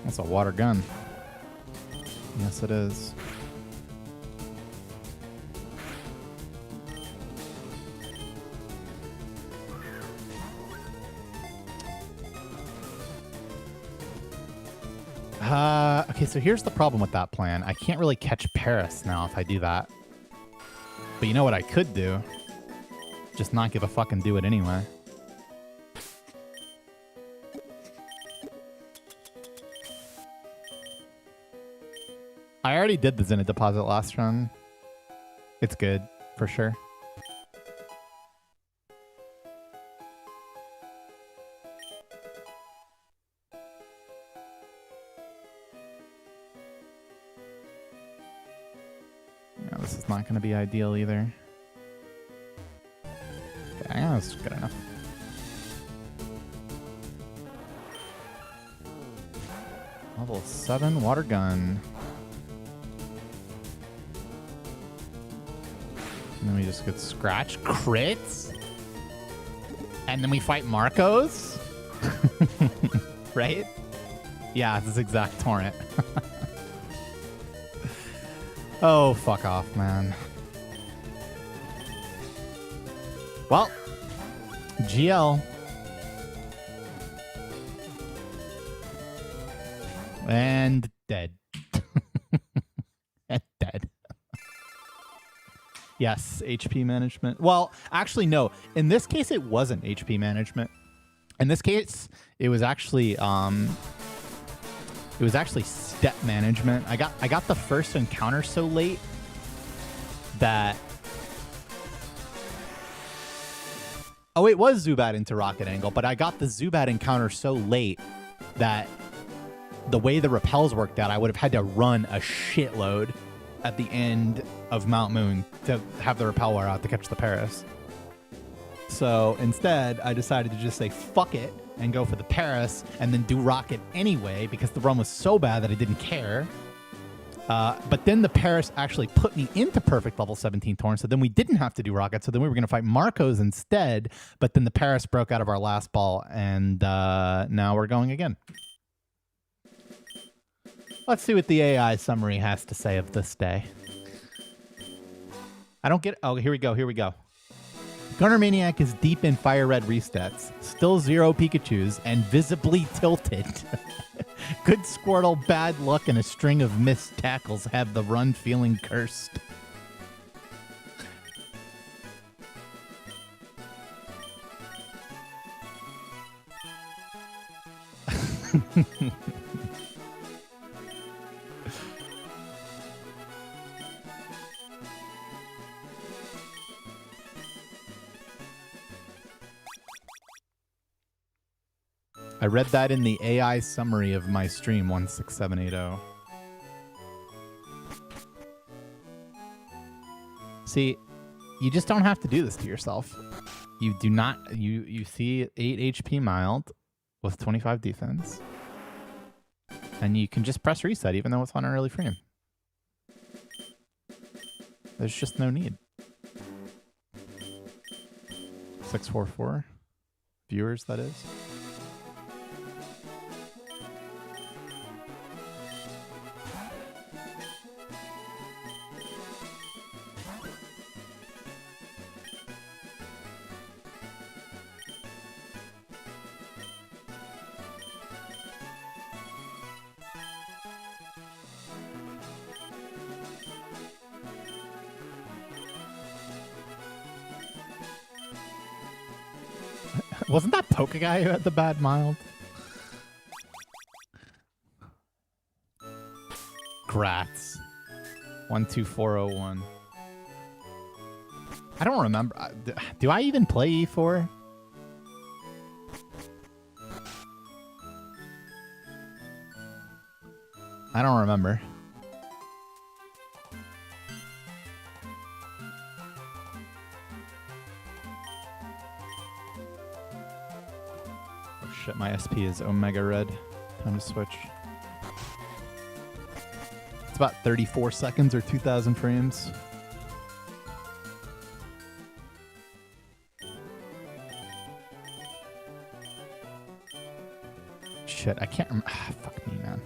That's a water gun. Yes, it is. Okay, so here's the problem with that plan. I can't really catch Paris now if I do that. But you know what I could do? Just not give a fuck and do it anyway. I already did the Zenith deposit last run. It's good, for sure. Yeah, this is not going to be ideal either. Okay, that's good enough. Level 7 water gun. And then we just get scratch crits. And then we fight Marcos. Right? Yeah, this is exact torrent. Oh, fuck off, man. Well, GL. And dead. And dead. Yes, HP management. Well, actually, no. In this case, it wasn't HP management. In this case, it was actually step management. I got the first encounter so late that. Oh, it was Zubat into Rocket Angle, but I got the Zubat encounter so late that the way the repels worked out, I would have had to run a shitload at the end of Mount Moon to have the repel wear out to catch the Paris. So instead, I decided to just say fuck it and go for the Paris and then do Rocket anyway because the run was so bad that I didn't care. But then the Paris actually put me into perfect level 17 Torrent, so then we didn't have to do Rocket, so then we were going to fight Marcos instead, but then the Paris broke out of our last ball, and now we're going again. Let's see what the AI summary has to say of this day. I don't get... Oh, here we go. Gunnermaniac is deep in FireRed restats. Still 0 Pikachus and visibly tilted. Good Squirtle, bad luck, and a string of missed tackles have the run feeling cursed. I read that in the AI summary of my stream 16780. See, you just don't have to do this to yourself. You do not. You see 8 HP mild with 25 defense, and you can just press reset even though it's on an early frame. There's just no need. 644 viewers, that is. Wasn't that Poke Guy who had the bad mild? Grats. 12401. I don't remember. Do I even play E4? I don't remember. Shit, my SP is Omega Red. Time to switch. It's about 34 seconds or 2,000 frames. Shit, I can't remember. Ah, fuck me, man.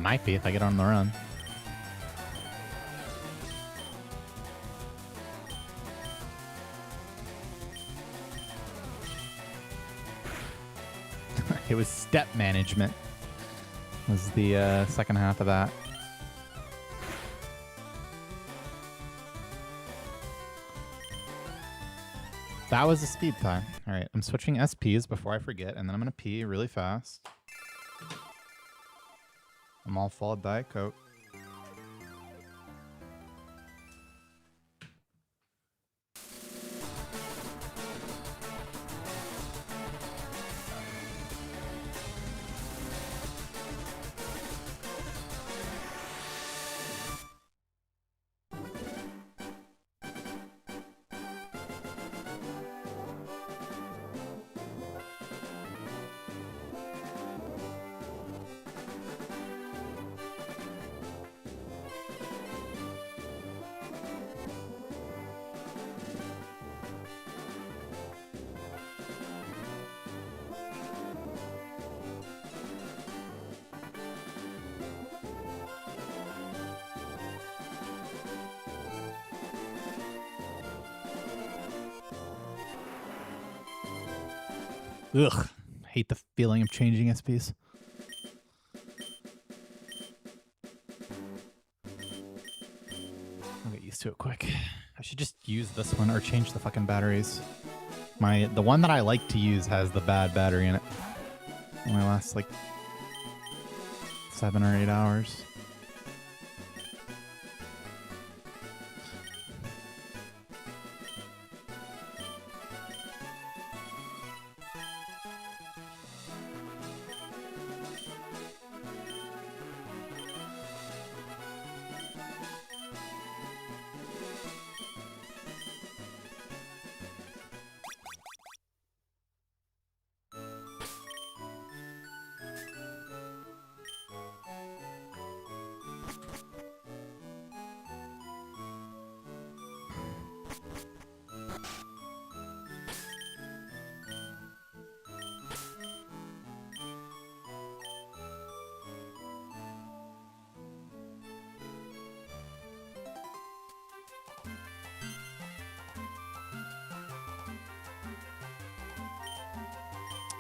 Might be if I get on the run. It was step management. Was the second half of that. That was a speed time. All right, I'm switching SPs before I forget, and then I'm gonna pee really fast. I'm all full of Diet Coke. Ugh. Hate the feeling of changing SPs. I'll get used to it quick. I should just use this one or change the fucking batteries. The one that I like to use has the bad battery in it. Only lasts like 7 or 8 hours.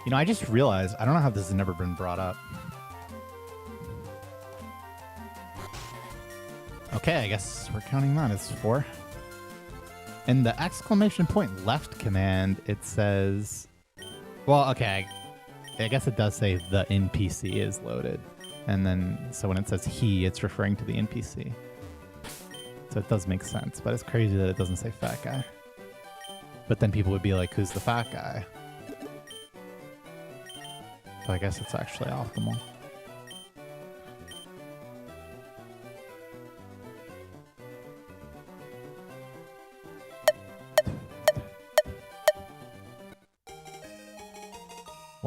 You know, I just realized, I don't know how this has never been brought up. Okay, I guess we're counting that as 4. In the exclamation point left command, it says... Well, okay, I guess it does say the NPC is loaded. And then, so when it says he, it's referring to the NPC. So it does make sense, but it's crazy that it doesn't say fat guy. But then people would be like, who's the fat guy? So I guess it's actually optimal.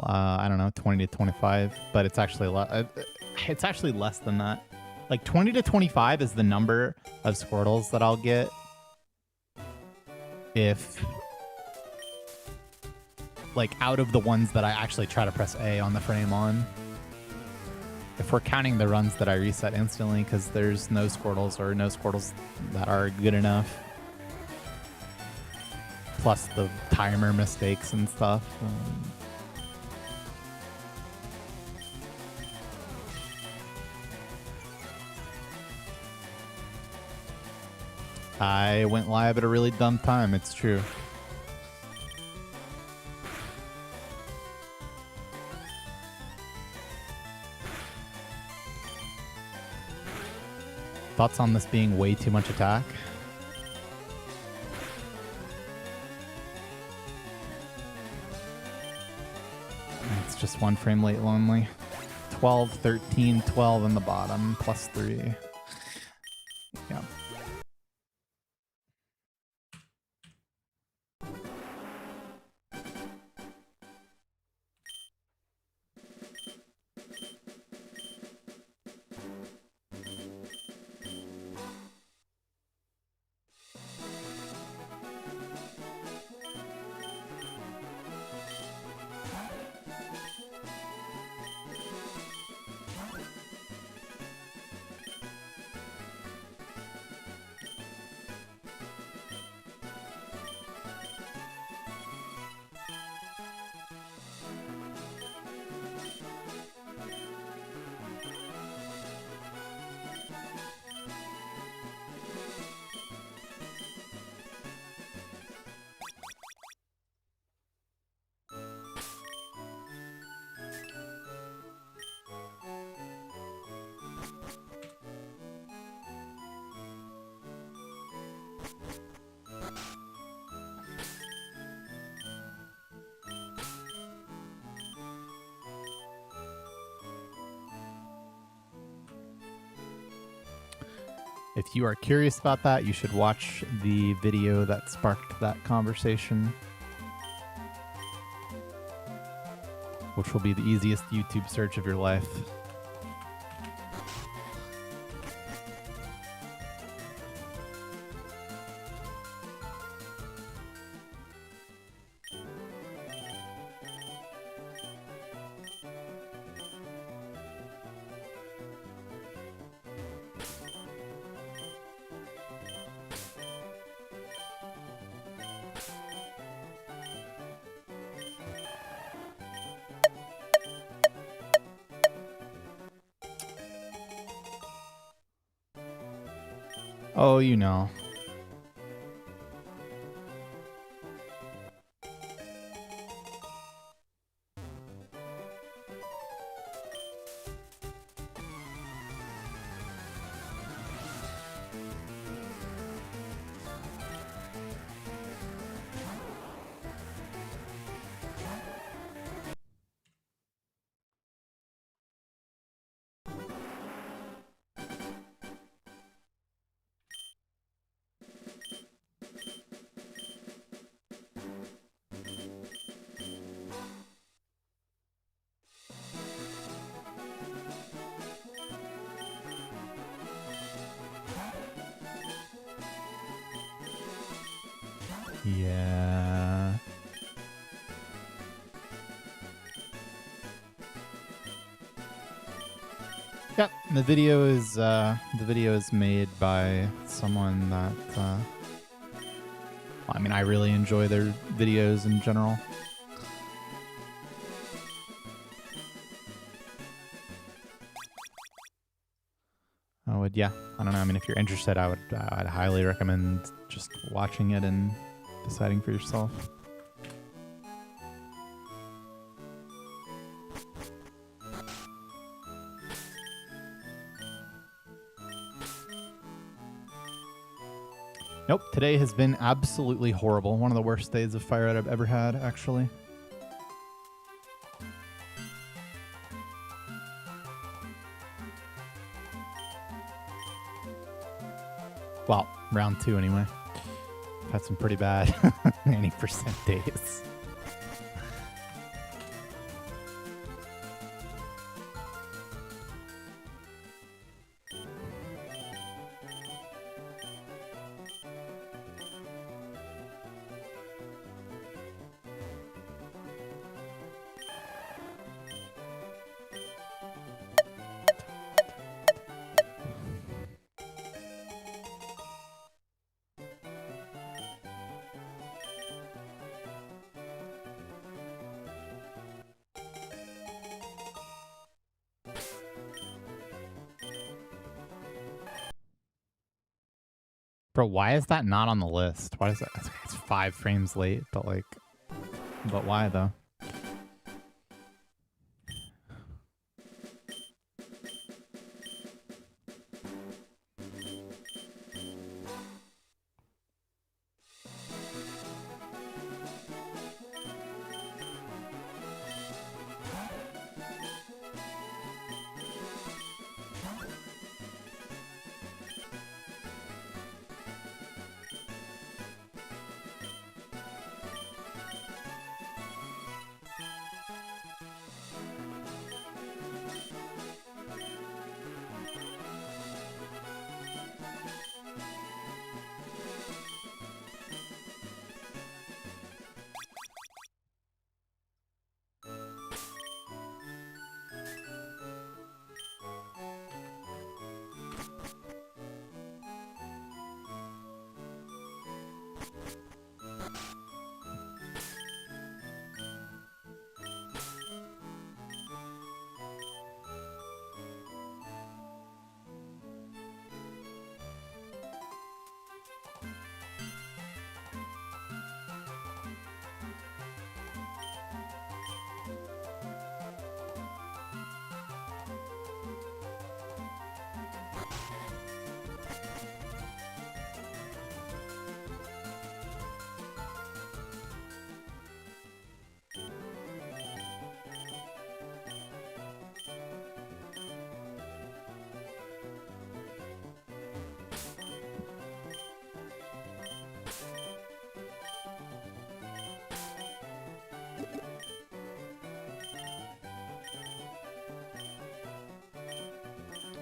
I don't know, 20 to 25, but it's actually less than that. Like 20 to 25 is the number of Squirtles that I'll get if, like, out of the ones that I actually try to press A on the frame on. If we're counting the runs that I reset instantly because there's no Squirtles or no Squirtles that are good enough. Plus the timer mistakes and stuff. I went live at a really dumb time, it's true. Thoughts on this being way too much attack? It's just 1 frame late lonely. 12, 13, 12 in the bottom, plus 3. Yeah. If you are curious about that, you should watch the video that sparked that conversation, which will be the easiest YouTube search of your life. Oh, you know. Yeah. Yep. The video is made by someone that I mean, I really enjoy their videos in general. Yeah, I don't know. I mean, if you're interested, I'd highly recommend just watching it and deciding for yourself. Nope, today has been absolutely horrible. One of the worst days of FireRed I've ever had, actually. Well, round 2 anyway. Had some pretty bad 90% days. Bro, why is that not on the list? Why is that? It's 5 frames late, but like, but why though?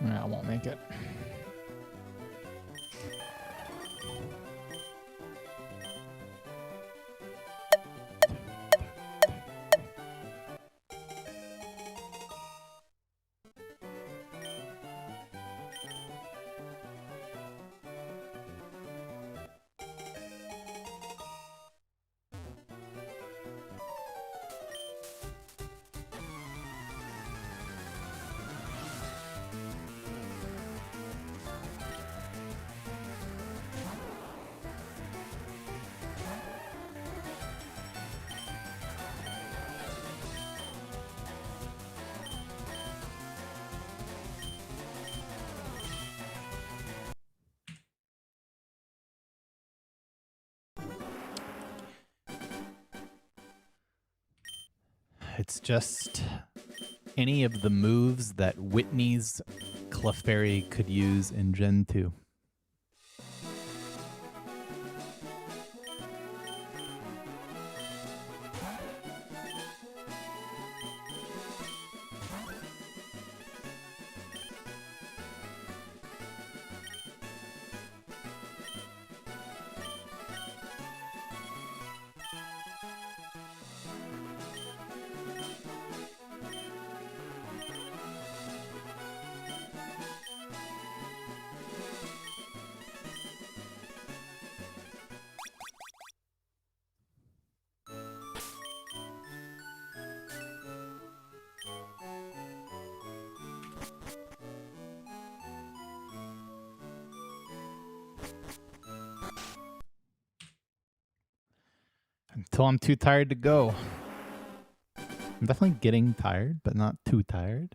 Yeah, I won't make it. It's just any of the moves that Whitney's Clefairy could use in Gen 2. Until I'm too tired to go. I'm definitely getting tired, but not too tired.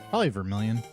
Probably Vermilion.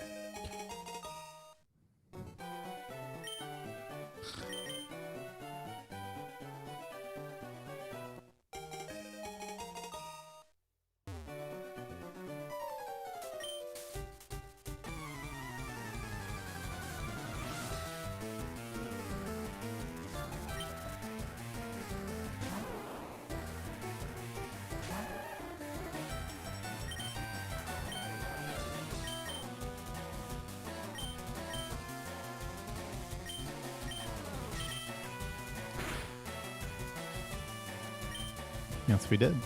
Yes, we did.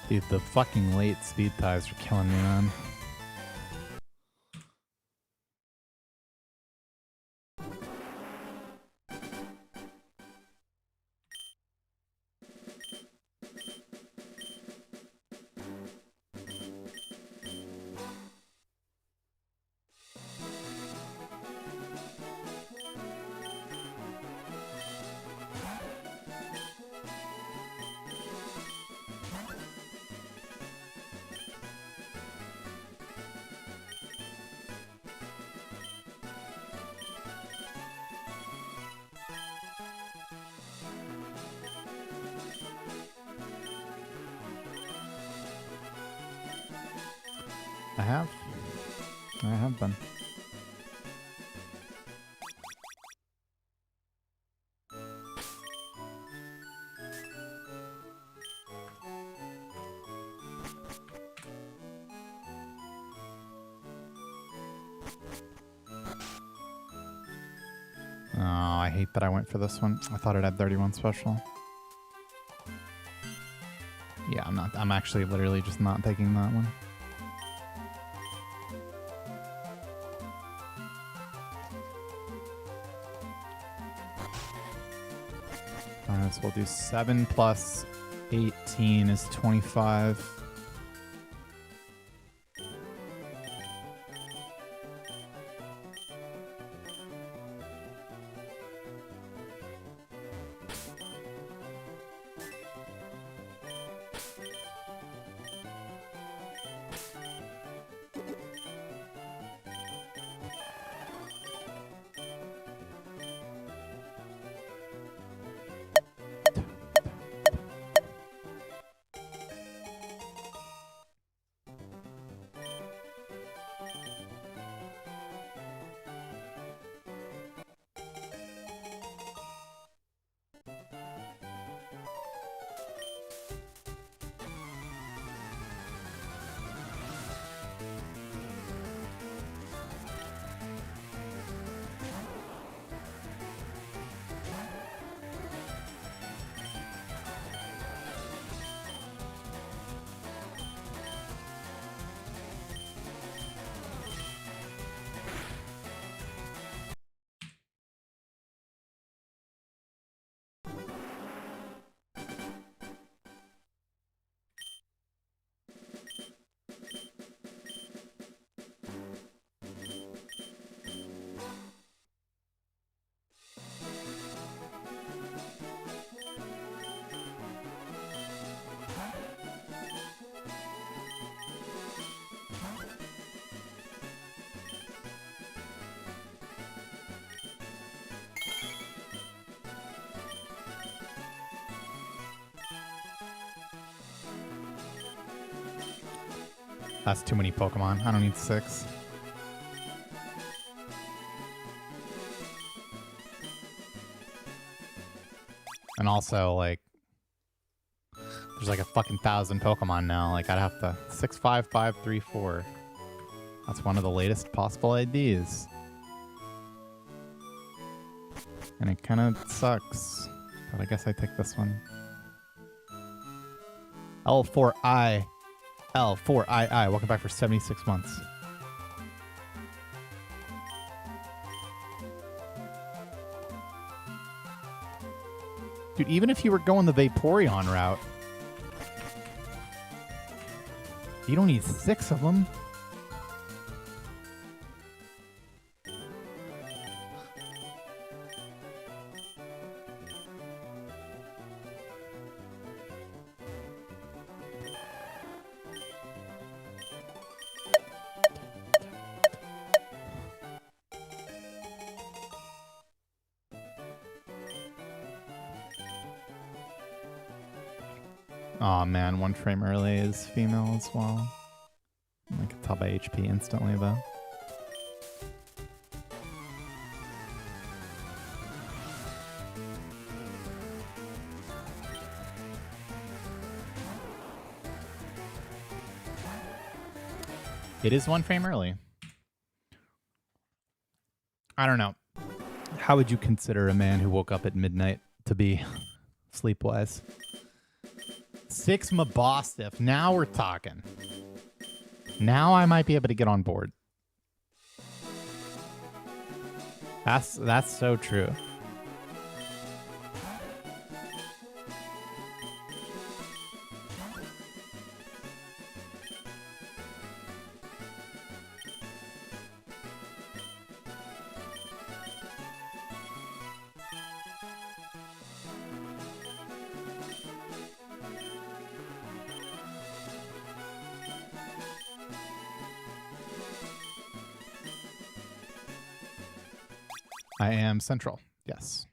Dude, the fucking late speed ties are killing me, man. I have been. Oh, I hate that I went for this one. I thought it had 31 special. I'm actually literally just not taking that one. Alright, so we'll do 7 plus 18 is 25. That's too many Pokemon. I don't need 6. And also, like, there's like a fucking 1,000 Pokemon now. Like, I'd have to 6, 5, 5, 3, 4. That's one of the latest possible IDs. And it kind of sucks. But I guess I take this one. L4I. L4II. Welcome back for 76 months. Dude, even if you were going the Vaporeon route, you don't need 6 of them. Aw, man, 1 frame early is female as well. I can tell by HP instantly, though. It is 1 frame early. I don't know. How would you consider a man who woke up at midnight to be sleep-wise? 6 Mabostiff. Now we're talking. Now I might be able to get on board. That's so true. I am central. Yes.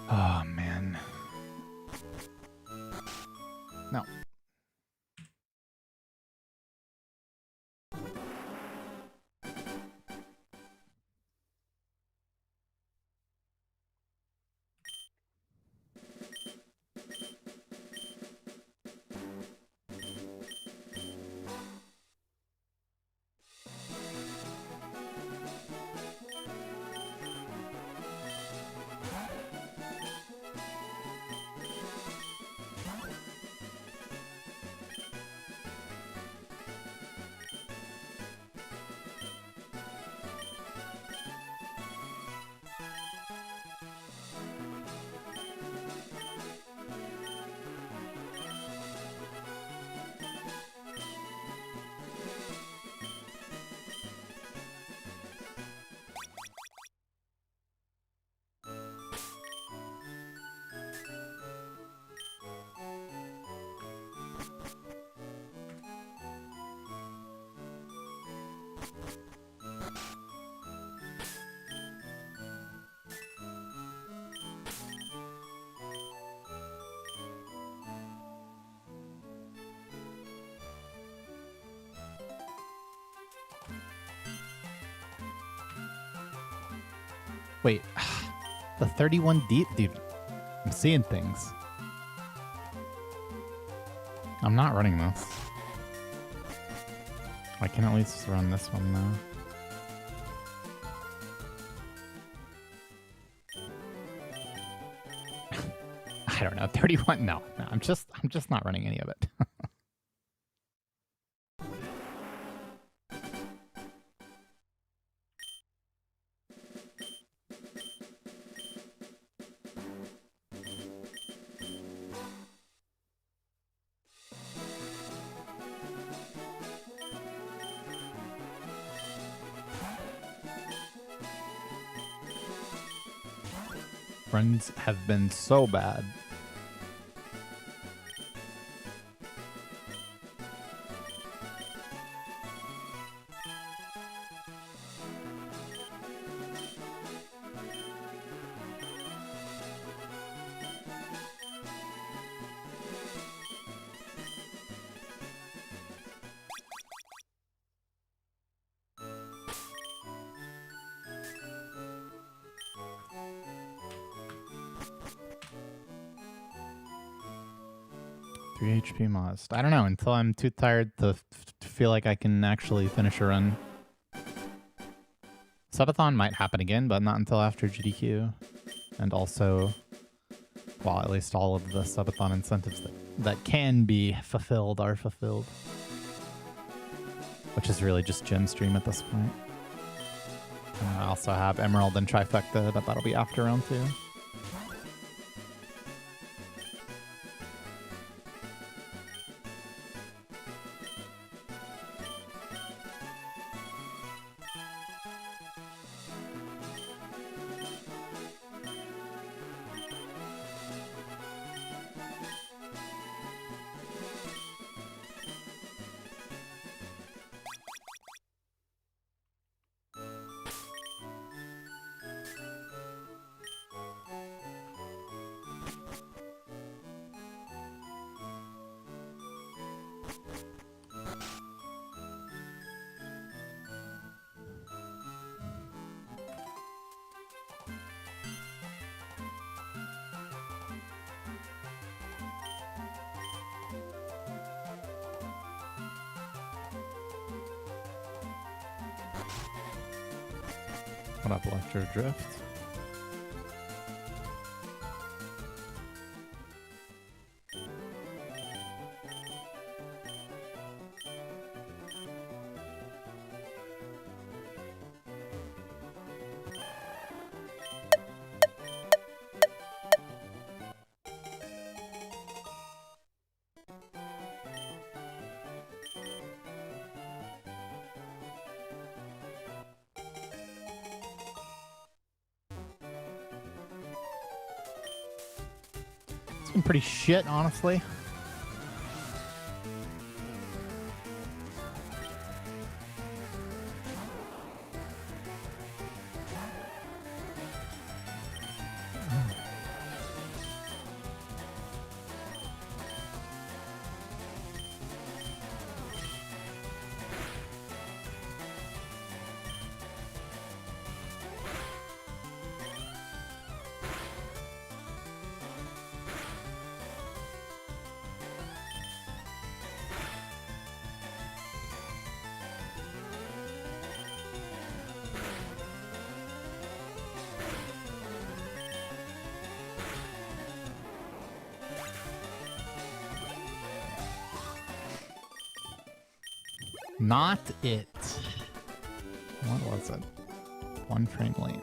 Oh, man. No. Wait, the 31 deep, dude. I'm seeing things. I'm not running this. I can at least run this one though. I don't know, 31. No, I'm just not running any of it. Runs have been so bad. HP must. I don't know, until I'm too tired to feel like I can actually finish a run. Subathon might happen again, but not until after GDQ. And also, well, at least all of the Subathon incentives that can be fulfilled are fulfilled. Which is really just gem stream at this point. I also have Emerald and Trifecta, but that'll be after round 2. What up, Electro Drift? It's been pretty shit, honestly. Not it. What was it? 1 frame late.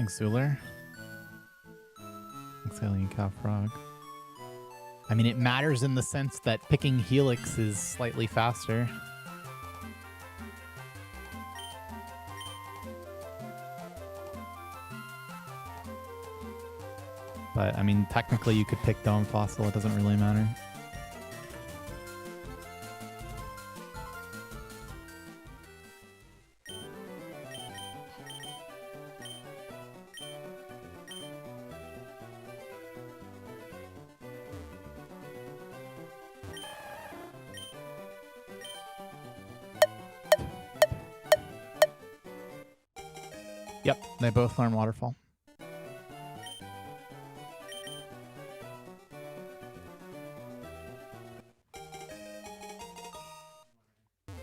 Thanks, Zuler. Thanks, Alien Cow Frog. I mean, it matters in the sense that picking Helix is slightly faster. But, I mean, technically you could pick Dome Fossil. It doesn't really matter. Yep, they both learn Waterfall.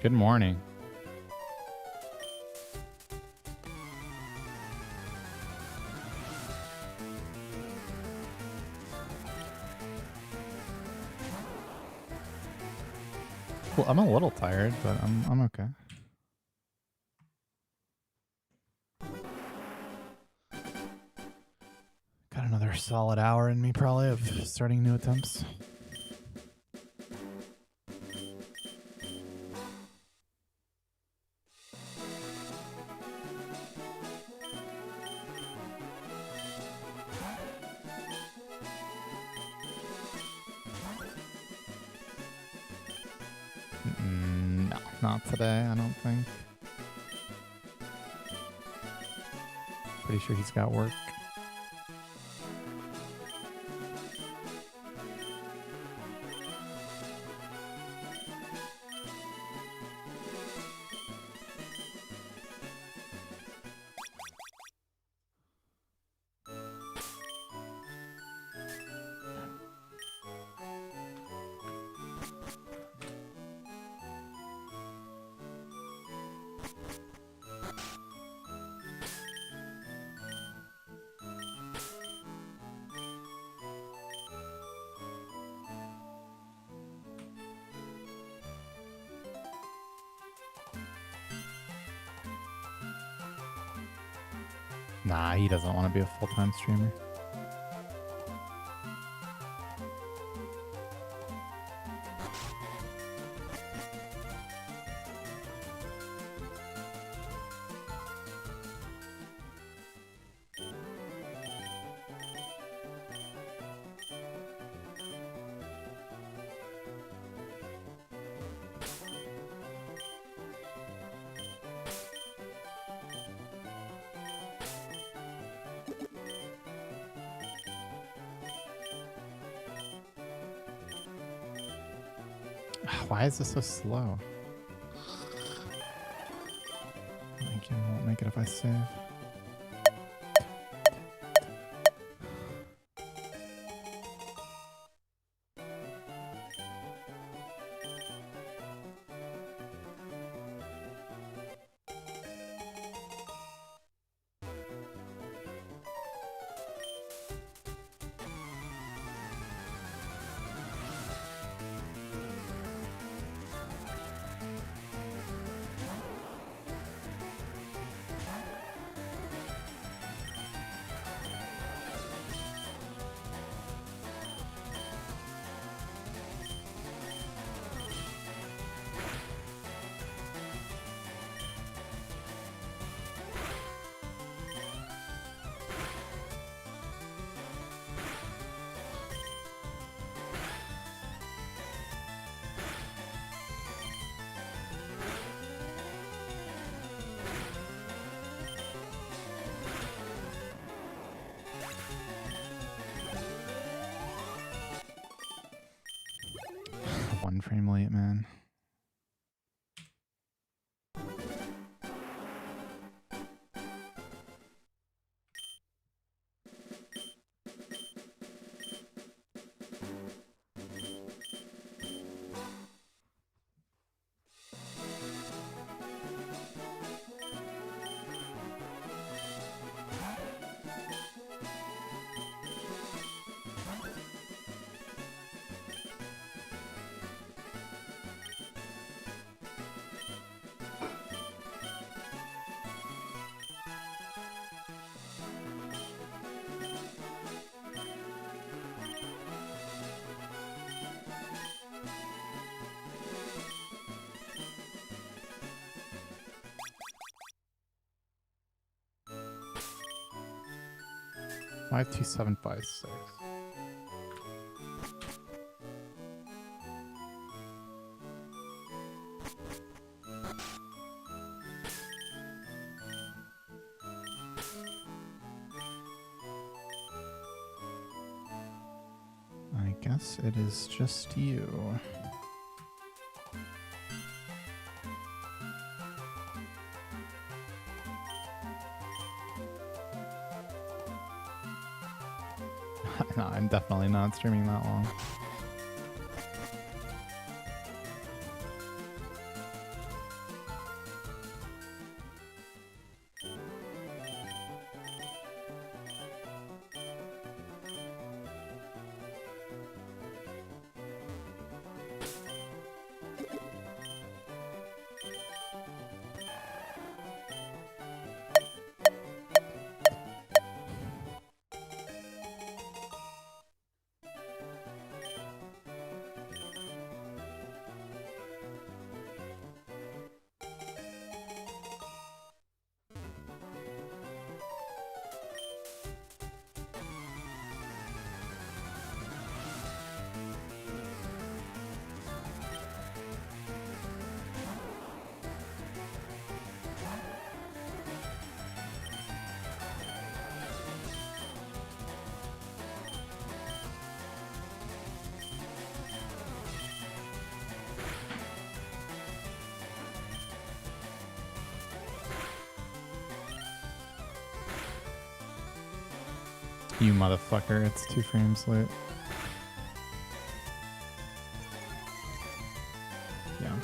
Good morning. Well, I'm a little tired, but I'm okay. Got another solid hour in me probably of starting new attempts. No, not today, I don't think. Pretty sure he's got work. Nah, he doesn't want to be a full-time streamer. Why is this so slow? Thank you. Won't make it if I save. One frame late, man. 52756. I guess it is just you. No, I'm definitely not streaming that long. You motherfucker, it's 2 frames late. Yeah.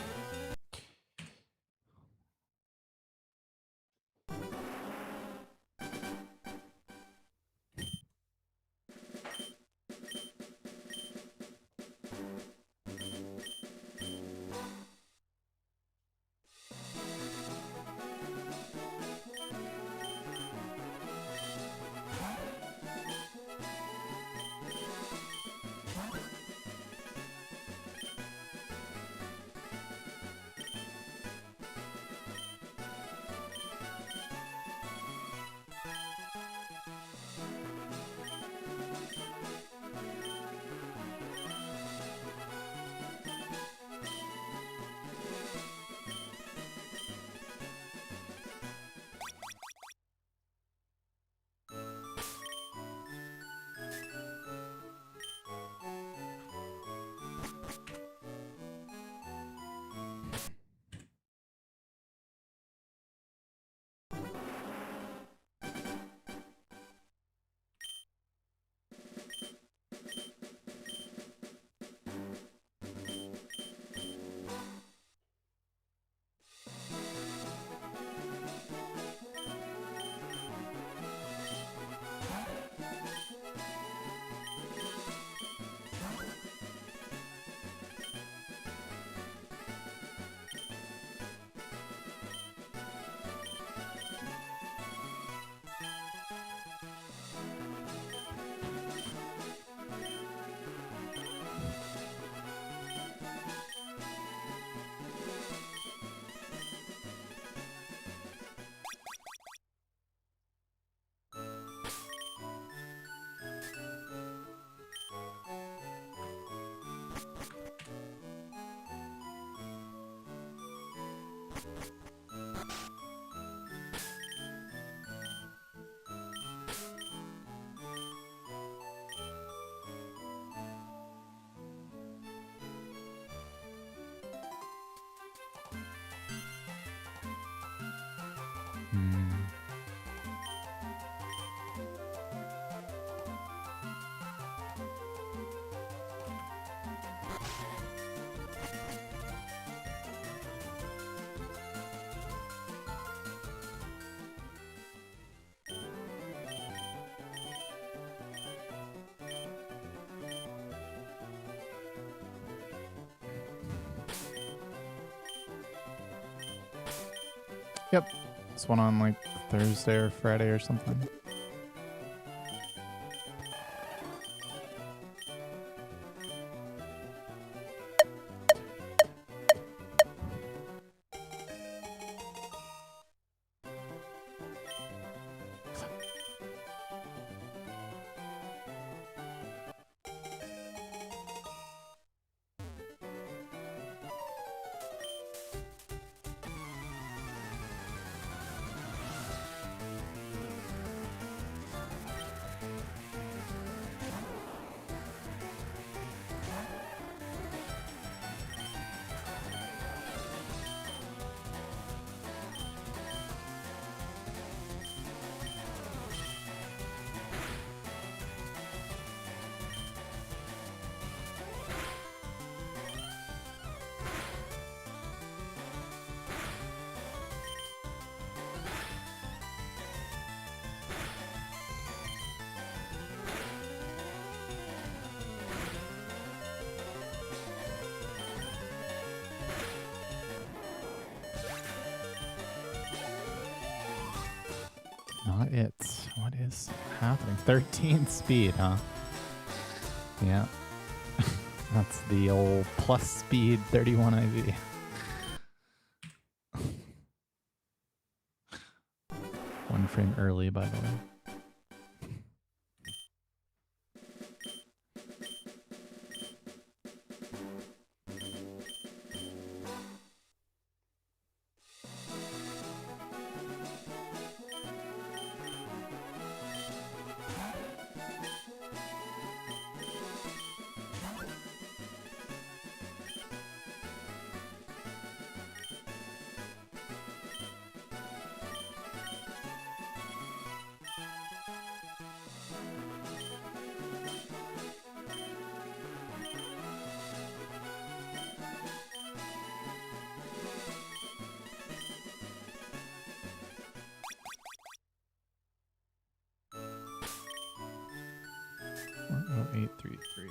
Yep. This one on like Thursday or Friday or something. it? What is happening? 13 speed, huh? Yeah. That's the old plus speed 31 IV. One frame early, by the way. Oh, 833.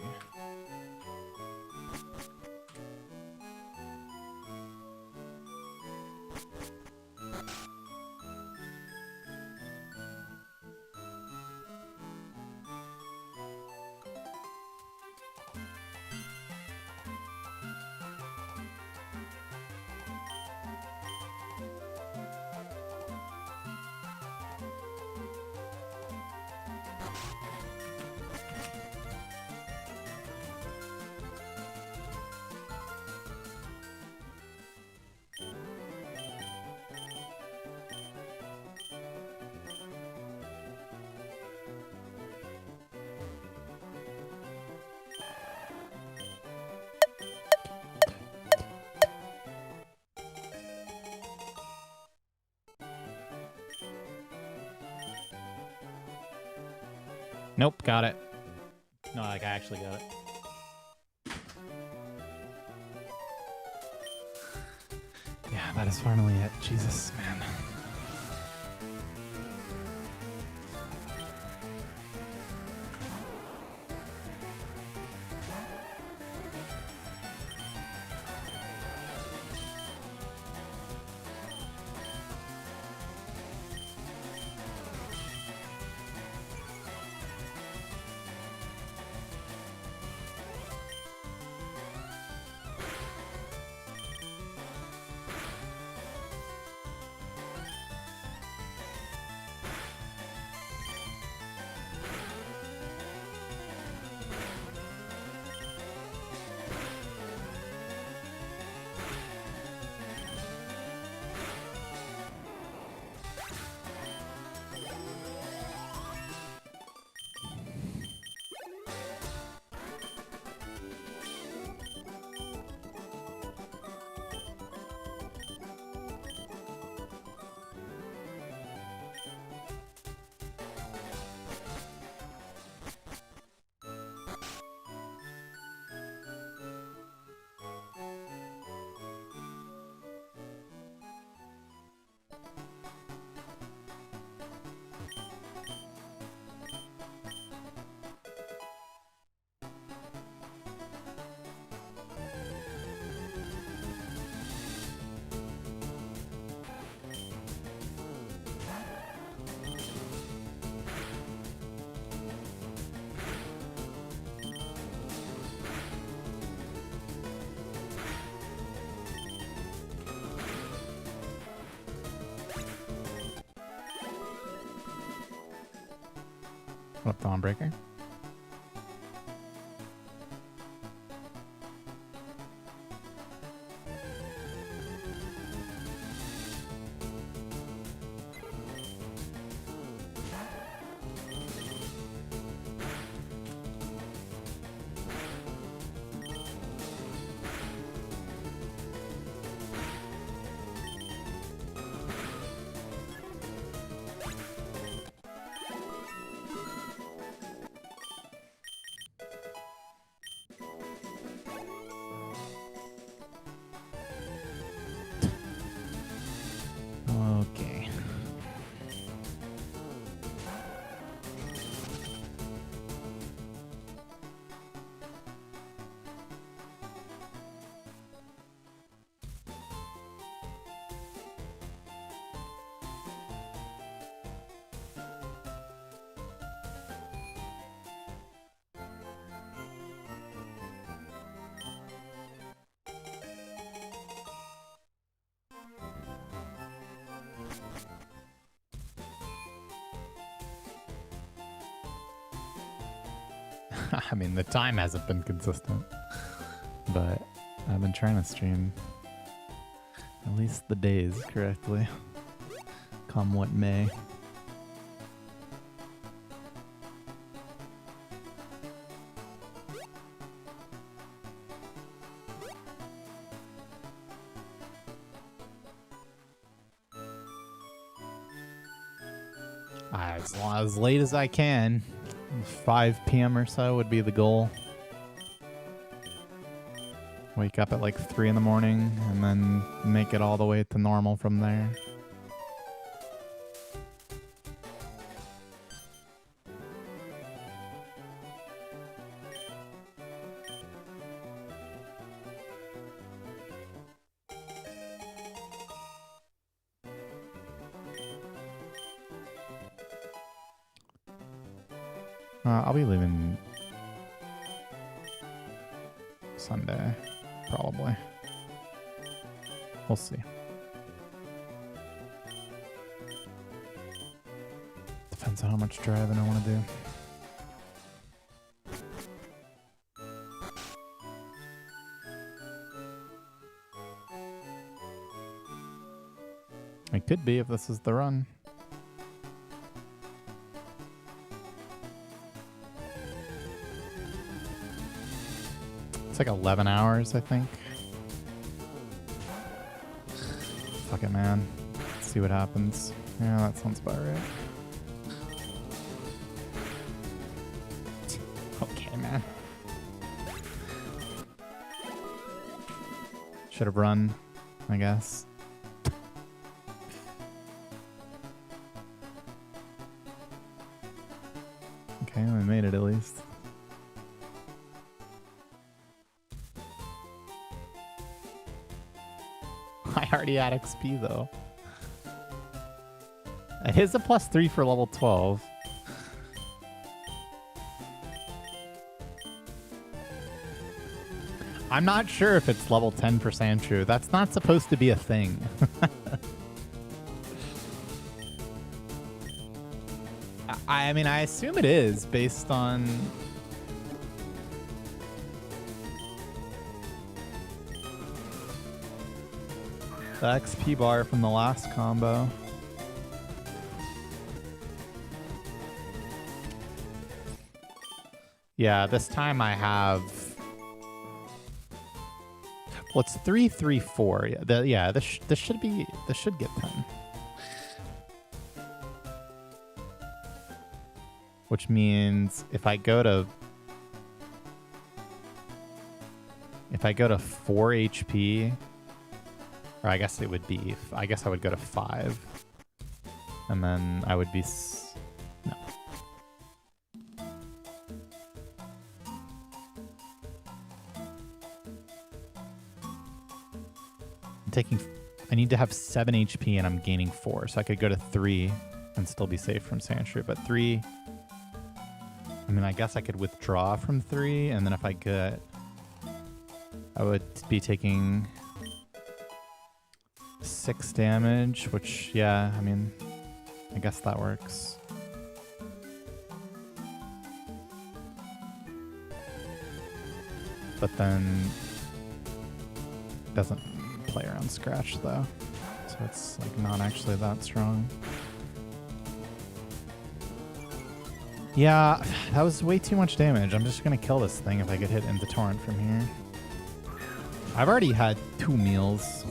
Nope, got it. No, like I actually got it. Yeah, that is finally it. Jesus, man. What up, Dawnbreaker? I mean, the time hasn't been consistent, but I've been trying to stream at least the days correctly, come what may. As late as I can. 5 p.m. or so would be the goal. Wake up at like 3 in the morning and then make it all the way to normal from there. I'll be leaving Sunday, probably. We'll see. Depends on how much driving I want to do. It could be if this is the run. It's like 11 hours, I think. Fuck it, man. Let's see what happens. Yeah, that sounds about right. Okay, man. Should have run, I guess. Okay, we made it at least. I already had XP though. It is a +3 for level 12. I'm not sure if it's level 10% true. That's not supposed to be a thing. I mean, I assume it is based on... the XP bar from the last combo. Yeah, this time I have... well, it's 3, 3, 4. Yeah, this should be... this should get 10. Which means if I go to... if I go to 4 HP... or I guess it would be... I guess I would go to 5. And then I would be... no. I'm taking... I need to have 7 HP and I'm gaining 4. So I could go to 3 and still be safe from Sandshrew. But 3... I mean, I guess I could withdraw from 3. And then if I get... I would be taking... 6 damage, which, yeah, I mean, I guess that works. But then it doesn't play around Scratch though, so it's like not actually that strong. Yeah, that was way too much damage. I'm just gonna kill this thing if I get hit into Torrent from here. I've already had 2 meals.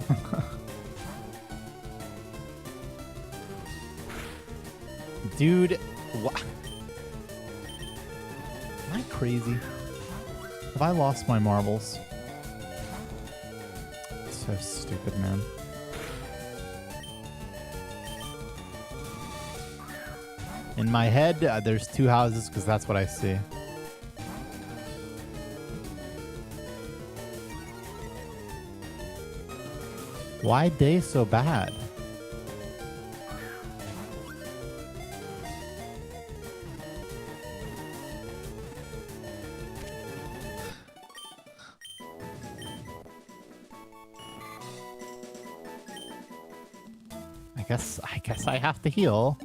Dude, what? Am I crazy? Have I lost my marbles? So stupid, man. In my head, there's 2 houses because that's what I see. Why day so bad? I guess I have to heal.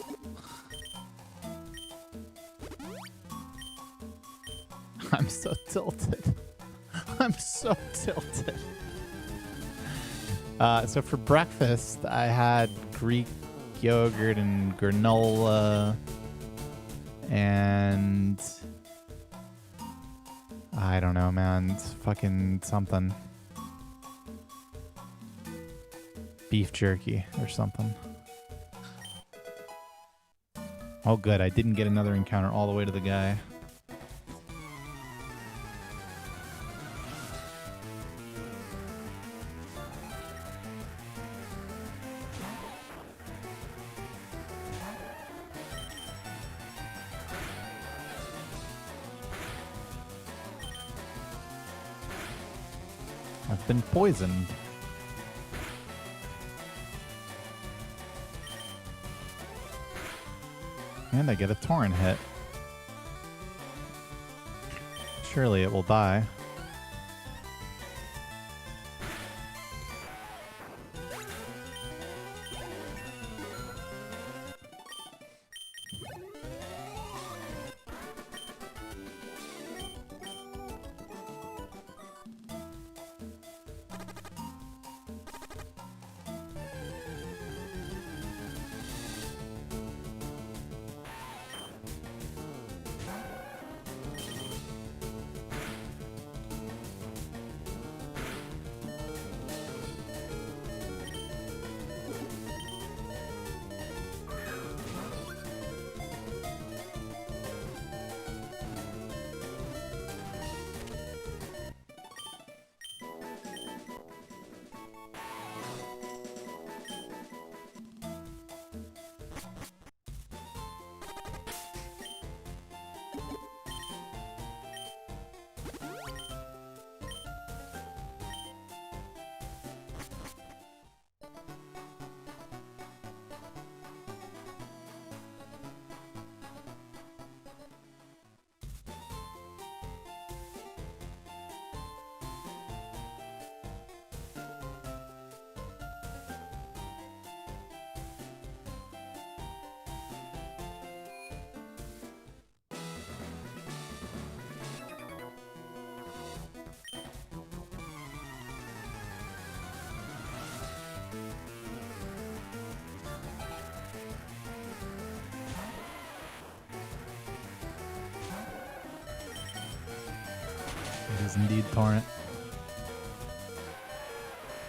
I'm so tilted. I'm so tilted. So for breakfast, I had Greek yogurt and granola and I don't know, man. It's fucking something. Beef jerky or something. Oh, good. I didn't get another encounter all the way to the guy. I've been poisoned. And I get a torrent hit. Surely it will die. It is indeed torrent.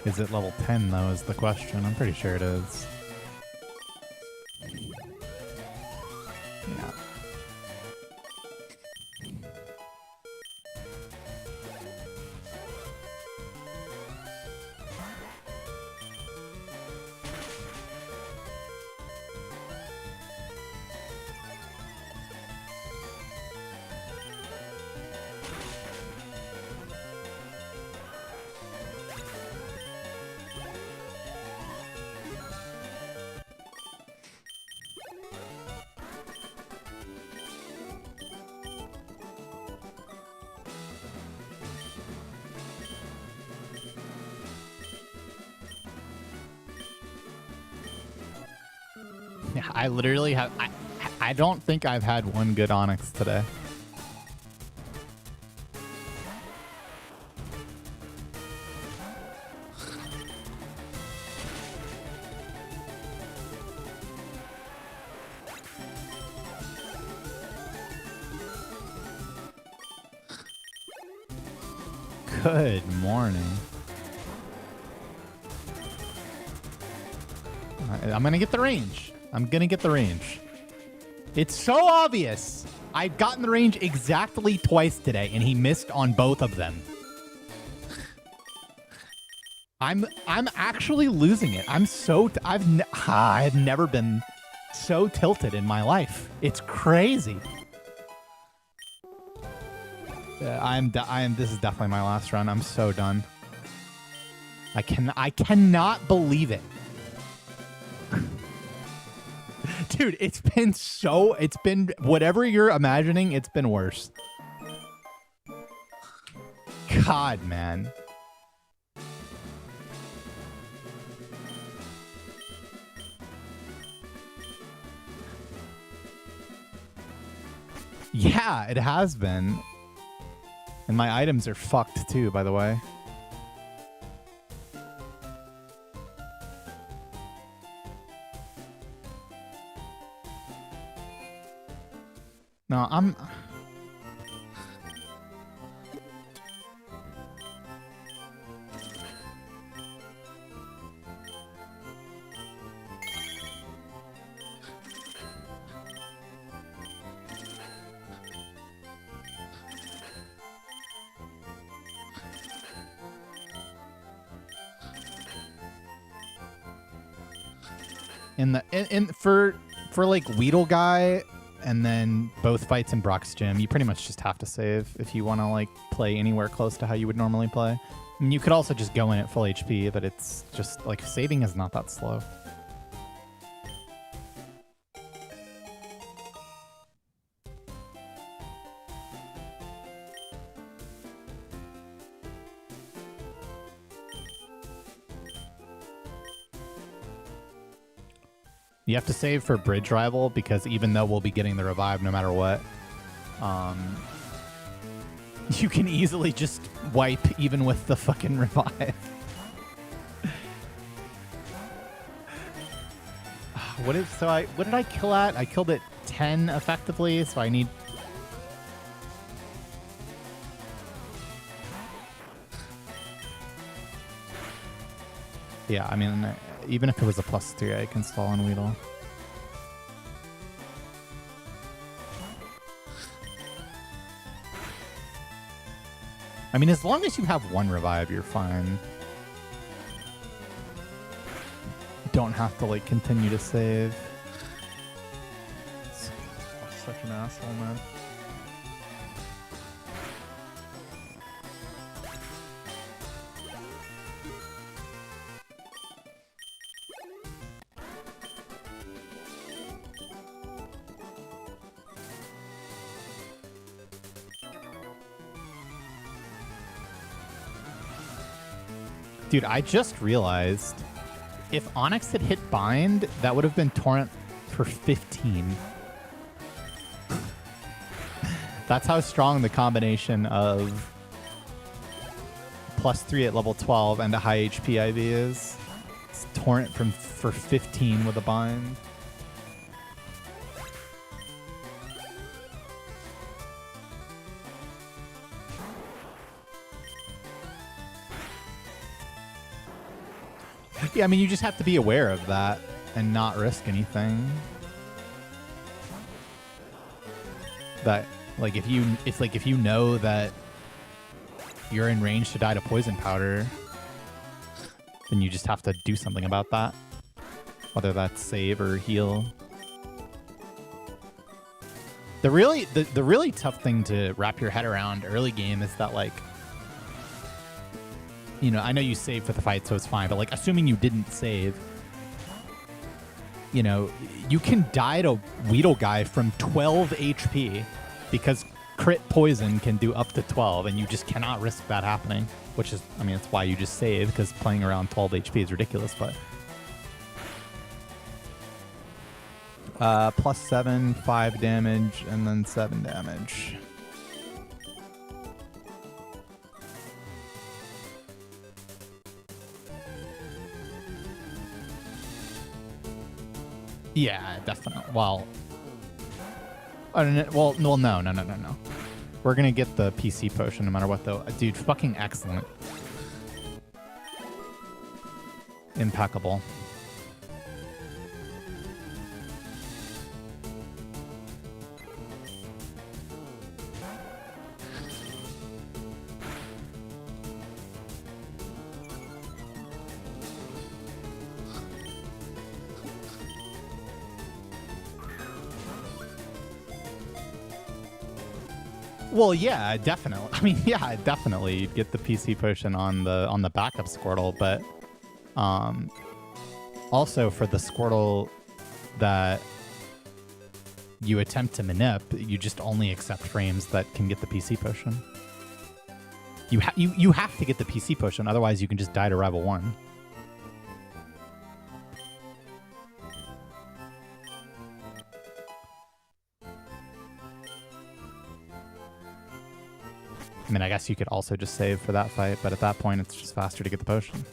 Is it level 10 though is the question. I'm pretty sure it is. Yeah. Yeah, I literally have. I don't think I've had one good Onyx today. Good morning. I'm gonna get the range. I'm gonna get the range. It's so obvious. I've gotten the range exactly twice today, and he missed on both of them. I'm actually losing it. I'm so I've never been so tilted in my life. It's crazy. This is definitely my last run. I'm so done. I cannot believe it. Dude, it's been whatever you're imagining, it's been worse. God, man. Yeah, it has been. And my items are fucked too, by the way. No, I'm... For like Weedle guy and then both fights in Brock's gym, you pretty much just have to save if you want to like play anywhere close to how you would normally play. I mean, you could also just go in at full HP, but it's just like saving is not that slow. You have to save for Bridge Rival because even though we'll be getting the revive no matter what, you can easily just wipe even with the fucking revive. What did I kill at? I killed at 10 effectively, so I need... Yeah, I mean, even if it was a +3, I can stall on Weedle. I mean, as long as you have one revive, you're fine. You don't have to, like, continue to save. Such an asshole, man. Dude, I just realized if Onyx had hit Bind, that would have been Torrent for 15. That's how strong the combination of +3 at level 12 and a high HP IV is. It's Torrent for 15 with a Bind. Yeah, I mean, you just have to be aware of that and not risk anything. That, like, if you know that you're in range to die to poison powder, then you just have to do something about that. Whether that's save or heal. The really tough thing to wrap your head around early game is that, like, you know, I know you saved for the fight, so it's fine, but, like, assuming you didn't save, you know, you can die to Weedle guy from 12 HP because crit poison can do up to 12, and you just cannot risk that happening, which is, I mean, it's why you just save, because playing around 12 HP is ridiculous, but... +7, 5 damage, and then 7 damage. Yeah, definitely. Well, no. We're gonna get the PC potion no matter what, though. Dude, fucking excellent. Impeccable. Well, yeah, definitely. I mean, yeah, definitely you'd get the PC potion on the backup Squirtle, but also for the Squirtle that you attempt to manip, you just only accept frames that can get the PC potion. You have to get the PC potion, otherwise you can just die to Rival 1. I mean, I guess you could also just save for that fight, but at that point, it's just faster to get the potion.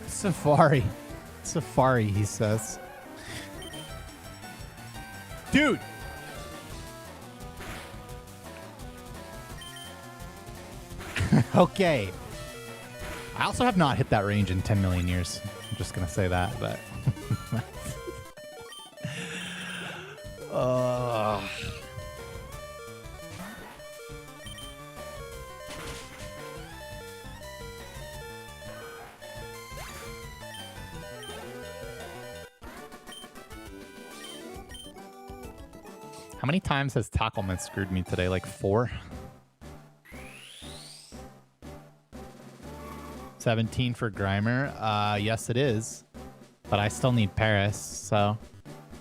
Safari. Safari, he says. Dude! Okay. I also have not hit that range in 10 million years. I'm just going to say that, but... How many times has Tackleman screwed me today? Like 4? 17 for Grimer. Yes, it is. But I still need Paris, so...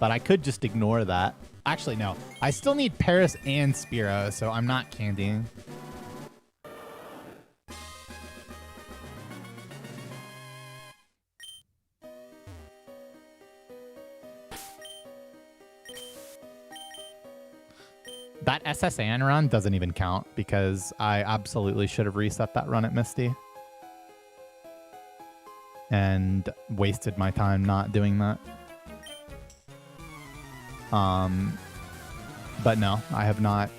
But I could just ignore that. Actually, no. I still need Paris and Spearow, so I'm not candying. That SSN run doesn't even count because I absolutely should have reset that run at Misty. And wasted my time not doing that. But no, I have not.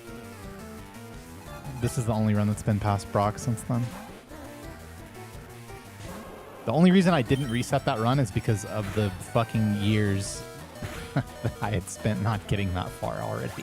This is the only run that's been past Brock since then. The only reason I didn't reset that run is because of the fucking years that I had spent not getting that far already.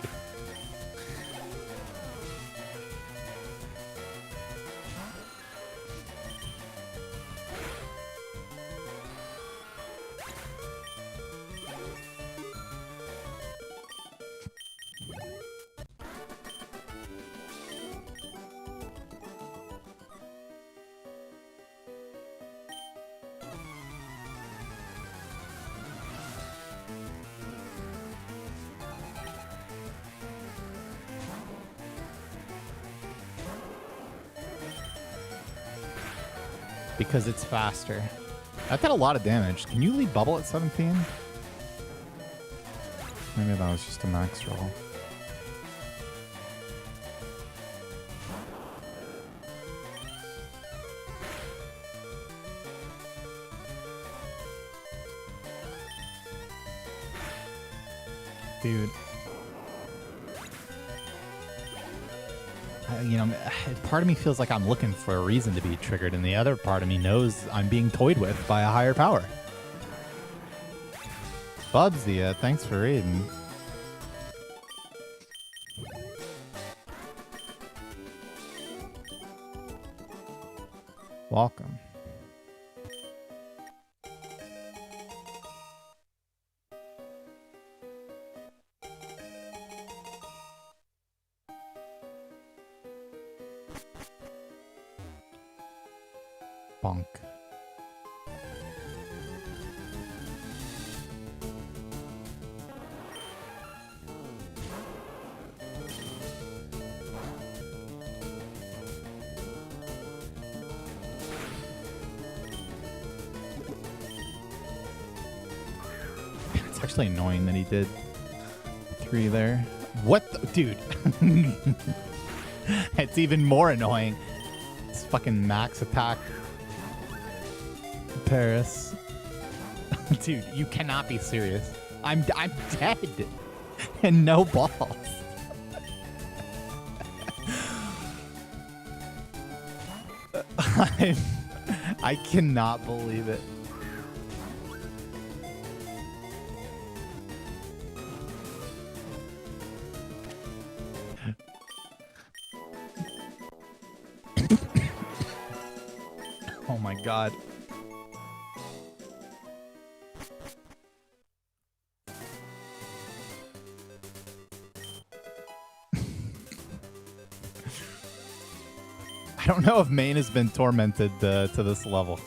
Because it's faster. That did a lot of damage. Can you leave bubble at 17? Maybe that was just a max roll. Dude. You know, part of me feels like I'm looking for a reason to be triggered, and the other part of me knows I'm being toyed with by a higher power. Bubsy, thanks for reading. Welcome. Bonk. actually annoying that he did 3 there. What the, dude? It's even more annoying. It's fucking max attack. Paris. Dude, you cannot be serious. I'm dead. And no balls. I cannot believe it. Oh my god. I don't know if Maine has been tormented to this level.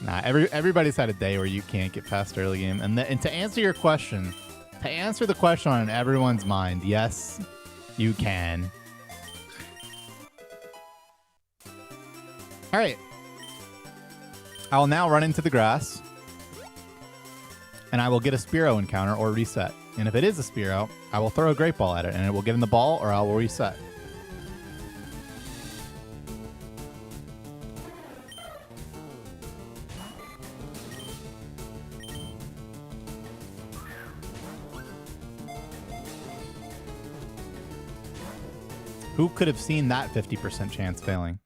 Nah, everybody's had a day where you can't get past early game. And to answer your question, to answer the question on everyone's mind, yes, you can. All right. I will now run into the grass. And I will get a Spearow encounter or reset. And if it is a Spearow, I will throw a Great Ball at it. And it will get in the ball or I will reset. Who could have seen that 50% chance failing?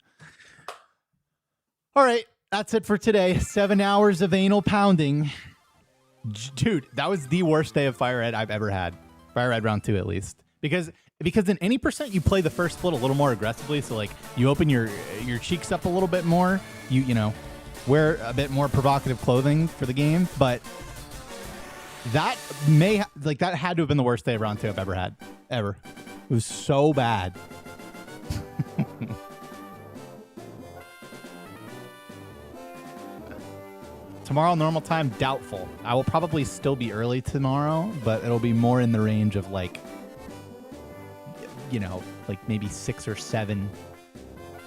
All right, that's it for today. 7 hours of anal pounding. Dude, that was the worst day of FireRed I've ever had. FireRed round 2 at least. Because in any percent you play the first split a little more aggressively, so like you open your cheeks up a little bit more, you know, wear a bit more provocative clothing for the game, but that that had to have been the worst day of round 2 I've ever had. Ever. It was so bad. Tomorrow, normal time, doubtful. I will probably still be early tomorrow, but it'll be more in the range of like, you know, like maybe 6 or 7,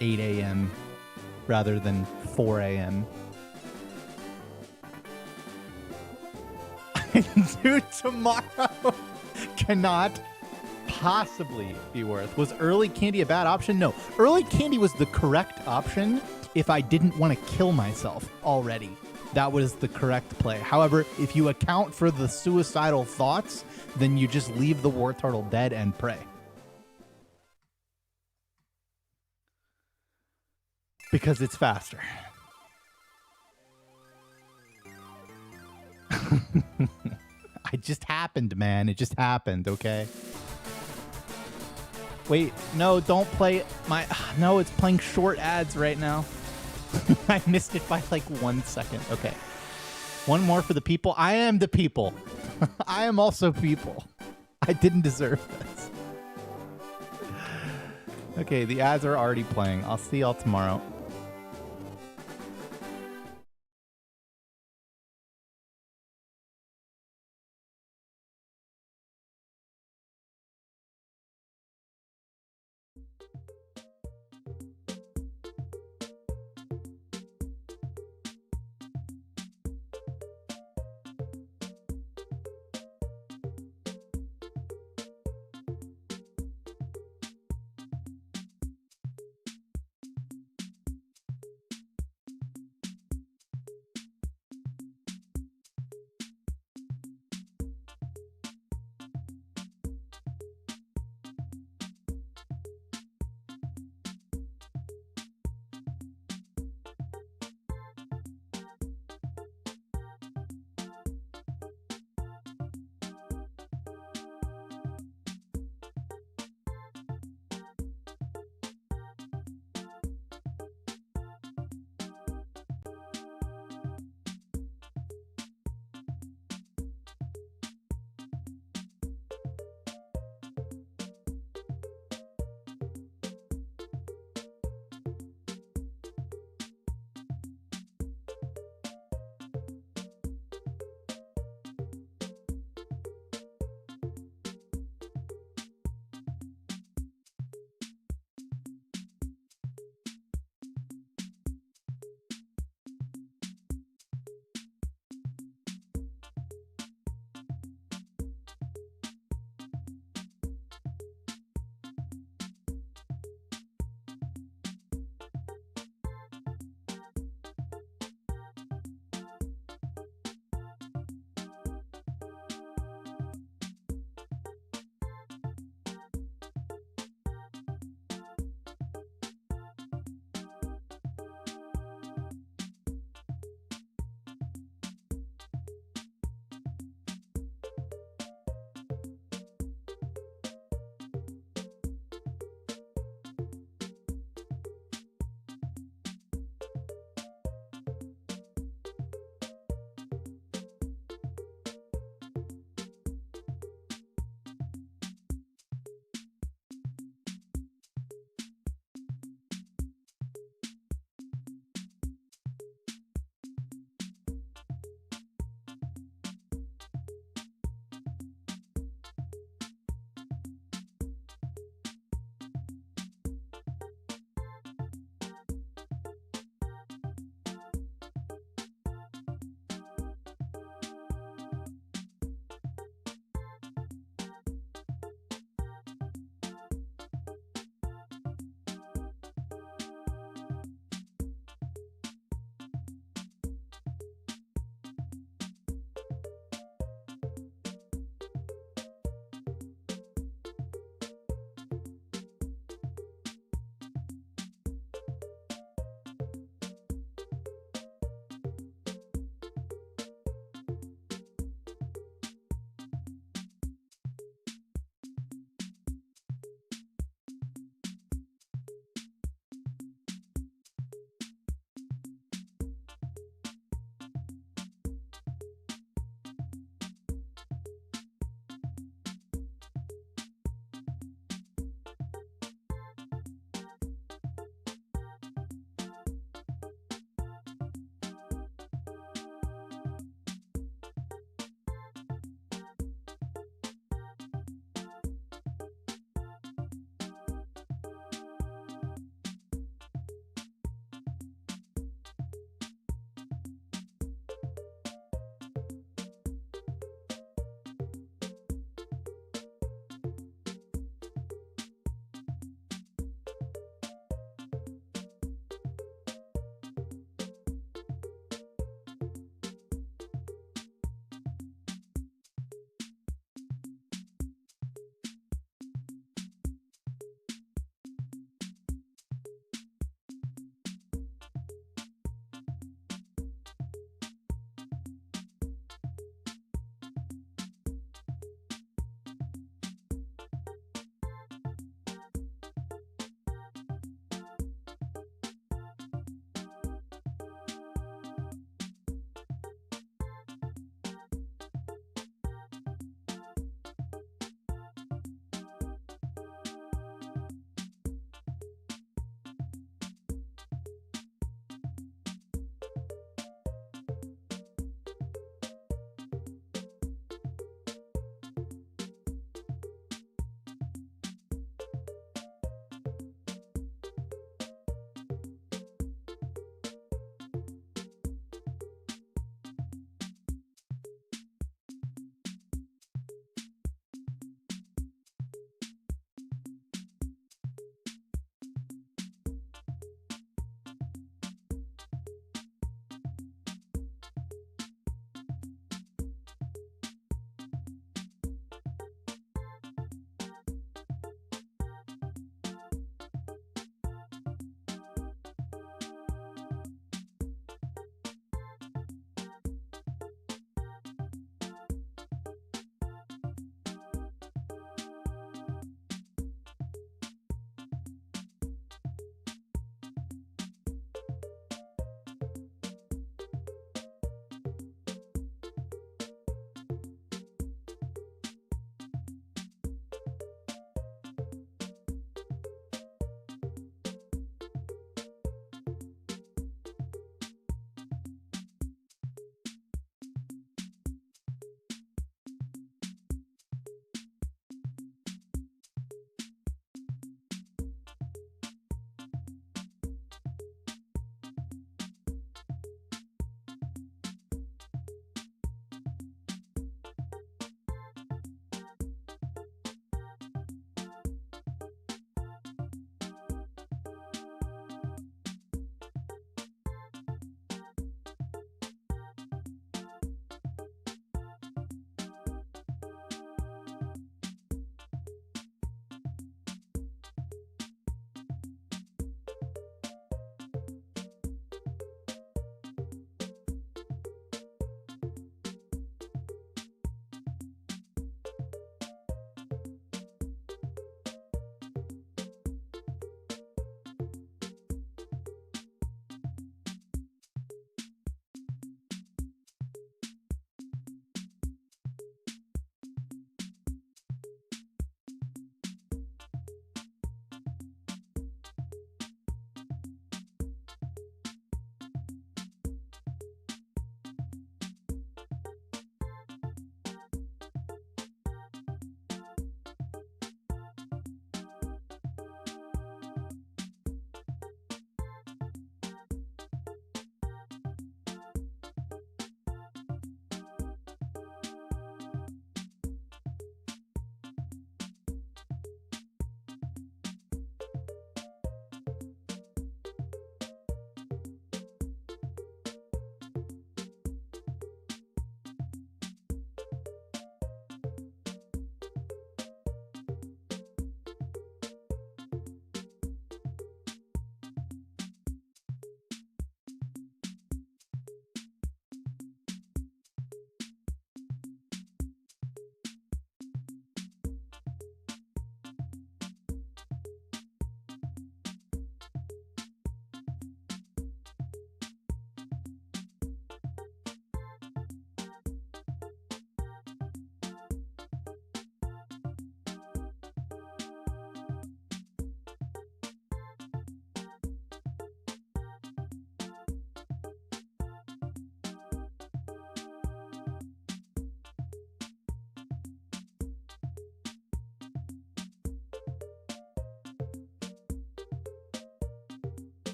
8 a.m. rather than 4 a.m. Dude, tomorrow cannot possibly be worth. Was early candy a bad option? No. Early candy was the correct option if I didn't want to kill myself already. That was the correct play. However, if you account for the suicidal thoughts, then you just leave the war turtle dead and pray. Because it's faster. It just happened, man. It just happened, okay? Wait, no, don't play my... No, it's playing short ads right now. I missed it by like 1 second. Okay. One more for the people. I am the people. I am also people. I didn't deserve this. Okay, the ads are already playing. I'll see y'all tomorrow.